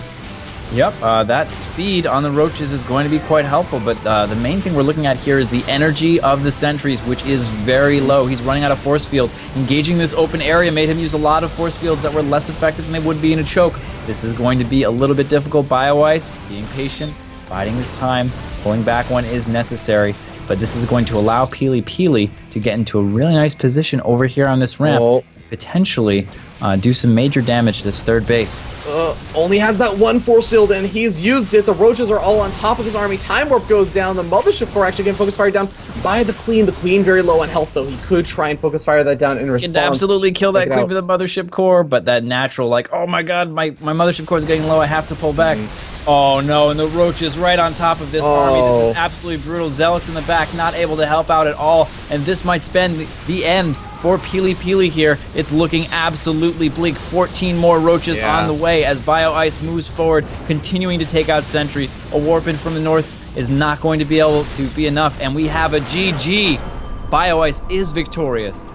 Yep, that speed on the roaches is going to be quite helpful, but the main thing we're looking at here is the energy of the sentries, which is very low. He's running out of force fields. Engaging this open area made him use a lot of force fields that were less effective than they would be in a choke. This is going to be a little bit difficult. BioIce being patient, biding his time, pulling back when is necessary, but this is going to allow Pili-Pili to get into a really nice position over here on this ramp. Potentially do some major damage to this third base. Only has that one force field, and he's used it. The roaches are all on top of his army. Time Warp goes down. The Mothership Core actually getting focus fire down by the Queen. The Queen very low on health, though. He could try and focus fire that down in response. He can absolutely kill that Queen with the Mothership Core, but that natural, like, oh my god, my Mothership Core is getting low, I have to pull back. Oh no, and the roaches right on top of this army. This is absolutely brutal. Zealots in the back, not able to help out at all, and this might spend the end for Pili-Pili here. It's looking absolutely bleak. 14 more roaches on the way as BioIce moves forward, continuing to take out sentries. A Warpin from the north is not going to be able to be enough, and we have a GG. BioIce is victorious.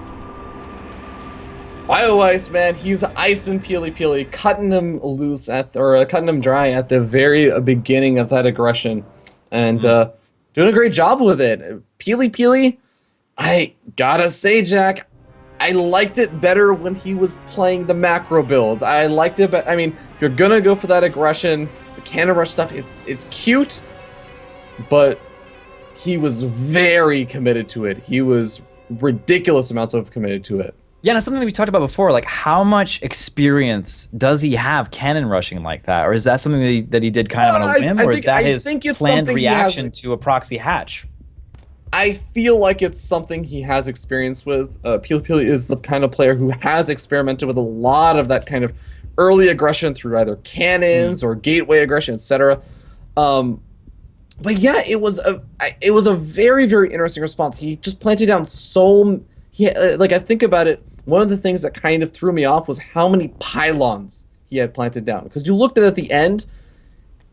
BioIce, man, he's icing Pili-Pili, cutting him loose cutting him dry at the very beginning of that aggression, and doing a great job with it. Pili-Pili, I gotta say, Jack, I liked it better when he was playing the macro builds. I liked it, but I mean, if you're gonna go for that aggression, the cannon rush stuff, it's cute, but he was very committed to it. He was ridiculous amounts of committed to it. Yeah, and something that we talked about before, like how much experience does he have cannon rushing like that? Or is that something that he did kind of on a whim? Or is that his planned reaction to a proxy hatch? I feel like it's something he has experience with. Pili-Pili is the kind of player who has experimented with a lot of that kind of early aggression through either cannons or gateway aggression, etc. But yeah, it was a very, very interesting response. He just planted down like I think about it, one of the things that kind of threw me off was how many pylons he had planted down. Because you looked at the end,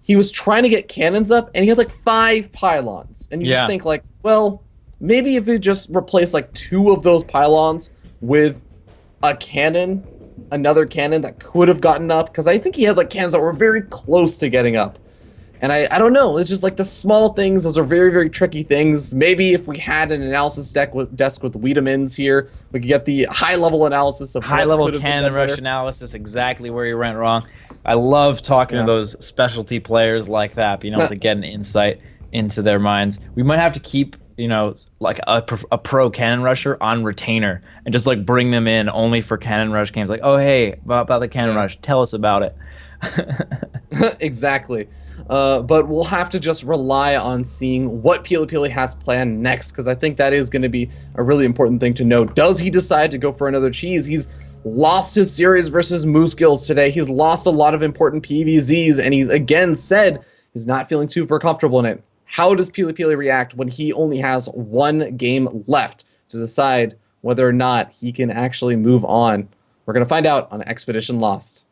he was trying to get cannons up, and he had like 5 pylons. And you just think like, well, maybe if you just replace like 2 of those pylons with a cannon, another cannon that could have gotten up. Because I think he had like cannons that were very close to getting up. And I don't know, it's just like the small things, those are very, very tricky things. Maybe if we had an analysis desk with Wiedemann's here, we could get the high-level analysis of high-level cannon rush analysis, exactly where you went wrong. I love talking to those specialty players like that, being able to get an insight into their minds. We might have to keep, you know, like a pro cannon rusher on retainer and just like bring them in only for cannon rush games. Like, oh, hey, about the cannon rush, tell us about it. Exactly. But we'll have to just rely on seeing what Pili-Pili has planned next, because I think that is going to be a really important thing to know. Does he decide to go for another cheese? He's lost his series versus Moose Skills today. He's lost a lot of important PVZs, and he's again said he's not feeling super comfortable in it. How does Pili-Pili react when he only has 1 game left to decide whether or not he can actually move on? We're going to find out on Expedition Lost.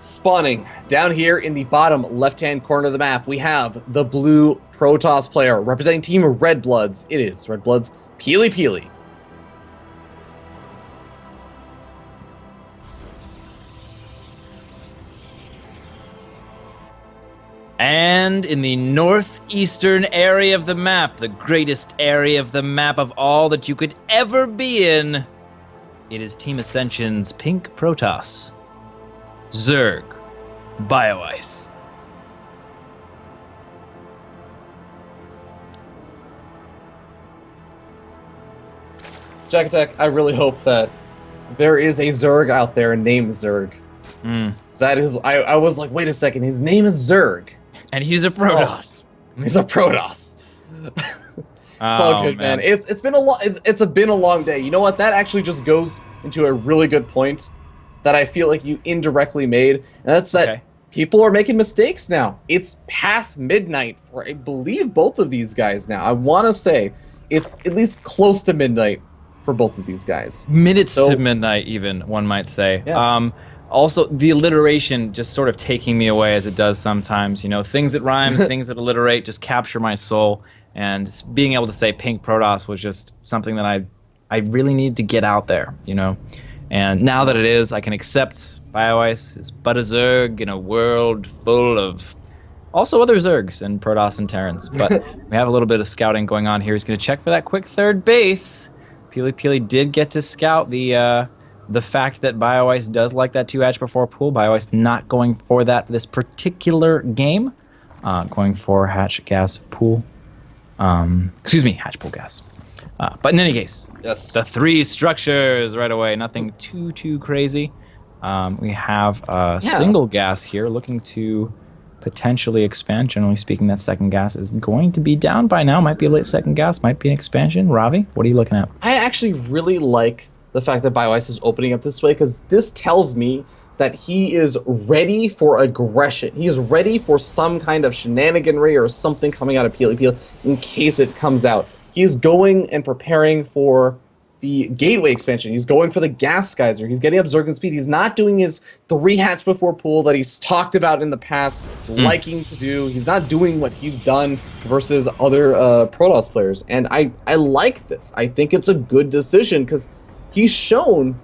Spawning down here in the bottom left-hand corner of the map, we have the blue Protoss player representing Team Red Bloods. It is Red Bloods Peely Peely. And in the northeastern area of the map, the greatest area of the map of all that you could ever be in, it is Team Ascension's Pink Protoss, Zerg, BioIce. Jack Attack, I really hope that there is a Zerg out there named Zerg. That is, I was like, wait a second, his name is Zerg. And he's a Protoss. Oh, he's a Protoss. It's all good, man. It's been a long day. You know what? That actually just goes into a really good point that I feel like you indirectly made, and that's that people are making mistakes now. It's past midnight for I believe both of these guys now. I want to say it's at least close to midnight for both of these guys. Minutes to midnight, even one might say. Yeah. Also, the alliteration just sort of taking me away as it does sometimes. You know, things that rhyme, things that alliterate just capture my soul. And being able to say Pink Protoss was just something that I really needed to get out there, you know. And now that it is, I can accept BioIce is but a Zerg in a world full of also other Zergs and Protoss and Terrans. But we have a little bit of scouting going on here. He's going to check for that quick third base. Peely Peely did get to scout the fact that BioIce does like that 2 hatch before pool. BioIce not going for that this particular game. Going for hatch gas pool. Excuse me, hatch pool gas. But in any case, yes, the 3 structures right away. Nothing too crazy. We have a single gas here looking to potentially expand. Generally speaking, that second gas is going to be down by now. Might be a late second gas, might be an expansion. Ravi, what are you looking at? I actually really like the fact that BioIce is opening up this way, because this tells me that he is ready for aggression. He is ready for some kind of shenaniganry or something coming out of Peely Peely in case it comes out. He is going and preparing for the gateway expansion. He's going for the gas geyser. He's getting up Zerg speed. He's not doing his 3 hatch before pool that he's talked about in the past, liking to do. He's not doing what he's done versus other Protoss players. And I like this. I think it's a good decision because he's shown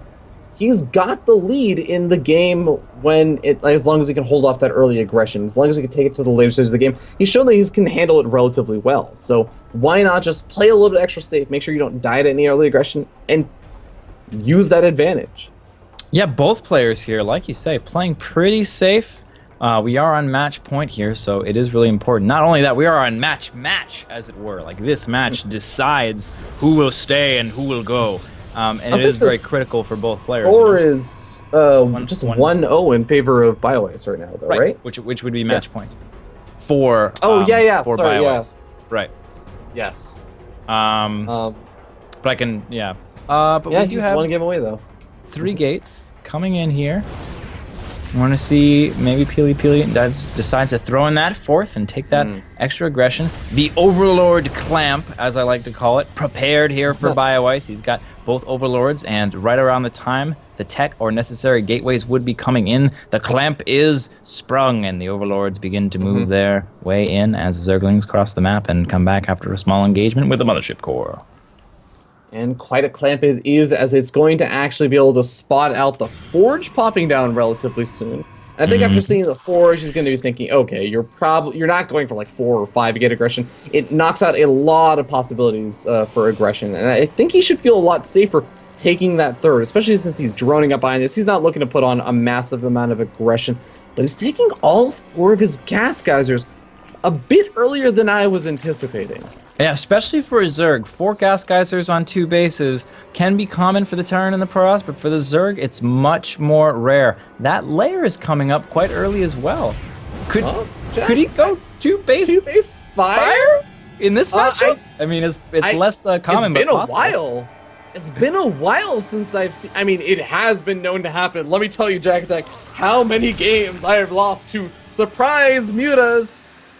he's got the lead in the game when as long as he can hold off that early aggression, as long as he can take it to the later stages of the game. He's shown that he can handle it relatively well. So why not just play a little bit extra safe, make sure you don't die to any early aggression, and use that advantage. Yeah, both players here, like you say, playing pretty safe. We are on match point here, so it is really important. Not only that, we are on match, as it were. Like, this match decides who will stay and who will go. And it is very critical for both players. Or is just 1-0 in favor of BioIce right now, though, right? Which would be match point for. For sorry, BioIce. Right. Yes. But I can, but we do have 1 game away though. 3 gates coming in here. I want to see maybe Peely Peely decides to throw in that 4th and take that extra aggression. The Overlord Clamp, as I like to call it, prepared here for BioIce. He's got both Overlords, and right around the time the tech or necessary gateways would be coming in, the Clamp is sprung, and the Overlords begin to move their way in as Zerglings cross the map and come back after a small engagement with the Mothership Core. And quite a clamp it is, as it's going to actually be able to spot out the Forge popping down relatively soon. And I think after seeing the Forge, he's going to be thinking, okay, you're not going for like 4 or 5 gate aggression. It knocks out a lot of possibilities for aggression, and I think he should feel a lot safer taking that 3rd, especially since he's droning up behind this. He's not looking to put on a massive amount of aggression, but he's taking all 4 of his gas geysers a bit earlier than I was anticipating. Yeah, especially for a Zerg. 4 gas geysers on 2 bases can be common for the Terran and the Protoss, but for the Zerg, it's much more rare. That layer is coming up quite early as well. Could he go 2 base Spire in this matchup? I mean, it's less common, but possible. It's been a while. It's been a while since I've seen. I mean, it has been known to happen. Let me tell you, Jack Attack, how many games I have lost to surprise mutas,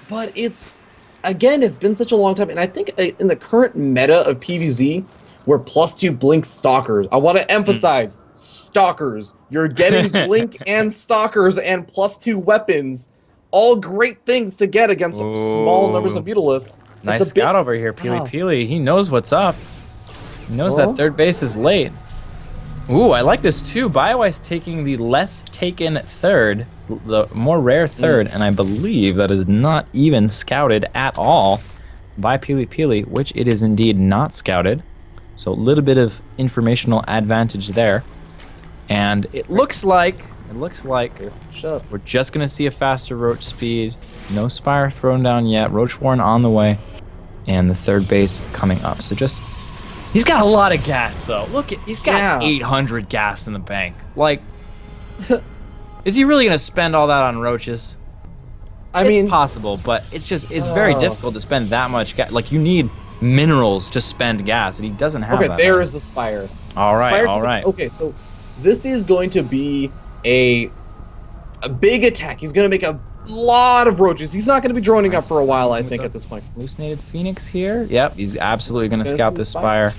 but it's. Again, it's been such a long time, and I think in the current meta of PvZ, were +2 blink stalkers. I want to emphasize stalkers. You're getting blink and stalkers and +2 weapons. All great things to get against small numbers of Mutalisks. Nice It's a bit, scout over here, Peely. He knows what's up. He knows that third base is late. Ooh, I like this too. BioIce taking the less taken third, the more rare third, and I believe that is not even scouted at all by Peely, which it is indeed not scouted. So a little bit of informational advantage there. And it looks like we're just gonna see a faster Roach speed. No Spire thrown down yet. Roach Warren on the way, and the third base coming up. So just, he's got a lot of gas though. Look, he's got 800 gas in the bank. Like, is he really gonna spend all that on roaches? I mean, it's possible, but it's very difficult to spend that much gas. Like, you need minerals to spend gas, and he doesn't have that. Okay, there is the Spire. All right. Okay, so this is going to be a big attack. He's going to make a lot of roaches. He's not going to be droning up for a while, I think, at this point. Hallucinated Phoenix here. Yep, he's absolutely going to scout this Spire.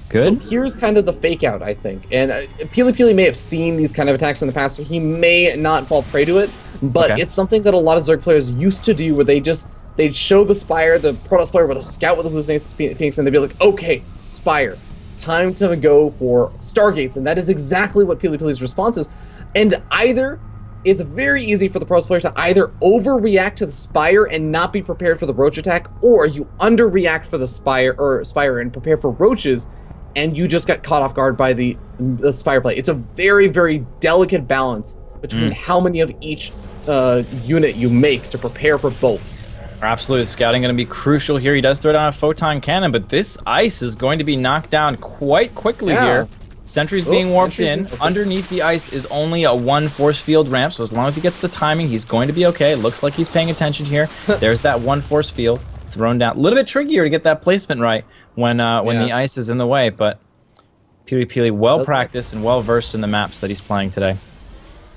Good. So here's kind of the fake out, I think. And Peely may have seen these kind of attacks in the past, so he may not fall prey to it. But it's something that a lot of Zerg players used to do, where they'd show the Spire, the Protoss player would a scout with the Hallucinated Phoenix, and they'd be like, okay, Spire, time to go for Stargates. And that is exactly what Peely's response is. And it's very easy for the Protoss player to either overreact to the Spire and not be prepared for the Roach attack, or you underreact for the Spire and prepare for Roaches, and you just got caught off guard by the Spire play. It's a very, very delicate balance between how many of each unit you make to prepare for both. Absolutely, scouting going to be crucial here. He does throw down a photon cannon, but this ice is going to be knocked down quite quickly here. Sentry's being warped in. Underneath the ice is only a 1 force field ramp, so as long as he gets the timing, he's going to be okay. It looks like he's paying attention here. There's that 1 force field thrown down. A little bit trickier to get that placement right when the ice is in the way, but Peely well practiced and well versed in the maps that he's playing today.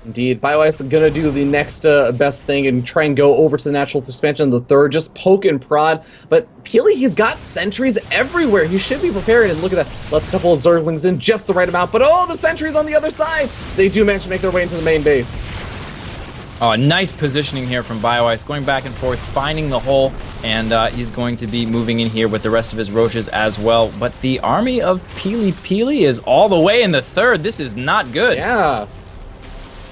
Indeed. BioIce is going to do the next best thing and try and go over to the natural expansion, the third, just poke and prod. But Peely, he's got sentries everywhere. He should be prepared. And look at that. Lets a couple of Zerglings in just the right amount. But the sentries on the other side. They do manage to make their way into the main base. Oh, nice positioning here from BioIce, going back and forth, finding the hole, and he's going to be moving in here with the rest of his roaches as well. But the army of Peely is all the way in the third. This is not good. Yeah.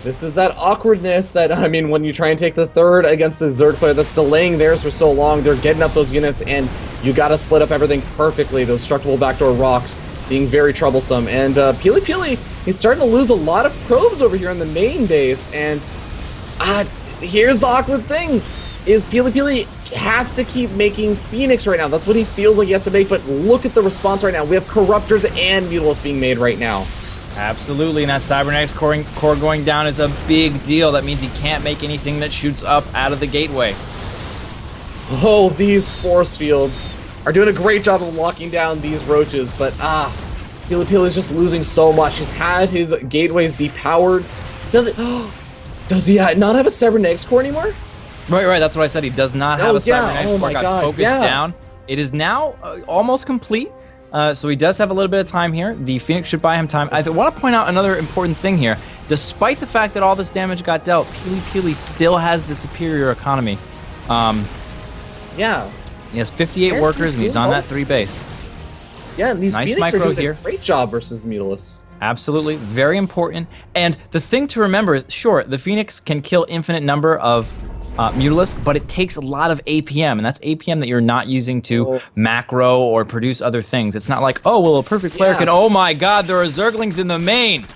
This is that awkwardness that, I mean, when you try and take the third against the Zerg player that's delaying theirs for so long, they're getting up those units, and you gotta split up everything perfectly. Those destructible backdoor rocks being very troublesome. And Peely, he's starting to lose a lot of probes over here on the main base, and here's the awkward thing, is Peely has to keep making Phoenix right now. That's what he feels like he has to make, but look at the response right now. We have Corruptors and Mutalisks being made right now. Absolutely, and that Cybernetics core going down is a big deal. That means he can't make anything that shoots up out of the gateway. Oh, these force fields are doing a great job of locking down these roaches, but Peely is just losing so much. He's had his gateways depowered. Does he not have a Cybernetics core anymore? Right, that's what I said. He does not have a Cybernetics core. Got focused down. It is now almost complete. So he does have a little bit of time here. The Phoenix should buy him time. I want to point out another important thing here. Despite the fact that all this damage got dealt, Peely still has the superior economy. Yeah. He has 58 workers, and he's on that 3 base. Yeah, and these nice Phoenix micro are doing here. a great job versus the Mutalisks. Absolutely, very important. And the thing to remember is, sure, the Phoenix can kill infinite number of Mutalisk, but it takes a lot of APM, and that's APM that you're not using to macro or produce other things. It's not like, oh, well, a perfect player can, oh my god, there are Zerglings in the main.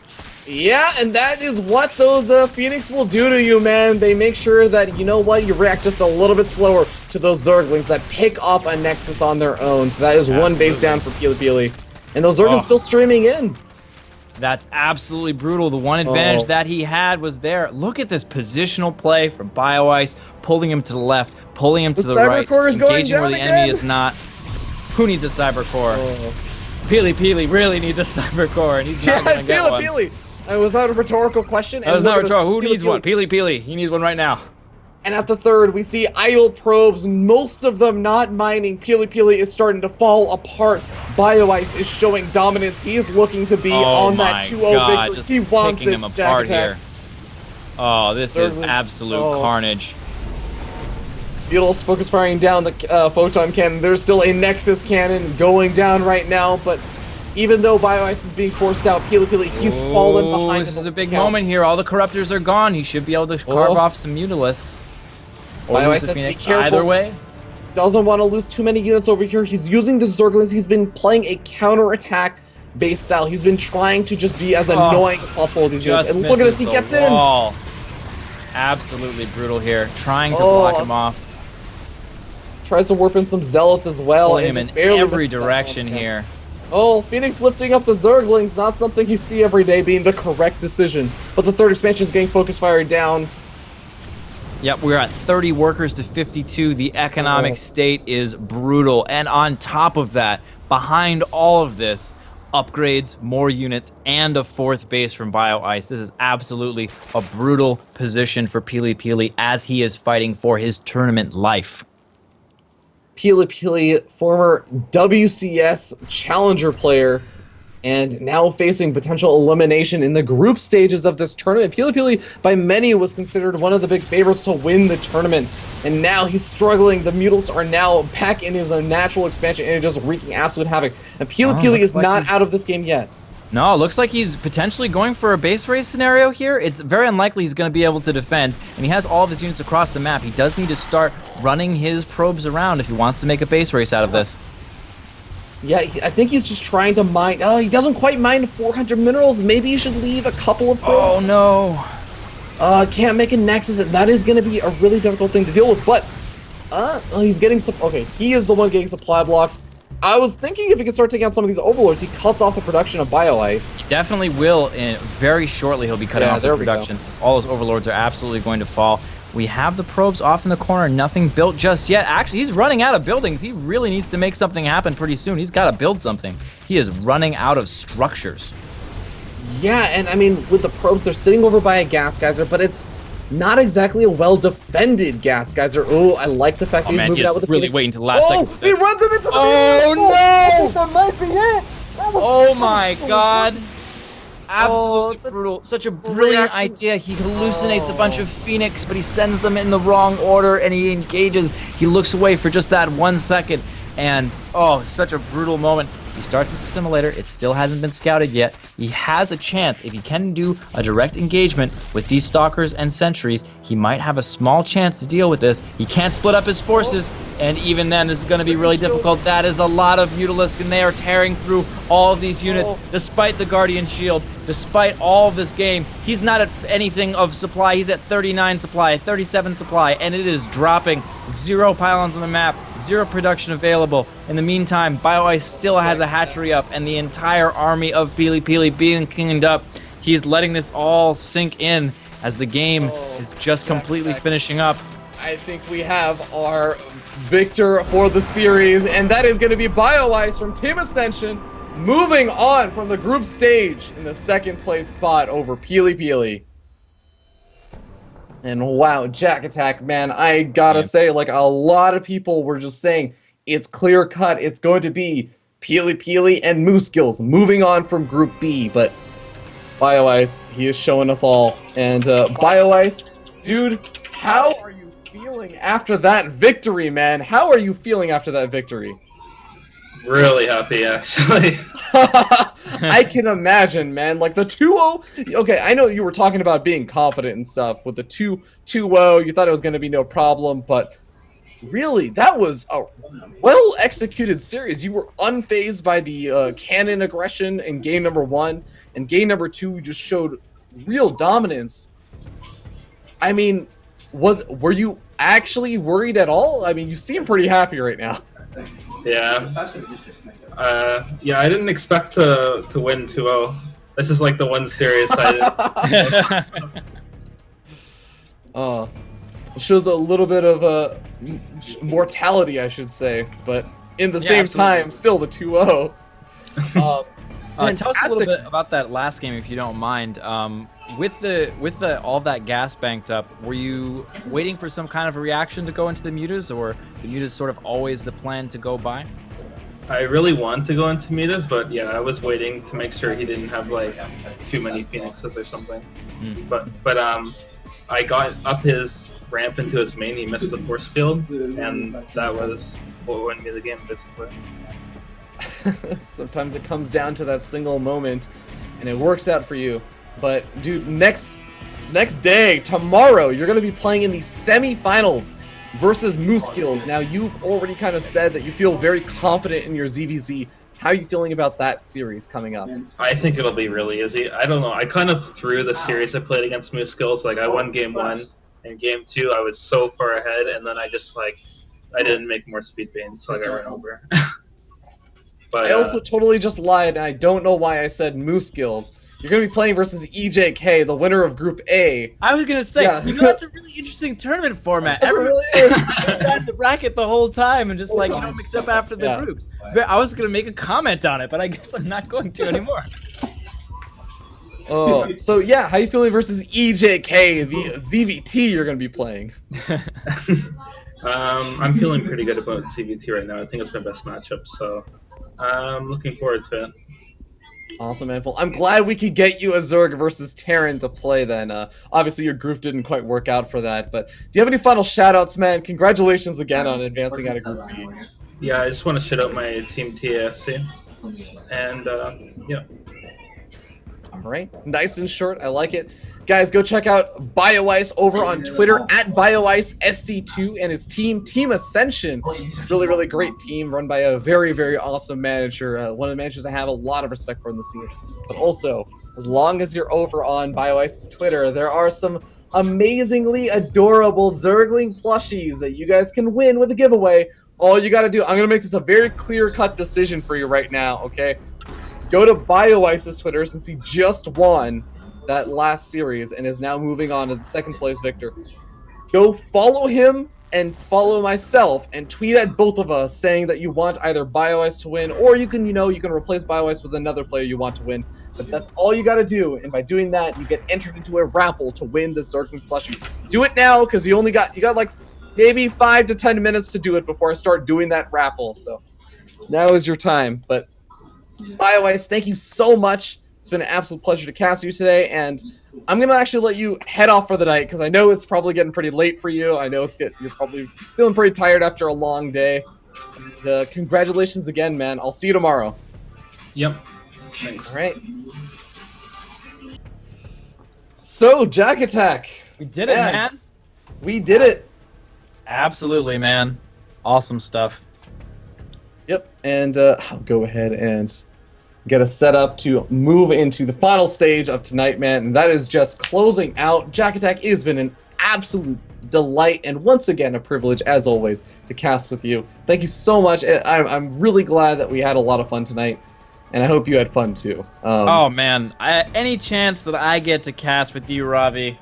Yeah, and that is what those Phoenix will do to you, man. They make sure that, you know what, you react just a little bit slower to those Zerglings that pick up a Nexus on their own. So that is one base down for Peely. And those Zerglings still streaming in. That's absolutely brutal. The one advantage that he had was there. Look at this positional play from BioIce, pulling him to the left, pulling him to the right, engaging where the enemy is not. Who needs a cyber core? Peely really needs a cyber core, and he's not going to get one. Was that a rhetorical question? That was not rhetorical. Who needs one? Peely. He needs one right now. And at the third, we see idle probes, most of them not mining. Peely is starting to fall apart. BioIce is showing dominance. He is looking to be on that 2-0 victory. Just He wants picking it. him Jack apart attack. here. Oh, this is Zerglings. absolute carnage. Beetle's focus firing down the photon cannon. There's still a Nexus cannon going down right now, but even though BioIce is being forced out, Peely, he's fallen behind. This is a big moment here. All the corruptors are gone. He should be able to carve off some Mutalisks. Or BioIce lose the has to be Phoenix. careful. Either way. Doesn't want to lose too many units over here. He's using the Zerglings. He's been playing a counter-attack base style. He's been trying to just be as annoying as possible with these units. And look at this, he gets in. Absolutely brutal here. Trying to block him off. Tries to warp in some Zealots as well. Pulling and him just in barely every misses that direction one. here. Oh, Phoenix lifting up the Zerglings. Not something you see every day being the correct decision. But the third expansion is getting focus fire down. Yep, we're at 30 workers to 52. The economic state is brutal. And on top of that, behind all of this, upgrades, more units, and a fourth base from BioIce. This is absolutely a brutal position for Peely as he is fighting for his tournament life. Peely, former WCS challenger player, and now facing potential elimination in the group stages of this tournament. Peely, by many, was considered one of the big favorites to win the tournament, and now he's struggling. The Mutals are now back in his natural expansion and just wreaking absolute havoc. And Peely is not out of this game yet. No, it looks like he's potentially going for a base race scenario here. It's very unlikely he's going to be able to defend, and he has all of his units across the map. He does need to start running his probes around if he wants to make a base race out of this. Yeah, I think he's just trying to mine. Oh, he doesn't quite mine 400 minerals. Maybe you should leave a couple of probes. Oh, no. Can't make a Nexus. That is going to be a really difficult thing to deal with, but he's getting some. Okay, he is the one getting supply blocked. I was thinking if he could start taking out some of these overlords, he cuts off the production of BioIce. He definitely will. Very shortly, he'll be cutting off the production. All those overlords are absolutely going to fall. We have the probes off in the corner. Nothing built just yet. Actually, he's running out of buildings. He really needs to make something happen pretty soon. He's got to build something. He is running out of structures. Yeah, and I mean, with the probes, they're sitting over by a gas geyser, but it's not exactly a well-defended gas geyser. Oh, I like the fact that he's moving out with the really Phoenix. waiting to the last second. He runs him into the no! That might be it! Oh my god! Absolutely brutal. Such a brilliant idea. He hallucinates a bunch of Phoenix, but he sends them in the wrong order, and he engages. He looks away for just that 1 second, and such a brutal moment. He starts his assimilator. It still hasn't been scouted yet. He has a chance. If he can do a direct engagement with these stalkers and sentries, he might have a small chance to deal with this. He can't split up his forces, and even then, this is going to be really difficult. That is a lot of Mutalisk, and they are tearing through all of these units, despite the Guardian Shield, despite all of this game. He's not at anything of supply. He's at 39 supply, 37 supply, and it is dropping. 0 pylons on the map, 0 production available. In the meantime, BioIce still has a hatchery up, and the entire army of Peely being cleaned up. He's letting this all sink in as the game is just completely finishing up. I think we have our victor for the series, and that is going to be BioIce from Team Ascension, moving on from the group stage in the second place spot over Peely. And wow, Jack Attack, man, I gotta say, like, a lot of people were just saying it's clear cut, it's going to be Peely and Moose Skills moving on from Group B, but BioIce, he is showing us all. And BioIce, dude, how are you feeling after that victory, man? How are you feeling after that victory? Really happy, actually. I can imagine, man. Like the 2-0. Okay, I know you were talking about being confident and stuff with the 2-0. You thought it was going to be no problem, but really, that was a well-executed series. You were unfazed by the cannon aggression in game number 1, and game number 2 you just showed real dominance. I mean, were you actually worried at all? I mean, you seem pretty happy right now. Yeah. I didn't expect to win 2-0. This is like the one series I did. It shows a little bit of mortality, I should say, but in the same time, still the 2-0. Tell us a little Fantastic. bit about that last game, if you don't mind. With the all that gas banked up, were you waiting for some kind of a reaction to go into the mutas, or the mutas sort of always the plan to go by? I really wanted to go into Midas, but yeah, I was waiting to make sure he didn't have like too many Phoenixes or something. But I got up his ramp into his main, he missed the force field, and that was what won me the game basically. Sometimes it comes down to that single moment, and it works out for you. But dude, next day, tomorrow, you're gonna be playing in the semifinals versus Moose Skills. Now, you've already kind of said that you feel very confident in your ZVZ. How are you feeling about that series coming up? I think it'll be really easy. I don't know. I kind of threw the series I played against Moose Skills. Like I won game 1, and game 2 I was so far ahead, and then I just I didn't make more speed banes, so I got run over. But I also totally just lied, and I don't know why I said Moose Skills. You're going to be playing versus EJK, the winner of Group A. I was gonna say, Yeah. you know, that's a really interesting tournament format. That's Everyone really had the bracket the whole time and just mix up after the Yeah. groups. I was gonna make a comment on it, but I guess I'm not going to anymore. Oh, so yeah, how you feeling versus EJK, the ZVT you're going to be playing? I'm feeling pretty good about CVT right now. I think it's my best matchup, so I'm looking forward to it. Awesome, man. Well, I'm glad we could get you a Zerg versus Terran to play then. Obviously, your group didn't quite work out for that, but do you have any final shout-outs, man? Congratulations again on advancing out of Group B. Yeah, I just want to shout out my team TASC, and yeah. All right, nice and short. I like it. Guys, go check out BioIce over on Twitter at BioIceSC2 and his team, Team Ascension. Really, really great team run by a very, very awesome manager. One of the managers I have a lot of respect for in the scene. But also, as long as you're over on BioIce's Twitter, there are some amazingly adorable Zergling plushies that you guys can win with a giveaway. All you got to do, I'm going to make this a very clear-cut decision for you right now, okay? Go to BioIce's Twitter since he just won that last series and is now moving on as the second place victor. Go follow him and follow myself and tweet at both of us saying that you want either BioIce to win, or you can, you can replace BioIce with another player you want to win. But that's all you got to do, and by doing that, you get entered into a raffle to win the Zergling plushie. Do it now, because you got like maybe 5 to 10 minutes to do it before I start doing that raffle. So now is your time. But BioIce, thank you so much. It's been an absolute pleasure to cast you today, and I'm going to actually let you head off for the night, because I know it's probably getting pretty late for you. I know you're probably feeling pretty tired after a long day. And, congratulations again, man. I'll see you tomorrow. Yep. Thanks. All right. So, Jack Attack. We did it, man. We did it. Absolutely, man. Awesome stuff. Yep, and I'll go ahead and get us set up to move into the final stage of tonight, man, and that is just closing out. Jack Attack, it has been an absolute delight, and once again, a privilege, as always, to cast with you. Thank you so much. I'm really glad that we had a lot of fun tonight, and I hope you had fun, too. Oh, man. Any chance that I get to cast with you, Ravi,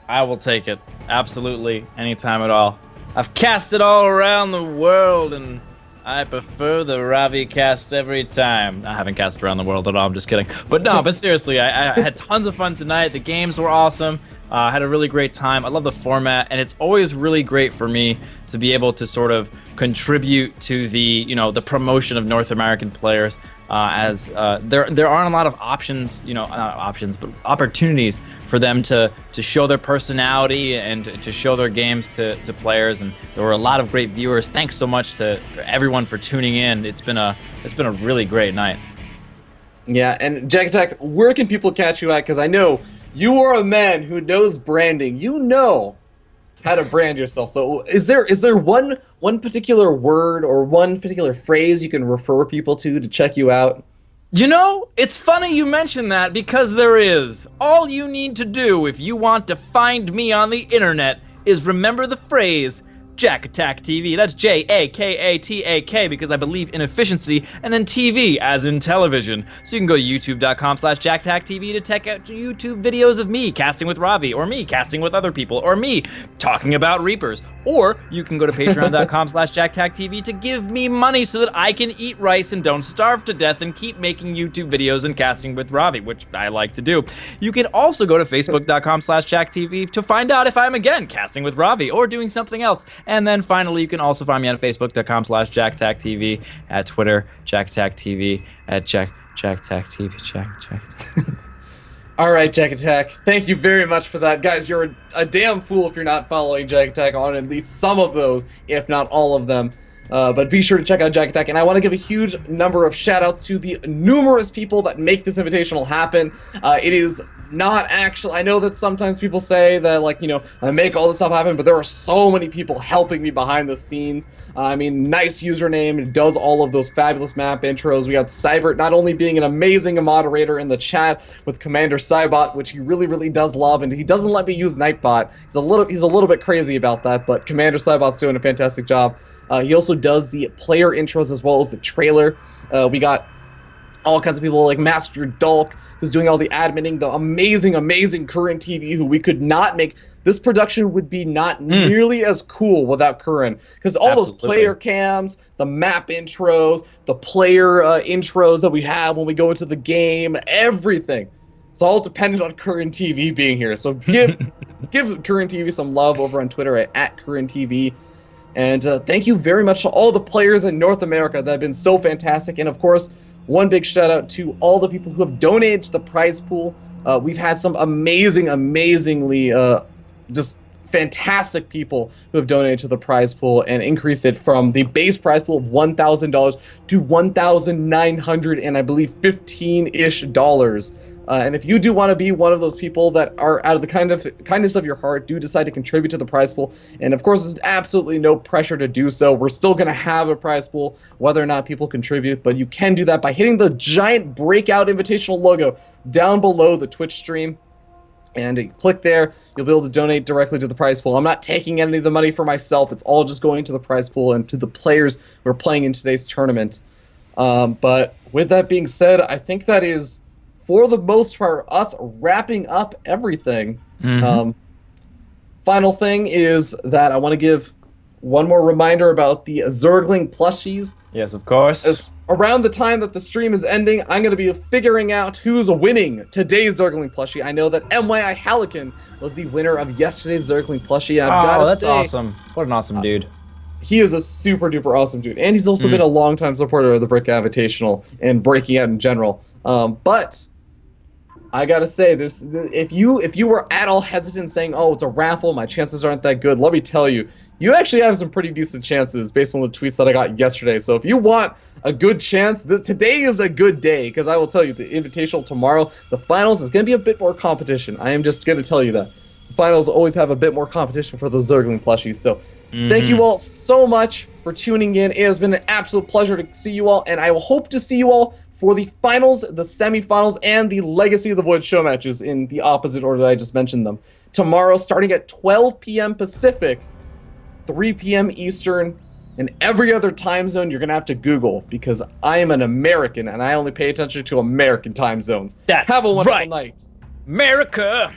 I will take it. Absolutely. Anytime at all. I've casted all around the world, and I prefer the Ravi cast every time. I haven't cast around the world at all, I'm just kidding. But no, but seriously, I had tons of fun tonight. The games were awesome. I had a really great time. I love the format, and it's always really great for me to be able to sort of contribute to the, the promotion of North American players, as there aren't a lot of options, not options, but opportunities for them to show their personality and to show their games to players. And there were a lot of great viewers. Thanks so much to everyone for tuning in. It's been a really great night. Yeah, and Jack Attack, where can people catch you at? Because I know you are a man who knows branding. You know how to brand yourself. So is there one particular word or one particular phrase you can refer people to check you out? It's funny you mention that, because there is. All you need to do if you want to find me on the internet is remember the phrase, Jack Attack TV. That's JAKATAK because I believe in efficiency, and then TV as in television. So you can go to youtube.com/JackAttackTV to check out YouTube videos of me casting with Ravi, or me casting with other people, or me talking about Reapers. Or you can go to patreon.com/JackAttackTV to give me money so that I can eat rice and don't starve to death and keep making YouTube videos and casting with Ravi, which I like to do. You can also go to facebook.com/JackTV to find out if I'm again casting with Ravi or doing something else. And then finally, you can also find me on facebook.com/JackTackTV, at Twitter, JackTackTV, at JackTackTV, Jack. All right, Jack Attack. Thank you very much for that. Guys, you're a damn fool if you're not following Jack Attack on at least some of those, if not all of them. But be sure to check out Jack Attack. And I want to give a huge number of shout-outs to the numerous people that make this invitational happen. It is not actually... I know that sometimes people say that, like, you know, I make all this stuff happen, but there are so many people helping me behind the scenes. I mean, nice username, does all of those fabulous map intros. We got Cybert not only being an amazing moderator in the chat with Commander Cybot, which he really, really does love, and he doesn't let me use Nightbot. He's a little bit crazy about that, but Commander Cybot's doing a fantastic job. He also does the player intros as well as the trailer. We got all kinds of people like Master Dulk, who's doing all the adminning, the amazing, amazing Current TV, who we could not make. This production would be not nearly as cool without Current, because all those player cams, the map intros, the player intros that we have when we go into the game, everything. It's all dependent on Current TV being here. So give Current TV some love over on Twitter at Current TV. And thank you very much to all the players in North America that have been so fantastic. And of course, one big shout out to all the people who have donated to the prize pool. We've had some amazingly just fantastic people who have donated to the prize pool and increased it from the base prize pool of $1,000 to $1,900 and I believe $15-ish. And if you do want to be one of those people that are out of the kindness of your heart, do decide to contribute to the prize pool. And of course, there's absolutely no pressure to do so. We're still going to have a prize pool, whether or not people contribute. But you can do that by hitting the giant Breakout Invitational logo down below the Twitch stream. And you click there, you'll be able to donate directly to the prize pool. I'm not taking any of the money for myself. It's all just going to the prize pool and to the players who are playing in today's tournament. But with that being said, I think that is, for the most part, us wrapping up everything. Final thing is that I want to give one more reminder about the Zergling plushies. Yes, of course. As around the time that the stream is ending, I'm going to be figuring out who's winning today's Zergling plushie. I know that MYI Hallican was the winner of yesterday's Zergling plushie. And I've got to that's say, awesome. What an awesome dude. He is a super duper awesome dude. And he's also been a longtime supporter of the Breakout Invitational and breaking out in general. But I gotta say, if you were at all hesitant saying, oh, it's a raffle, my chances aren't that good, let me tell you, you actually have some pretty decent chances based on the tweets that I got yesterday. So if you want a good chance, today is a good day, because I will tell you, the Invitational tomorrow, the finals is going to be a bit more competition. I am just going to tell you that. The finals always have a bit more competition for the Zergling plushies. So thank you all so much for tuning in. It has been an absolute pleasure to see you all, and I will hope to see you all for the finals, the semifinals, and the Legacy of the Void show matches in the opposite order that I just mentioned them. Tomorrow, starting at 12 p.m. Pacific, 3 p.m. Eastern, and every other time zone you're going to have to Google, because I am an American, and I only pay attention to American time zones. Have a wonderful night. America!